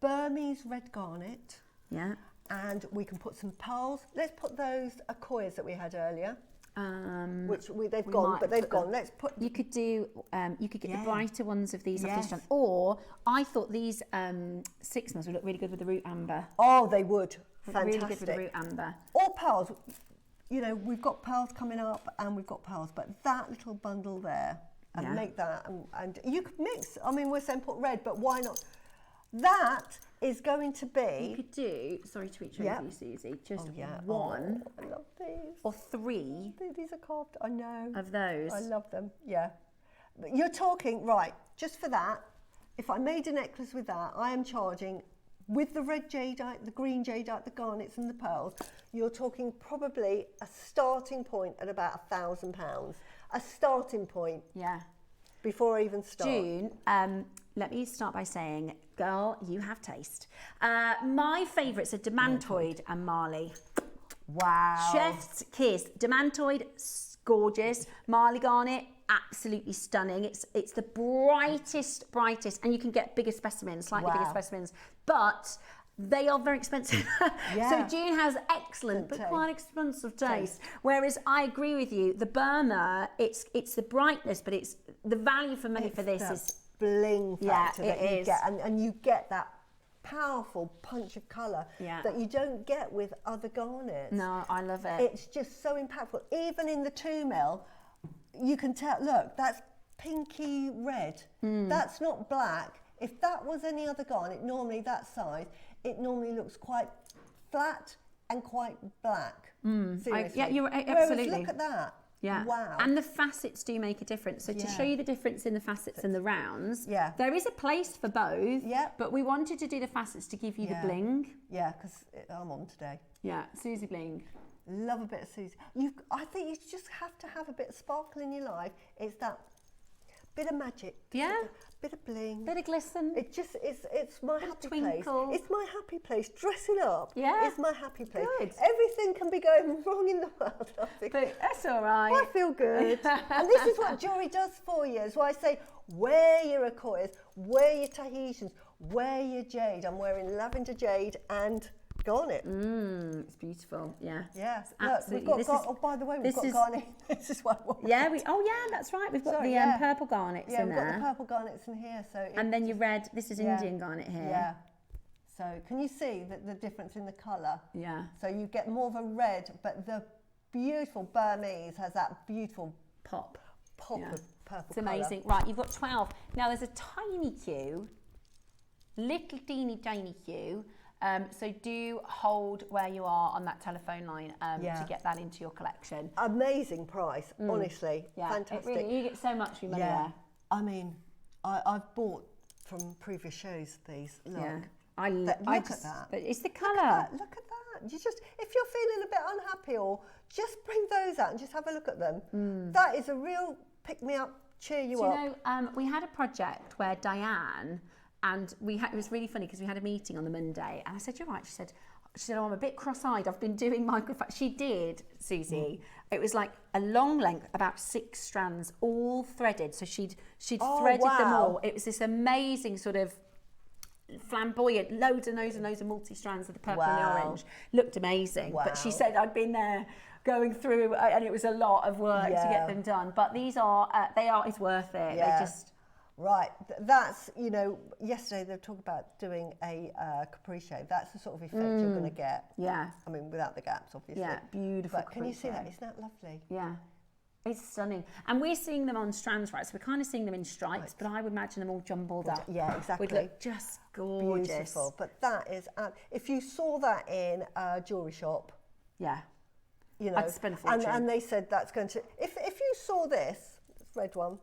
S3: Burmese red garnet.
S2: Yeah.
S3: And we can put some pearls. Let's put those Akoyas that we had earlier. They've gone. Let's put.
S2: You could do. You could get the brighter ones of these off this strand, or I thought these 6 mils would look really good with the root amber.
S3: Oh, they would. Fantastic.
S2: Really good with the root amber.
S3: Or pearls. You know, we've got pearls coming up, and we've got pearls, but that little bundle there, and make that, and you could mix. I mean, we're saying put red, but why not? That is going to be...
S2: You could do, sorry to interrupt you, Susie, just 1
S3: I love these.
S2: or 3
S3: These are carved, I know.
S2: Of those.
S3: I love them, yeah. But you're talking, right, just for that, if I made a necklace with that, I am charging, with the red jadeite, the green jadeite, the garnets and the pearls, you're talking probably a starting point at about £1,000. A starting point.
S2: Yeah.
S3: Before I even start.
S2: June, let me start by saying, girl, you have taste. My favourites are Demantoid and Marley.
S3: Wow.
S2: Chef's kiss. Demantoid, gorgeous. Marley garnet, absolutely stunning. It's the brightest, and you can get bigger specimens, slightly bigger specimens, but they are very expensive. So June has excellent but quite expensive taste. Whereas I agree with you, the Burma, it's the brightness, but it's the value for money for this is
S3: bling factor that you
S2: is.
S3: get, and you get that powerful punch of colour that you don't get with other garnets.
S2: No, I love it.
S3: It's just so impactful. Even in the 2 mil, you can tell, look, that's pinky red. That's not black. If that was any other garnet, normally that size, it normally looks quite flat and quite black. Seriously.
S2: You're
S3: Whereas
S2: absolutely.
S3: look at that.
S2: Yeah.
S3: Wow.
S2: And the facets do make a difference. So to show you the difference in the facets and the rounds, there is a place for both.
S3: Yeah.
S2: But we wanted to do the facets to give you the bling.
S3: Yeah, because I'm on today.
S2: Yeah, Susie bling.
S3: Love a bit of Susie. I think you just have to have a bit of sparkle in your life. It's that bit of magic.
S2: Yeah.
S3: Bit of bling.
S2: Bit of glisten.
S3: It's my happy
S2: twinkle.
S3: place. It's my happy place. Dressing up.
S2: Yeah.
S3: It's my happy place.
S2: Good.
S3: Everything can be going wrong in the world. I think.
S2: But that's all right.
S3: I feel good. And this is what jewellery does for you. That's why I say wear your Akoyas, wear your Tahitians, wear your jade. I'm wearing lavender jade and garnet.
S2: It's beautiful. Yeah.
S3: Yeah.
S2: Absolutely.
S3: Look, by the way, we've got garnet. This is what I want.
S2: Yeah. That's right. We've got the purple garnets in there.
S3: Yeah, we've got the purple garnets in here. So.
S2: And then your red. This is Indian garnet here.
S3: Yeah. So can you see the difference in the colour?
S2: Yeah.
S3: So you get more of a red, but the beautiful Burmese has that beautiful pop of purple.
S2: It's amazing. Right, you've got 12. Now there's a tiny queue little teeny tiny hue. So do hold where you are on that telephone line to get that into your collection.
S3: Amazing price, honestly.
S2: Yeah,
S3: fantastic.
S2: Really, you get so much for your money there.
S3: I mean, I've bought from previous shows these. Look,
S2: look
S3: at that.
S2: It's the colour.
S3: Look at that. You just, if you're feeling a bit unhappy, or just bring those out and just have a look at them. That is a real pick me up, cheer you up.
S2: You know, we had a project where Diane. And it was really funny because we had a meeting on the Monday, and I said, "You're right." She said, "Oh, I'm a bit cross-eyed. I've been doing microfiber." She did, Susie. It was like a long length, about 6 strands, all threaded. So she'd threaded them all. It was this amazing sort of flamboyant, loads and loads of multi-strands of the purple and the orange. Looked amazing. But she said I'd been there going through, and it was a lot of work to get them done. But these are, it's worth it.
S3: Yeah.
S2: They just.
S3: Right, that's, you know, yesterday they were talking about doing a capri shade. That's the sort of effect you're going to get.
S2: Yeah.
S3: I mean, without the gaps, obviously.
S2: Yeah, beautiful.
S3: But can you see that? Isn't that lovely?
S2: Yeah. It's stunning. And we're seeing them on strands, right? So we're kind of seeing them in stripes, but I would imagine them all jumbled up.
S3: Yeah, exactly.
S2: Would look just gorgeous.
S3: Beautiful. But that is, if you saw that in a jewellery shop, you know,
S2: I'd spend a fortune.
S3: And they said that's going to, if you saw this red one,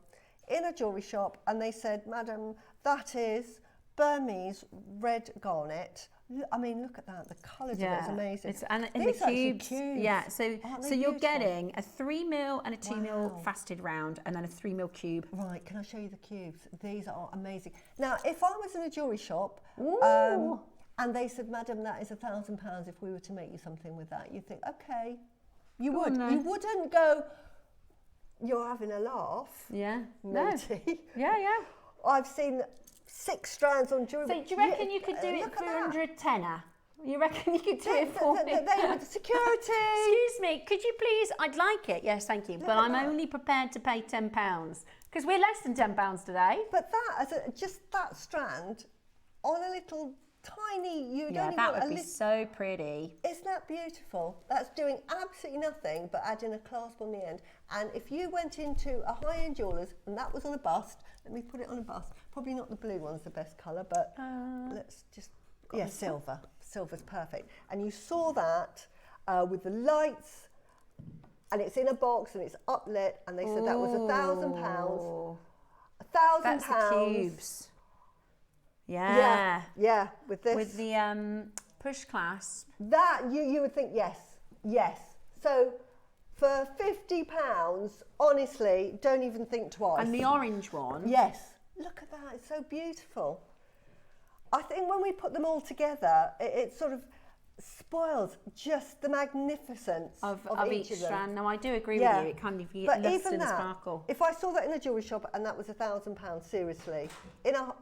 S3: in a jewellery shop, and they said, "Madam, that is Burmese red garnet." I mean, look at that. The colours of it is amazing.
S2: And
S3: these
S2: the cubes. Yeah, so you're
S3: beautiful?
S2: Getting a 3mm and a 2mm faceted round, and then a 3mm cube.
S3: Right, can I show you the cubes? These are amazing. Now, if I was in a jewellery shop, and they said, "Madam, that is £1,000 if we were to make you something with that," you'd think, okay, you would. You wouldn't go, "You're having a laugh."
S2: Yeah.
S3: Naughty.
S2: No. Yeah.
S3: I've seen 6 strands on jewellery.
S2: So do you reckon you could do it for 100 tenner? You reckon you could do it for me?
S3: Security.
S2: Excuse me, could you please? I'd like it. Yes, thank you. But I'm only prepared to pay £10 because we're less than £10 today.
S3: But that, just that strand on a little tiny,
S2: that would be so pretty.
S3: Isn't that beautiful? That's doing absolutely nothing but adding a clasp on the end. And if you went into a high-end jeweller's and that was on a bust, let me put it on a bust. Probably not the blue one's the best colour, but let's just, silver. Silver's perfect. And you saw that with the lights, and it's in a box and it's uplit, and they said that was £1,000. £1,000.
S2: That's the cubes. Yeah,
S3: with this.
S2: With the push clasp.
S3: That, you would think, yes. So for £50, honestly, don't even think twice.
S2: And the orange one.
S3: Yes. Look at that, it's so beautiful. I think when we put them all together, it sort of spoils just the magnificence of
S2: each
S3: of them.
S2: strand. No, I do agree with you. It kind of luster and sparkle.
S3: If I saw that in a jewellery shop and that was £1,000, seriously, in a,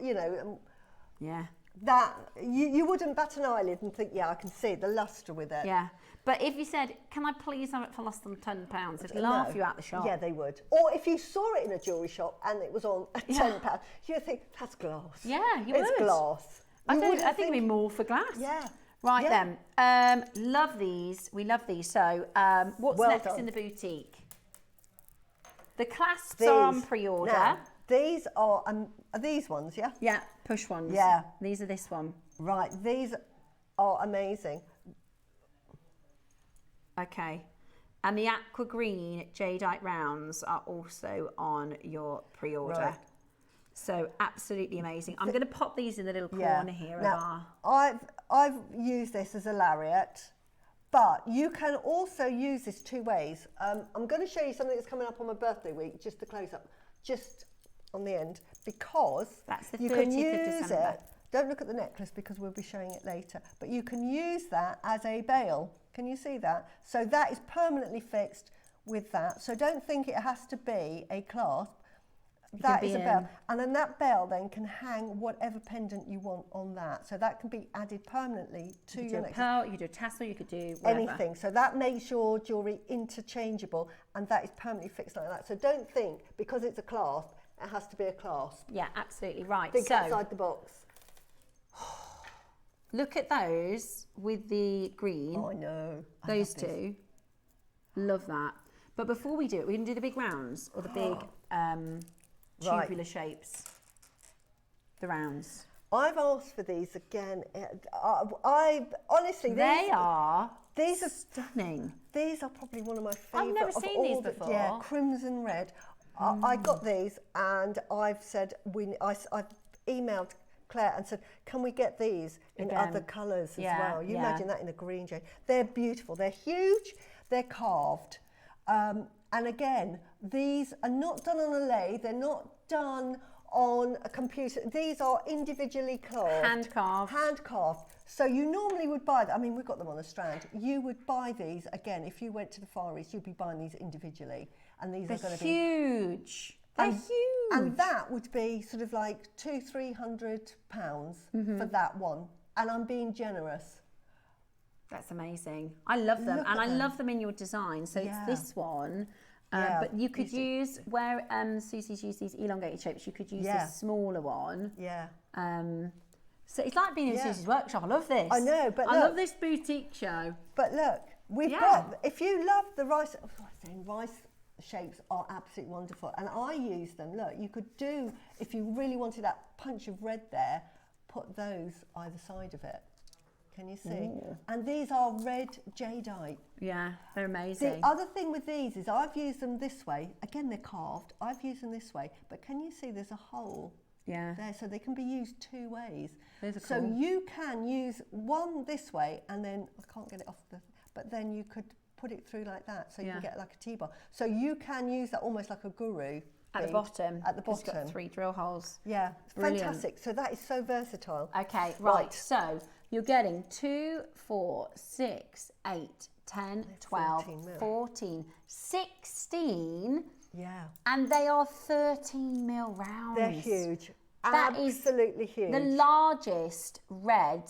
S3: that you wouldn't bat an eyelid and think, I can see the lustre with it.
S2: Yeah, but if you said, "Can I please have it for less than £10?" they'd laugh you out the shop.
S3: Yeah, they would. Or if you saw it in a jewellery shop and it was on £10, you'd think, that's glass.
S2: Yeah, you would.
S3: It's glass.
S2: I think it'd be more for glass.
S3: Yeah.
S2: Right then, love these. We love these. So, what's next in the boutique? The clasps are on pre-order.
S3: Now, these are these ones, yeah?
S2: Yeah, push ones.
S3: Yeah.
S2: These are this one.
S3: Right, these are amazing.
S2: Okay. And the aqua green jadeite rounds are also on your pre-order.
S3: Right.
S2: So absolutely amazing. I'm going to pop these in the little corner here.
S3: Now, I've used this as a lariat, but you can also use this 2 ways. I'm going to show you something that's coming up on my birthday week, just to close up, just on the end, because
S2: that's the
S3: you
S2: 30th
S3: can use
S2: of December.
S3: it. Don't look at the necklace because we'll be showing it later, but you can use that as a bail. Can you see that? So that is permanently fixed with that. So don't think it has to be a clasp. That is a bell, and then that bell then can hang whatever pendant you want on that. So that can be added permanently to your necklace.
S2: You could do a tassel, you could do whatever.
S3: Anything. So that makes your jewellery interchangeable, and that is permanently fixed like that. So don't think because it's a clasp, it has to be a clasp.
S2: Yeah, absolutely right.
S3: Think outside the box.
S2: Look at those with the green.
S3: Oh, I know.
S2: Those two. Love that. But before we do it, we're going to do the big rounds or the big tubular shapes. The rounds.
S3: I've asked for these again. I honestly,
S2: These are
S3: stunning. These are probably one of my favourite.
S2: I've never seen these before.
S3: Yeah, crimson red. I got these, and I've said I've emailed Claire and said, can we get these in other colours as well? You imagine that in a green jade. They're beautiful. They're huge. They're carved. And again, these are not done on a lathe. They're not done on a computer. These are individually carved.
S2: Hand carved.
S3: Hand carved. So you normally would buy them. I mean, we've got them on the Strand. You would buy these, again, if you went to the Far East, you'd be buying these individually. And these are going to be
S2: huge. They're huge.
S3: And that would be sort of like £200-300 for that one. And I'm being generous.
S2: That's amazing. I love them. And I love them in your design. So it's this one. But you could use, where Susie's used these elongated shapes, you could use this smaller one.
S3: Yeah.
S2: So it's like being in Susie's workshop. I love this.
S3: I know, but
S2: I love this boutique show.
S3: But look, we've got, if you love the rice shapes are absolutely wonderful. And I use them. Look, you could do, if you really wanted that punch of red there, put those either side of it. Can you see? Ooh. And these are red jadeite.
S2: Yeah, they're amazing.
S3: The other thing with these is I've used them this way. Again, they're carved. I've used them this way. But can you see there's a hole there? So they can be used two ways. Those are cool. So you can use one this way and then, I can't get it off but then you could put it through like that. So you can get like a T-bar. So you can use that almost like a guru.
S2: At the bottom.
S3: At the bottom.
S2: It's got 3 drill holes.
S3: Yeah, fantastic. So that is so versatile.
S2: Okay, right. So you're getting 2, 4, 6, 8, 10, 12, 14, 16.
S3: Yeah.
S2: And they are 13 mil rounds.
S3: They're huge.
S2: That
S3: absolutely
S2: is
S3: huge.
S2: The largest red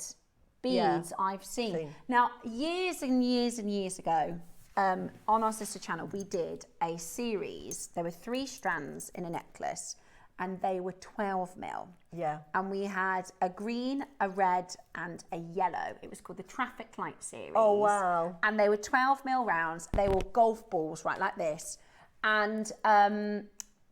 S2: beads I've seen. Now, years and years and years ago, on our sister channel, we did a series. There were 3 strands in a necklace, and they were 12 mil.
S3: Yeah.
S2: And we had a green, a red, and a yellow. It was called the Traffic Light series.
S3: Oh, wow.
S2: And they were 12 mil rounds. They were golf balls, right, like this. And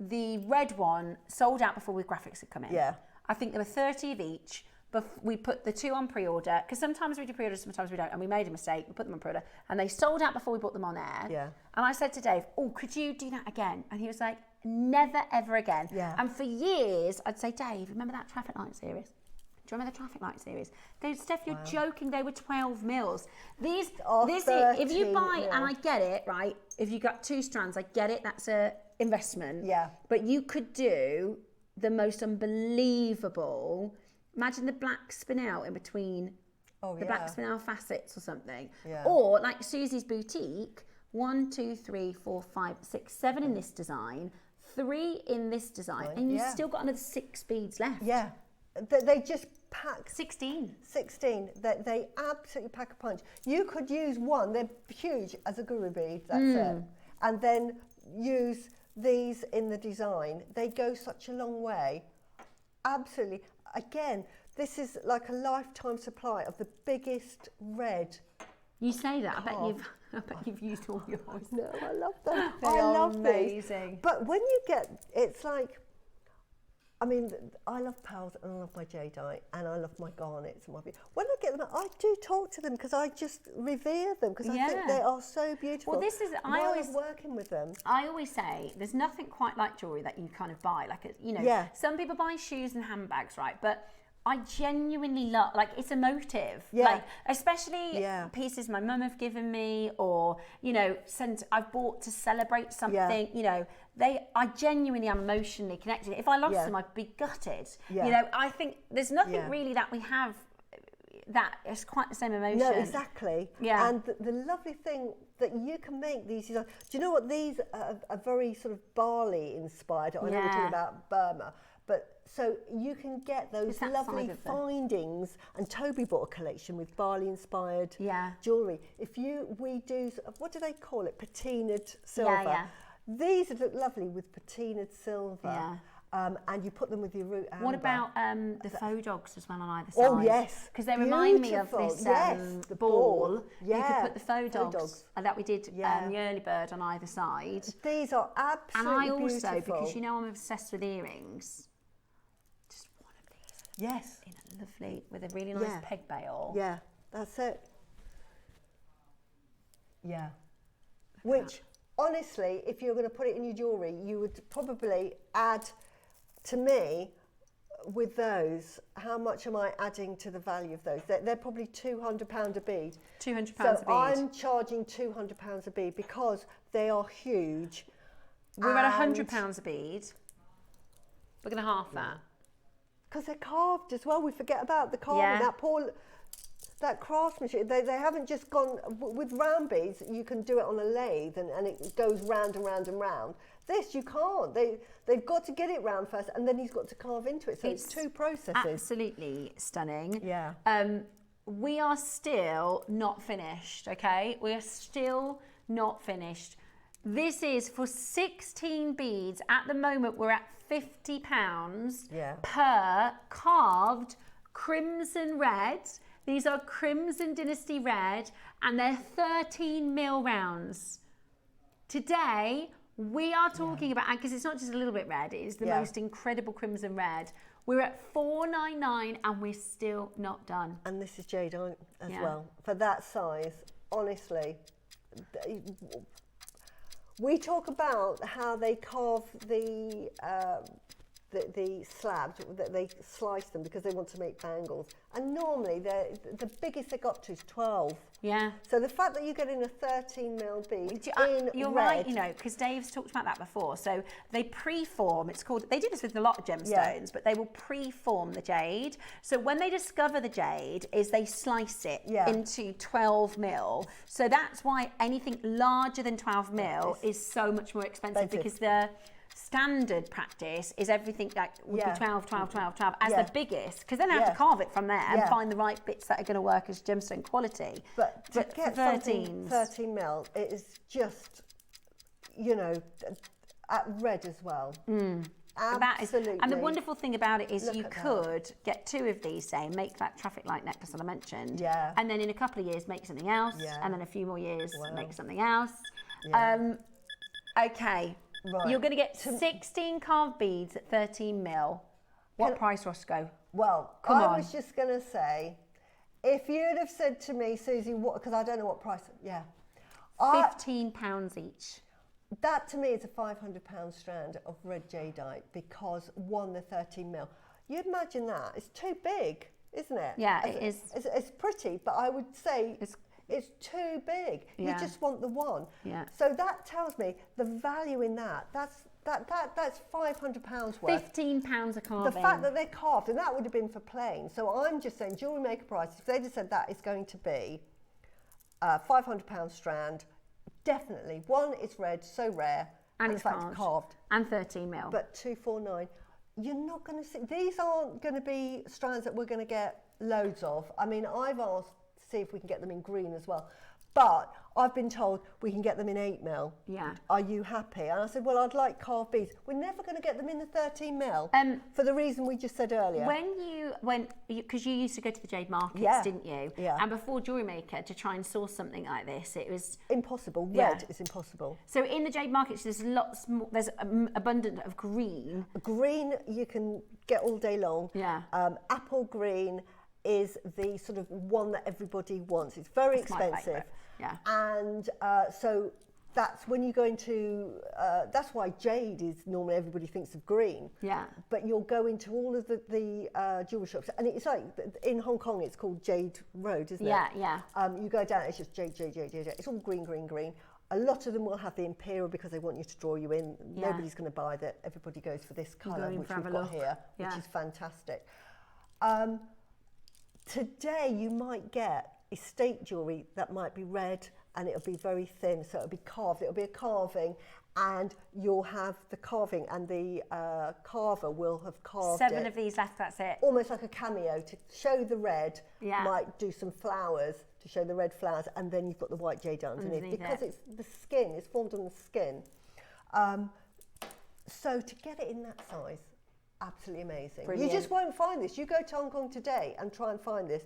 S2: the red one sold out before the graphics had come in.
S3: Yeah.
S2: I think there were 30 of each. But we put the 2 on pre-order, because sometimes we do pre-order, sometimes we don't, and we made a mistake. We put them on pre-order, and they sold out before we put them on air.
S3: Yeah.
S2: And I said to Dave, "Oh, could you do that again?" And he was like, "Never, ever again."
S3: Yeah.
S2: And for years, I'd say, "Dave, remember that Traffic Light series? Do you remember the Traffic Light series?" Steph, you're joking. They were 12 mils. These, if you buy, and I get it, right? If you got 2 strands, I get it. That's a investment.
S3: Yeah.
S2: But you could do the most unbelievable. Imagine the black spinel in between the black spinel facets or something.
S3: Yeah.
S2: Or like Susie's boutique, 1, 2, 3, 4, 5, 6, 7 in this design, 3 in this design, and you've still got another 6 beads left.
S3: Yeah. They just pack
S2: 16.
S3: 16. They absolutely pack a punch. You could use one, they're huge, as a guru bead, that's it. And then use these in the design. They go such a long way. Absolutely. Again, this is like a lifetime supply of the biggest red.
S2: You say that. I bet you've used all yours.
S3: No, I love them.
S2: I
S3: love
S2: amazing.
S3: These. But when you get, it's like, I mean, I love pearls and I love my jadeite and I love my garnets and my. When I get them, I do talk to them because I just revere them because I think they are so beautiful.
S2: Well, this is
S3: I always working with them.
S2: I always say there's nothing quite like jewellery that you kind of buy. Like, you know, some people buy shoes and handbags, right? But I genuinely love, like, it's emotive. Like, especially pieces my mum have given me, or, you know, I've bought to celebrate something, you know, I genuinely am emotionally connected. If I lost them, I'd be gutted. You know, I think there's nothing really that we have that is quite the same emotion.
S3: No, exactly.
S2: Yeah.
S3: And the lovely thing that you can make these designs. Do you know what? These are very sort of barley inspired. I know we're talking about Burma, but so you can get those lovely findings. And Toby bought a collection with barley inspired jewellery. We do, what do they call it? Patinaed silver. These look lovely with patinaed silver. And you put them with your root amber.
S2: What about the Phodogs as well on either side?
S3: Oh, yes.
S2: Because they remind me of this
S3: the
S2: ball.
S3: Yeah.
S2: You could put the Phodogs that we did the early bird on either side.
S3: These are absolutely
S2: beautiful. And I also,
S3: beautiful.
S2: because you know I'm obsessed with earrings, just one of these
S3: Yes.
S2: In a lovely, with a really nice peg bail.
S3: Yeah, that's it. Yeah. Which, honestly, if you're going to put it in your jewellery, you would probably add, to me, with those, how much am I adding to the value of those? They're probably £200 a bead.
S2: £200 a bead.
S3: So I'm charging £200 a bead because they are huge.
S2: We're at £100 a bead. We're going to half that.
S3: Because they're carved as well. We forget about the carving. That craftsmanship. They haven't just gone with round beads. You can do it on a lathe and it goes round and round and round. This you can't. They've got to get it round first, and then he's got to carve into it. So it's two processes.
S2: Absolutely stunning.
S3: Yeah.
S2: We are still not finished. Okay, we are still not finished. This is for 16 beads. At the moment, we're at £50 per carved crimson red. These are Crimson Dynasty Red, and they're 13mm rounds. Today, we are talking about, because it's not just a little bit red, it is the most incredible crimson red. We're at $499 and we're still not done.
S3: And this is jadeite as well. For that size, honestly, we talk about how they carve the slabs, that they slice them because they want to make bangles. And normally, the biggest they got to is 12.
S2: Yeah.
S3: So the fact that you're getting a 13mm bead
S2: you're right, you know, because Dave's talked about that before. So they pre-form, it's called, they do this with a lot of gemstones, but they will pre-form the jade. So when they discover the jade, is they slice it into 12mm. So that's why anything larger than 12mm is so much more expensive, because the standard practice is everything like would be 12 as the biggest, because then I have to carve it from there and find the right bits that are going to work as gemstone quality.
S3: But to get 13mm, it is just, you know, at red as well. Absolutely.
S2: And the wonderful thing about it is you could get two of these, say, make that traffic light necklace that I mentioned, and then in a couple of years make something else, and then a few more years make something else. Okay. Right. You're going to get 16 carved beads at 13mm. What price, Roscoe?
S3: Well, I was just going to say, if you'd have said to me, Susie, what? Because I don't know what price.
S2: £15 each.
S3: That to me is a £500 strand of red jadeite because the 13mm. You imagine that? It's too big, isn't it?
S2: Yeah, it is.
S3: It's pretty, but I would say it's too big. You just want the one.
S2: Yeah.
S3: So that tells me the value in that. That's £500 worth.
S2: £15 a carving.
S3: The fact that they're carved, and that would have been for plain. So I'm just saying, jewellery maker price, if they'd have said that is going to be £500 strand, definitely. One, it's red, so rare,
S2: and it's
S3: carved.
S2: And 13mm.
S3: But 249, you're not going to see. These aren't going to be strands that we're going to get loads of. I mean, I've asked to see if we can get them in green as well. But I've been told we can get them in 8mm.
S2: Yeah.
S3: Are you happy? And I said, well, I'd like carved beads. We're never going to get them in the 13mm for the reason we just said earlier.
S2: Because you used to go to the jade markets, didn't you?
S3: Yeah.
S2: And before Jewellery Maker, to try and source something like this, it was
S3: impossible. Red is impossible.
S2: So in the jade markets, there's lots more. There's abundant of green.
S3: Green you can get all day long.
S2: Yeah.
S3: Apple green is the sort of one that everybody wants. It's very expensive.
S2: Yeah. And
S3: so that's when you go into, that's why jade is normally everybody thinks of green.
S2: Yeah.
S3: But you'll go into all of the jewelry shops, and it's like in Hong Kong it's called Jade Road, isn't it?
S2: Yeah.
S3: You go down, it's just jade. It's all green. A lot of them will have the imperial because they want you to draw you in.
S2: Yeah.
S3: Nobody's going to buy that. Everybody goes for this colour, which we've got
S2: look.
S3: here, which is fantastic. Today you might get estate jewellery that might be red and it'll be very thin, so it'll be carved. It'll be a carving, and you'll have the carving, and the carver will have carved
S2: 7 of these left, that's it.
S3: Almost like a cameo to show the red.
S2: Yeah.
S3: Might do some flowers to show the red flowers, and then you've got the white jade underneath because it's the skin. It's formed on the skin. So to get it in that size, absolutely amazing.
S2: Brilliant.
S3: You just won't find this. You go to Hong Kong today and try and find this.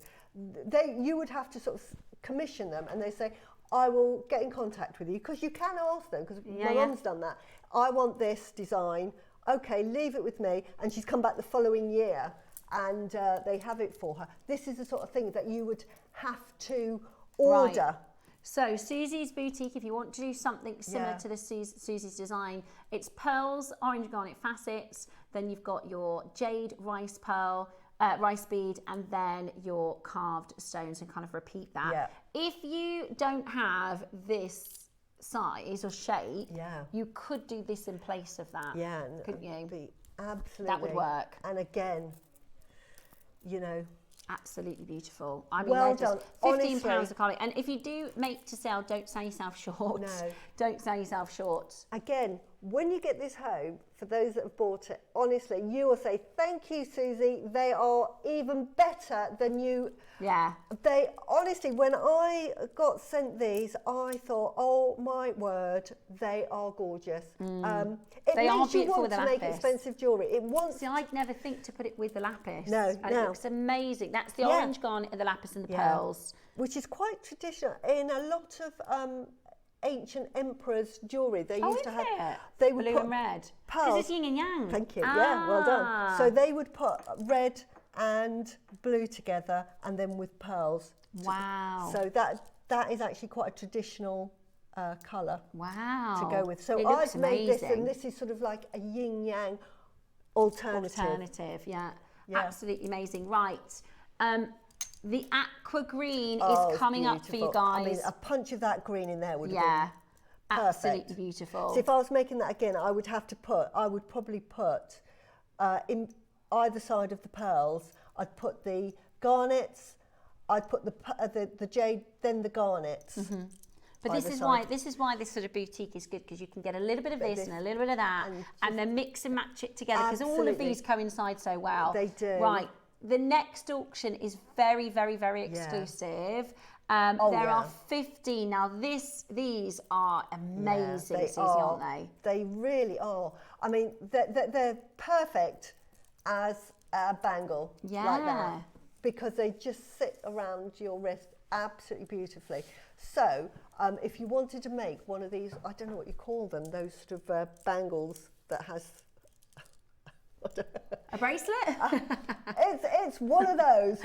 S3: You would have to sort of commission them, and they say, I will get in contact with you, because you can ask them, because my mum's done that. I want this design. Okay, leave it with me. And she's come back the following year and they have it for her. This is the sort of thing that you would have to order.
S2: Right. So Suzie's Boutique, if you want to do something similar to the Suzie's design, it's pearls, orange garnet facets, then you've got your jade rice pearl, rice bead, and then your carved stones, and kind of repeat that.
S3: Yeah.
S2: If you don't have this size or shape, you could do this in place of that.
S3: Yeah,
S2: couldn't you?
S3: Absolutely.
S2: That would work.
S3: And again, you know,
S2: absolutely beautiful. I mean,
S3: well done.
S2: £15 a colour. And if you do make to sell, don't sell yourself short.
S3: No.
S2: Don't sell yourself short.
S3: Again, when you get this home, for those that have bought it, honestly, you will say, thank you, Suzie. They are even better than you.
S2: Yeah.
S3: They, honestly, when I got sent these, I thought, oh my word, they are gorgeous. It
S2: They are
S3: makes you
S2: beautiful
S3: want
S2: with
S3: to
S2: the
S3: make
S2: lapis.
S3: expensive jewellery. It wants.
S2: See, I'd never think to put it with the lapis.
S3: No,
S2: And
S3: no.
S2: it looks amazing. That's the orange garnet and the lapis and the pearls.
S3: Which is quite traditional in a lot of ancient emperors' jewellery. They used to have. They would
S2: blue
S3: put
S2: and red.
S3: pearls.
S2: Because it's yin and yang.
S3: Thank you. Yeah, well done. So they would put red and blue together, and then with pearls.
S2: Wow.
S3: So that is actually quite a traditional colour.
S2: Wow.
S3: To go with. So
S2: It
S3: I've
S2: looks
S3: made this,
S2: amazing.
S3: and this is sort of like a yin yang alternative.
S2: Yeah. Absolutely amazing. Right. The aqua green
S3: Oh,
S2: is
S3: it's
S2: coming up for you
S3: beautiful. I mean,
S2: guys.
S3: a punch of that green in there would have been perfect.
S2: Absolutely beautiful.
S3: So if I was making that again, I would probably put in either side of the pearls, I'd put the garnets, I'd put the jade, then the garnets.
S2: But this is why this sort of boutique is good, because you can get a little bit of this and a little bit of that, and then mix and match it together, because all of these coincide so well.
S3: They do.
S2: Right. The next auction is very, very, very exclusive. There are 15 now. These are amazing, Suzie, aren't they?
S3: They really are. I mean, they're perfect as a bangle like that, because they just sit around your wrist absolutely beautifully. So if you wanted to make one of these, I don't know what you call them, those sort of bangles that has
S2: a bracelet?
S3: It's one of those.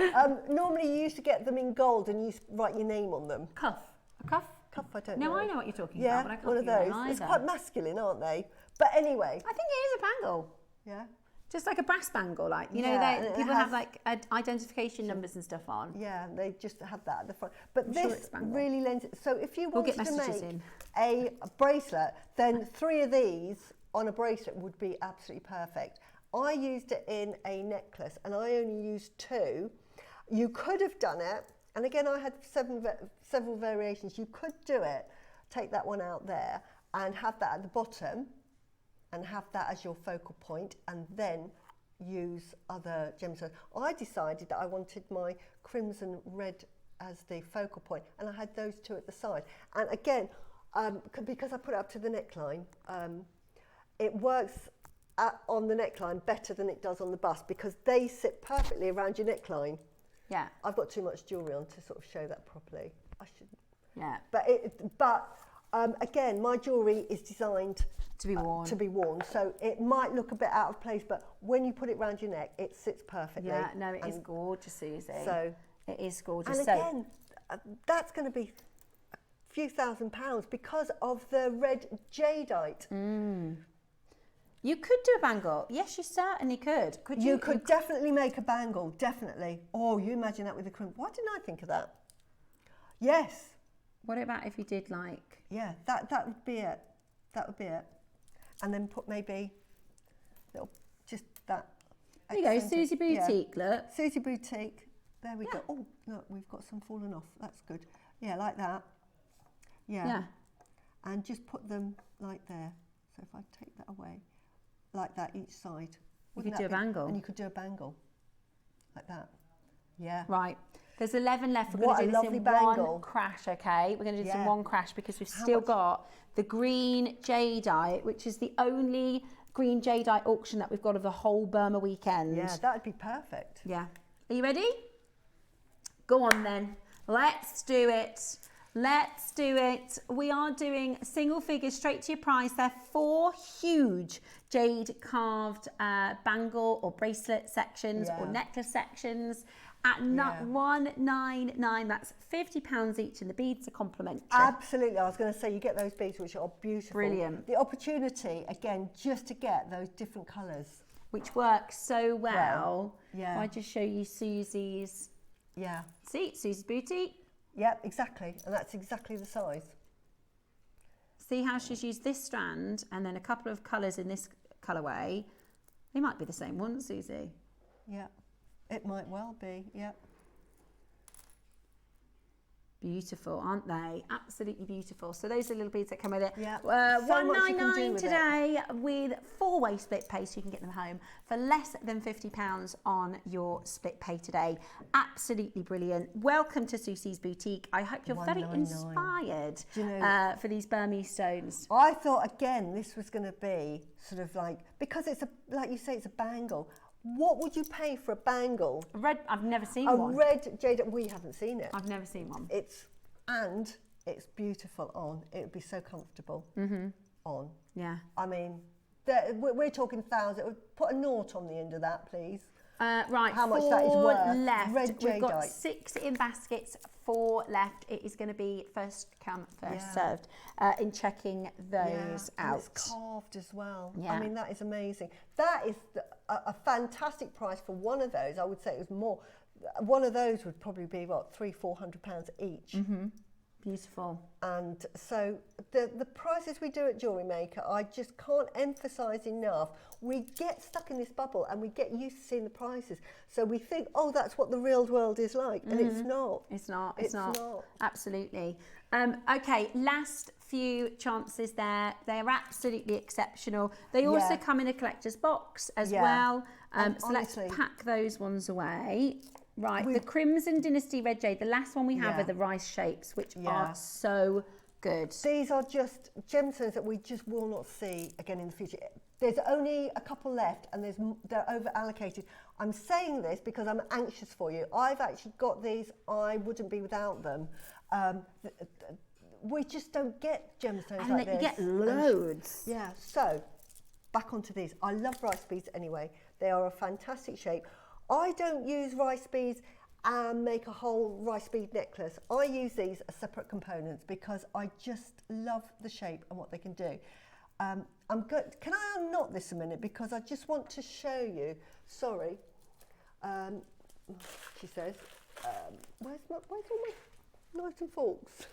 S3: Normally you used to get them in gold and you write your name on them.
S2: Cuff. A cuff?
S3: Cuff, I don't know.
S2: No, I know what you're talking
S3: yeah,
S2: about, but I can't
S3: one of
S2: think of
S3: those.
S2: that
S3: It's
S2: either.
S3: quite masculine, aren't they? But anyway.
S2: I think it is a bangle.
S3: Yeah.
S2: Just like a brass bangle, like, you know,
S3: Yeah,
S2: people have like identification numbers and stuff on.
S3: Yeah, they just have that at the front. But
S2: I'm
S3: this
S2: sure it's bangle.
S3: really lends it. So if you
S2: We'll get
S3: wanted to
S2: messages
S3: make
S2: in.
S3: a bracelet, then 3 of these on a bracelet would be absolutely perfect. I used it in a necklace, and I only used 2. You could have done it, and again, I had several variations. You could do it, take that one out there, and have that at the bottom, and have that as your focal point, and then use other gemstones. I decided that I wanted my crimson red as the focal point, and I had those 2 at the side. And again, because I put it up to the neckline, it works on the neckline better than it does on the bust, because they sit perfectly around your neckline.
S2: Yeah.
S3: I've got too much jewellery on to sort of show that properly. I should.
S2: Yeah.
S3: But again, my jewellery is designed
S2: to be worn.
S3: So it might look a bit out of place, but when you put it around your neck, it sits perfectly.
S2: Yeah, no, it is gorgeous, Suzie.
S3: So
S2: it is gorgeous.
S3: And again, that's going to be a few £1,000s because of the red jadeite.
S2: You could do a bangle. Yes, you certainly could. Could you?
S3: You could definitely make a bangle, definitely. Oh, you imagine that with a crimp. Why didn't I think of that? Yes.
S2: What about if you did like?
S3: Yeah, that would be it. That would be it. And then put maybe little, just that.
S2: There you go, Suzie Boutique, look.
S3: Suzie Boutique. There we go. Oh, look, we've got some falling off. That's good. Yeah, like that. Yeah. And just put them like there. So if I take that away, like that each side.
S2: You could do a bangle.
S3: And you could do a bangle. Like that. Yeah.
S2: Right. There's 11 left. We're
S3: What
S2: going to
S3: a
S2: do this
S3: lovely
S2: in
S3: bangle.
S2: one crash, okay? We're going to do this in
S3: Yeah.
S2: one crash because we've still got the green jadeite, which is the only green jadeite auction that we've got of the whole Burma weekend.
S3: Yeah, that would be perfect.
S2: Yeah. Are you ready? Go on then. Let's do it. Let's do it. We are doing single figures straight to your price. They're 4 huge jade carved bangle or bracelet sections or necklace sections at $199. That's £50 each, and the beads are complimentary.
S3: Absolutely. I was going to say, you get those beads, which are beautiful.
S2: Brilliant.
S3: The opportunity, again, just to get those different colours.
S2: Which works so well.
S3: Yeah.
S2: If I just show you Susie's.
S3: Yeah.
S2: See, Susie's Boutique.
S3: Yep, exactly. And that's exactly the size.
S2: See how she's used this strand and then a couple of colours in this colourway. They might be the same ones, Susie.
S3: Yeah, it might well be, yeah.
S2: Beautiful, aren't they? Absolutely beautiful. So those are little beads that come with it.
S3: Yeah.
S2: $199 today with 4-way split pay, so you can get them home for less than £50 on your split pay today. Absolutely brilliant. Welcome to Susie's Boutique. I hope you're very inspired for these Burmese stones.
S3: I thought, again, this was going to be sort of like, because it's a, like you say, it's a bangle. What would you pay for a bangle?
S2: Red, I've never seen one.
S3: A red jade, we haven't seen it.
S2: I've never seen one.
S3: It's beautiful on. It would be so comfortable on.
S2: Yeah.
S3: I mean, we're talking thousands. Put a nought on the end of that, please.
S2: Right,
S3: how much that is worth.
S2: Left.
S3: Red
S2: We've got
S3: jadeite.
S2: 6 in baskets, 4 left. It is going to be first come, first served in checking those out.
S3: And it's carved as well.
S2: Yeah.
S3: I mean, that is amazing. That is a fantastic price for one of those. I would say it was more. One of those would probably be, what, £300-400 each.
S2: Beautiful.
S3: And so the prices we do at JewelleryMaker, I just can't emphasise enough. We get stuck in this bubble and we get used to seeing the prices. So we think, oh, that's what the real world is like. And it's not.
S2: It's not. It's not. Absolutely. Okay, last few chances there. They are absolutely exceptional. They also come in a collector's box as well. So let's pack those ones away. Right, the Crimson Dynasty Red Jade, the last one we have are the rice shapes, which are so good.
S3: These are just gemstones that we just will not see again in the future. There's only a couple left and they're over allocated. I'm saying this because I'm anxious for you. I've actually got these, I wouldn't be without them. We just don't get gemstones like this.
S2: And you get loads.
S3: Yeah, so back onto these. I love rice beads anyway. They are a fantastic shape. I don't use rice beads and make a whole rice bead necklace. I use these as separate components because I just love the shape and what they can do. Can I unknot this a minute because I just want to show you. Sorry, she says. Where's all my knives and forks?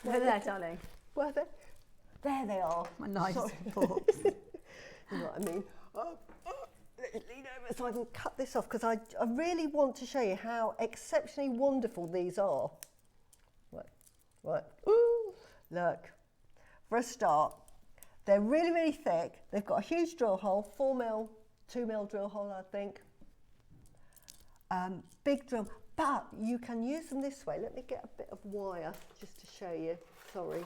S2: Where are they, darling?
S3: Where are they? There they are.
S2: My knives and forks.
S3: You know what I mean? Lean over so I can cut this off because I really want to show you how exceptionally wonderful these are. Right. Ooh, look. For a start, they're really, really thick. They've got a huge drill hole, 4mm, 2mm drill hole, I think. Big drill, but you can use them this way. Let me get a bit of wire just to show you. Sorry.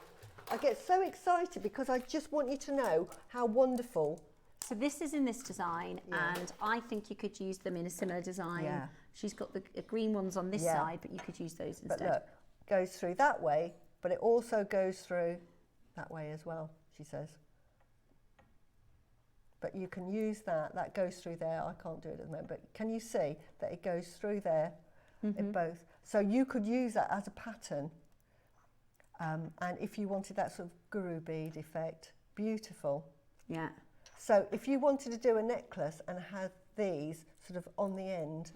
S3: I get so excited because I just want you to know how wonderful.
S2: So this is in this design, and I think you could use them in a similar design.
S3: Yeah.
S2: She's got the green ones on this side, but you could use those instead.
S3: But look, goes through that way, but it also goes through that way as well, she says. But you can use that goes through there. I can't do it at the moment, but can you see that it goes through there in both? So you could use that as a pattern. And if you wanted that sort of guru bead effect, beautiful.
S2: Yeah.
S3: So if you wanted to do a necklace and have these sort of on the end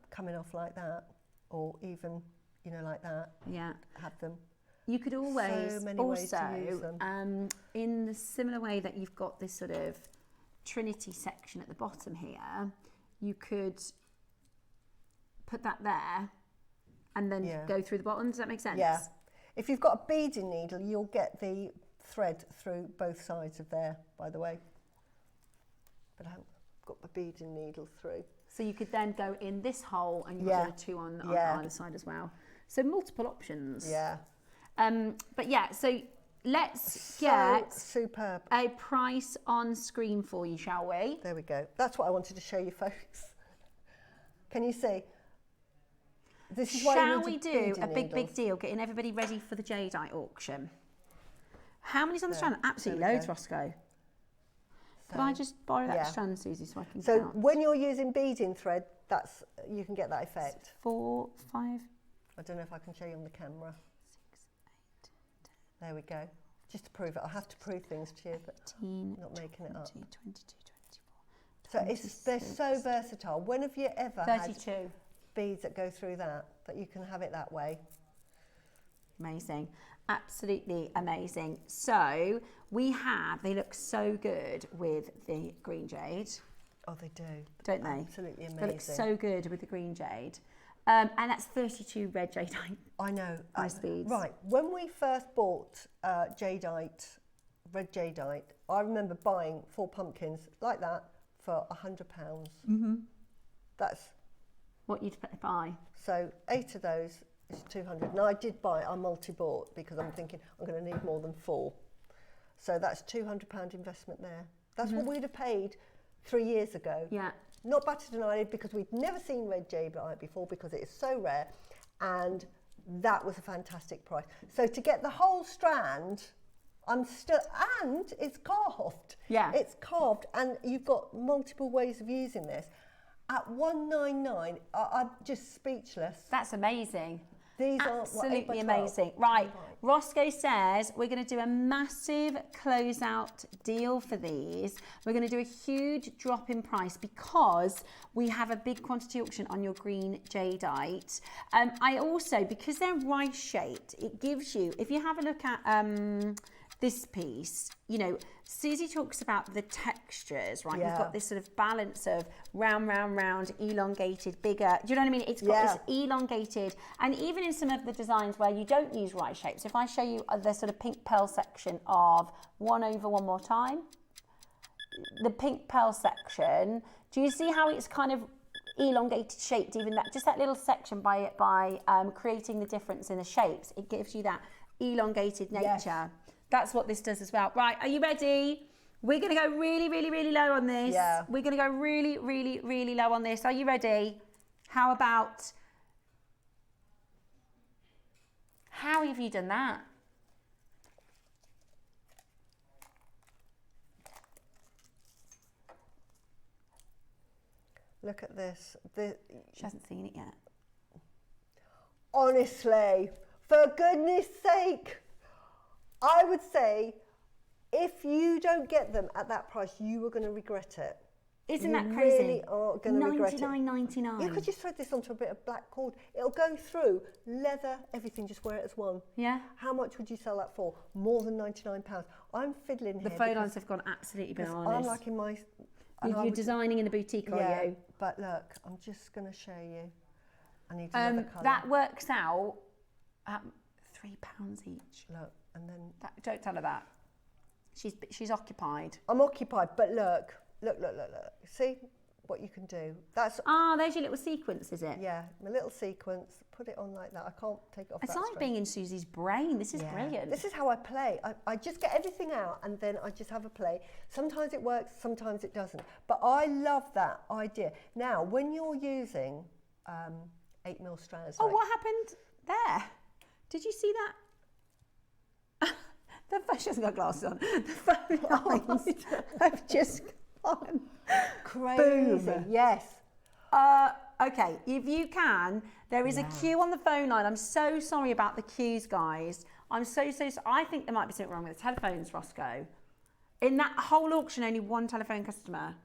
S3: coming off like that, or even, you know, like that, have them.
S2: You could always
S3: so many ways to use them.
S2: In the similar way that you've got this sort of Trinity section at the bottom here, you could put that there and then go through the bottom. Does that make sense?
S3: Yeah. If you've got a beading needle, you'll get the thread through both sides of there, by the way. But I haven't got my beading needle through.
S2: So you could then go in this hole and you've got two on either side as well. So multiple options.
S3: Yeah.
S2: But yeah, so let's get
S3: superb
S2: a price on screen for you, shall we?
S3: There we go. That's what I wanted to show you, folks. Can you see? This is why you
S2: shall
S3: need
S2: we
S3: to
S2: do
S3: bead
S2: a big
S3: needles.
S2: deal, getting everybody ready for the jadeite auction? How many's on the
S3: There,
S2: strand? Absolutely
S3: there we
S2: loads,
S3: go.
S2: Roscoe. Could I just borrow that
S3: yeah.
S2: strand, Susie, so I can
S3: So
S2: count?
S3: when you're using beading thread, you can get that effect.
S2: 4, 5.
S3: I don't know if I can show you on the camera. 6, 8, 10. There we go. Just to prove it. I have to prove things to you, but
S2: 18,
S3: not making it up.
S2: 22, 22, 24.
S3: So they're so versatile. When have you ever
S2: 32.
S3: had beads that go through that you can have it that way?
S2: Amazing. Absolutely amazing. So they look so good with the green jade.
S3: Oh, they do.
S2: Don't they?
S3: Absolutely amazing.
S2: They look so good with the green jade. And that's 32 red jadeite.
S3: I know.
S2: Nice beads.
S3: Right. When we first bought jadeite, red jadeite, I remember buying 4 pumpkins like that for £100.
S2: Mm-hmm.
S3: That's
S2: what you'd buy.
S3: So 8 of those is 200. Now I did buy, I multi-bought because I'm thinking I'm going to need more than 4. So that's £200 investment there. That's what we'd have paid 3 years ago.
S2: Yeah.
S3: Not battered an eyelid because we'd never seen red jadeite before because it is so rare, and that was a fantastic price. So to get the whole strand, and it's carved.
S2: Yeah.
S3: It's carved, and you've got multiple ways of using this. At $199, I'm just speechless.
S2: That's amazing.
S3: These
S2: absolutely
S3: are what,
S2: amazing. Right, Roscoe says we're going to do a massive closeout deal for these. We're going to do a huge drop in price because we have a big quantity auction on your green jadeite. I also, because they're rice shaped, it gives you, if you have a look at this piece, you know, Susie talks about the textures, right?
S3: Yeah.
S2: You've got this sort of balance of round, round, round, elongated, bigger. Do you know what I mean? It's got this elongated, and even in some of the designs where you don't use rice shapes, if I show you the sort of pink pearl section of one more time, the pink pearl section, do you see how it's kind of elongated shaped, even that, just that little section by creating the difference in the shapes, it gives you that elongated nature. Yes. That's what this does as well. Right, are you ready? We're going to go really, really, really low on this.
S3: Yeah.
S2: We're going to go really, really, really low on this. Are you ready? How have you done that?
S3: Look at this.
S2: She hasn't seen it yet.
S3: Honestly, for goodness sake, I would say if you don't get them at that price, you are going to regret it.
S2: Isn't that crazy?
S3: You really are going to regret it.
S2: $99.99.
S3: You could just thread this onto a bit of black cord. It'll go through, leather, everything, just wear it as one.
S2: Yeah.
S3: How much would you sell that for? More than £99. I'm fiddling here.
S2: The phone lines have gone absolutely bananas.
S3: I'm like in my...
S2: You're designing in a boutique, are you?
S3: But look, I'm just going to show you. I need another colour.
S2: That works out at £3 each.
S3: Look, and then...
S2: Don't tell her that. She's occupied.
S3: I'm occupied, but look. See what you can do. That's
S2: there's your little sequence, is it?
S3: Yeah, my little sequence. Put it on like that. I can't take it off.
S2: It's like being in Susie's brain. This is brilliant.
S3: This is how I play. I just get everything out and then I just have a play. Sometimes it works, sometimes it doesn't. But I love that idea. Now, when you're using 8mm strands.
S2: Oh, what happened there? Did you see that? She hasn't got glasses on. The phone lines have just gone
S3: crazy.
S2: Boom.
S3: Yes.
S2: Okay, if you can, there is a queue on the phone line. I'm so sorry about the queues, guys. I'm so sorry. I think there might be something wrong with the telephones, Roscoe. In that whole auction, only one telephone customer.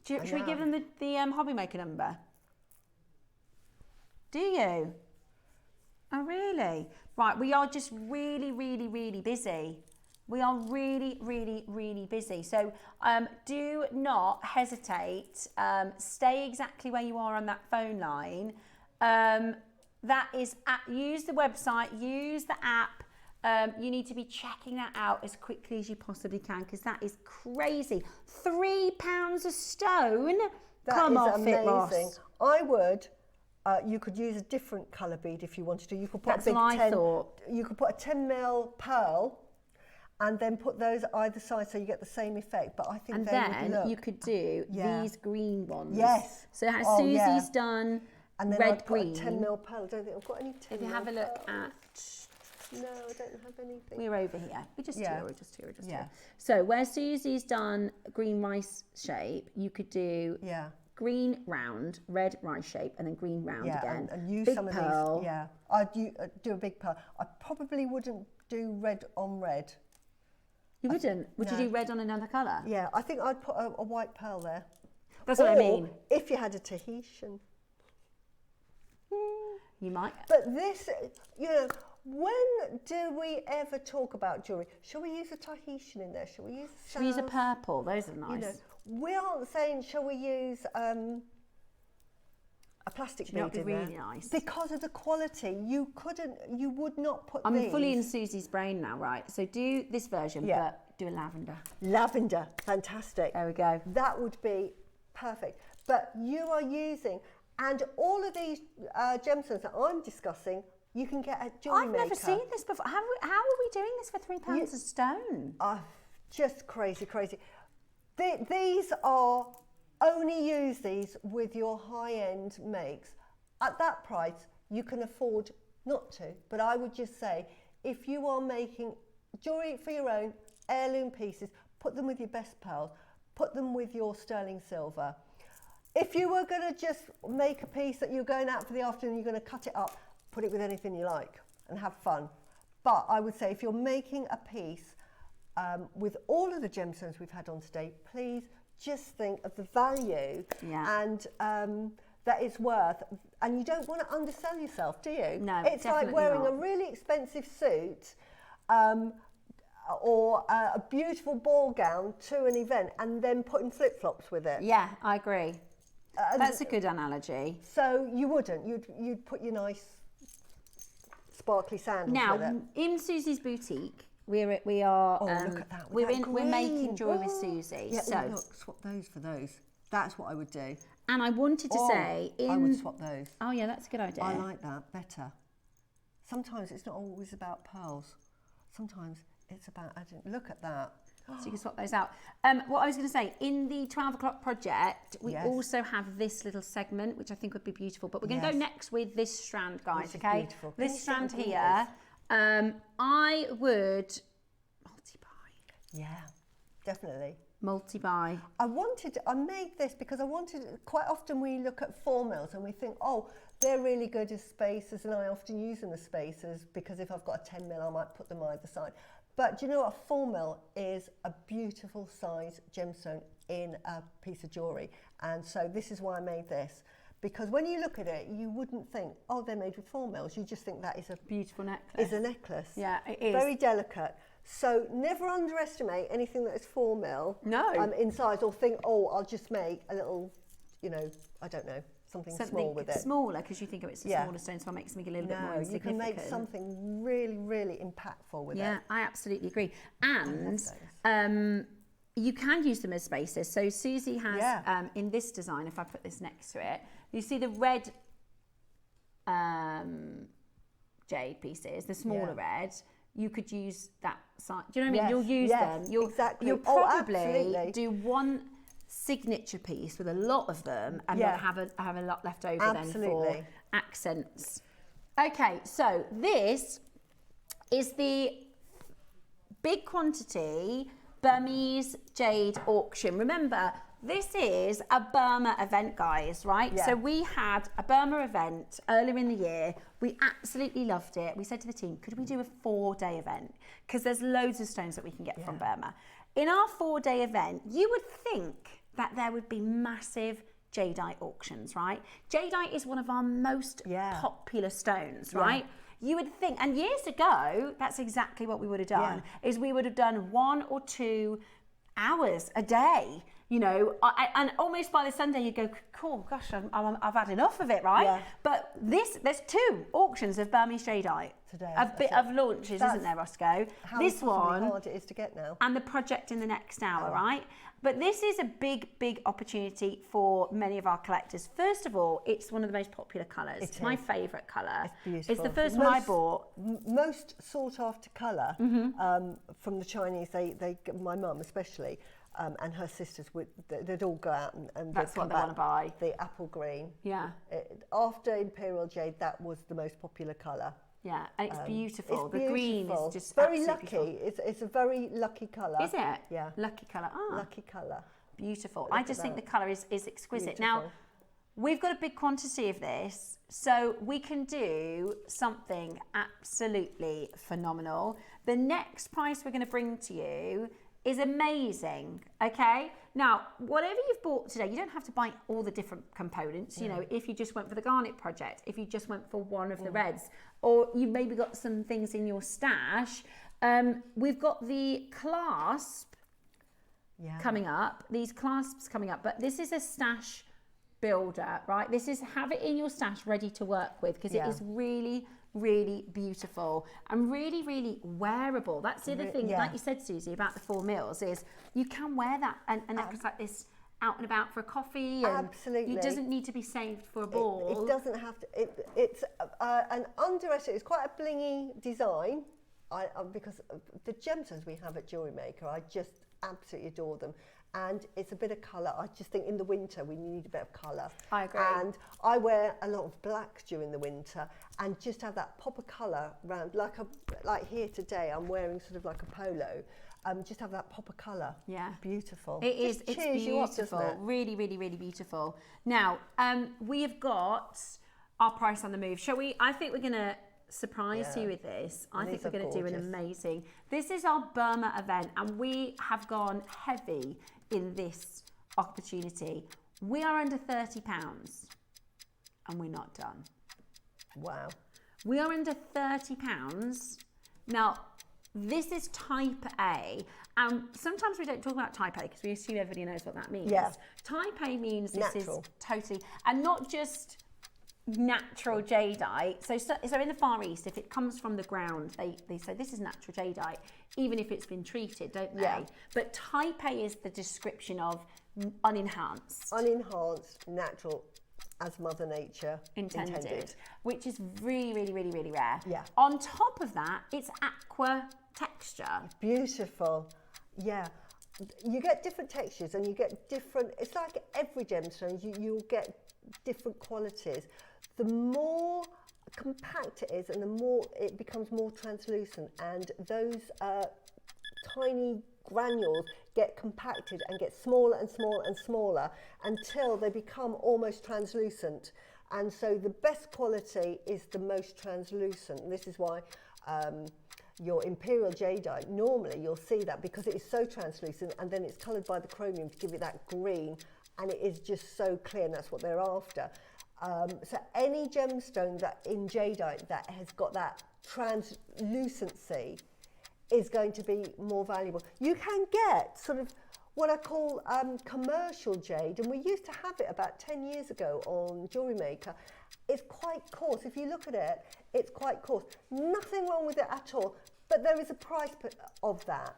S2: Should we give them the JewelleryMaker number? Do you? Oh, really? Right, we are just really, really, really busy. We are really, really, really busy. So do not hesitate. Stay exactly where you are on that phone line. That is, use the website, use the app. You need to be checking that out as quickly as you possibly can because that is crazy. £3 a stone? Come off it, Ross.
S3: I would. You could use a different colour bead if you wanted to. You could put
S2: That's what I thought.
S3: You could put a 10mm pearl and then put those either side so you get the same effect. But I think
S2: and then you could do these green ones.
S3: Yes.
S2: So Susie's done
S3: And then
S2: red
S3: I'd put
S2: green.
S3: a 10mm pearl. I don't think I've got any 10mm.
S2: If you have a look at...
S3: No, I don't have anything.
S2: We're over here. We just
S3: Yeah.
S2: here. So where Susie's done green rice shape, you could do green round, red rice shape, and then green round again.
S3: And use
S2: big
S3: some of
S2: pearl.
S3: these. Yeah, I'd do a big pearl. I probably wouldn't do red on red.
S2: You wouldn't? Would you do red on another colour?
S3: Yeah, I think I'd put a white pearl there.
S2: That's what I mean.
S3: If you had a Tahitian.
S2: You might.
S3: But this, you know, when do we ever talk about jewellery? Shall we use a Tahitian in there? Shall we use a
S2: Shall we use a purple? Those are nice.
S3: You know, we aren't saying, shall we use a plastic bead
S2: That'd be
S3: in
S2: really
S3: there?
S2: nice.
S3: Because of the quality, you would not put
S2: I'm
S3: these.
S2: fully in Susie's brain now, right? So do this version, but do a lavender.
S3: Lavender, fantastic.
S2: There we go.
S3: That would be perfect. But you are using, and all of these gemstones that I'm discussing, you can get at JewelleryMaker.
S2: I've never seen this before. How are we doing this for £3 a stone?
S3: Just crazy, crazy. These are, only use these with your high-end makes. At that price, you can afford not to, but I would just say, if you are making jewellery for your own, heirloom pieces, put them with your best pearls, put them with your sterling silver. If you were going to just make a piece that you're going out for the afternoon, you're going to cut it up, put it with anything you like and have fun. But I would say if you're making a piece with all of the gemstones we've had on today, please just think of the value and that it's worth. And you don't want to undersell yourself, do you?
S2: No,
S3: it's like wearing a really expensive suit or a beautiful ball gown to an event and then putting flip-flops with it.
S2: Yeah, I agree. That's a good analogy.
S3: So you wouldn't. You'd put your nice sparkly sandals with it.
S2: Now, in Susie's boutique, we are.
S3: Look at that.
S2: We're making jewellery with Susie.
S3: Yeah,
S2: so
S3: look, swap those for those. That's what I would do.
S2: And I wanted to say,
S3: I would swap those.
S2: Oh yeah, that's a good idea.
S3: I like that better. Sometimes it's not always about pearls. Sometimes it's about adding. Look at that.
S2: So you can swap those out. What I was going to say, in the 12 o'clock project, we also have this little segment, which I think would be beautiful. But we're going to go next with this strand, guys, okay?
S3: Beautiful.
S2: This strand here, I would multi-buy.
S3: Yeah, definitely.
S2: Multi-buy.
S3: I made this because I wanted, quite often we look at 4mm and we think, oh, they're really good as spacers, and I often use them as spacers because if I've got a 10mm, I might put them either side. But do you know what? 4mm is a beautiful size gemstone in a piece of jewellery. And so this is why I made this. Because when you look at it, you wouldn't think, oh, they're made with 4mm. You just think that is a
S2: beautiful necklace.
S3: Is a necklace.
S2: Yeah, it is.
S3: Very delicate. So never underestimate anything that is 4mm in size, or think, oh, I'll just make a little, you know, I don't know, something small with it.
S2: Smaller, because you think of it as a smaller stone, so I'll make something a little bit more insignificant.
S3: You can make something really, really impactful with it.
S2: Yeah, I absolutely agree. And you can use them as spacers. So Susie has, in this design, if I put this next to it, you see the red jade pieces, the smaller red. You could use that size. Do you know what I mean? You'll use them. You'll probably do one signature piece with a lot of them, and then have a lot left over then for accents. Okay, so this is the big quantity Burmese jade auction. Remember, this is a Burma event, guys, right? So we had a Burma event earlier in the year. We absolutely loved it. We said to the team, could we do a 4-day event? Because there's loads of stones that we can get from Burma. In our 4-day event, you would think that there would be massive jadeite auctions, right? Jadeite is one of our most popular stones, right? You would think, and years ago, that's exactly what we would have done, is we would have done 1 or 2 hours a day, you know, and almost by the Sunday you'd go, cool, gosh, I've had enough of it, right? But there's 2 auctions of Burmese jadeite.
S3: Today,
S2: a bit of launches, isn't there, Roscoe?
S3: This one, how hard it is to get now.
S2: And the project in the next hour, right? But this is a big, big opportunity for many of our collectors. First of all, it's one of the most popular colours. It's my favourite colour.
S3: It's beautiful.
S2: It's the first one I bought.
S3: Most sought after colour from the Chinese, my mum especially. and her sisters they'd all go out and
S2: that's what they want to buy.
S3: The apple green.
S2: Yeah.
S3: After Imperial Jade, that was the most popular colour.
S2: Yeah, and it's beautiful.
S3: It's
S2: the green is just
S3: very lucky. It's a very lucky colour.
S2: Is it?
S3: Yeah.
S2: Lucky colour. Oh.
S3: Lucky colour.
S2: Beautiful. I just think the colour is exquisite.
S3: Beautiful.
S2: Now, we've got a big quantity of this, so we can do something absolutely phenomenal. The next price we're going to bring to you is amazing, okay? Now, whatever you've bought today, you don't have to buy all the different components, you know, if you just went for the garnet project, if you just went for one of the reds, or you've maybe got some things in your stash. We've got the clasp coming up, these clasps coming up, but this is a stash builder, right? This is have it in your stash ready to work with, because it is really, really beautiful and really, really wearable. That's the other thing, like you said, Suzie, about the 4 mils is you can wear that and necklace like this out and about for a coffee. And
S3: absolutely.
S2: It doesn't need to be saved for a ball.
S3: It doesn't have to. It's an underestimated. It's quite a blingy design. Because the gemstones we have at JewelleryMaker, I just absolutely adore them. And it's a bit of colour. I just think in the winter we need a bit of colour.
S2: I agree.
S3: And I wear a lot of black during the winter, and just have that pop of colour around, like here today, I'm wearing sort of like a polo. Just have that pop of colour.
S2: Yeah.
S3: Beautiful.
S2: It's beautiful.
S3: Up,
S2: really, really, really beautiful. Now, we have got our price on the move. Shall we? I think we're going to surprise you with this. I think we're going to do an amazing. This is our Burma event, and we have gone heavy in this opportunity. We are under £30 and we're not done.
S3: Wow.
S2: We are under £30. Now, this is type A, and sometimes we don't talk about type A because we assume everybody knows what that means.
S3: Yeah.
S2: Type A means this
S3: natural.
S2: is totally, and not just natural jadeite. So in the Far East, if it comes from the ground, they say this is natural jadeite, even if it's been treated, don't they?
S3: Yeah.
S2: But type A is the description of unenhanced.
S3: Unenhanced, natural, as Mother Nature intended.
S2: Which is really, really, really, really rare.
S3: Yeah.
S2: On top of that, it's aqua texture.
S3: Beautiful. Yeah. You get different textures and you get different, it's like every gemstone, you'll get different qualities. The more compact it is and the more it becomes more translucent, and those tiny granules get compacted and get smaller and smaller and smaller until they become almost translucent. And so the best quality is the most translucent. This is why your Imperial Jadeite, normally you'll see that because it is so translucent, and then it's coloured by the chromium to give it that green, and it is just so clear, and that's what they're after. So any gemstone that in jadeite that has got that translucency is going to be more valuable. You can get sort of what I call commercial jade, and we used to have it about 10 years ago on JewelleryMaker. It's quite coarse. If you look at it, it's quite coarse. Nothing wrong with it at all, but there is a price of that.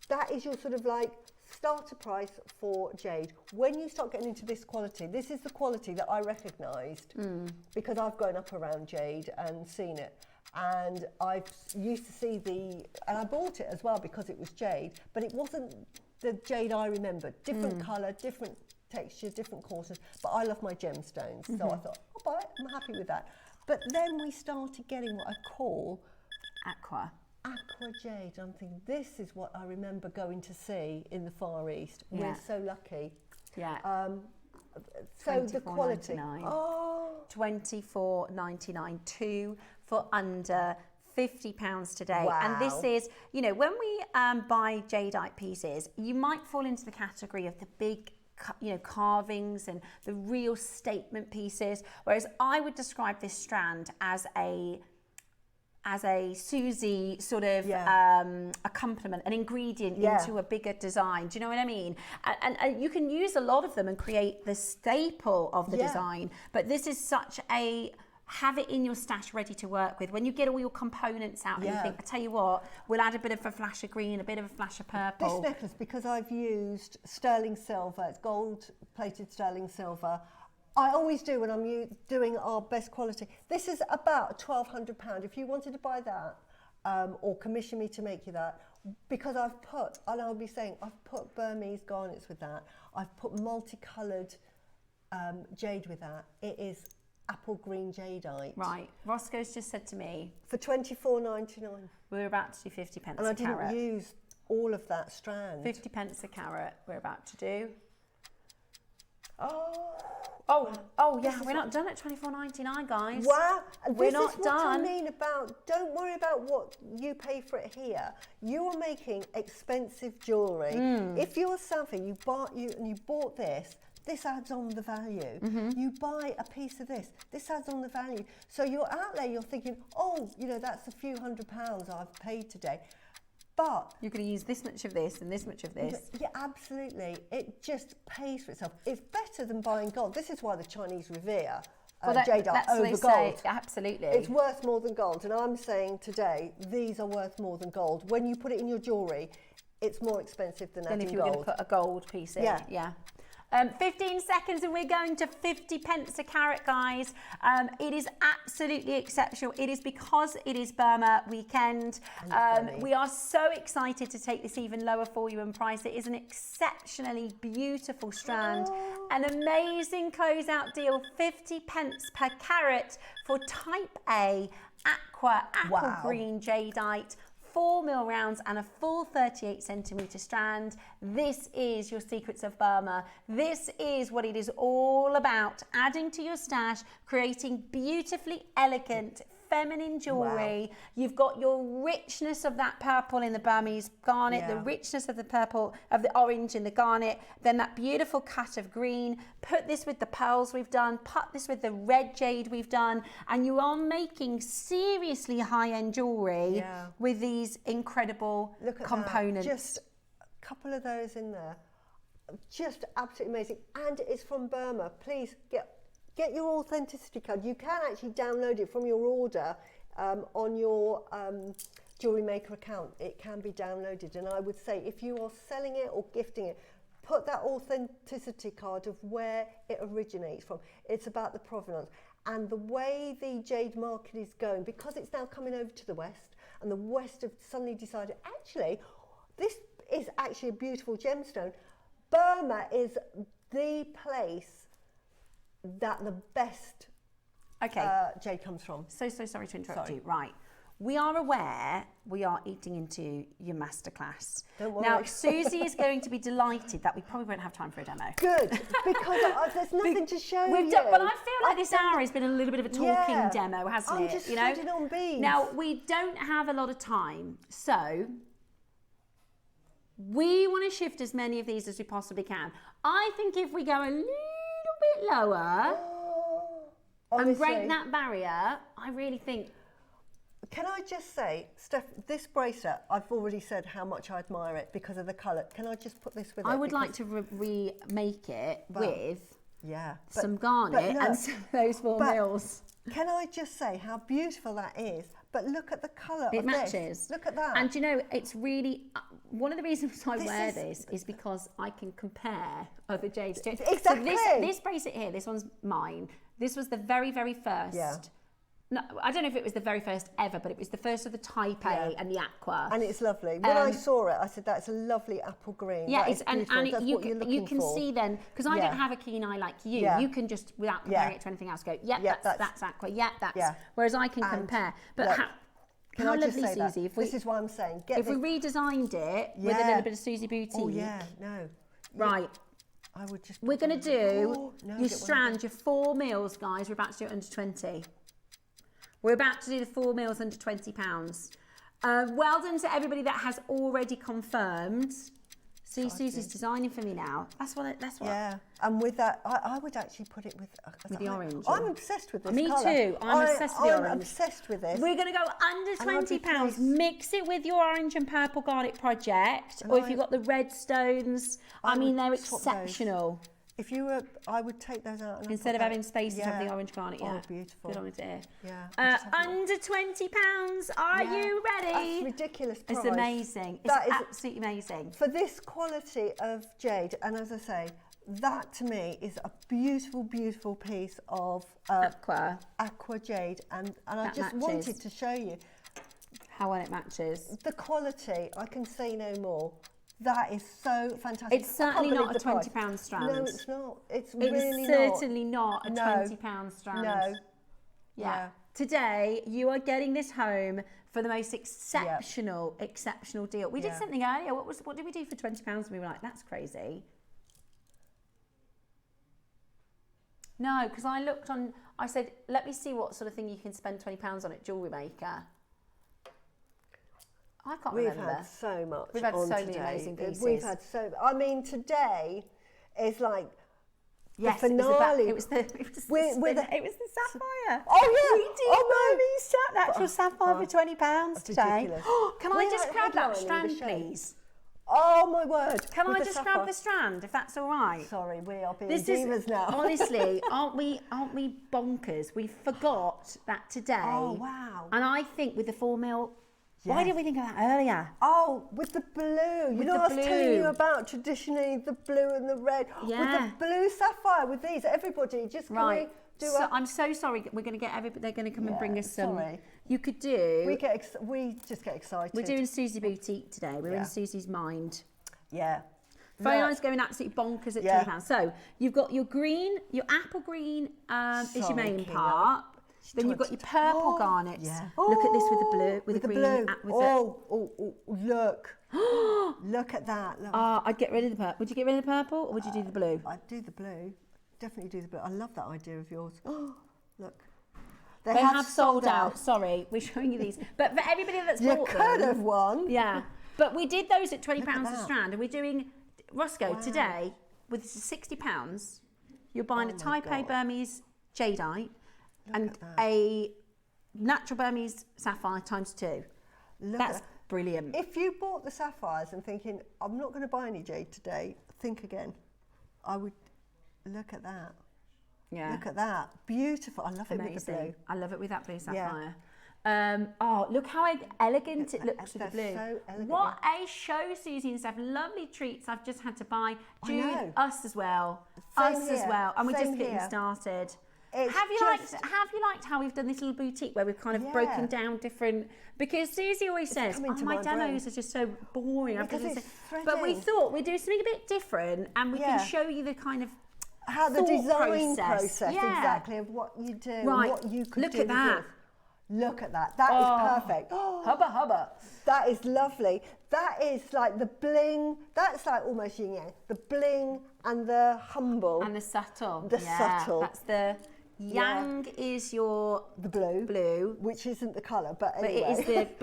S3: That is your sort of like starter price for jade. When you start getting into this quality, this is the quality that I recognised because I've grown up around jade and seen it. And I used to see and I bought it as well because it was jade, but it wasn't the jade I remembered. Different colour, different texture, different coarseness, but I love my gemstones. So I thought, I'll buy it, I'm happy with that. But then we started getting what I call
S2: aqua
S3: jade. I'm thinking, this is what I remember going to see in the Far East. Yeah. We're so lucky.
S2: Yeah.
S3: So the quality.
S2: £24.99, 2 for under £50 today.
S3: Wow.
S2: And this is, you know, when we buy jadeite pieces, you might fall into the category of the big, you know, carvings and the real statement pieces, whereas I would describe this strand as a Suzie sort of accompaniment, an ingredient into a bigger design. Do you know what I mean? And you can use a lot of them and create the staple of the design, but this is such a have it in your stash ready to work with. When you get all your components out and you think, I tell you what, we'll add a bit of a flash of green, a bit of a flash of purple.
S3: This necklace, because I've used sterling silver, it's gold-plated sterling silver. I always do when I'm doing our best quality. This is about £1,200. If you wanted to buy that, or commission me to make you that, because I've put, and I'll be saying, I've put Burmese garnets with that. I've put multicoloured jade with that. It is apple green jadeite.
S2: Right. Roscoe's just said to me,
S3: for $24.99.
S2: We're about to do 50 pence
S3: and
S2: a
S3: I didn't
S2: carat.
S3: use all of that strand.
S2: 50 pence a carat we're about to do.
S3: Oh,
S2: yeah, we're not done at $24.99, guys.
S3: Wow,
S2: we're
S3: this
S2: not
S3: is what
S2: done.
S3: I mean about, don't worry about what you pay for it here. You are making expensive jewellery. If you're something, you bought this, this adds on the value. You buy a piece of this adds on the value. So you're out there, you're thinking, oh, you know, that's a few £100 I've paid today. But
S2: you're going to use this much of this and this much of this.
S3: Yeah, absolutely. It just pays for itself. It's better than buying gold. This is why the Chinese revere jadeite over gold.
S2: Absolutely.
S3: It's worth more than gold. And I'm saying today, these are worth more than gold. When you put it in your jewellery, it's more expensive than adding
S2: if you were
S3: gold.
S2: going to put a gold piece in. Yeah. 15 seconds and we're going to 50 pence a carat, guys. It is absolutely exceptional. It is because it is Burma Weekend. We are so excited to take this even lower for you in price. It is an exceptionally beautiful strand. An amazing closeout deal, 50 pence per carat for type A aqua apple green jadeite. 4mm rounds and a full 38cm strand. This is your secrets of Burma. This is what it is all about. Adding to your stash, creating beautifully elegant feminine jewellery. You've got your richness of that purple in the Burmese garnet, the richness of the purple, of the orange in the garnet, then that beautiful cut of green. Put this with the pearls we've done, put this with the red jade we've done, and you are making seriously high-end jewellery with these incredible components.
S3: Just a couple of those in there. Just absolutely amazing. And it's from Burma. Please get your authenticity card. You can actually download it from your order on your JewelleryMaker account. It can be downloaded. And I would say if you are selling it or gifting it, put that authenticity card of where it originates from. It's about the provenance. And the way the jade market is going, because it's now coming over to the West, and the West have suddenly decided, actually, this is actually a beautiful gemstone. Burma is the place that the best jade comes from.
S2: So sorry to interrupt you. Right. We are aware we are eating into your masterclass.
S3: Don't worry.
S2: Now, Suzie is going to be delighted that we probably won't have time for a demo.
S3: Good, because there's nothing to show you.
S2: But I feel like this hour has been a little bit of a talking demo, hasn't it?
S3: I'm just studying on beads.
S2: Now, we don't have a lot of time, so we want to shift as many of these as we possibly can. I think if we go a little bit lower and break that barrier, I really think.
S3: Can I just say, Steph, this bracelet, I've already said how much I admire it because of the colour. Can I just put this with it?
S2: I would like to remake it with some
S3: but
S2: garnet
S3: no,
S2: and some of those 4 mils.
S3: Can I just say how beautiful that is? But look at the colour of this.
S2: It matches.
S3: Look at that.
S2: And you know, it's really, one of the reasons I wear this is because I can compare other jades to it.
S3: Exactly.
S2: So this bracelet here, this one's mine. This was the very, very first.
S3: Yeah.
S2: No, I don't know if it was the very first ever, but it was the first of the Type A and the Aqua.
S3: And it's lovely. When I saw it, I said, that's a lovely apple green.
S2: Yeah,
S3: that's
S2: you can see then, because I don't have a keen eye like you, you can just, without comparing it to anything else, go, that's Aqua, that's, whereas I can compare. But how lovely, Suzie.
S3: This is what I'm saying.
S2: If we redesigned it with a little bit of Suzie Boutique.
S3: Oh, yeah, no.
S2: Right.
S3: I would just.
S2: We're going to do your strand, your 4 mils, guys. We're about to do it under 20. We're about to do the 4 mils under £20. Well done to everybody that has already confirmed. See, Susie's designing for me now. That's what.
S3: Yeah, and with that, I would actually put it with
S2: the orange.
S3: I'm obsessed with this.
S2: Me too. I'm obsessed with the orange.
S3: I'm obsessed with this.
S2: We're going to go under £20. Mix it with your orange and purple garnet project, or if you've got the red stones. I mean, they're exceptional.
S3: If you were, I would take those out. And
S2: instead of having spaces of the orange garnet,
S3: Oh, beautiful.
S2: Good on it, dear.
S3: Yeah.
S2: Under £20. Are you ready?
S3: That's a ridiculous price.
S2: It's amazing. It's absolutely amazing.
S3: For this quality of jade, and as I say, that to me is a beautiful, beautiful piece of aqua jade, and I just wanted to show you
S2: how well it matches.
S3: The quality, I can say no more. That is so fantastic.
S2: It's certainly not a £20 strand.
S3: No, it's not. It's
S2: really certainly not a £20 strand.
S3: No.
S2: Yeah. Today, you are getting this home for the most exceptional deal. We did something earlier. What did we do for £20? And we were like, that's crazy. No, because I looked on, I said, let me see what sort of thing you can spend £20 on at JewelleryMaker. I can't remember.
S3: We've had so much.
S2: We've had so
S3: today.
S2: many amazing pieces.
S3: We've had so. I mean, today is like
S2: the
S3: finale.
S2: It was the Sapphire.
S3: Oh yeah.
S2: We did the actual Sapphire for £20 today. Can I just grab that strand, please?
S3: Oh my word!
S2: Can I just grab the strand, if that's all right?
S3: Sorry, we are being divas now.
S2: Honestly, aren't we bonkers? We forgot that today.
S3: Oh wow!
S2: And I think with the 4 mil. Why didn't we think of that earlier?
S3: Oh, with the blue. You know, I was telling you about traditionally the blue and the red.
S2: Yeah.
S3: With the blue sapphire, with these, everybody just
S2: right. I'm so sorry. We're going to get everybody. They're going to come and bring us some.
S3: Sorry.
S2: You could do.
S3: We just get excited.
S2: We're doing Suzie Boutique today. We're in Suzie's mind.
S3: Yeah.
S2: Phone's going absolutely bonkers at £2. So you've got your green, your apple green is your main part. Then you've got your purple garnets. Yeah. Look at this with the blue, with the green.
S3: Look. Look at that. Look.
S2: I'd get rid of the purple. Would you get rid of the purple or would you do the blue?
S3: I'd do the blue. Definitely do the blue. I love that idea of yours. Look.
S2: They have sold out. Sorry, we're showing you these. But for everybody that's bought them.
S3: You could have won.
S2: Yeah. But we did those at £20 a strand. And we're doing, Roscoe, today, with £60, you're buying a Taipei Burmese jadeite. And a natural Burmese sapphire ×2. That's brilliant.
S3: If you bought the sapphires and thinking, I'm not going to buy any jade today, think again. I would look at that.
S2: Yeah.
S3: Look at that. Beautiful. I love it with the blue.
S2: I love it with that blue sapphire. Yeah. Look how elegant it looks with the blue.
S3: So elegant.
S2: What a show, Suzie and Steph. Lovely treats I've just had to buy. Jude, us as well. As well. And we're just getting started. Have you liked how we've done this little boutique where we've kind of broken down different, because Suzie always says, my demos are just so boring. But we thought we'd do something a bit different and we can show you the kind of
S3: how the design process exactly of what you do, and what you could do.
S2: Look at that.
S3: Look at that. That is perfect.
S2: Hubba hubba.
S3: That is lovely. That is like the bling. That's like almost yin yang. The bling and the humble.
S2: And the subtle.
S3: The subtle.
S2: That's the yang is the blue,
S3: which isn't the colour, but anyway.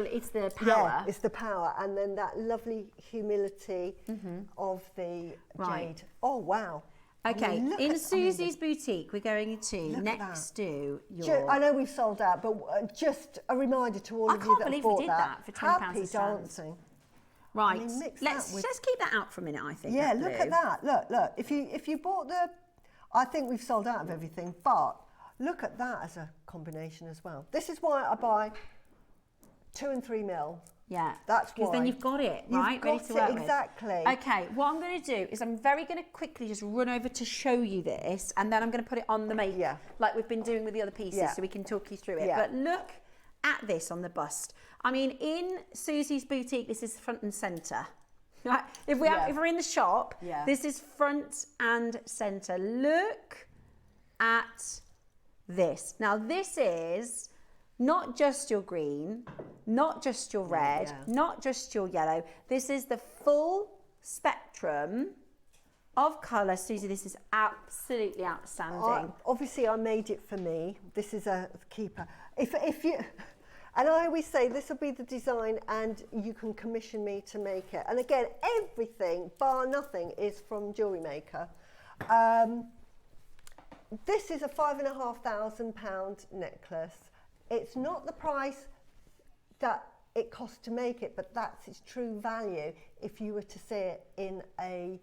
S2: It's the power.
S3: Yeah, it's the power, and then that lovely humility of the jade. Oh wow.
S2: Okay, in Suzie's boutique, we're going to next do your...
S3: I know we've sold out, but just a reminder to all of you that have bought that.
S2: For £10
S3: Happy dancing.
S2: Right, I mean, let's just keep that out for a minute, I think.
S3: Yeah, look at that. Look. If you bought the... I think we've sold out of everything, but look at that as a combination as well. This is why I buy 2 and 3 mil.
S2: Yeah,
S3: that's why.
S2: Because then you've got it, right? Ready to work with.
S3: Exactly.
S2: Okay, what I'm going to do is I'm going to quickly just run over to show you this, and then I'm going to put it on the make, like we've been doing with the other pieces, so we can talk you through it.
S3: Yeah.
S2: But look at this on the bust. I mean, in Suzie's boutique, this is front and centre. Right? If we're in the shop, this is front and centre. Look at this. Now, this is not just your green, not just your red, not just your yellow. This is the full spectrum of colour. Suzie, this is absolutely outstanding.
S3: Obviously, I made it for me. This is a keeper. If you... And I always say this will be the design and you can commission me to make it. And again, everything, bar nothing, is from JewelleryMaker. This is a £5,500 necklace. It's not the price that it costs to make it, but that's its true value if you were to see it in a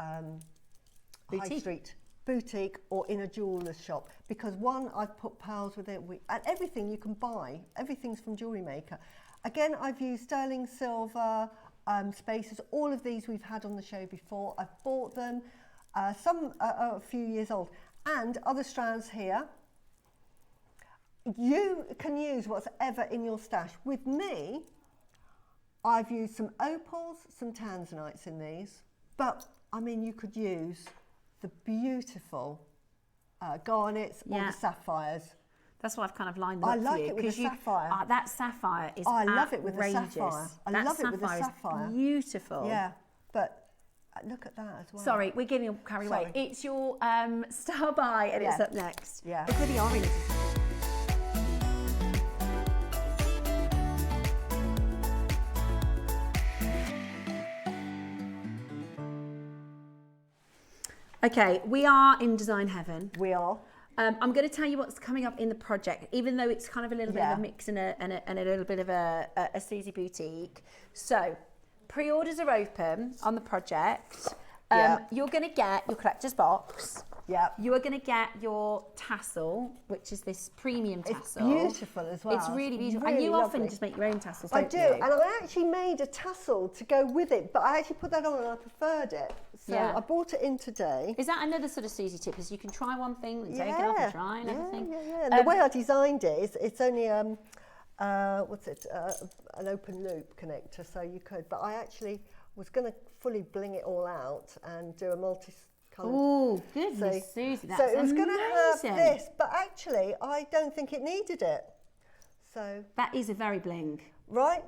S3: high street boutique or in a jeweller's shop. Because one, I've put pearls with it, and everything you can buy, everything's from JewelleryMaker. Again, I've used sterling silver, spaces, all of these we've had on the show before. I've bought them, some are a few years old, and other strands here. you can use whatever in your stash. With me, I've used some opals, some tanzanites in these, but I mean, you could use the beautiful garnets or the sapphires.
S2: That's why I've kind of lined them up
S3: I like
S2: for you.
S3: it with the sapphire.
S2: That sapphire is
S3: I love it with the
S2: outrageous.
S3: sapphire. I
S2: That
S3: love it with the
S2: sapphire is
S3: sapphire.
S2: beautiful.
S3: Yeah, but look at that as well.
S2: Sorry, we're getting carried away. It's your Star By, and it's up next.
S3: Yeah.
S2: It's with the orange. Okay, we are in design heaven.
S3: We are.
S2: I'm going to tell you what's coming up in the project, even though it's kind of a little bit of a mix and a little bit of a Suzie boutique. So, pre-orders are open on the project. You're going to get your collector's box.
S3: Yeah.
S2: You are going to get your tassel, which is this premium tassel.
S3: It's beautiful as well.
S2: It's really beautiful.
S3: Really
S2: and you
S3: lovely.
S2: often just make your own tassels,
S3: I
S2: don't
S3: do,
S2: you?
S3: and I actually made a tassel to go with it, but I actually put that on and I preferred it. So I brought it in today.
S2: Is that another sort of Suzie tip? Is you can try one thing and take it off and try and everything?
S3: Yeah. And the way I designed it is it's only an open loop connector, so you could. But I actually was going to fully bling it all out and do a multi-coloured.
S2: Oh, goodness, Suzie, that's
S3: so it was going to have
S2: amazing.
S3: this, but actually I don't think it needed it. So
S2: that is a very bling.
S3: Right?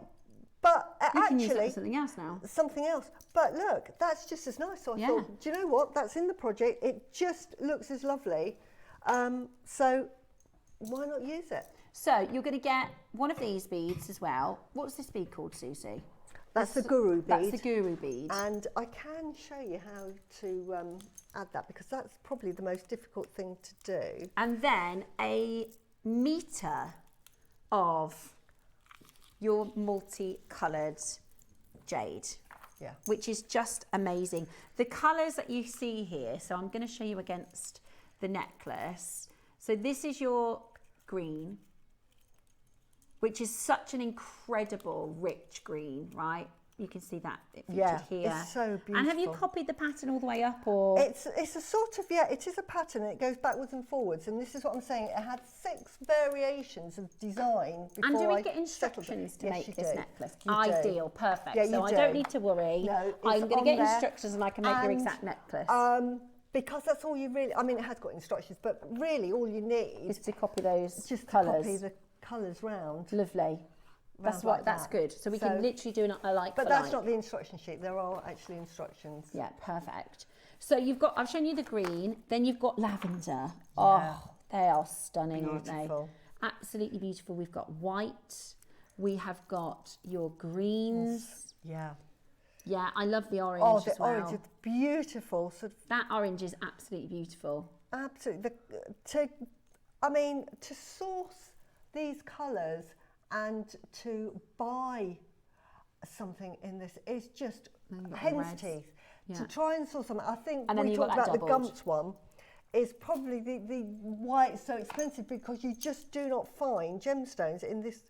S3: But
S2: you
S3: actually,
S2: can use that for something else now.
S3: Something else. But look, that's just as nice. So I thought, do you know what? That's in the project. It just looks as lovely. So why not use it?
S2: So you're going to get one of these beads as well. What's this bead called, Suzie?
S3: That's the guru bead.
S2: That's the guru bead.
S3: And I can show you how to add that, because that's probably the most difficult thing to do.
S2: And then a metre of your multicoloured jade, which is just amazing. The colours that you see here, so I'm going to show you against the necklace. So this is your green, which is such an incredible rich green, right? You can see that featured here.
S3: It's so beautiful.
S2: And have you copied the pattern all the way up, or?
S3: It's a sort of, it is a pattern. It goes backwards and forwards, and this is what I'm saying. It had 6 variations of design before
S2: And do we
S3: I
S2: get instructions to make this necklace?
S3: You
S2: Ideal, perfect.
S3: Yeah,
S2: so I don't need to worry.
S3: No,
S2: I'm going to get
S3: there.
S2: instructions and I can make your exact necklace.
S3: Because that's all you really, I mean, it has got instructions, but really all you need
S2: is to copy those
S3: just
S2: colours.
S3: Copy the colours round.
S2: Lovely. That's what. That's good. So we can literally do a like.
S3: But that's not the instruction sheet. There are actually instructions.
S2: Yeah, perfect. So you've got. I've shown you the green. Then you've got lavender.
S3: Yeah.
S2: Oh, they are stunning,
S3: Beautiful.
S2: aren't they? Absolutely beautiful. We've got white. We have got your greens.
S3: Yeah.
S2: Yeah, I love the orange.
S3: Oh, the
S2: as well.
S3: orange is beautiful. Sort of
S2: that orange is absolutely beautiful.
S3: Absolutely. To source these colours and to buy something in this is just hen's teeth.
S2: Yeah.
S3: To try and source something, I think
S2: and
S3: we talked about the Gumps one, is probably the why it's so expensive, because you just do not find gemstones in this,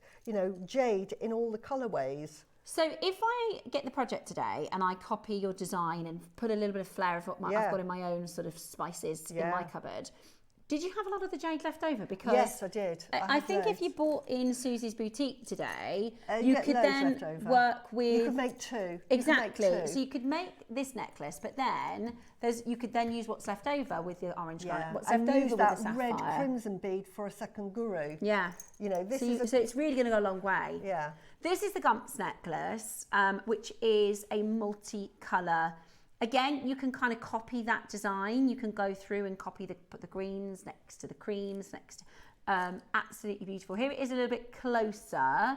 S3: jade in all the colourways.
S2: So if I get the project today and I copy your design and put a little bit of flair of what I've got in my own sort of spices in my cupboard, did you have a lot of the jade left over? Because
S3: yes, I did.
S2: I think if you bought in Susie's boutique today, you could then work with.
S3: You could make 2.
S2: Exactly. So you could make this necklace, but then you could then use what's left over with the orange garnet. What's left over
S3: use
S2: with
S3: that
S2: the sapphire.
S3: red crimson bead for a second guru.
S2: Yeah.
S3: This
S2: so it's really going to go a long way.
S3: Yeah.
S2: This is the Gumps necklace, which is a multicolour. Again, you can kind of copy that design. You can go through and put the greens next to the creams, absolutely beautiful. Here it is a little bit closer.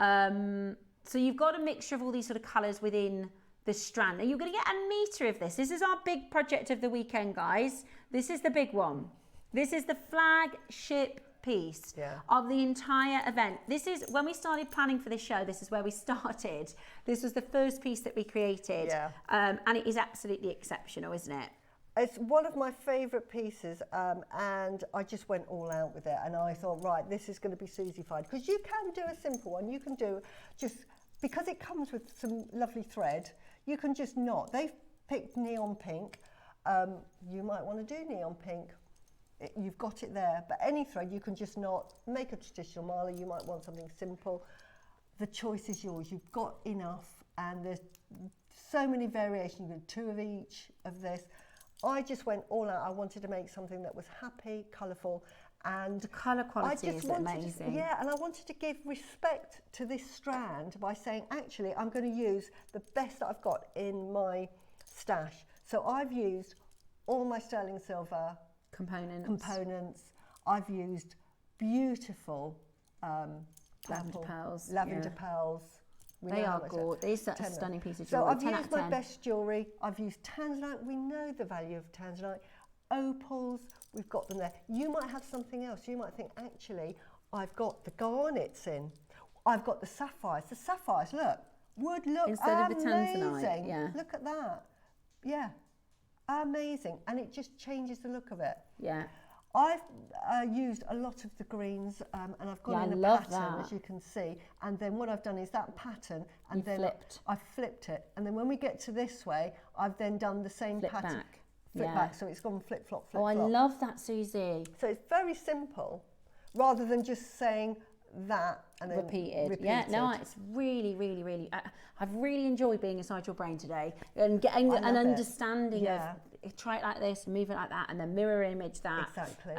S2: So you've got a mixture of all these sort of colours within the strand. Now you're going to get a metre of this. This is our big project of the weekend, guys. This is the big one. This is the flagship piece of the entire event. This is when we started planning for this show. This is where we started. This was the first piece that we created, and it is absolutely exceptional, isn't it?
S3: It's one of my favourite pieces, and I just went all out with it. And I thought, right, this is going to be Suzie-fied, because you can do a simple one. You can do just because it comes with some lovely thread. You can just knot. They've picked neon pink. You might want to do neon pink. you've got it there. But any thread, you can just not make a traditional mala. You might want something simple. The choice is yours. You've got enough, and there's so many variations. You can do 2 of each of this. I just went all out. I wanted to make something that was happy, colourful, and
S2: the colour quality is amazing.
S3: Yeah, and I wanted to give respect to this strand by saying, actually, I'm going to use the best that I've got in my stash. So I've used all my sterling silver components. I've used beautiful
S2: lavender pearls.
S3: Lavender pearls.
S2: They are gorgeous. These are a stunning piece of
S3: jewellery. So I've
S2: 10
S3: used my best jewellery. I've used tanzanite. We know the value of tanzanite. Opals, we've got them there. You might have something else. You might think, actually, I've got the garnets in. I've got the sapphires. The sapphires, look, would look
S2: instead
S3: amazing.
S2: Of the tanzanite, yeah.
S3: Look at that. Yeah, amazing. And it just changes the look of it.
S2: Yeah.
S3: I've used a lot of the greens and I've gone in a pattern, as you can see. And then what I've done is that pattern, and I've flipped it. And then when we get to this way, I've then done the same pattern. Flip back, so it's gone flip flop, flip flop.
S2: I love that, Suzie.
S3: So it's very simple, rather than just saying that and then repeated.
S2: Yeah, no, it's really, really, really. I've really enjoyed being inside your brain today and getting an understanding of. Try it like this, move it like that, and then mirror image that.
S3: Exactly.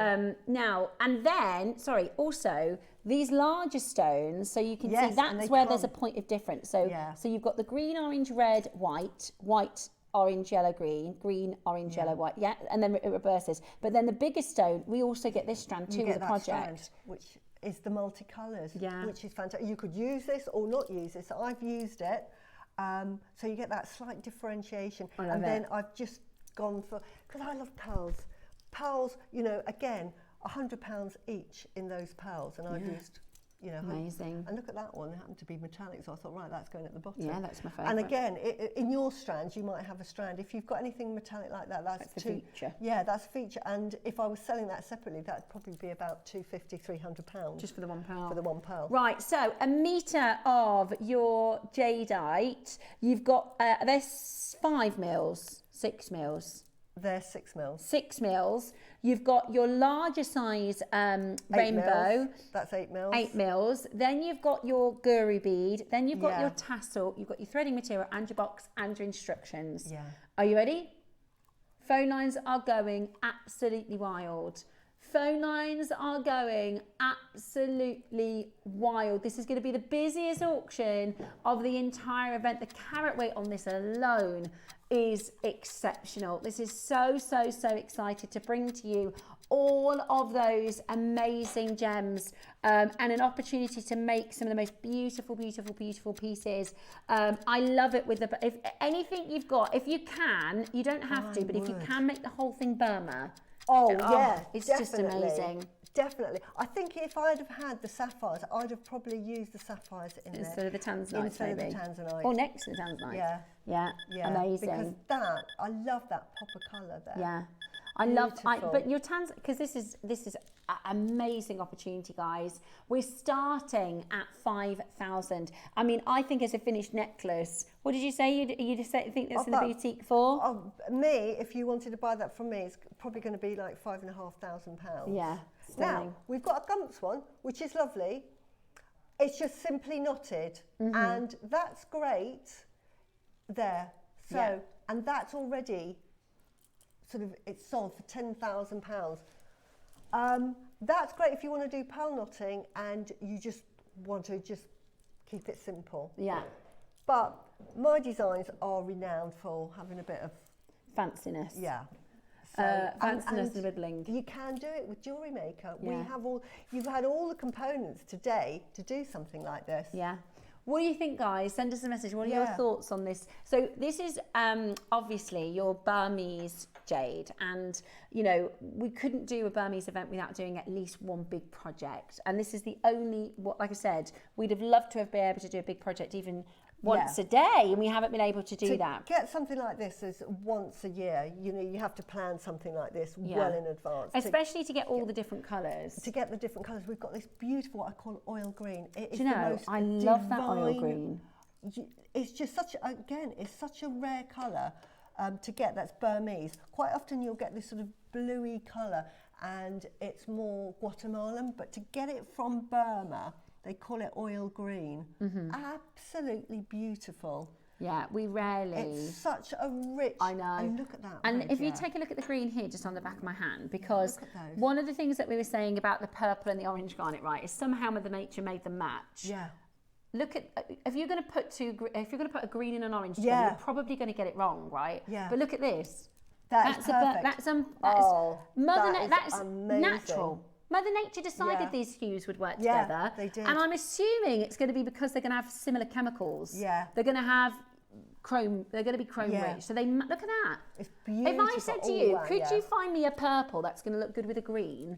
S2: Now, and then, also these larger stones, so you can see that's where there's a point of difference. So, so you've got the green, orange, red, white, orange, yellow, green, orange, yellow, white, and then it reverses. But then the biggest stone, we also get this strand too with the project.
S3: Strand, which is the multicolours, which is fantastic. You could use this or not use this. I've used it, so you get that slight differentiation. And then I've just gone for, because I love pearls. Pearls, you know, again, £100 each in those pearls, and I've used, you know,
S2: amazing.
S3: And look at that one; it happened to be metallic, so I thought, right, that's going at the bottom.
S2: Yeah, that's my favourite.
S3: And again, in your strands, you might have a strand. If you've got anything metallic like that, that's
S2: a feature.
S3: Yeah, that's a feature. And if I was selling that separately, that'd probably be about £250, £300
S2: just for the one pearl.
S3: For the one pearl.
S2: Right. So a metre of your jadeite. You've got there's 5 mils. 6 mils.
S3: They're 6 mils.
S2: 6 mils. You've got your larger size rainbow.
S3: Mils. That's 8 mils.
S2: 8 mils. Then you've got your guru bead. Then you've got your tassel. You've got your threading material and your box and your instructions.
S3: Yeah.
S2: Are you ready? Phone lines are going absolutely wild. Phone lines are going absolutely wild. This is going to be the busiest auction of the entire event. The carat weight on this alone is exceptional. This is so excited to bring to you all of those amazing gems and an opportunity to make some of the most beautiful pieces. I love it with if anything you've got, if you can, you don't have to, but if you can make the whole thing Burma. It's just amazing.
S3: Definitely. I think if I'd have had the sapphires, I'd have probably used the sapphires
S2: instead of the tanzanite.
S3: Instead of the tanzanite.
S2: Or next to the tanzanite. Yeah. Amazing.
S3: Because that, I love that pop of colour there.
S2: Yeah. I love, but your tanzanite, because this is an amazing opportunity, guys. We're starting at 5,000. I mean, I think as a finished necklace, what did you say? You think that's in the boutique for?
S3: Me, if you wanted to buy that from me, it's probably going to be like £5,500.
S2: Yeah.
S3: Now, we've got a Gumps one, which is lovely. It's just simply knotted, and that's great there. So, and that's already sort of, it's sold for £10,000. That's great if you want to do pearl knotting and you just want to just keep it simple.
S2: Yeah.
S3: But my designs are renowned for having a bit of
S2: fanciness.
S3: Yeah.
S2: So, fanciness and middling.
S3: You can do it with JewelleryMaker. Yeah. You've had all the components today to do something like this.
S2: Yeah. What do you think, guys? Send us a message. What are your thoughts on this? So this is obviously your Burmese jade, and you know we couldn't do a Burmese event without doing at least one big project. And this is the only, like I said, we'd have loved to have been able to do a big project even once a day, and we haven't been able to do that.
S3: Get something like this as once a year, you know, you have to plan something like this well in advance.
S2: Especially to get all the different colours.
S3: To get the different colours. We've got this beautiful, what I call oil green. It is
S2: do you know, I love that oil green.
S3: It's just such a rare colour to get that's Burmese. Quite often you'll get this sort of bluey colour, and it's more Guatemalan, but to get it from Burma, they call it oil green. Absolutely beautiful.
S2: Yeah, we rarely.
S3: It's such a rich.
S2: I know.
S3: And look at that.
S2: And
S3: red,
S2: if you take a look at the green here, just on the back of my hand, because
S3: look at those.
S2: one of the things that we were saying about the purple and the orange garnet, right, is somehow Mother Nature made them match.
S3: Yeah.
S2: Look at if you're going to put a green and an orange together, you're probably going to get it wrong, right?
S3: Yeah.
S2: But look at this.
S3: That's perfect.
S2: That's
S3: amazing.
S2: natural. Mother Nature decided these hues would work together.
S3: They did.
S2: And I'm assuming it's going to be because they're going to have similar chemicals.
S3: Yeah.
S2: They're going to have chrome. They're going to be chrome rich. So look at that.
S3: It's beautiful.
S2: If I said to you, could you find me a purple that's going to look good with a green?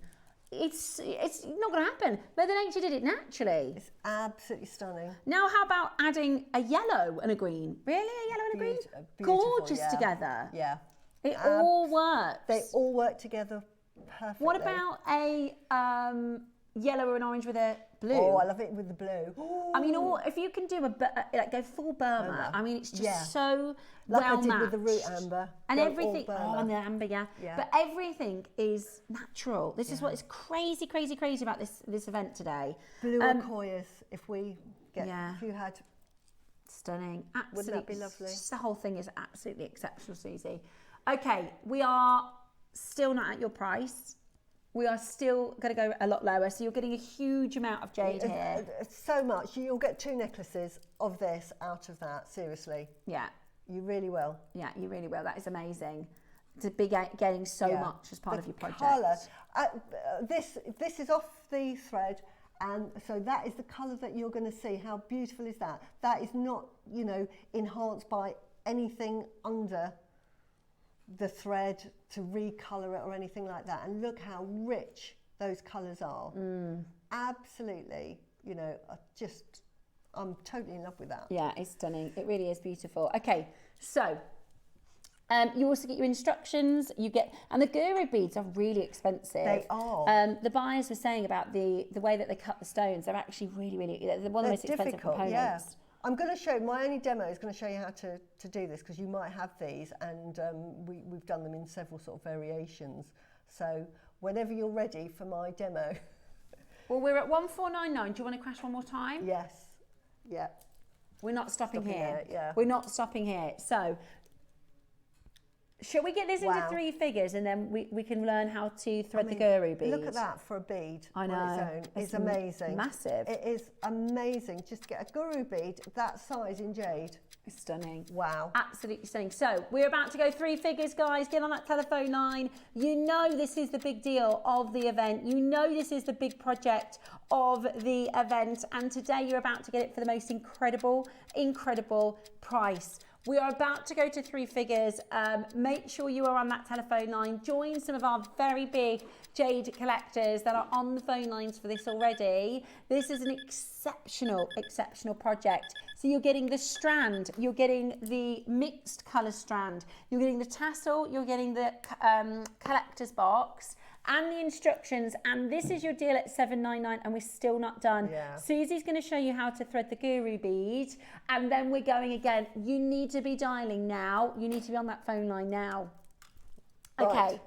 S2: It's not going to happen. Mother Nature did it naturally.
S3: It's absolutely stunning.
S2: Now, how about adding a yellow and a green? Really, a yellow and a green? Gorgeous together.
S3: Yeah.
S2: It all works.
S3: They all work together perfectly.
S2: What about a yellow and orange with a blue?
S3: Oh, I love it with the blue.
S2: I mean, if you can do go full Burma. I mean, it's just so
S3: like
S2: well
S3: I did
S2: matched.
S3: with the root amber.
S2: And
S3: Go
S2: everything,
S3: all
S2: and the amber, yeah. But everything is natural. This is what is crazy, crazy, crazy about this event today.
S3: Blue Okoyas, if we get, if you had.
S2: Stunning. Absolutely.
S3: Wouldn't that be lovely?
S2: The whole thing is absolutely exceptional, Suzie. Okay, we are still not at your price. We are still going to go a lot lower. So you're getting a huge amount of jade here.
S3: So much. You'll get 2 necklaces of this out of that, seriously.
S2: Yeah.
S3: You really will.
S2: Yeah, you really will. That is amazing. To be getting so much as part of your project.
S3: Colour. This is off the thread, and so that is the colour that you're going to see. How beautiful is that? That is not, enhanced by anything under the thread to recolour it or anything like that. And look how rich those colours are. Absolutely, I'm totally in love with that.
S2: Yeah, it's stunning. It really is beautiful. Okay, so you also get your instructions. And the guru beads are really expensive.
S3: They are.
S2: The buyers were saying about the way that they cut the stones. They're actually really, really. They're one of the most expensive components.
S3: Yeah. I'm going to show, my only demo is going to show you how to do this, because you might have these, and we've done them in several sort of variations. So whenever you're ready for my demo.
S2: Well, we're at 1499. Do you want to crash one more time?
S3: Yes. Yeah.
S2: We're not stopping here.
S3: Yeah.
S2: We're not stopping here. So shall we get this into 3 figures, and then we can learn how to thread the guru bead?
S3: Look at that for a bead.
S2: I know.
S3: On its own. It's amazing.
S2: Massive.
S3: It is amazing. Just get a guru bead that size in jade.
S2: It's stunning.
S3: Wow.
S2: Absolutely stunning. So we're about to go 3 figures, guys. Get on that telephone line. You know this is the big deal of the event. You know this is the big project of the event. And today you're about to get it for the most incredible, incredible price. We are about to go to 3 figures. Make sure you are on that telephone line. Join some of our very big jade collectors that are on the phone lines for this already. This is an exceptional, exceptional project. So you're getting the strand, you're getting the mixed colour strand, you're getting the tassel, you're getting the collector's box, and the instructions, and this is your deal at $7.99, and we're still not done.
S3: Yeah.
S2: Susie's going to show you how to thread the guru bead, and then we're going again. You need to be dialing now. You need to be on that phone line now. Okay.
S3: Right.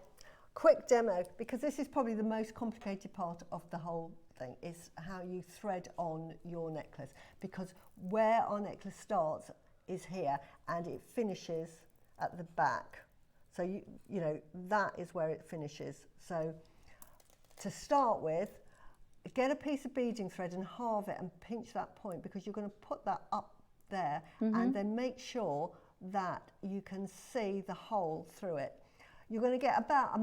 S3: Quick demo, because this is probably the most complicated part of the whole thing, is how you thread on your necklace, because where our necklace starts is here, and it finishes at the back. So, you know, that is where it finishes. So, to start with, get a piece of beading thread and halve it and pinch that point, because you're going to put that up there, and then make sure that you can see the hole through it. You're going to get about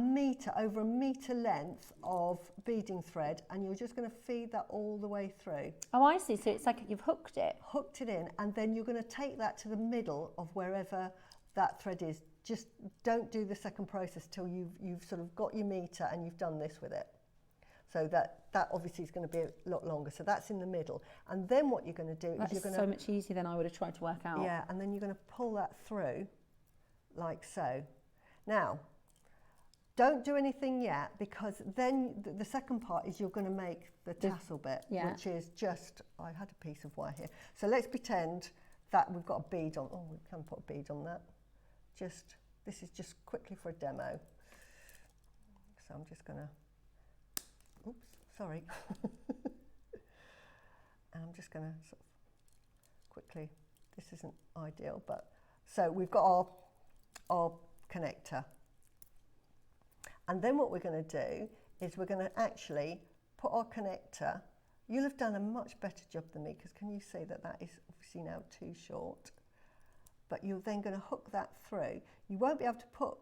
S3: over a metre length of beading thread, and you're just going to feed that all the way through.
S2: Oh, I see. So it's like you've hooked it.
S3: Hooked it in, and then you're going to take that to the middle of wherever that thread is. Just don't do the second process till you've sort of got your metre and you've done this with it. So that obviously is going to be a lot longer. So that's in the middle. And then what you're going to do is you're going to...
S2: so much easier than I would have tried to work out.
S3: Yeah, and then you're going to pull that through like so. Now, don't do anything yet, because then the second part is you're going to make the tassel bit, which is just... I had a piece of wire here. So let's pretend that we've got a bead on... Oh, we can put a bead on that. This is just quickly for a demo. So So I'm just gonna, oops, sorry. And I'm just gonna sort of quickly, this isn't ideal, but, so we've got our connector. And then what we're gonna do is we're gonna actually put our connector, you'll have done a much better job than me, because can you see that that is obviously now too short? But you're then going to hook that through. You won't be able to put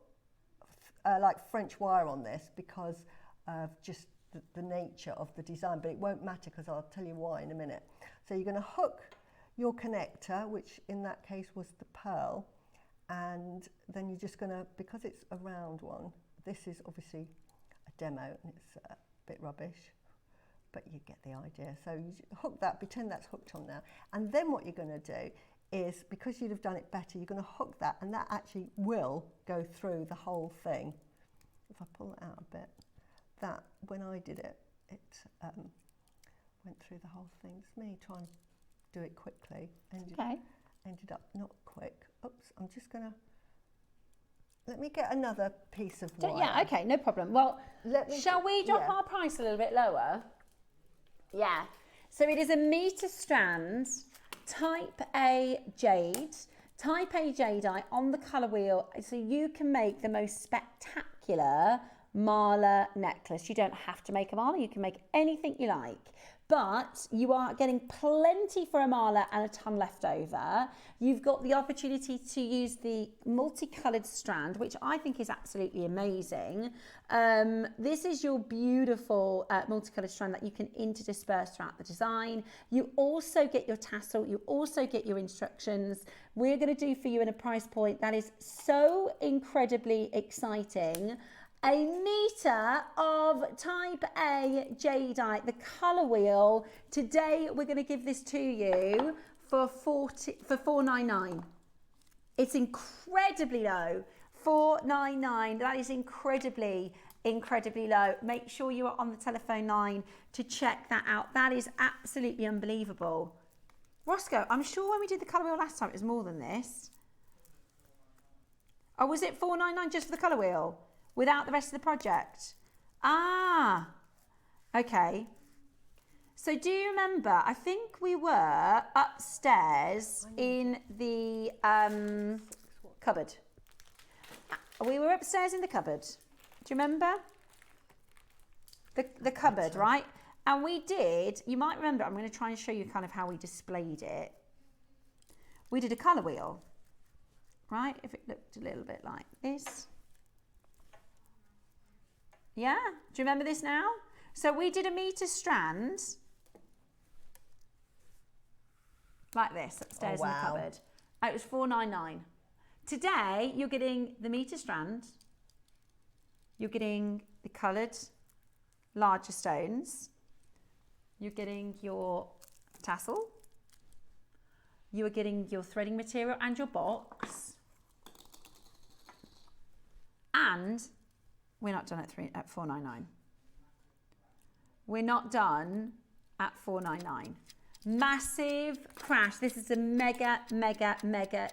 S3: like French wire on this because of just the nature of the design, but it won't matter because I'll tell you why in a minute. So you're going to hook your connector, which in that case was the pearl, and then you're just going to, because it's a round one, this is obviously a demo and it's a bit rubbish, but you get the idea. So you hook that, pretend that's hooked on now, and then what you're going to do is, because you'd have done it better, you're going to hook that, and that actually will go through the whole thing. If I pull it out a bit, that, when I did it, it went through the whole thing. It's me trying to do it quickly. Ended up not quick. Oops, I'm just going to, let me get another piece of wire.
S2: Yeah, okay, no problem. Well, shall we drop our price a little bit lower? Yeah. So it is a metre strand, type A jade, type A jadeite on the colour wheel, so you can make the most spectacular mala necklace. You don't have to make a mala, you can make anything you like, but you are getting plenty for a mala and a ton left over. You've got the opportunity to use the multicoloured strand, which I think is absolutely amazing. This is your beautiful multicoloured strand that you can interdisperse throughout the design. You also get your tassel, you also get your instructions. We're going to do for you in a price point that is so incredibly exciting. A metre of type A jadeite, the colour wheel. Today we're going to give this to you for $4.99. It's incredibly low. $4.99. That is incredibly low. Make sure you are on the telephone line to check that out. That is absolutely unbelievable. Roscoe, I'm sure when we did the colour wheel last time it was more than this. Oh, was it $4.99 just for the colour wheel? Without the rest of the project? Ah, okay. So do you remember, I think we were upstairs in the cupboard. We were upstairs in the cupboard. Do you remember? The cupboard, right? And we did, you might remember, I'm going to try and show you kind of how we displayed it. We did a colour wheel, right? If it looked a little bit like this. Yeah, do you remember this now? So we did a metre strand like this upstairs in the cupboard. It was $4.99. Today you're getting the metre strand, you're getting the coloured larger stones, you're getting your tassel, you are getting your threading material and your box, and we're not done at $4.99. We're not done at $4.99. Massive crash. This is a mega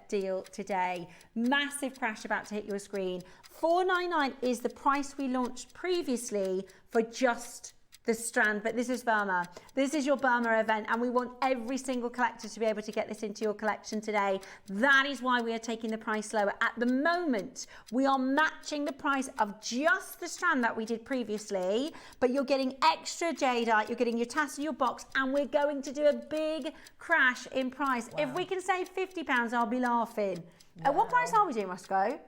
S2: deal today. Massive crash about to hit your screen. $4.99 is the price we launched previously for just the strand, but this is Burma. This is your Burma event, and we want every single collector to be able to get this into your collection today. That is why we are taking the price lower. At the moment, we are matching the price of just the strand that we did previously, but you're getting extra jadeite, you're getting your tassel, your box, and we're going to do a big crash in price. Wow. If we can save £50, I'll be laughing. Wow. At what price are we doing, Roscoe?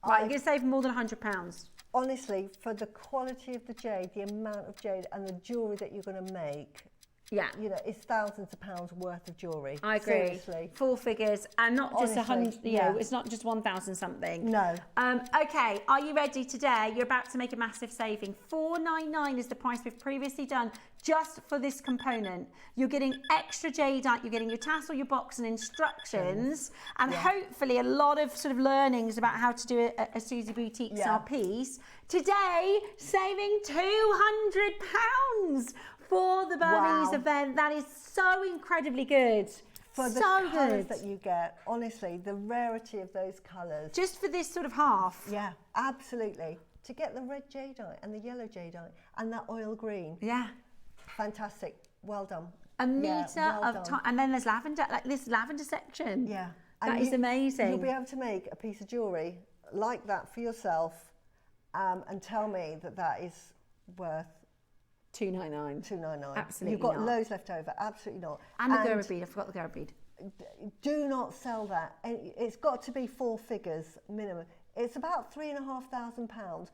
S2: Right, you're going to save more than £100.
S3: Honestly, for the quality of the jade, the amount of jade and the jewellery that you're going to make,
S2: yeah,
S3: you know, it's thousands of pounds worth of jewellery.
S2: I agree. Seriously. Full figures, and not just 100, you know, it's not just 1,000 something.
S3: No.
S2: Okay, are you ready today? You're about to make a massive saving. $4.99 is the price we've previously done just for this component. You're getting extra jadeite, you're getting your tassel, your box and instructions, and hopefully a lot of sort of learnings about how to do a Suzie Boutique style piece. Today, saving £200 for the Burmese event. That is so incredibly good.
S3: For the colours that you get, honestly, the rarity of those colours.
S2: Just for this sort of half.
S3: Yeah, absolutely. to get the red jadeite and the yellow jadeite and that oil green.
S2: Yeah.
S3: Fantastic. Well done.
S2: A metre of time. And then there's lavender, like this lavender section.
S3: Yeah.
S2: That is amazing.
S3: You'll be able to make a piece of jewellery like that for yourself and tell me that that is worth
S2: $2.99.
S3: $2.99.
S2: Absolutely
S3: You've got
S2: not.
S3: loads left over. Absolutely not.
S2: And the Gura bead. I forgot the Gura bead.
S3: Do not sell that. It's got to be 4 figures minimum. It's about £3,500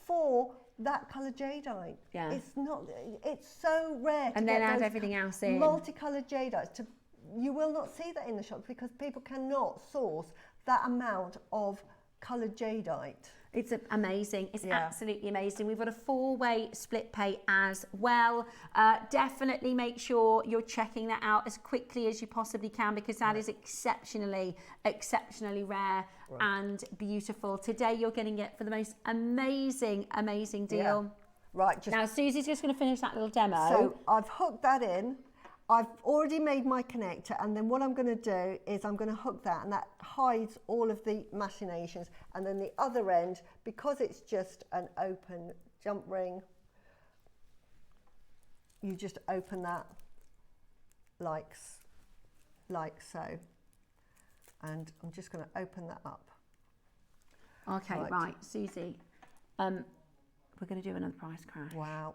S3: for that colour jadeite.
S2: Yeah.
S3: It's so rare.
S2: And then add everything else in.
S3: Multicoloured jadeites. You will not see that in the shops because people cannot source that amount of coloured jadeite.
S2: It's amazing. It's absolutely amazing. We've got a 4-way split pay as well. Definitely make sure you're checking that out as quickly as you possibly can because that is exceptionally rare and beautiful. Today you're getting it for the most amazing deal.
S3: Yeah. Right.
S2: Now Susie's just going to finish that little demo.
S3: So I've hooked that in. I've already made my connector, and then what I'm going to do is I'm going to hook that, and that hides all of the machinations. And then the other end, because it's just an open jump ring, you just open that like so. And I'm just going to open that up.
S2: Okay, right, Susie. We're going to do another price crash.
S3: Wow.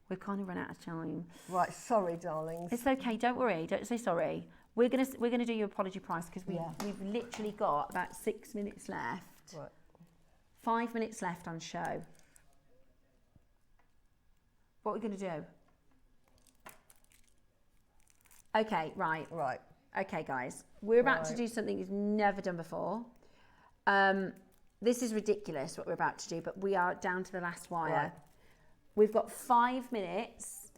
S2: We've kind of run out of time.
S3: Right, sorry, darlings.
S2: It's okay, don't worry, don't say sorry. We're gonna do your apology price because we've literally got about 6 minutes left.
S3: Right.
S2: 5 minutes left on show. What are we gonna do? Okay, right.
S3: Right.
S2: Okay, guys, we're about to do something we've never done before. This is ridiculous what we're about to do, but we are down to the last wire.
S3: Right.
S2: We've got 5 minutes.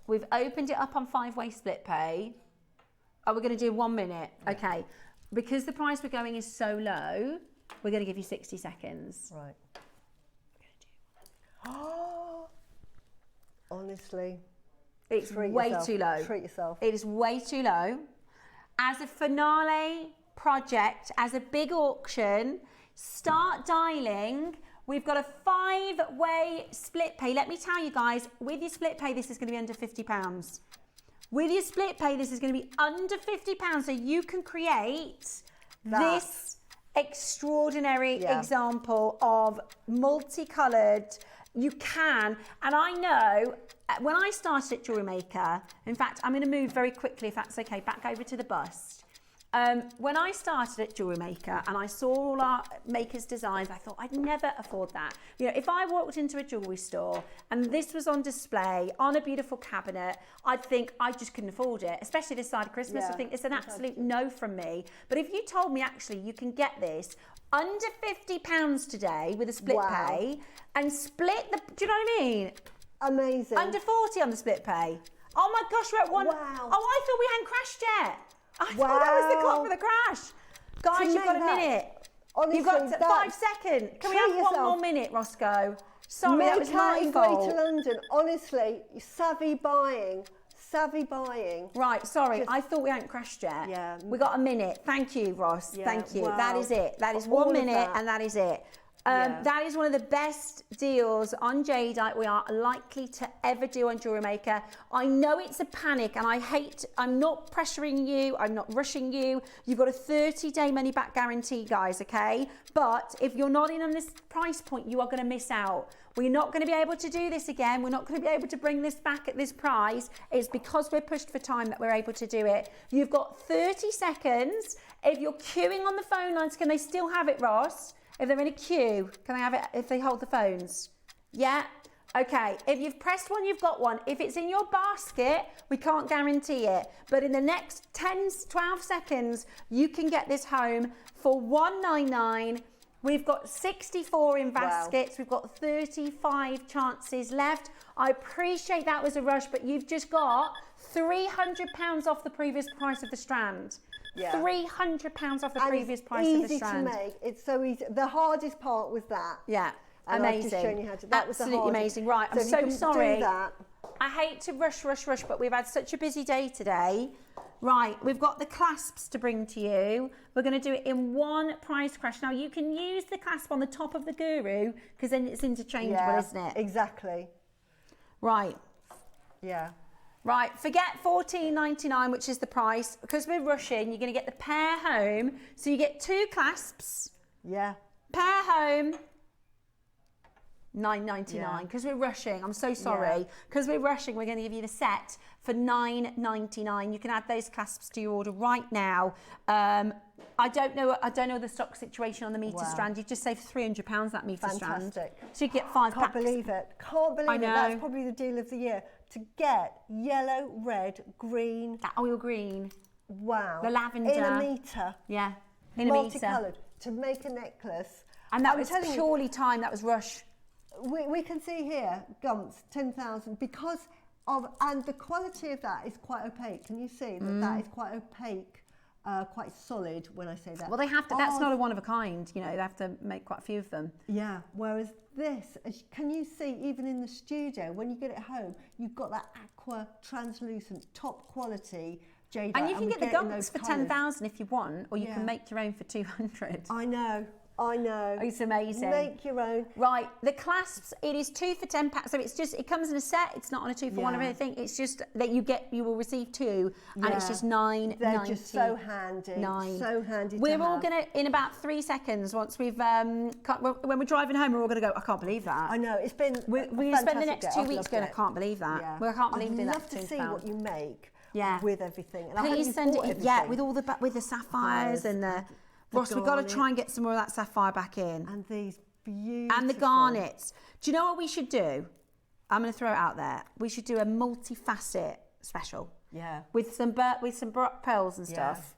S2: We've opened it up on 5-way split pay. Oh, we're going to do 1 minute. Yeah. Okay. Because the price we're going is so low, we're going to give you 60 seconds.
S3: Right. Oh, honestly.
S2: It's way too low.
S3: Treat yourself.
S2: It is way too low. As a finale project, as a big auction, start dialing. We've got a 5-way split pay. Let me tell you guys, with your split pay, this is going to be under £50. With your split pay, this is going to be under £50, so you can create this extraordinary example of multicoloured. You can, and I know when I started at JewelleryMaker, in fact, I'm going to move very quickly, if that's okay, back over to the bust. When I started at JewelleryMaker and I saw all our makers' designs, I thought I'd never afford that. You know, if I walked into a jewellery store and this was on display on a beautiful cabinet, I'd think I just couldn't afford it, especially this side of Christmas. I think it's an absolute no from me. But if you told me actually you can get this under £50 today with a split pay and split the, do you know what I mean?
S3: Amazing.
S2: Under 40 on the split pay. Oh my gosh, we're at one.
S3: Wow.
S2: Oh, I thought we hadn't crashed yet. I thought that was the clock for the crash. Guys, you've got a minute.
S3: Honestly,
S2: you've got 5 seconds. Can we have one more minute, Roscoe? Sorry, that was my fault.
S3: Greater London, honestly, savvy buying.
S2: Right, sorry, I thought we hadn't crashed yet.
S3: Yeah.
S2: We got a minute. Thank you, Ross.
S3: Yeah,
S2: thank you.
S3: wow.
S2: That is it. That is
S3: All
S2: 1 minute
S3: that.
S2: and that is it. That is one of the best deals on jadeite we are likely to ever do on JewelleryMaker. I know it's a panic and I'm not pressuring you, I'm not rushing you. You've got a 30-day money back guarantee, guys, okay? But if you're not in on this price point, you are going to miss out. We're not going to be able to do this again. We're not going to be able to bring this back at this price. It's because we're pushed for time that we're able to do it. You've got 30 seconds. If you're queuing on the phone lines, can they still have it, Ross? If they're in a queue, can they have it if they hold the phones? Yeah? Okay, if you've pressed one, you've got one. If it's in your basket, we can't guarantee it. But in the next 10, 12 seconds, you can get this home for $199. We've got 64 in baskets. Wow. We've got 35 chances left. I appreciate that was a rush, but you've just got £300 off the previous price of the strand. Yeah. £300 off the previous price of the strand.
S3: It's easy to make. It's so easy. The hardest part was that.
S2: Yeah,
S3: and
S2: amazing.
S3: I've just shown you how to. That
S2: absolutely
S3: was the
S2: amazing. Right,
S3: so
S2: I'm so sorry.
S3: Do that.
S2: I hate to rush, but we've had such a busy day today. Right, we've got the clasps to bring to you. We're going to do it in one price crash. Now, you can use the clasp on the top of the guru because then it's interchangeable, isn't it?
S3: Exactly.
S2: Right.
S3: Yeah.
S2: Right, forget $14.99, which is the price. Because we're rushing, you're going to get the pair home. So you get 2 clasps.
S3: Yeah.
S2: Pair home. $9.99 because we're rushing. I'm so sorry. Because we're rushing, we're going to give you the set for $9.99. You can add those clasps to your order right now. I don't know the stock situation on the meter strand. You just saved £300 that meter strand.
S3: Fantastic.
S2: So you get 5 packs.
S3: Can't believe it. Can't believe
S2: I
S3: it.
S2: know.
S3: That's probably the deal of the year. To get yellow, red, green.
S2: That oil green.
S3: Wow.
S2: The lavender.
S3: In a metre.
S2: Yeah. In a metre.
S3: Multicoloured. To make a necklace.
S2: And that was purely time. That was rush.
S3: We can see here, Gumps, 10,000, because of, and the quality of that is quite opaque. Can you see that that is quite opaque, quite solid when I say that?
S2: Well, they have to, that's not a one of a kind, you know, they have to make quite a few of them.
S3: Yeah, whereas this, can you see, even in the studio, when you get it home, you've got that aqua, translucent, top quality jade.
S2: And you can get the Gumps for 10,000 if you want, or you can make your own for 200.
S3: I know. I know.
S2: It's amazing.
S3: Make your own.
S2: Right, the clasps, it is 2 for 10 packs. So it's just, it comes in a set. It's not on a 2 for 1 or anything. It's just that you will receive 2 and it's just $9.99.
S3: They're just so handy. So handy
S2: We're all going to, in about 3 seconds, once we've, when we're driving home, we're all going to go, I can't believe that.
S3: I know, it's been
S2: We're going to spend the next 2 weeks going, I can't believe that.
S3: Yeah.
S2: Well, I can't believe
S3: I'd
S2: that.
S3: love to see what you make
S2: with
S3: everything. And
S2: please send it, with all the, with the sapphires and the... Ross, we've got to try and get some more of that sapphire back in.
S3: And these beautiful...
S2: And the garnets. Do you know what we should do? I'm going to throw it out there. We should do a multi-facet special.
S3: Yeah.
S2: With some pearls and stuff.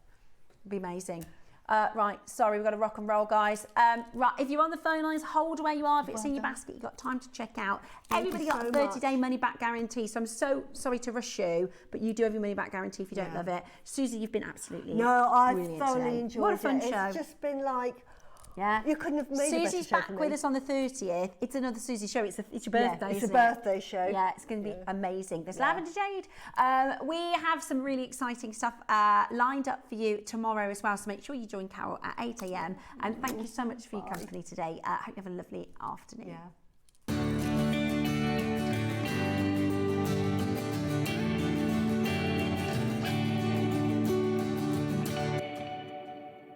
S2: It'd be amazing. Right, sorry, we've got to rock and roll, guys. Right, if you're on the phone lines, hold where you are. If it's in your basket, you've got time to check out. Everybody got a 30-day money-back guarantee, so I'm so sorry to rush you, but you do have your money-back guarantee if you don't love it. Suzie, you've been absolutely brilliant
S3: thoroughly
S2: today.
S3: enjoyed it.
S2: What a fun show.
S3: It's just been like...
S2: Yeah,
S3: you couldn't have made a better
S2: Susie's
S3: show
S2: back
S3: for me.
S2: with us on the 30th. It's another Suzie show. It's your birthday,
S3: it's
S2: isn't
S3: a birthday show.
S2: Yeah, it's going to be amazing. There's lavender jade. We have some really exciting stuff lined up for you tomorrow as well. So make sure you join Carol at 8 a.m. And thank you so much for your company today. I hope you have a lovely afternoon.
S3: Yeah.